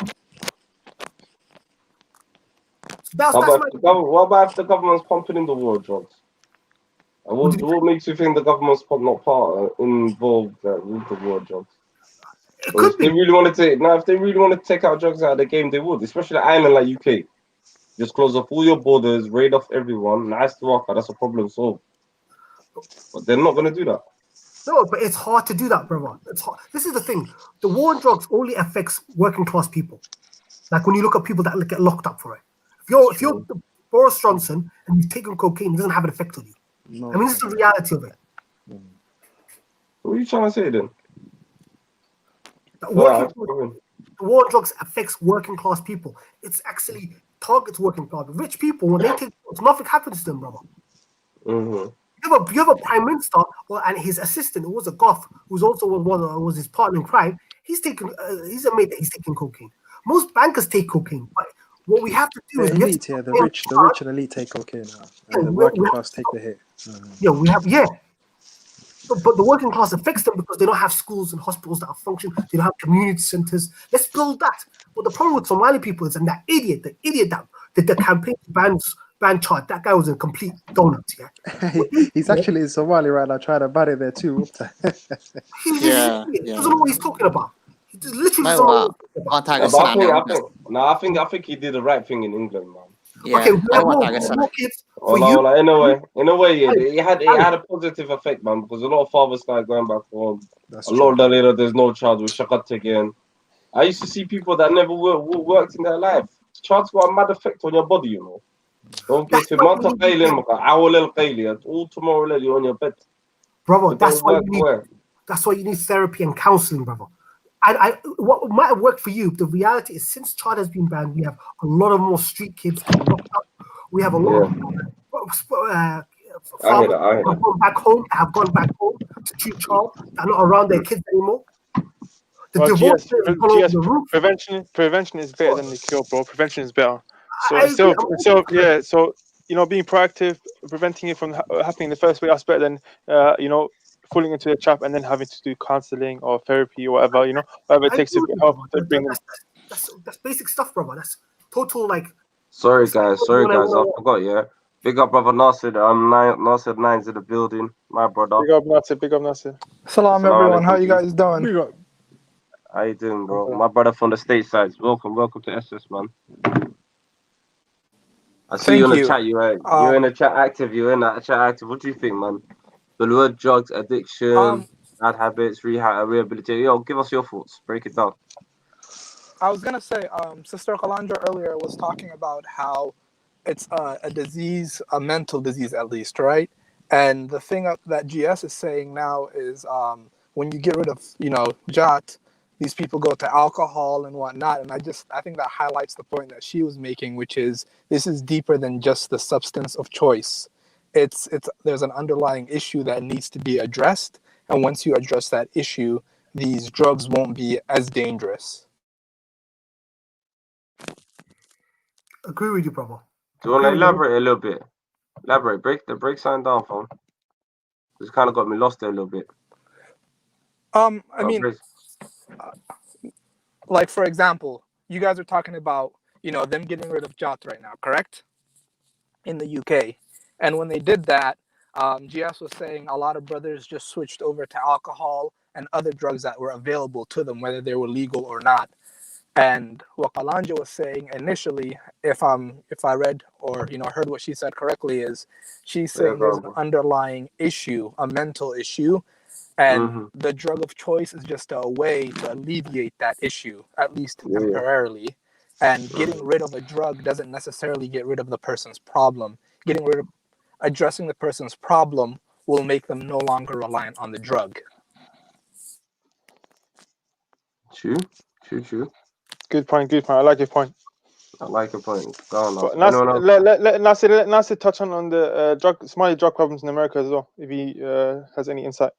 What about if the government's pumping in the war on drugs? And what makes you think the government's not involved with the war on drugs? If they really want to take out drugs out of the game, they would. Especially an island like UK, just close off all your borders, raid off everyone. Nice to rock. That's a problem solved. But they're not going to do that. No, but it's hard to do that, brother. It's hard. This is the thing. The war on drugs only affects working class people. Like when you look at people that get locked up for it. If you're Boris Johnson and you've taken cocaine, it doesn't have an effect on you. No. I mean, this is the reality of it. What are you trying to say then? The war on drugs affects working class people. It's actually targets working class. Rich people, when they take drugs, nothing happens to them, brother. You have a prime minister and his assistant, who was a goth, who's also was his partner in crime. He's admitted that he's taking cocaine. Most bankers take cocaine, but what we have to do the elite, the rich and elite take cocaine, and the working class take the hit. But the working class affects them because they don't have schools and hospitals that are functioning. They don't have community centers. Let's build that. But the problem with Somali people is, and that idiot that did the campaign ban chart, that guy was a complete donut. Yeah, he's actually in Somali right now, trying to ban it there too. He doesn't know what he's talking about. He literally I think he did the right thing in England, man. Yeah. Okay, more kids for you. Like, in a way, yeah, it had a positive effect, man, because a lot of fathers started going back home. A lot of that later, there's no child with shakat again. I used to see people that never worked in their life. Child's got a mad effect on your body, you know. Don't get to all tomorrow you're on your bed. Brother, that's why you need therapy and counseling, brother. What might have worked for you, the reality is since child has been banned, we have a lot of more street kids getting locked up. We have a lot of fathers have gone back home to treat child. They're not around their kids anymore. Prevention is better than the cure, bro. Prevention is better. So being proactive, preventing it from happening in the first place, that's better than falling into a trap and then having to do counseling or therapy or whatever, whatever it takes to help to bring them. That's basic stuff, brother. That's total like. Sorry guys, I forgot. Yeah, big up, brother Nasir. Nasir 9's in the building. My brother. Big up Nasir. Salam everyone. How you guys doing? How you doing, bro? My brother from the stateside. Welcome to SS, man. I see you Thank in the you. chat. You're in the chat active. You're in that chat active. What do you think, man? Balwad drugs, addiction, bad habits, rehabilitation. Yo, give us your thoughts. Break it down. I was gonna say, Sister Kalandra earlier was talking about how it's a disease, a mental disease at least, right? And the thing that GS is saying now is when you get rid of, Jat, these people go to alcohol and whatnot. And I think that highlights the point that she was making, which is this is deeper than just the substance of choice. There's an underlying issue that needs to be addressed. And once you address that issue, these drugs won't be as dangerous. Agree with you, brother. Do you want to elaborate a little bit? Elaborate. Break something down, fam. It's kind of got me lost there a little bit. I mean, like for example, you guys are talking about, them getting rid of Jat right now, correct? In the UK. And when they did that, GS was saying a lot of brothers just switched over to alcohol and other drugs that were available to them, whether they were legal or not. And what Kalanja was saying initially, if I read or heard what she said correctly, is she's saying there's an underlying issue, a mental issue, and the drug of choice is just a way to alleviate that issue, at least temporarily. And getting rid of a drug doesn't necessarily get rid of the person's problem. Addressing the person's problem will make them no longer reliant on the drug. True. Good point. I like your point. I like your point. Go on, But now. let Nasir touch on the Somali drug problems in America as well, if he has any insight.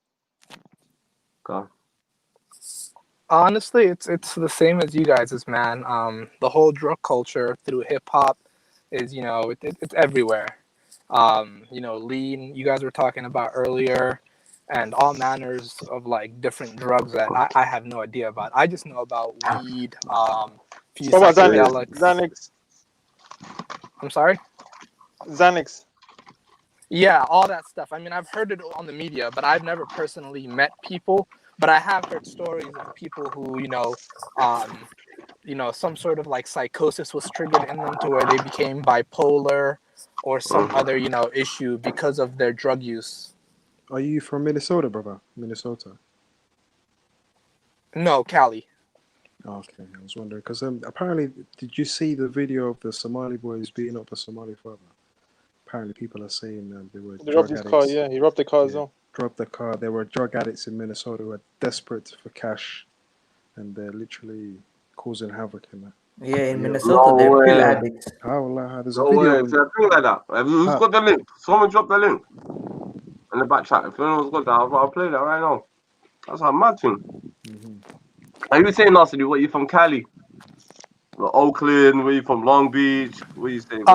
Go on. Honestly, it's the same as you guys', man. The whole drug culture through hip hop is, it's everywhere. Lean, you guys were talking about earlier, and all manners of like different drugs that I have no idea about. I just know about weed, few What about psychedelics. Xanax? I'm sorry? Xanax. Yeah, all that stuff. I mean, I've heard it on the media, but I've never personally met people. But I have heard stories of people who, some sort of like psychosis was triggered in them to where they became bipolar or some other, issue because of their drug use. Are you from Minnesota, brother? Minnesota? No, Cali. Okay, I was wondering because apparently, did you see the video of the Somali boys beating up a Somali father? Apparently, people are saying they were drug addicts. Car, yeah, he robbed the car as well. Dropped the car. There were drug addicts in Minnesota who were desperate for cash, and they're literally causing havoc in that. Yeah, in Minnesota, they're pill addicts. There's a No video. way. It's a thing like that. Who's got the link? Someone drop the link in the back chat. If anyone's got that, I'll play that right now. That's a mad thing. Are you saying, Nasty, what you from Cali? Oakland? Where you from? Long Beach? Where you saying?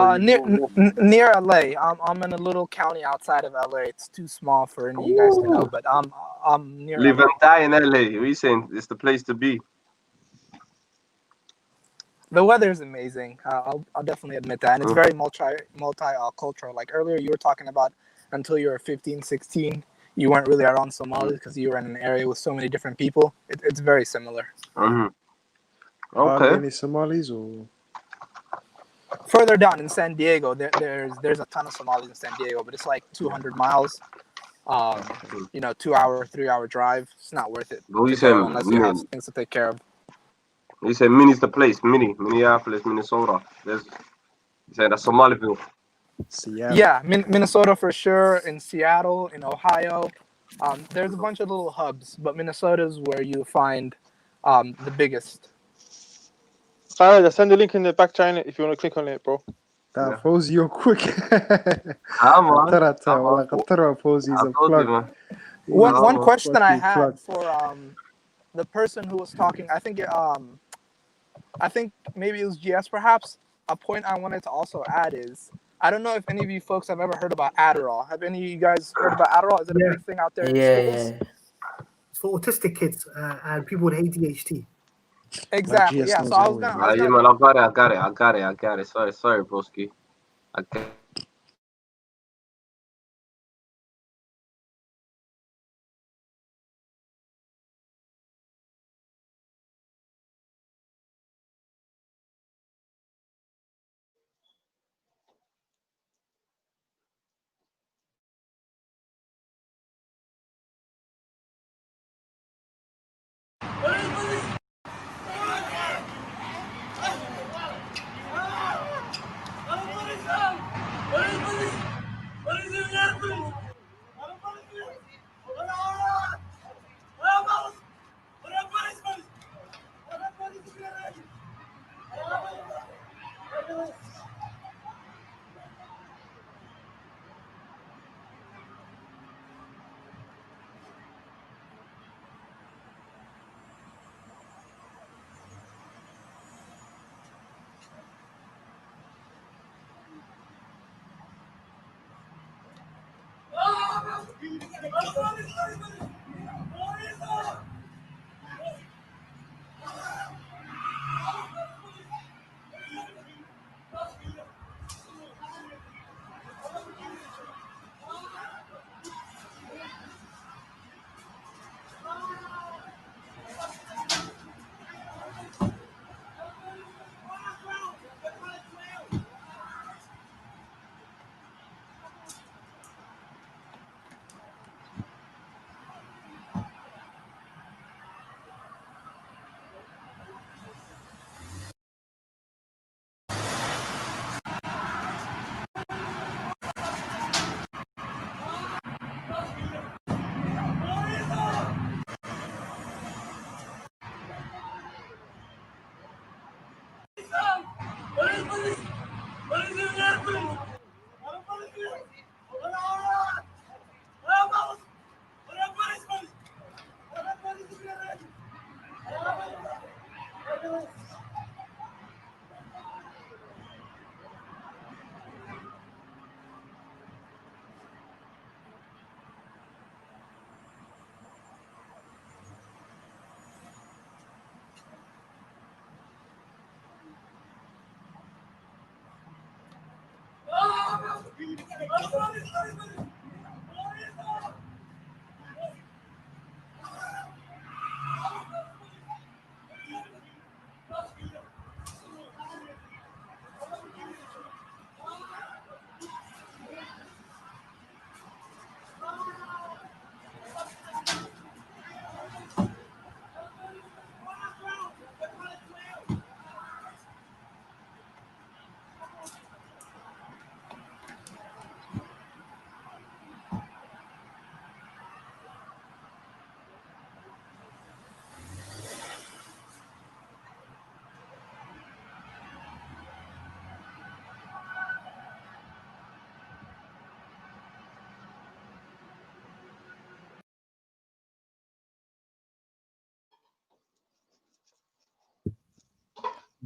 Near LA. I'm in a little county outside of LA. It's too small for any of you guys to know, but I'm near Live LA. and die in LA. What are you saying? It's the place to be. The weather is amazing. I'll definitely admit that. And it's very multi-cultural. Like earlier, you were talking about until you were 15, 16, you weren't really around Somalis because you were in an area with so many different people. It's very similar. Okay. Are there any Somalis or? Further down in San Diego, there's a ton of Somalis in San Diego, but it's like 200 miles. 2 hour, 3 hour drive. It's not worth it What you to go saying? unless you have things to take care of. You say Minnie's the place. Minneapolis, Minnesota. You say that's Somaliville. Seattle. Yeah, Minnesota for sure. In Seattle, in Ohio, there's a bunch of little hubs, but Minnesota is where you find the biggest. Alright, I'll send the link in the back channel if you want to click on it, bro. That Fawzi, you're quick. One question I had for the person who was talking, I think maybe it was GS perhaps. A point I wanted to also add is, I don't know if any of you folks have ever heard about Adderall. Have any of you guys heard about Adderall? Is it a big thing out there in schools? It's for autistic kids and people with ADHD. Exactly. Yeah. So I was gonna. I got it. Sorry, broski.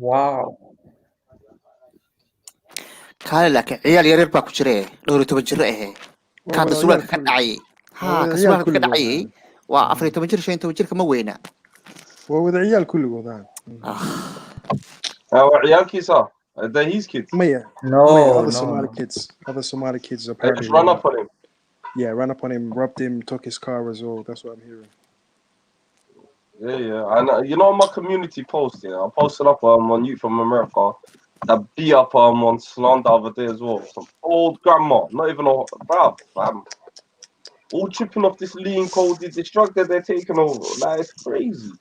Wow. kaale laakiin ciyaal yaryar baa ku jira dhowr iyo toban jir ah waa kaada wada sulaalka ciyaal ka kulli dhacay waa wada ka ciyaal sulaalka ka kulligood dhacayay waa 14 jir 15 jir kama weyna waa wada ciyaal kulligood وعيالكيسا they're his kids. maya No, other no, Somali no. kids They apparently just run up on him. ran up on him, robbed him, took his car as well. That's what I'm hearing. Yeah. And you know my community post, I posted up on Youth from America that beat up on Salon the other day as well. Some old grandma, not even a bruv, fam. All chipping off this lean coded this drug that they're taking over. Like it's crazy.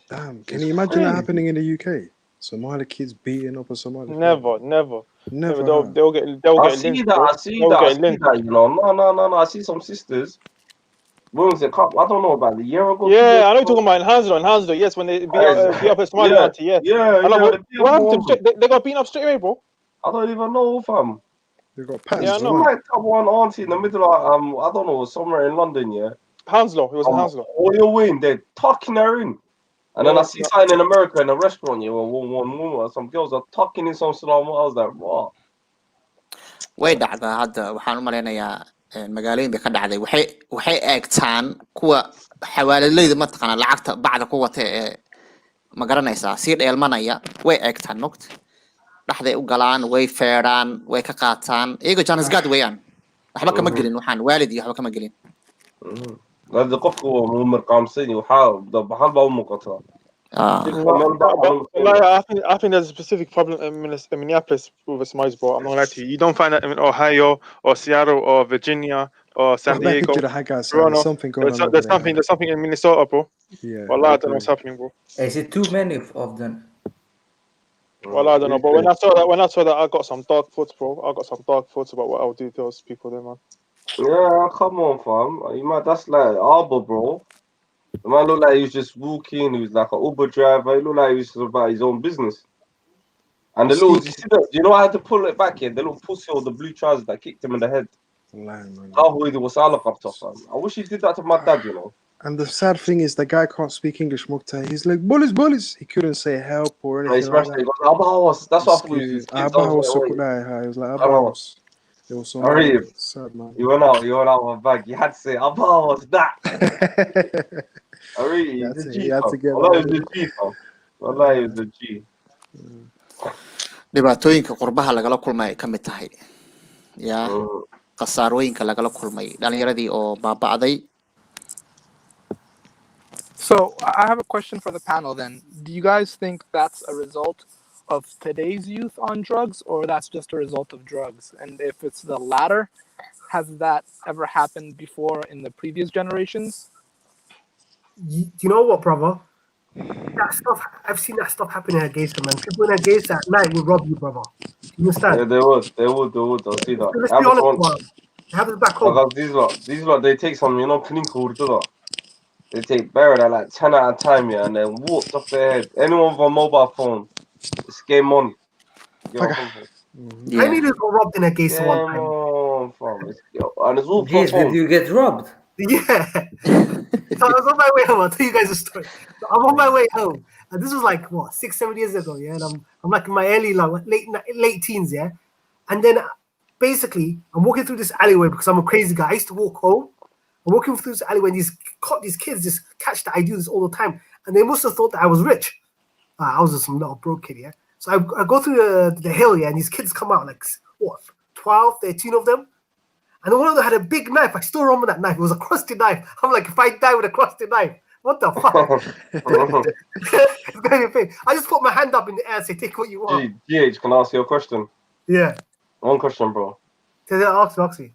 Damn, can It's you imagine that crazy. happening in the UK? Somali kids beating up a Somali family. Never. Never. They'll get I see lynched, that, bro. I see They'll that, I get see lynched. that, you know. No. I see some sisters. When was it? I don't know about a year ago. 2 Yeah, years I know you're ago. talking about in Hanslow. Yes, when they beat up a Somali Yeah, auntie. Yeah. yeah. I know. They beat What up happened to one. them? They got beaten up straight away, bro. I don't even know, fam. They got Yeah, I patterns. know. Might have one auntie in the middle of I don't know, somewhere in London, yeah. Hounslow. It was in Hounslow. All your way in, they're tucking her in. And then I see Yeah. something in America in a restaurant, yeah, where one woman, some girls are tucking in some salon. I was like, what? way dhacdaa hadda waxaan u malaynayaa magaalooyin bay ka dhacday waxay eegtaan kuwa xawaaladleyda mataqaana lacagta bacda ku wata ee ma garanaysaa sii dheelmanaya way eegtaan mogt dhaxday u galaan way feedhaan way ka qaataan iyagoo jaanisgaad weeyaan waxba kama gelin waxaan waalid iyo waxba kama gelin هذا قفكو مرقامسيني وحاول ده بحال باو مقطع. I think there's a specific problem in Minneapolis with Somalis, bro. I'm not gonna lie to you. You don't find that in Ohio or Seattle or Virginia or San Diego. There's something going on over There's something in Minnesota, bro. Yeah. Well, I don't know what's happening, bro. Is it too many of them? Well, I don't know, but when I saw that, I got some dark thoughts, bro. I got some dark thoughts about what I'll do to those people there, man. Yeah, come on, fam. You might that's like Arbor, bro. The man looked like he was just walking. He was like an Uber driver. He looked like he was just about his own business. And the little, you see that? You know, I had to pull it back here. The little pussy or the blue trousers that kicked him in the head. Halfway was helicopter, fam. I wish he did that to my dad. You know. And the sad thing is, the guy can't speak English, Mukta. He's like, bullies, bullies. He couldn't say help or He anything like smashed it. He that. goes, Abawas. That's what I thought it was his kids. I was like, wait. He was like, Abawas. Abawas. It was I read Somali. it. Sad, man. You went out of my bag. You had to say, Abawas, that. I read it. He's a G, You had to fam. get Wallah, that he was a G, fam. Wallah, he was a G. dhibaatooyinka qurbaha lagala kulmay ay ka mid tahay yaa khasaarooyinka lagala kulmay dhalinyaradii oo baaba'day. So I have a question for the panel then. Do you guys think that's a result of today's youth on drugs, or that's just a result of drugs? And if it's the latter, has that ever happened before in the previous generations? Do you know what, brother? That stuff, I've seen that stuff happening at Gaza, man. People in a Gaza at night will rob you, brother. Do you understand? Yeah, they would. I'll see that. Let's be honest, brother. It happens back home. Because these lot, they take some, you know, clinker, they take buried at like 10 at a time, yeah, and then whooped off their head. Anyone with a mobile phone, it's game on. You know what I'm saying? I nearly got robbed in a Gaza one time. On, fam. And it's all Jeez, did you get robbed? Yeah. So I was on my way home. I'll tell you guys a story. So I'm on my way home, and this was like what 6-7 years ago, yeah. And I'm like in my early like late teens, yeah. And then basically I'm walking through this alleyway because I'm a crazy guy. I used to walk home. I'm walking through this alleyway, and these kids just catch that I do this all the time, and they must have thought that I was rich. I was just some little broke kid, yeah. So I go through the hill, yeah, and these kids come out like what 12, 13 of them. And one of them had a big knife. I still remember that knife. It was a crusty knife. I'm like, if I die with a crusty knife, what the fuck? It's gonna be fake. I just put my hand up in the air and say, take what you want. GH, can I ask you a question? Yeah. One question, bro. Oxy.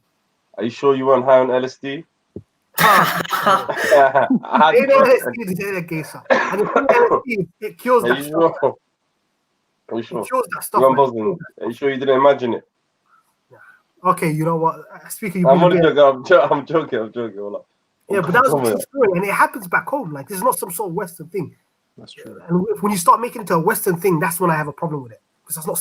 Are you sure you weren't high on LSD? Ain't LSD the Gaza. And it's LSD, it cures that stuff. Are you sure? It cures that stuff. Are you sure you didn't imagine it? Okay, you know what? Speaking, I'm only joking. I'm joking. Yeah, but that was a true story, and it happens back home. Like, this is not some sort of Western thing. That's true. And when you start making it into a Western thing, that's when I have a problem with it, because that's not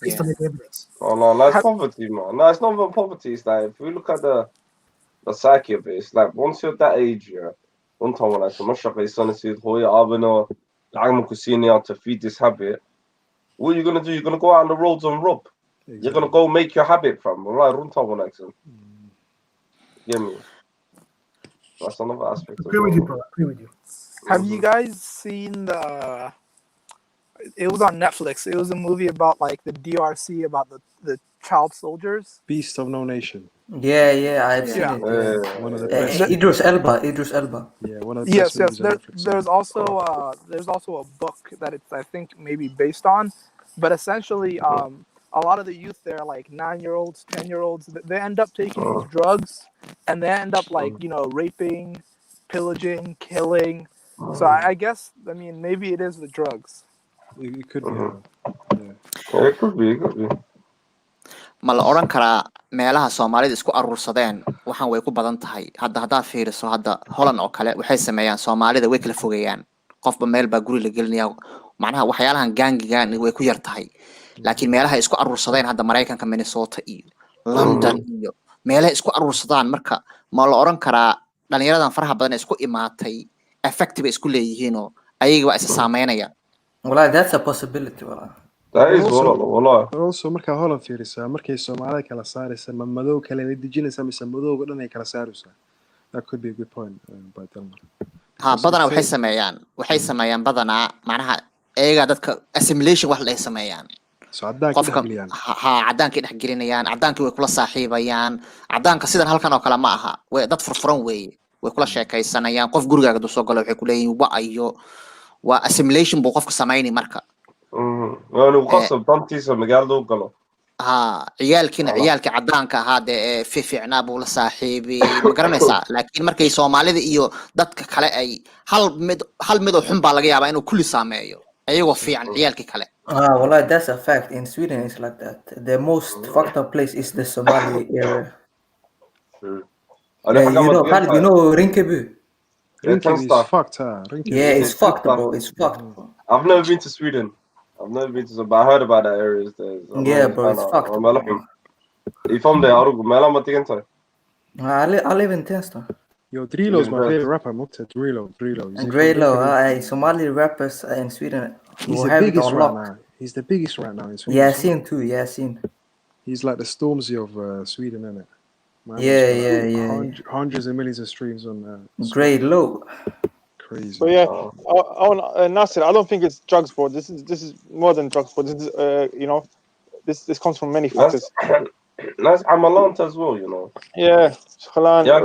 based on any evidence. Oh no, that's poverty, man. No, it's not about poverty. It's like if we look at the psyche of it, it's like once you're that age, yeah. One time when I said, "Mashaka, son, I said, Hoya, Abano, I'm Kusini to feed this habit." What are you gonna do? You're gonna go out on the roads and rob. Exactly. You're gonna go make your habit from right. Get me? That's another aspect. Agree with you, bro. Agree with you. Have you guys seen the? It was on Netflix. It was a movie about like the DRC, about the child soldiers. Beast of No Nation. Yeah, I've seen it. One of the best. Idris Elba. Yeah, one of the best movies on Netflix. There's also a book that it's I think maybe based on, but essentially a lot of the youth there, like 9-year-olds, 10-year-olds, they end up taking these drugs, and they end up like raping, pillaging, killing. So I guess maybe it is the drugs. It could be. It could be. ma la oran karaa meelaha Soomaalida isku aruursadeen waxaan way ku badan tahay hadda fiiriso hadda Holland oo kale waxay sameeyaan Soomaalida way kala fogeeyaan qofba meel baa guri la gelinayaa macnaha waxyaalahan gaangigaan way ku yar tahay laakiin meelaha isku aruursadeen hadda Mareykanka Minnesota iyo London iyo meelaha isku aruursadaan marka ma la oran karaa dhalinyaradan faraha badan isku imaatay effective isku leeyihiin oo ayaga waa is saameynayaan wallahi that's a possibility wallahi that is wallahi also marka Holland fiirisa markay Soomaalida kala saaraysa ma madow kale la dijinaysa mise madowga dhan ay kala saaraysa that could be a good point by Delmar badana waxay sameeyaan badana macnaha ayaga dadka assimilation wax la sameeyaan cadaanka dhex gelinayaan cadaanka way kula saaxiibayaan cadaanka sidan halkan oo kale ma aha way dad furfuran way kula sheekaysanayaan qof gurigaaga duu soo galo waxay ku leeyihiin waa assimilation buu qofka sameeyay marka waanu qasab dantiisa magaalada u galo ciyaalka cadaanka ahaade fiicnaa buu la saaxiibay ma garanaysaa laakiin markay Soomaalida iyo dadka kale ay hal mid oo xun baa laga yaabaa inuu kulli saameeyo ayagoo fiican ciyaalka kale wallahi that's a fact in Sweden it's like that the most fucked up place is the Somali area true. You know, Khalid, you know Rinkeby? Rinkeby is fucked, Yeah, it's fucked, bro. It's fucked, bro. I've never been to Sweden. I've never been to, but I heard about that area. Yeah, bro, it's fucked, bro. You from there? Mela Matiganta. I live in Tensta. Yo, Drilo's my favorite rapper, Mukta. Drilo. Drilo, Somali rappers in Sweden He's who the have it biggest on right lock. now. He's the biggest right now in Sweden. Yasin too, Yasin. He's like the Stormzy of Sweden, isn't it? Yeah. Hundreds of millions of streams on. Great low. Crazy. But yeah, I want Nasir. I don't think it's drugs, bro. This is more than drugs, bro. This is you know, this comes from many factors. Nice amalant as well, you know. Yeah, they're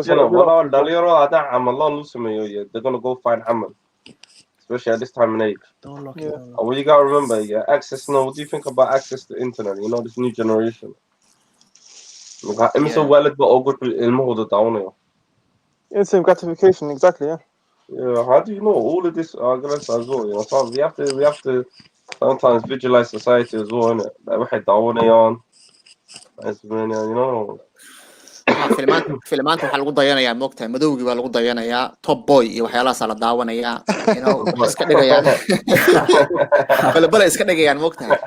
gonna go find Hamal, especially at this time and age. Don't lock it. Well, you gotta remember, access. What do you think about access to internet? You know, this new generation. Instant gratification, exactly. Yeah. Yeah, how do you know all of this as well? You know, so we have to sometimes visualize society as well, innit? Like واحد دعونيان, you know. Filmaanta waxaa lagu dayanayaa moogtahay madowgii baa lagu dayanayaa top boy iyo waxyaalahaasa la daawanayaa waxay iska dhigayaan balbala iska dhigayaan moogtahay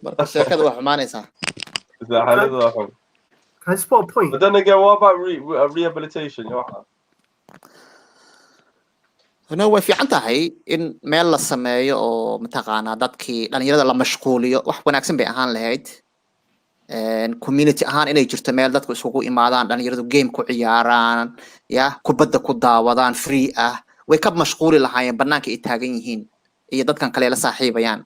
marka sheekada waa xumaanaysaa. Can I spot a point? But then again, what about rehabilitation? No, way fiican tahay in meel la sameeyo oo mataqaanaa dadkii dhalinyarada la mashquuliyo wax wanaagsan bay ahaan lahayd. Community ahaan inay jirto meel dadku isugu imaadaan dhalinyaradu game ku ciyaaraan kubadda ku daawadaan free ah way ka mashquuli lahaayeen banaanka ay taagan yihiin iyo dadkan kale la saaxiibayaan.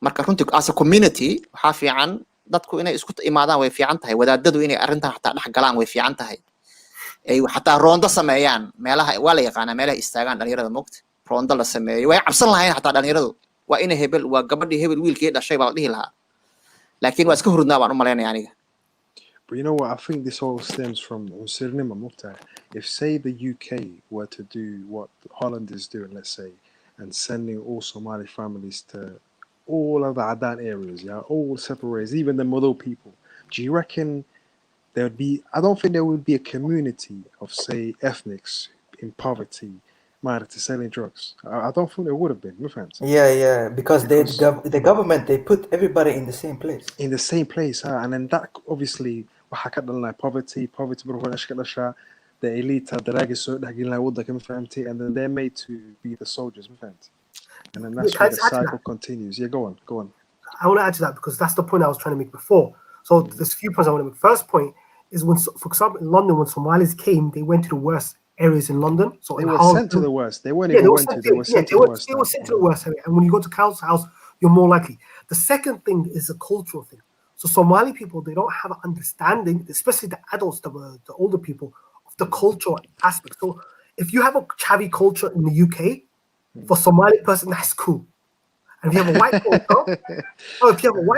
Marka runtii as a community waxa fiican dadku inay isku imaadaan way fiican tahay wadaadadu inay arrintan xataa dhex galaan way fiican tahay ay xataa roonda sameeyaan meelaha waa la yaqaanaa meelaha istaagaan dhalinyarada moogta roonda la sameeyo way cabsan lahaayeen xataa dhalinyaradu waa inay hebel waa gabadhii hebel wiilkii dhashay baa la dhihi lahaa laakiin waa iska hurdnaa baan u malaynaya aniga. But you know what? I think this all stems from Unsirnima Mukta. If, say, the UK were to do what Holland is doing, let's say, and sending all Somali families to all of the Adan areas, all separated, even the Modo people, do you reckon there would be, I don't think there would be a community of, say, ethnics in poverty, to selling drugs. I don't think there would have been, my friends. Yeah, because the government, they put everybody in the same place. In the same place, and then that obviously, poverty, the elite, and then they're made to be the soldiers, my friends. And then that's where the cycle continues. Yeah, go on. I want to add to that because that's the point I was trying to make before. So there's a few points I want to make. First point is when, for example, in London, when Somalis came, they went to the worst areas in London. So they were sent to the worst. They weren't even went to. They were sent to the worst. They were sent to the worst area. And when you go to council house, you're more likely. The second thing is a cultural thing. So Somali people, they don't have an understanding, especially the adults, the older people, of the cultural aspect. So if you have a chavi culture in the UK, for Somali person, that's cool. And if you have a white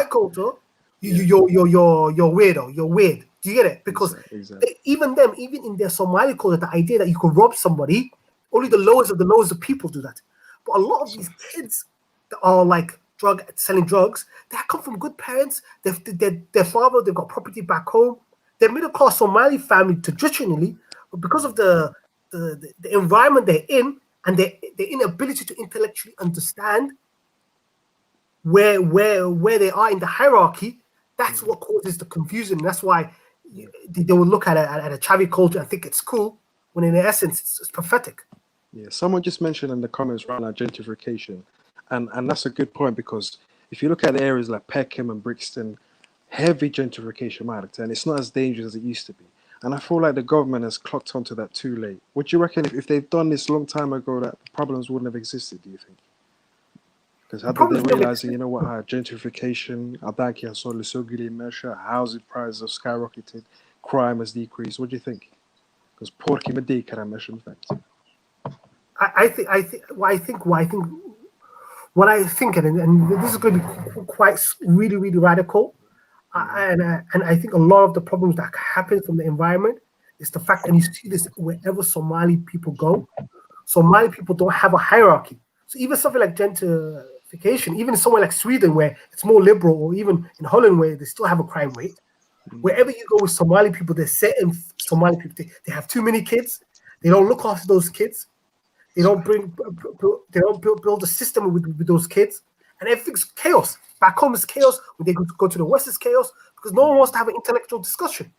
culture, you're weirdo. You're weird. Do you get it? Because even in their Somali culture, the idea that you can rob somebody, only the lowest of people do that. But a lot of these kids that are like selling drugs, they come from good parents. Their father, they've got property back home. They're middle class Somali family traditionally, but because of the environment they're in and their inability to intellectually understand where they are in the hierarchy, that's what causes the confusion. That's why they will look at a chavi culture and think it's cool, when in essence it's pathetic. Yeah, someone just mentioned in the comments right now gentrification, and that's a good point because if you look at areas like Peckham and Brixton, heavy gentrification, and it's not as dangerous as it used to be. And I feel like the government has clocked onto that too late. What do you reckon if they've done this a long time ago, that problems wouldn't have existed? Do you think? Because how did they realize, you know what, gentrification, housing prices have skyrocketed, crime has decreased. What do you think? Because porky medei karamesh, in fact. What I think, and this is going to be quite really, really radical, and I think a lot of the problems that happen from the environment is the fact, and you see this wherever Somali people go, Somali people don't have a hierarchy. So even something like gentrification, even somewhere like Sweden where it's more liberal, or even in Holland where they still have a crime rate, Wherever you go with Somali people, there's certain Somali people. They have too many kids. They don't look after those kids. They don't build a system with those kids, and everything's chaos. Back home is chaos. When they go to the West, is chaos because no one wants to have an intellectual discussion.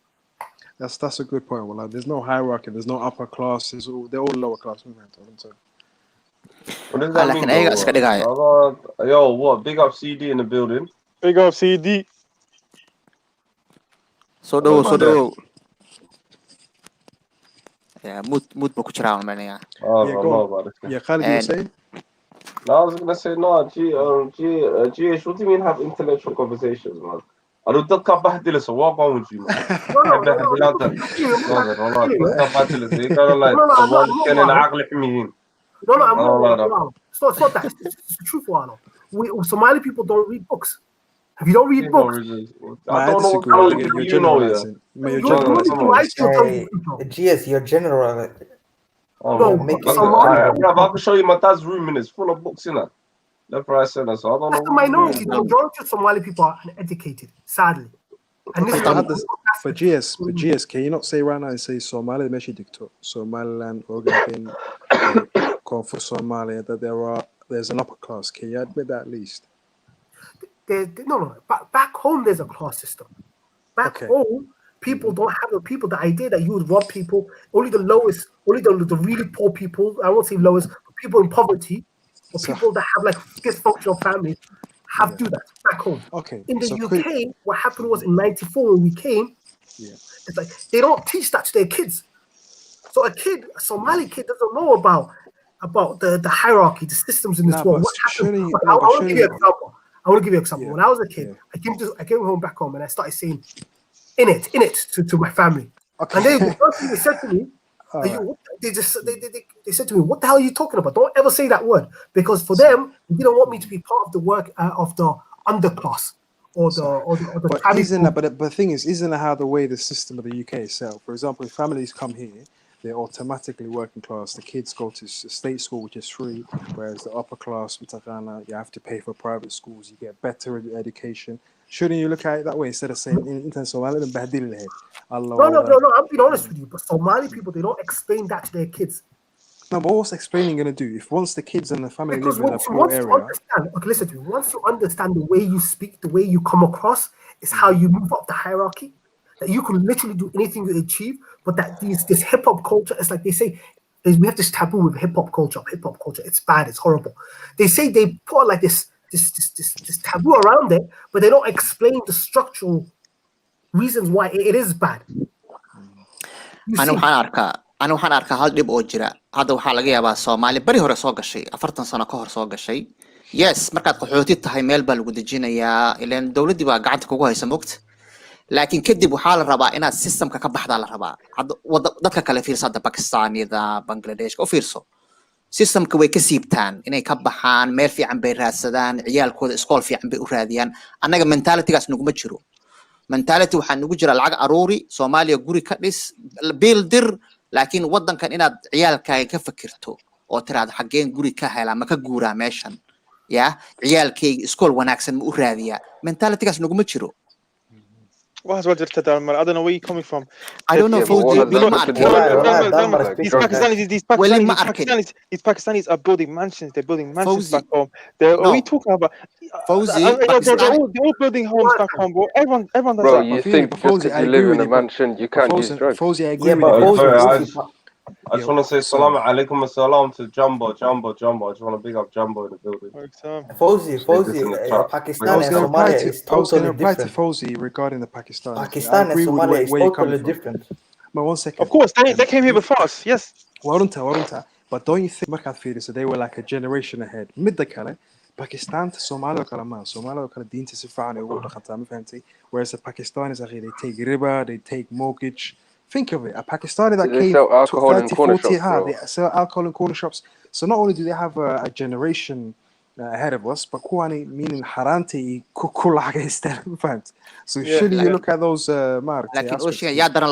That's a good point. Well, there's no hierarchy. There's no upper class. They're all lower class. What does that mean, though? Yo, what? Big up CD in the building. Big up CD. So do. Yeah, mood book around, man. Yeah. Oh, I know about this. Yeah, Khalid, you say? No, I was gonna say no. GH, what do you mean have intellectual conversations, man? I don't think I'm back to what wrong with you, man? No. It's not that. It's the truth, Wano. Somali people don't read books. If you don't read books, I don't know what you know. GS, you're general. I can show you my dad's room and it's full of books in it. Left, right, center. So I don't know. That's the minority. The majority of Somali people are uneducated, sadly. And this for GS, can you not say right now and say Somali meshi dicto, Somaliland organ for Somalia that there's an upper class? Can you admit that at least? No. Back home, there's a class system. Back home, people don't have the idea that you would rob people. Only the lowest, only the really poor people. I won't say lowest, but people in poverty or people that have like dysfunctional families do that back home. In the UK, what happened was in '94 when we came, it's like they don't teach that to their kids. So a Somali kid doesn't know about the hierarchy, the systems in this world. What happened? I want to give you an example. When I was a kid, I came home back home and I started saying, "In it," to my family. And the first thing they said to me, they said to me, "What the hell are you talking about? Don't ever say that word," because for them, they didn't want me to be part of the work of the underclass or the. But the thing is, isn't that how the way the system of the UK is set up? For example, if families come here, they're automatically working class. The kids go to state school, which is free, whereas the upper class, you have to pay for private schools. You get better education. Shouldn't you look at it that way instead of saying in Somali and Bahdil head? No. I'm being honest with you, but Somali people, they don't explain that to their kids. No, but what's explaining going to do if once the kids and the family live in a poor area? Listen to me. Once you understand the way you speak, the way you come across, is how you move up the hierarchy. That you can literally do anything you achieve, but that this hip hop culture, it's like they say, we have this taboo with hip hop culture. It's bad. It's horrible. They say they put like this taboo around it, but they don't explain the structural reasons why it is bad. أنا waxaan arkaa hal dhib oo jira hadda waxaa laga yaabaa Soomaali bari hore soo gashay 40 sano ka hor soo gashay yes markaad qaxooti tahay meel baa lagu dejinayaa ileen dawladii baa gacanta kugu haysa moogta laakiin kadib waxaa la rabaa inaad systemka ka baxdaa la rabaa dadka kale fiirsada Pakistaanida Bangladesh oo fiirso systemka way ka siibtaan inay ka baxaan meel fiican bay raadsadaan ciyaalkooda iskool fiican bay u raadiyaan annaga mentalitygaas naguma jiro mentality waxaa nagu jira lacag aruuri Soomaaliya guri ka dhis builder laakiin wadankan inaad ciyaalkaaga ka fakirto oo tiraado xageen guri ka hela ma ka guuraa meeshan ciyaalkayga iskool wanaagsan ma u raadiyaa mentalitygaas naguma jiro What was it? I don't know where you're coming from. I don't know. These Pakistanis are building mansions. They're building mansions back home. What are we talking about? They're all building homes back home, bro. Everyone does bro, that. You think just because you live in a mansion, you can't use drugs? I agree with you. I just want to say salam alaikum assalam to Jumbo. I just want to big up Jumbo in the building. Fawzi, Pakistan and Somalia is totally different. reply to Fawzi regarding the Pakistan. Pakistan and Somalia is totally different. But 1 second. Of course, they came here before us. Yes. Warunta. But don't you think markaad fiiriso they were like a generation ahead? Midda kale, Pakistan to Somalia kala ma. Somalia kala diinta si fiican ay ugu dhaqantaa ma fahantay? Whereas the Pakistanis they take riba, they take mortgage. Think of it, a Pakistani that came sell alcohol 30, in corner 40, shops, they sell alcohol in corner shops. So not only do they have a generation ahead of us, but kuwani meaning haranti kukulaga instead of fact. So should you look at those marks? لكن أوشيا يادرن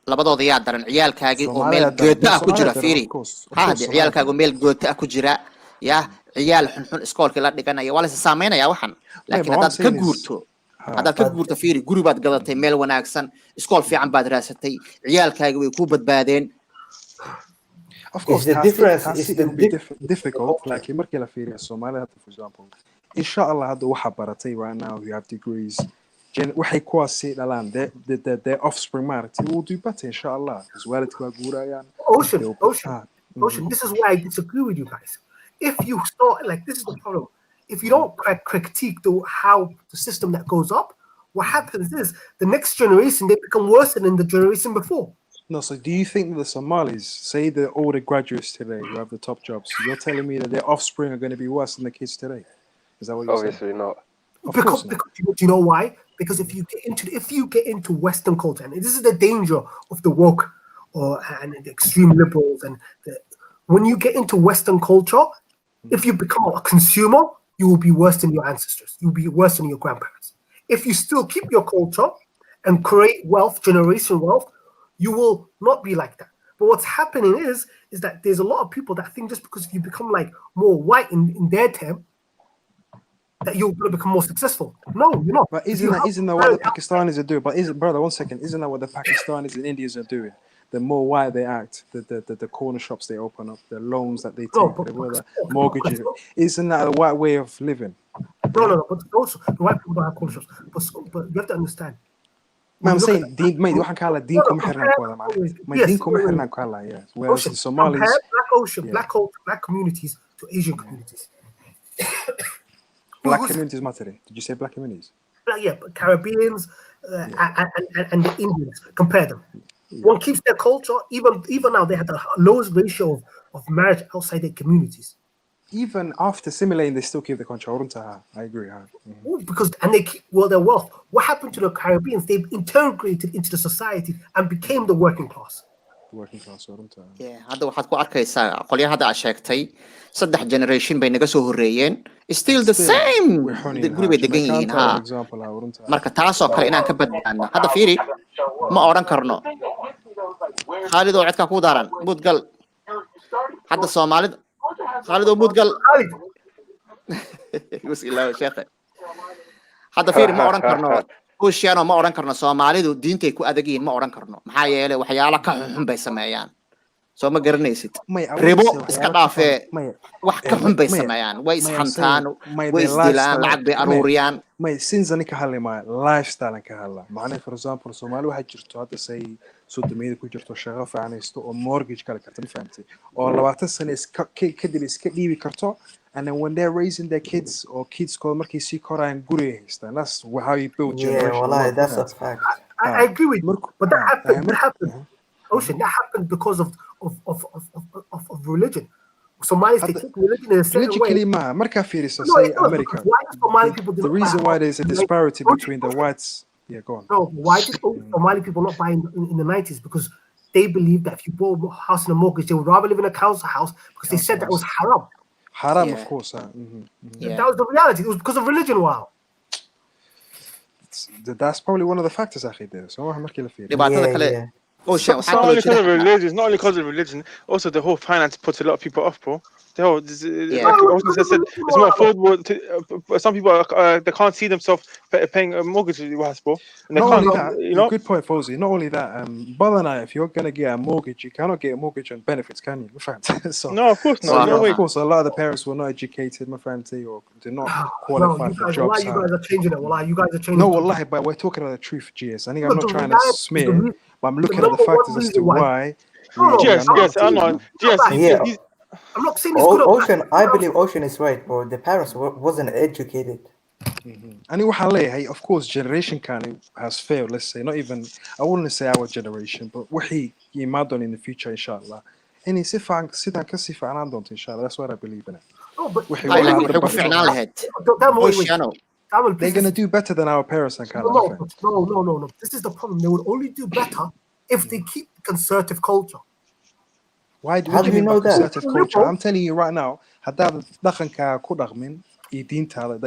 labadooda يادرن عيالكاجي وميل جوتا كجرا فيري هذا عيالكاجي وميل جوتا كجرا يا عيال حن إسكول كلا دكان يا ولا سامينا يا وحن لكن هذا كجورتو haddaad ka guurta fiiri guri baad gadatay meel wanaagsan iskool fiican baad raasatay ciyaalkaaga way ku badbaadeen. Of course, the difference is it will be difficult. Like in markii la fiiriyo Somalia, for example, inshallah hadda waxa baratay right now, you have degrees. waxay kuwaasi dhalaan their offspring maaragtay will do better inshallah as waalidku waa guurayaan. Ocean, this is why I disagree with you guys. If you start like this is the problem. If you don't critique how the system that goes up, what happens is the next generation they become worse than the generation before. No, so do you think that the Somalis, say all the graduates today who have the top jobs, you're telling me that their offspring are going to be worse than the kids today? Is that what you're saying? Obviously not. Because do you know why? Because if you get into Western culture, and this is the danger of the woke and the extreme liberals, and when you get into Western culture, if you become a consumer, you will be worse than your ancestors. You'll be worse than your grandparents. If you still keep your culture and create wealth, generation wealth, you will not be like that. But what's happening is that there's a lot of people that think just because you become like more white in their term, that you're going to become more successful. No, you're not. But isn't that what the Pakistanis are doing? But brother, 1 second, isn't that what the Pakistanis and Indians are doing? The more white they act, the corner shops they open up, the loans that they take, the mortgages. Isn't that a white way of living? No. But also, the white people don't have corner shops. But you have to understand. I'm saying, mate, waxaan ka hadlaa diinku ma xirnaan ku hadlaa macnaheed. Ma diinku ma xirnaan ku hadlaa, yeah. Whereas the Somalis, black communities to Asian communities. Black communities, Materi. Did you say black communities? Yeah, but Caribbeans and the Indians. Compare them. One keeps their culture. Even now, they have the lowest ratio of marriage outside their communities. Even after assimilating, they still keep the control. I agree. Because they keep their wealth. What happened to the Caribbeans? They've integrated into the society and became the working class. Working class. Yeah, hadda waxaad ku arkaysaa qolyaha hadda aad sheegtay 3 generation bay naga soo horeeyeen still the same guri bay degan yihiin marka taasoo kale inaan ka badbaadno hadda fiiri ma oran karno Khalid oo codka ku daaran mudgal hadda Soomaalida Khalid oo mudgal ilaa sheekh hadda fiiri ma oran karno kushiyano ma oran karno Soomaalidu diintay ku adagiin ma oran karno maxaa yeelay waxyaalo ka xun bay sameeyaan soo ma garanaysid ribo iska dhaafee wax ka xun bay sameeyaan way isxantaan way isdilaan lacag bay aruuriyaan may sinzani ka hadlay lifestyle ka hadlaa macnaheed for example Soomaali waxa jirto hadda say sodomeeyada ku jirto shaqo fiicanaysto oo mortgage kala karta fahamtay oo 20 sano kadib iska dhiibi karto. And then when they're raising their kids or kids call markay sii koraan guri haystaan. That's how you build generation. Yeah, wallahi, that's a fact. I agree with you. But that happened. Ocean, that happened because of religion. Somalis they take religion in a certain way. Marka fiirisa say America. Why do Somali people the reason why there's a disparity between the whites. Yeah, go on. No, why did Somali people not buy in the 90s? Because they believed that if you bought a house and a mortgage, they would rather live in a council house because they said that was haram. Haram, of course. That was the reality. It was because of religion. Wow. That's probably one of the factors, akhi. There. So I'm not It's not only because of religion. It's not only because of religion. Also, the whole finance puts a lot of people off, bro. The whole, it's more affordable. Some people they can't see themselves paying a mortgage, bro. Not only that, you know. Good point, Fawzi. Not only that, Balana, if you're gonna get a mortgage, you cannot get a mortgage on benefits, can you, my friend? So, no, of course not. No way. Of course, a lot of the parents were not educated, my friend, or do not qualify for jobs. Wallahi, you guys are changing it. Wallahi, you guys are changing. No, wallahi, but we're talking about the truth, GS. I think I'm not trying to smear, but I'm looking at the factors as to why. Yes, I know. Yes, I'm not saying it's good. Ocean, I believe Ocean is right, bro. The parents wasn't educated. And of course, generation kind has failed. Let's say not even I wouldn't say our generation, but we imagine in the future, inshallah. And it's if I sit and see for an inshallah. That's what I believe in it. Oh, but they're gonna do better than our parents and kind of. No. This is the problem. They would only do better if they keep conservative culture. Why do you know that? Conservative culture. I'm telling you right now, that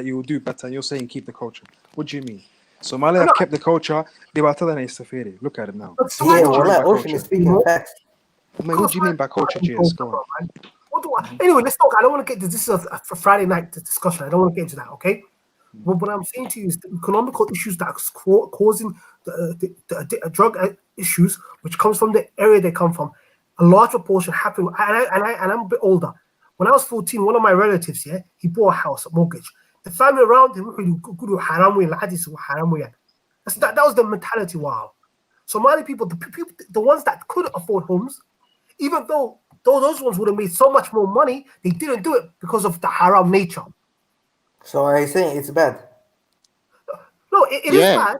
you will do better. And you're saying keep the culture. What do you mean? Somalia have kept the culture. Look at it now. Ocean is speaking facts. What do you mean by culture, GS? Go on. Anyway, let's talk. I don't want to get to this. Is a Friday night discussion. I don't want to get into that. Okay. But what I'm saying to you is the economical issues that are causing the drug issues, which comes from the area they come from, a large proportion happen. And I'm a bit older. When I was 14, one of my relatives, he bought a house, a mortgage. The family around him, that was the mentality. Wow. Somali people, the ones that could afford homes, even though those ones would have made so much more money, they didn't do it because of the haram nature. So I think it's bad. No, it is bad.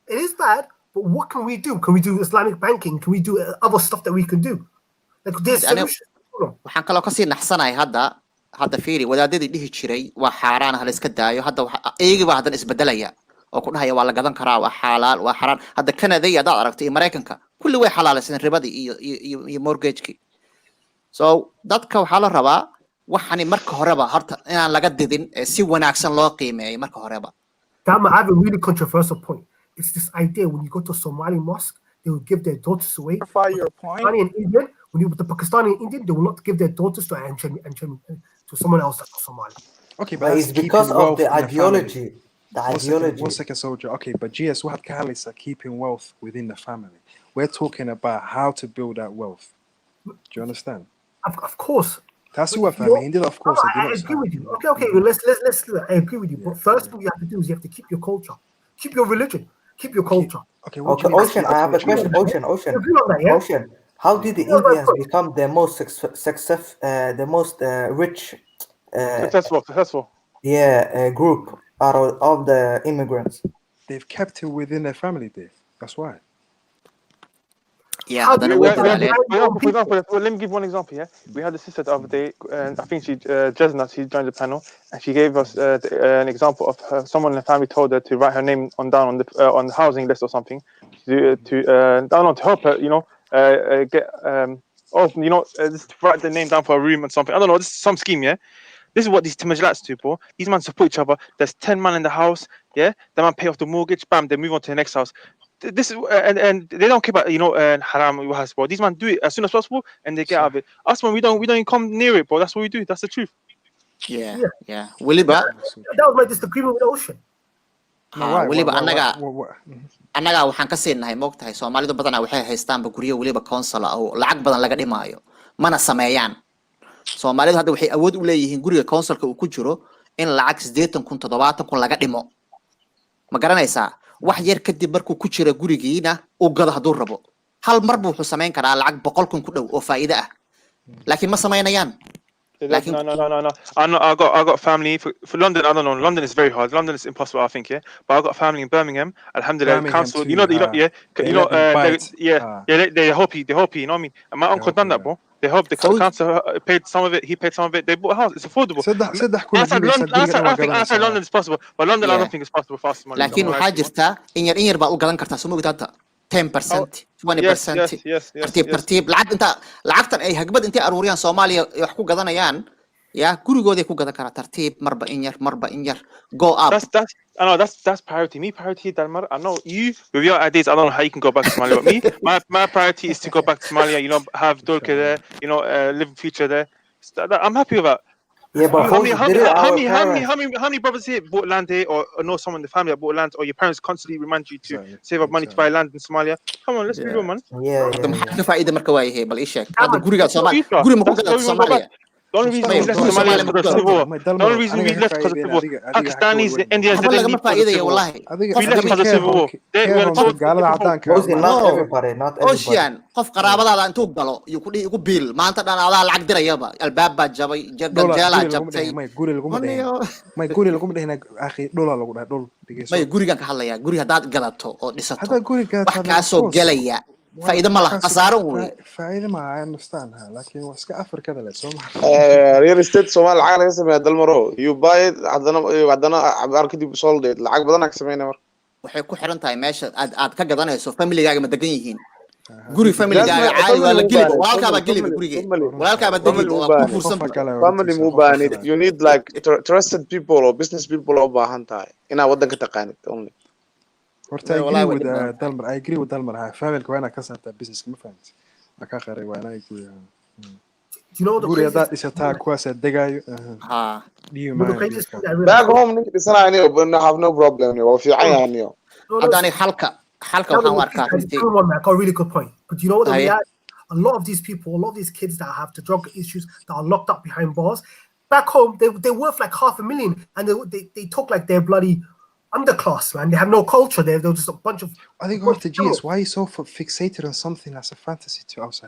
It is bad. But what can we do? Can we do Islamic banking? Can we do other stuff that we can do? Like there's solutions. waxaan kaloo kasii naxsanahay hadda fiiri wadaadadii dhihi jiray waa xaaraan ha la iska daayo hadda iyagiiba haddan isbedelaya oo ku dhahaya waa la gadan karaa waa xalaal waa xaraan hadda Canada iyo hadaad aragtay iyo Mareykanka kulli way xalaalaysan ribadii iyo mortgage-kii so dadka waxaa la rabaa waxani marka horeba horta inaan laga didin si wanaagsan loo qiimeeyo marka horeba. Dama, I have a really controversial point. It's this idea when you go to a Somali mosque, they will give their daughters away. Your point. Pakistani and Indian, when you the Pakistani and Indian, they will not give their daughters to someone else that's not Somali. Okay, But it's because of the ideology. The ideology. One second, soldier. Okay, but GS, what is keeping wealth within the family? We're talking about how to build that wealth. Do you understand? Of course. That's what family. Indeed, of course. I agree with you. Okay. Well, let's. I agree with you. But first thing you have to do is you have to keep your culture, keep your religion, keep your culture. Okay. Ocean, I have a question. Ocean. How did the Indians become the most the most rich, successful? Yeah, group out of the immigrants? They've kept it within their family, Dave. That's why. Yeah, for example, let me give one example. Yeah, we had a sister the other day, and I think she joined the panel, and she gave us an example of someone in the family told her to write her name down on the housing list or something, to help her, get just write the name down for a room or something. I don't know, this is some scheme, yeah. This is what these Timajlats do, bro. These men support each other. There's 10 men in the house, yeah. The man pay off the mortgage, bam, they move on to the next house. This is and they don't care about haram, bro. These men do it as soon as possible and they get out of it. Us, man, we don't even come near it, bro. That's what we do. That's the truth. Yeah. Weliba that was my disagreement with Ocean. weliba annaga waxaan ka siinahay moogtahay Soomaalidu badanaa waxay haystaan guryo weliba council oo lacag badan laga dhimaayo mana sameeyaan. Soomaalidu hadda waxay awood u leeyihiin guriga councilka uu ku jiro in lacag 80,000 70,000 laga dhimo. Ma garanaysaa wax yar kadib markuu ku jira gurigiina uu gado haduu rabo. Hal mar buu wuxuu sameyn karaa lacag 100,000 ku dhow oo faa'iido ah. Laakiin ma sameynayaan. No. I got family for London. I don't know. London is very hard. London is impossible, I think. Yeah, but I got family in Birmingham. Alhamdulillah, council. They're happy. You know what I mean? And my uncle done that, bro. They hope the council paid some of it. He paid some of it. They bought a house. It's affordable. Outside London is possible, but London I don't think it's possible for us. Laakiin waxaa jirta in yar baa u gadan kartaa soo mogtaata 10%, 20%. tartiib lacagtan ay hagbad intay aruuriyaan Soomaaliya wax ku gadanayaan ya gurigooday ku gadan karaa tartiib marba in yar go up. That's priority. Me priority Dalmar. I know you with your ideas. I don't know how you can go back to Somalia. But me, my priority is to go back to Somalia. Have Dolke there. Live in future there. I'm happy with that. Yeah, but how many brothers here bought land here, or know someone in the family that bought land, or your parents constantly remind you to save up money to buy land in Somalia? Come on, let's be real, man. Yeah. Ka faa'iido marka waa yahay bal ii sheeg. Hadda guriga Soomaaliya guri ma ku gadan Soomaaliya. The only reason we left Somalia is because of civil war. The only reason we left because of civil war. Pakistanis, Indians didn't leave because of civil war. We left because of civil war. Not everybody. Ocean, qof qaraabadaada intuu galo iyo ku dhihi igu biil maanta dhan adaa lacag dirayaba albaab baa jabay jagaljaala jabtay guri lagu dhehna akhi dollar lagu dhahay dol may gurigan ka hadlaya guri hadaad galato oo dhisato wax ka soo galaya faa'iido ma laha qasaaro weey faa'iido ma I understand laakiin waa iska Afrikada la real estate Somali lacag laga sameeyo dalmaro you buy it hadana abaar kadib sold it lacag badan ka sameeyna mar waxay ku xiran tahay meesha aad ka gadanayso family-gaaga ma degan yihiin guri family-gaaga caadi waa la geliba walaalkaaba geliba guriga walaalkaaba degan oo ku fursan family mu baahnid you need like trusted people or business people oo baahan tahay ina wadanka taqaanid only horta I agree with Dalmar family waa ina ka saartaa business ma fahamtid ka qaray waa ina you know the guriga craziest hadaad dhisataa kuwaasaa degayo do you the mind craziest dhulka thing I back realized? home ninka dhisanayo but no have no problem waa fiican yahay niyo hadda aniga halka waxaan u arkaa runtii Everyone got a really good point. But you know what the Haye. reality? A lot of these people, a lot of these kids that have the drug issues that are locked up behind bars, back home they're worth like $500,000, and they talk like they're bloody underclass, man. They have no culture. They're just a bunch of. I think horta GS, why are you so fixated on something that's a fantasy to us?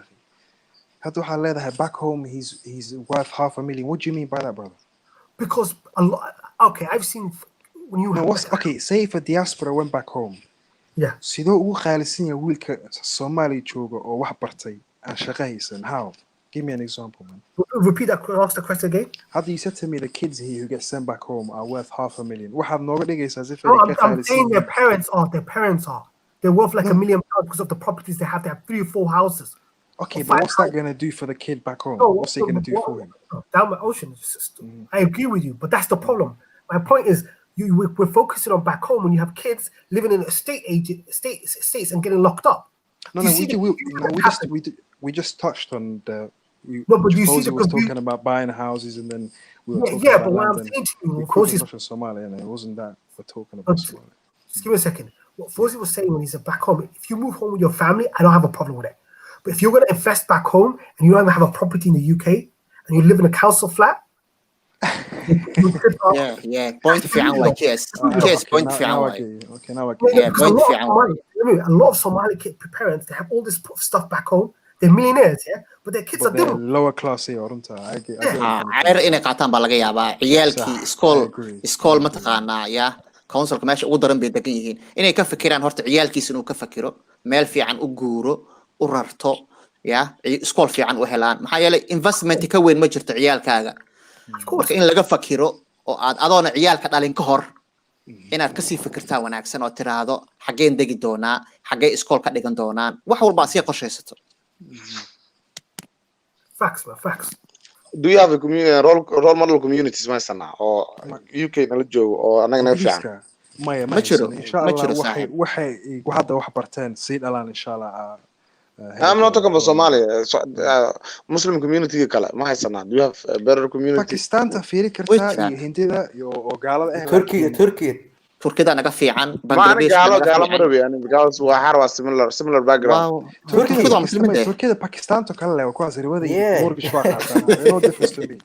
Hadda waxaa leedahay back home he's worth $500,000. What do you mean by that, brother? Because a lot. Okay, I've seen when you. No, okay? Say if a diaspora went back home. Yeah. Sidoo ugu qaalisan yahay wiilka Somali jooga oo wax bartay aan shaqo haysan. How? Give me an example, man. Repeat that. Ask the question again. How do you said to me the kids here who get sent back home are worth $500,000? Waxaad nooga dhigaysaa as if No, I'm saying their parents are. Their parents are. They're worth like $1 million because of the properties they have. They have 3 or 4 houses. Okay, but what's that going to do for the kid back home? No, what's it going to do for him? Down the ocean. I agree with you, but that's the problem. My point is, we're focusing on back home when you have kids living in states and getting locked up. We just touched on the. But you see Fozi was talking about buying houses, and then we were talking about but what I'm land, saying to you, we could Russia, Somalia, and it wasn't that we're talking about Somalia. Just give me a second. What Fozi was saying when he said back home, if you move home with your family, I don't have a problem with it. But if you're going to invest back home and you don't even have a property in the UK and you live in a council flat, yeah, point fiican waa GS point fiican waa okay now I get yeah point fiican a lot of Somali parents, they have all this stuff back home. They're millionaires, yeah, but their kids are doing lower class here, aren't I? cayr inay qaataan baa laga yaabaa ciyaalkii iskool mataqaanaa yaa councilka meesha ugu daran bay degan yihiin inay ka fikiraan horta ciyaalkiisa inuu ka fakiro meel fiican u guuro u rarto yaa iskool fiican u helaan maxaa yeelay investment ka weyn ma jirto ciyaalkaaga marka in laga fakiro oo aad adoona ciyaalka dhalin ka hor inaad ka sii fikirtaa wanaagsan oo tiraahdo xageen degi doonaa xagee iskool ka dhigan doonaan wax walba si qorshaysato facts, man, facts. Do you have a role model communities مثلا or UK nala joogo oo anaga naga fiican ma jiro insha Allah waxay hadda wax barteen si dhalaan insha Allah I'm not talking about Somalia Muslim community kale ma haysana do you have a better community Pakistan ta fiiri kartaa iyo Hindida iyo gaalada Turkida naga fiican Bangladesh gaalo ma rabi yani because waa har waa similar background Turkida Pakistan to kale waa kuwaas riwada mortgage waa qaataan no difference to me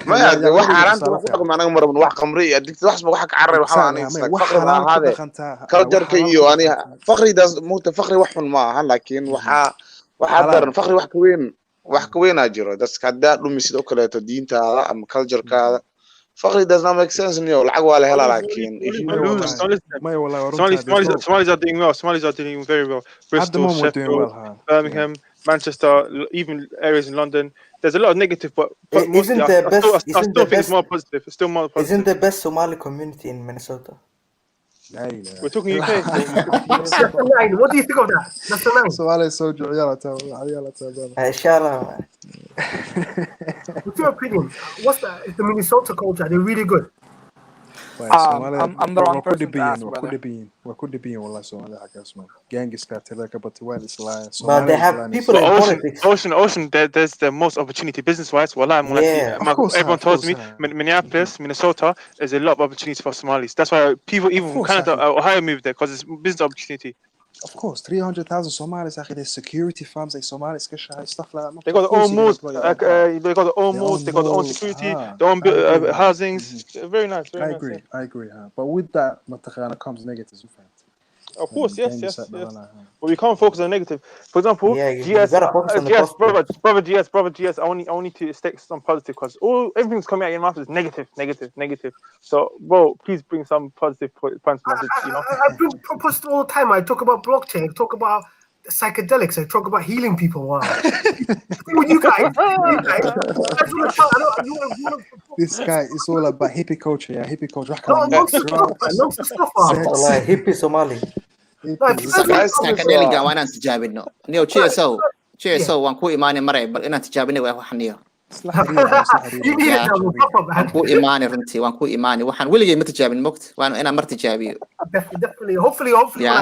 ما يعني واحد عرانت وقتك معنا مرة من واحد قمرية ديك واحد واحد عرّي وحواني فقري هذا كالجر كيو يعني فقري ده موت فقري واحد ما لكن وحضر فقري واحد كوين أجره بس كده لو مسيد أكله تدين تاع أم كالجر كذا فقري does not make sense إنه العقوة على هلا لكن Somalis are doing well. Somalis are doing very well. Bristol, Sheffield, Birmingham, Manchester, even areas in London. There's a lot of negative, but isn't I still think it's more positive. It's still more positive. Isn't the best Somali community in Minnesota? We're talking UK. What do you think of that? That's the line. Somali is so Inshallah. What's your opinion? What's the Minnesota culture? They're really good. I'm the wrong person to ask, could be والله Somali حكاس man gangs كاتلك but when it's like but they have people in politics Ocean there's the most opportunity business wise والله everyone tells me Minneapolis Minnesota is a lot of opportunity for Somalis that's why people even from Canada Ohio moved there because it's business opportunity. Of course, 300,000 Somalis. There's security firms, Somalis, stuff like that. They got their own malls. They got their own malls. They got their own security. Their own housings. Very nice. I agree. But with that, comes negatives. Of course, yes. But we can't focus on negative. For example, GS, brother GS. I only need to state some positive because everything's coming out of your mouth is negative. So, bro, please bring some positive points. I bring positive all the time. I talk about blockchain. I talk about psychedelics. I talk about healing people. Wow. you guys. This guy is all about hippie culture. Yeah, hippie culture. Like hippie Somali. Psychedelic waa inaan tijaabino. Niyo GSO waan ku imaanay maray bal inaan tijaabino waa wax niyo. waan ku imaani runtii waan ku imaani waxaan weligay ma tijaabin mogt waan inaan mar tijaabiyo definitely hopefully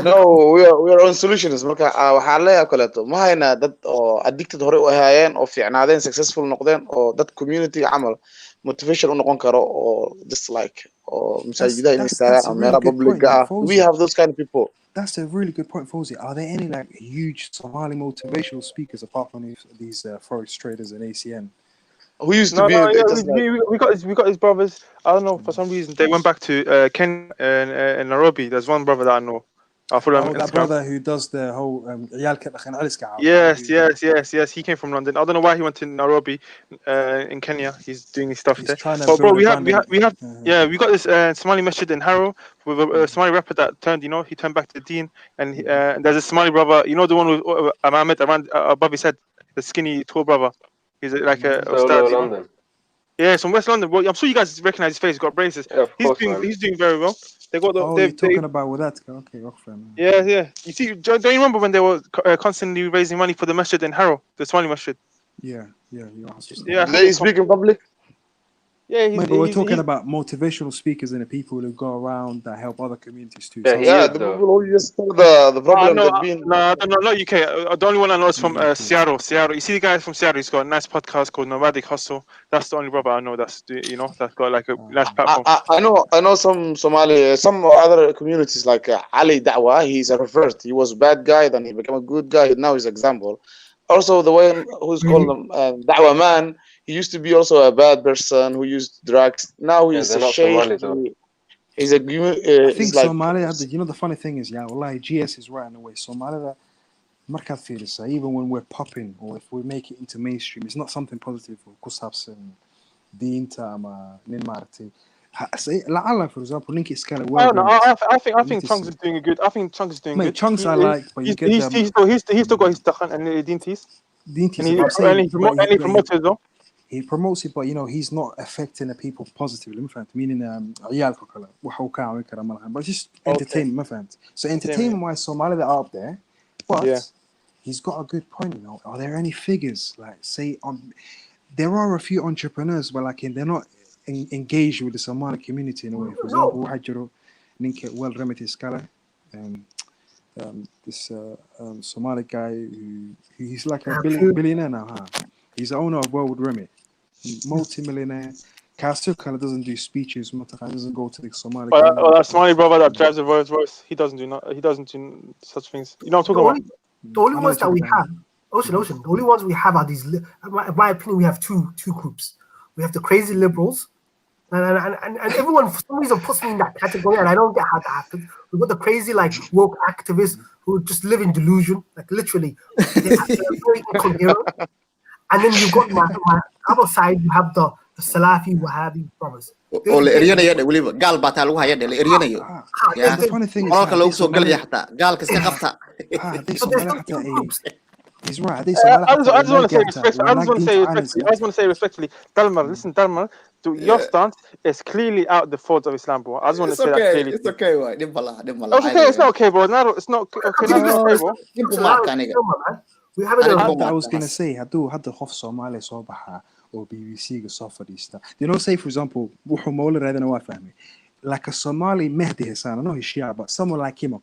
no we are on solutions marka waxaa leeyahay kaleeto ma hayna dad oo addicted hore u ahaayeen oo fiicnaadeen successful noqdeen oo dad community camal motivation u noqon karo oo just like oo masaajidaha inay istaagaan ama meelaha public ah we have those kind of people. That's a really good point, Fawzi. Are there any like huge Somali motivational speakers apart from these forex traders and ACN? Who used to be? We got his brothers. I don't know, for some reason they went back to Kenya and Nairobi. There's one brother that I know. I follow him on that Instagram. brother who does the whole yes. He came from London. I don't know why he went to Nairobi in Kenya. He's doing his stuff there. But bro, we got this Somali masjid in Harrow with a Somali rapper that turned. He turned back to the deen. And there's a Somali brother. You know the one with Ahmed around above his head, the skinny tall brother. He's like a London. Yeah, from West London. Well, I'm sure you guys recognize his face. He's got braces. Yeah, he's doing very well. They got the. You're talking about with that? Okay, Yeah. You see, don't you remember when they were constantly raising money for the masjid in Harrow, the Somali masjid? Yeah. Yeah. Did he speak in public? Yeah, but we're talking about motivational speakers and the people who go around that help other communities too. Yeah, the people who just saw the problem No, not UK. The only one I know is from Seattle. You see the guy from Seattle? He's got a nice podcast called Nomadic Hustle. That's the only brother I know that's that's got like a nice platform. I know some Somali, some other communities like Ali Dawah. He's a revert. He was a bad guy, then he became a good guy. Now he's an example. Also, the one who's called Dawah Man. He used to be also a bad person who used drugs. Now he's a sheikh. He's a. I think Somalia. The funny thing is, wallahi, GS is right in the way. Somalia, market feels even when we're popping or if we make it into mainstream, it's not something positive for kusabs and dinta ama ninmarti. For example, Ninki Scala. I think Chunks is doing good. I think Chunks is doing good. Chunks I like, but you get them. He's still got his Dakhan and Dintis. And he promotes it though. He promotes it, but he's not affecting the people positively. Meaning, but just entertainment, my friend. So entertainment-wise, Somali are up there, but he's got a good point. Are there any figures like say there are a few entrepreneurs, but like they're not engaged with the Somali community in a way. For example, Hajro Ninke well remedy scholar, this Somali guy he's like a billionaire now, huh? He's the owner of World Remy. Multi-millionaire. Castle kind of doesn't do speeches. Doesn't go to the Somali. That Somali brother that drives a Rolls Royce, he doesn't do such things. You know what I'm talking about? The only ones that we have, Ocean. The only ones we have are these. In my opinion, we have two groups. We have the crazy liberals, and everyone for some reason puts me in that category, and I don't get how that happens. We've got the crazy like woke activists who just live in delusion, like literally, they're very incoherent. And then you've got my other side, you have the Salafi Wahhabi brothers. The funny thing is, he's right. I just want to say respectfully, Dalmar, listen, Dalmar, your stance is clearly out the folds of Islam, bro. I just want to say that clearly. It's okay, right? It's not okay, bro. It's not okay, bro. We have it. I was gonna say, I do had the Hof Somali Sobaha or BBC suffer this stuff. Say for example, like a Somali Mehdi Hassan, I know he's Shia, but someone like him,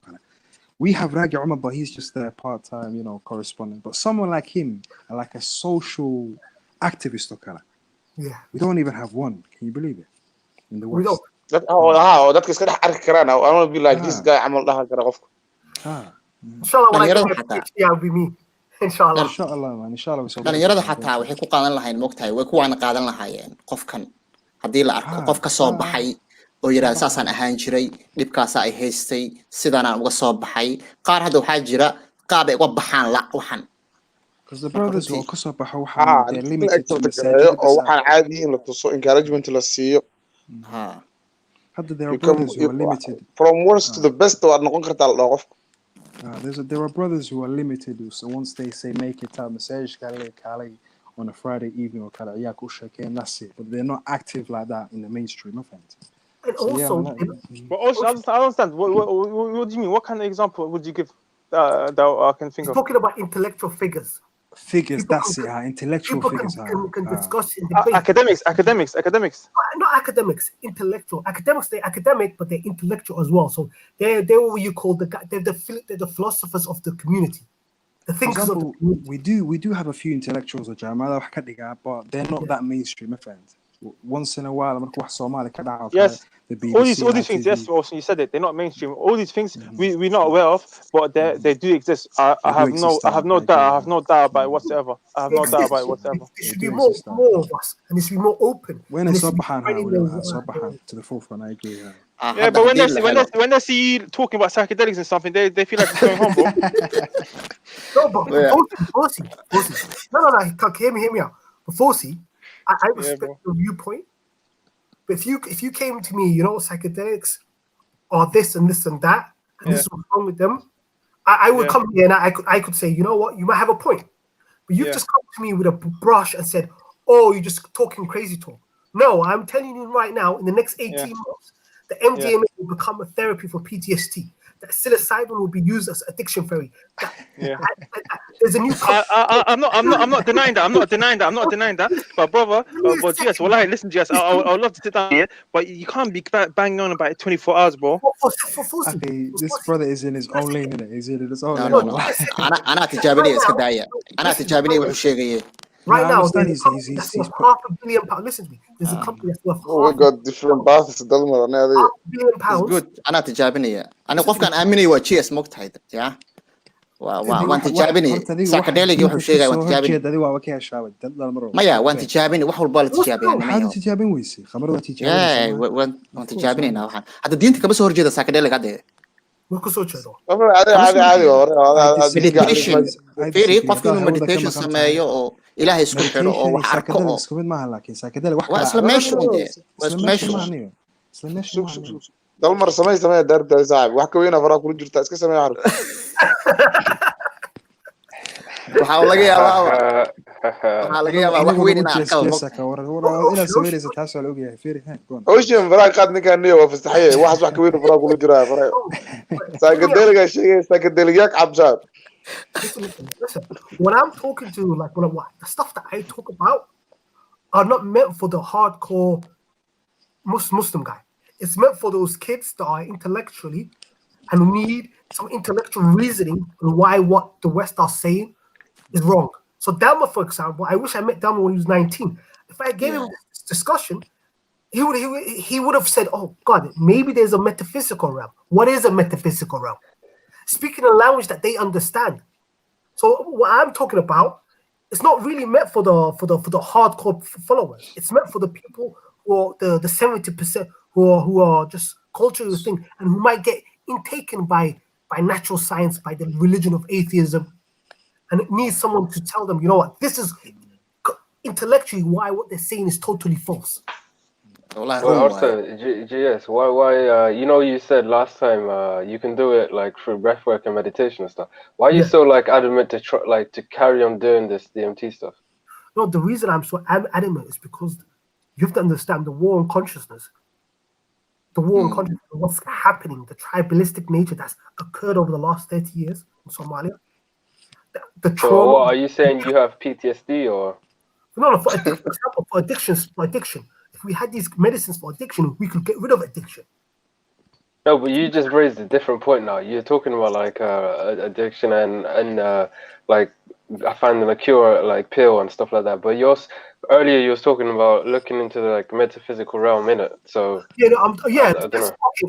we have Ragi Umar, but he's just a part-time, correspondent. But someone like him, like a social activist, we don't even have one. Can you believe it? In the West. We don't. That is I want to be like this guy. I'm not Inshallah, when I get my PhD, I'll be me. Inshallah. Dhalinyarada xataa waxay ku qaadan lahayn moogtahay way kuwaana qaadan lahaayeen qofkan haddii la arko qof ka soo baxay oo yiraahdo saasaan ahaan jiray dhibkaasa ay haystay sidaanaan uga soo baxay qaar hadda waxaa jira qaab ay uga baxaan la waxan because the brothers who ka soo baxo they're limited to oo waxaan caadi in la tuso encouragement la siiyo hadda there are brothers who are limited from worst to the best oo aad noqon kartaa la qof. There are brothers who are limited. So once they say make it time, message on a Friday evening or and that's it. But they're not active like that in the mainstream, my friend. And also, but also, I don't understand. What do you mean? What kind of example would you give that I can think of? Talking about intellectual figures. figures. That's it. Intellectual figures. Can discuss in debate. Academics. Not academics. Intellectual. Academics. They're academic, but they're intellectual as well. So they're what you call they're the philosophers of the community. The thinkers of the community. We do have a few intellectuals, but they're not that mainstream, my friends. Once in a while, yes, all these things. Yes, also you said it. They're not mainstream. All these things we're not aware of, but they do exist. I have no doubt about it whatsoever. There should be more of us, and it should be more open. When it's to the forefront, I agree. Yeah, but when they see you talking about psychedelics and something, they feel like it's going home, bro. No, but Fosi. No, hear me out. But Fosi, I respect your viewpoint, but if you came to me, psychedelics or this and this and that, and this is what's wrong with them, I would come here and I could say, you know what, you might have a point, but you just come to me with a brush and said, oh, you're just talking crazy talk. No, I'm telling you right now, in the next 18 months, the MDMA will become a therapy for PTSD. That psilocybin will be used as addiction therapy. There's a new. I'm not denying that. I'm not denying that. But brother, GS, listen, GS, I would love to sit down here, but you can't be banging on about 24 hours, bro. Okay, this brother is in his own lane, innit? He's in his own lane. No. أنا تجابني إسكداية. أنا تجابني وحشية. Right now, he's £500 million. Listen to me. There's a company that's worth we got different paths. £500 million. It's good. أنا تجابني. أنا قف كان أمني وشيء اسمك هيدا. يا. وأنت تجابني. ساكديلي يوحش شيء وأنت تجابني. ما يا وأنت تجابني وحول بال تجابني. هذا تجابني ويسي. خبره تجابني. يا وأنت تجابني ناوحان. هذا دينتك بس هو رجيدا ساكديلي قاعد. عادي فيري قفكم مديتيشن سمايو إلهي اسكو حلو أو حركة اسكو ما لكن ساكديلي واحد واسلميشن دول مرة سماي درب صاحب وحكوا هنا فراق ورجل تاسك سماي عارف waxaa laga yaabaa wax weyn inaan ocean faraaq qaad ninkan niyo waa fasaxay wax ka weyn faraaq ula jiraa faraaq saakadeliga sheegay saakadeliga cabsar. Listen, when I'm talking to the stuff that I talk about are not meant for the hardcore Muslim guy. It's meant for those kids that are intellectually and need some intellectual reasoning on why what the West are saying is wrong. So Delma, for example, I wish I met Delma when he was 19. If I gave him this discussion, he would have said, oh God, maybe there's a metaphysical realm. What is a metaphysical realm? Speaking a language that they understand. So what I'm talking about, it's not really meant for the hardcore followers. It's meant for the people who are the 70% who are just culturally thing and who might get intaken by natural science, by the religion of atheism. And it needs someone to tell them, you know what, this is intellectually why what they're saying is totally false. Also, GS, why you said last time you can do it like through breathwork and meditation and stuff. Why are you so adamant to try to carry on doing this DMT stuff? No, the reason I'm so adamant is because you have to understand the war on consciousness. The war on consciousness, what's happening, the tribalistic nature that's occurred over the last 30 years in Somalia. The trauma. So what, are you saying you have PTSD or? No, for example, for addiction. If we had these medicines for addiction, we could get rid of addiction. No, but you just raised a different point now. You're talking about addiction and finding a cure pill and stuff like that. But earlier you was talking about looking into the metaphysical realm in it. So okay.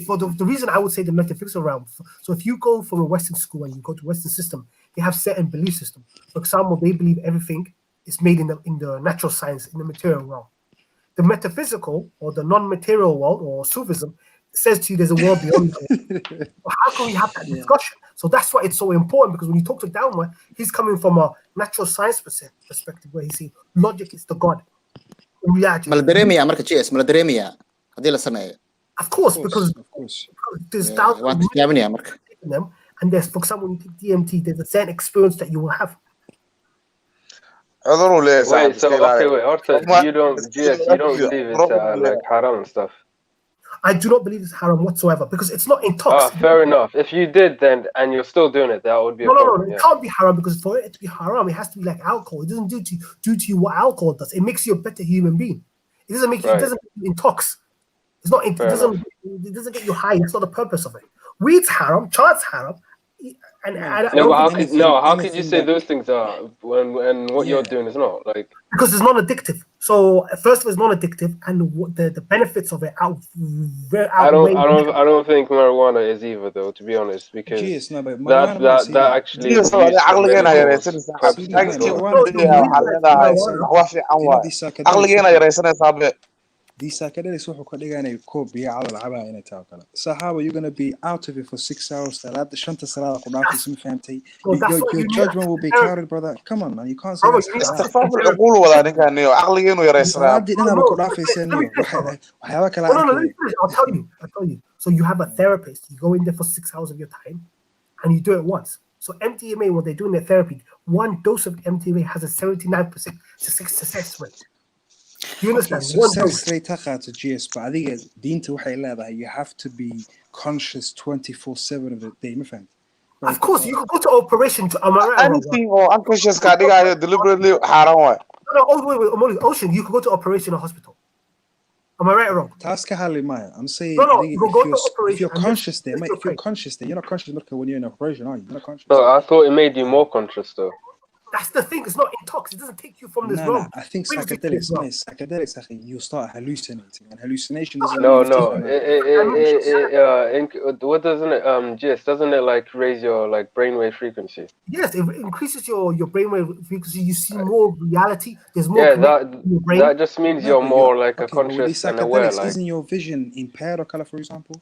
For the reason I would say the metaphysical realm. So if you go from a Western school and you go to Western system, they have certain belief system. For example, they believe everything is made in the natural science, in the material realm. The metaphysical or the non-material world or Sufism says to you there's a world beyond it. How can we have that discussion? So that's why it's so important, because when you talk to Dalma, he's coming from a natural science perspective where he's saying logic is the God. In reality, of course, because there's thousands of them, and there's, for example, when you take DMT, there's a certain experience that you will have. I don't know. Wait, so okay, wait. Also, you don't believe it's haram and stuff. I do not believe it's haram whatsoever because it's not intox. Fair enough. If you did then, and you're still doing it, that would be a No, problem. it can't be haram because for it to be haram, it has to be like alcohol. It doesn't do to you what alcohol does. It makes you a better human being. It doesn't make you. It doesn't make you intox. It's not. It doesn't get you high. That's not the purpose of it. Weed's haram. Chart's haram. And how could you say those things are when what you're doing is not like? Because it's non-addictive. So first of all, it's non-addictive, and the benefits of it outweigh. I don't think marijuana is either, though, to be honest, because that actually Yes, is used for medical These psychedelics wuxuu ka dhiganay koob biyo cala lacabaa inay tahay kale. So how are you going to be out of it for 6 hours? Salaada shanta salaada ku dhaafaysa ma fahantay? Your judgment will be clouded, brother. Come on, man. You can't say استخفاف العقول ولا نكانيو عقلي إنه يرسنا. salaadii dhanaba ku dhaafaysa niyo waxyaaba kale arkay. I'll tell you. So you have a therapist. You go in there for 6 hours of your time, and you do it once. So MDMA, when they're doing their therapy, one dose of MDMA has a 79% success rate. You understand? Success rate to GS, but I think diinta waxay leedahay you have to be conscious 24/7 of the day, my friend. Of course, you can go to operation. Anything or unconscious cardiac deliberately haram. No, wait, Ocean. You can go to operation or hospital. Am I right or wrong? Taas ka hadli maayo. I'm saying No, I think if you're conscious there, mate, if you're conscious there, you're not conscious when you're in an operation, are you? You're not conscious. No, I thought it made you more conscious, though. That's the thing. It's not intox. It doesn't take you from this realm. I think psychedelics, you start hallucinating, and hallucination is what doesn't it doesn't it like raise your like brainwave frequency? Yes, it increases your brainwave frequency. You see more reality. There's more. That just means you're more like a conscious and aware. Like, isn't your vision impaired or color, for example?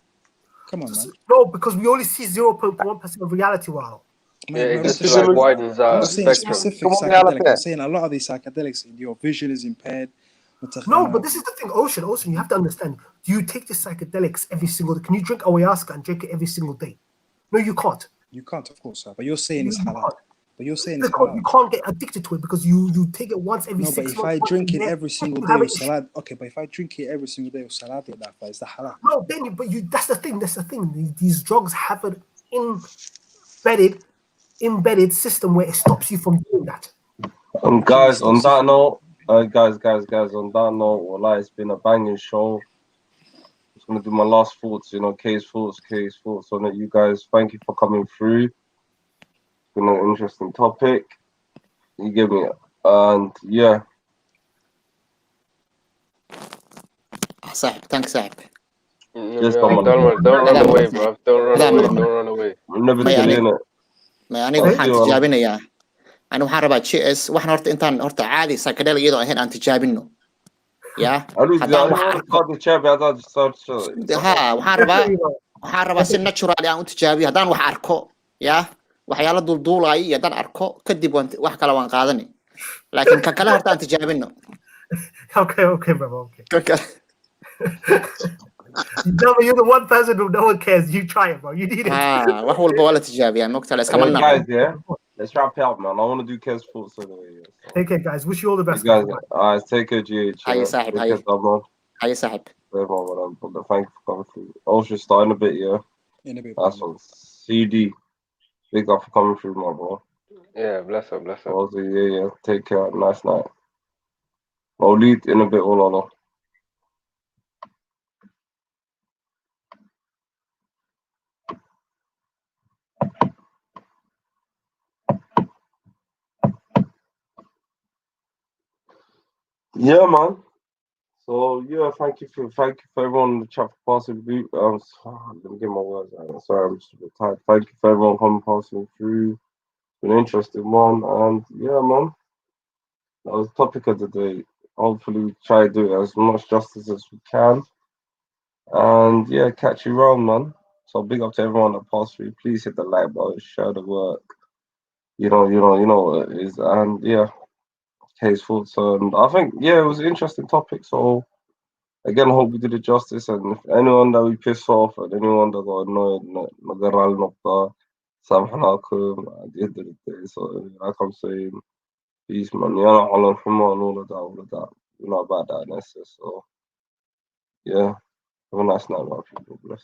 Come on, man. No, because we only see 0.1% of reality. Wow. It just like widens I'm out not saying spectrum. specific psychedelic. I'm saying a lot of these psychedelics, your vision is impaired. No, but this is the thing, Ocean, you have to understand. Do you take the psychedelics every single day? Can you drink ayahuasca and drink it every single day? No, you can't. You can't, of course, sir. But you're saying it's halal. But you're saying it's halal. You can't get addicted to it because you take it once every 6 months. No, but if I drink it every single day with salad, okay, but if I drink it every single day with salad, is that halal? No, then that's the thing. These drugs have an embedded system where it stops you from doing that. Guys, on that note, on that note, well, it's been a banging show. I'm gonna do my last thoughts, case thoughts on it. You guys, thank you for coming through. It's been an interesting topic. You give me, and yeah. Thanks, Sahib. Just don't run away, bro. Don't run away. I'm never doing it. aniga waxaan tijaabinayaa waxaan rabaa GS waxaan horta intaan caadi psychedelic iyadoo ahayn aan tijaabino waxaan rabaa si natural aan u tijaabiyo haddaan wax arko waxyaalo dulduulaya iyo haddaan arko kadib wax kale waan qaadani laakiin ka kale horta aan tijaabino okay bro okay you're the one person who no one cares. You try it, bro. You need it. wax walba waa la tijaabiyaa mogta la iskama guys, let's wrap out, man. I want to do Kes Thoughts anyway. Take care, guys. Wish you all the best. Guys, take care, GH. Hiya, Sahib. Hiya, Sahib. Thank you for coming through. Also, starting a bit, yeah. In a bit. That's one. CD. Big up for coming through, my bro. Yeah, bless up. Also, yeah. Take care. Nice night. I'll lead in a bit, all. Yeah, man. So yeah, thank you for everyone in the chat for passing through. Let me get my words out. Sorry, I'm just a bit tired. Thank you for everyone coming passing through. It's been an interesting one, and yeah, man, that was the topic of the day. Hopefully, we try to do it as much justice as we can, and yeah, catch you around, man. So big up to everyone that passed through. Please hit the like button, share the work. You know what it is, and yeah. Case thoughts, and I think it was an interesting topic. So again, I hope we did it justice. And if anyone that we pissed off, and anyone that got annoyed, at the end of the day. So like I'm saying, peace, man. All of that. We're not about that necessarily. So yeah. Have a nice night, people. Bless.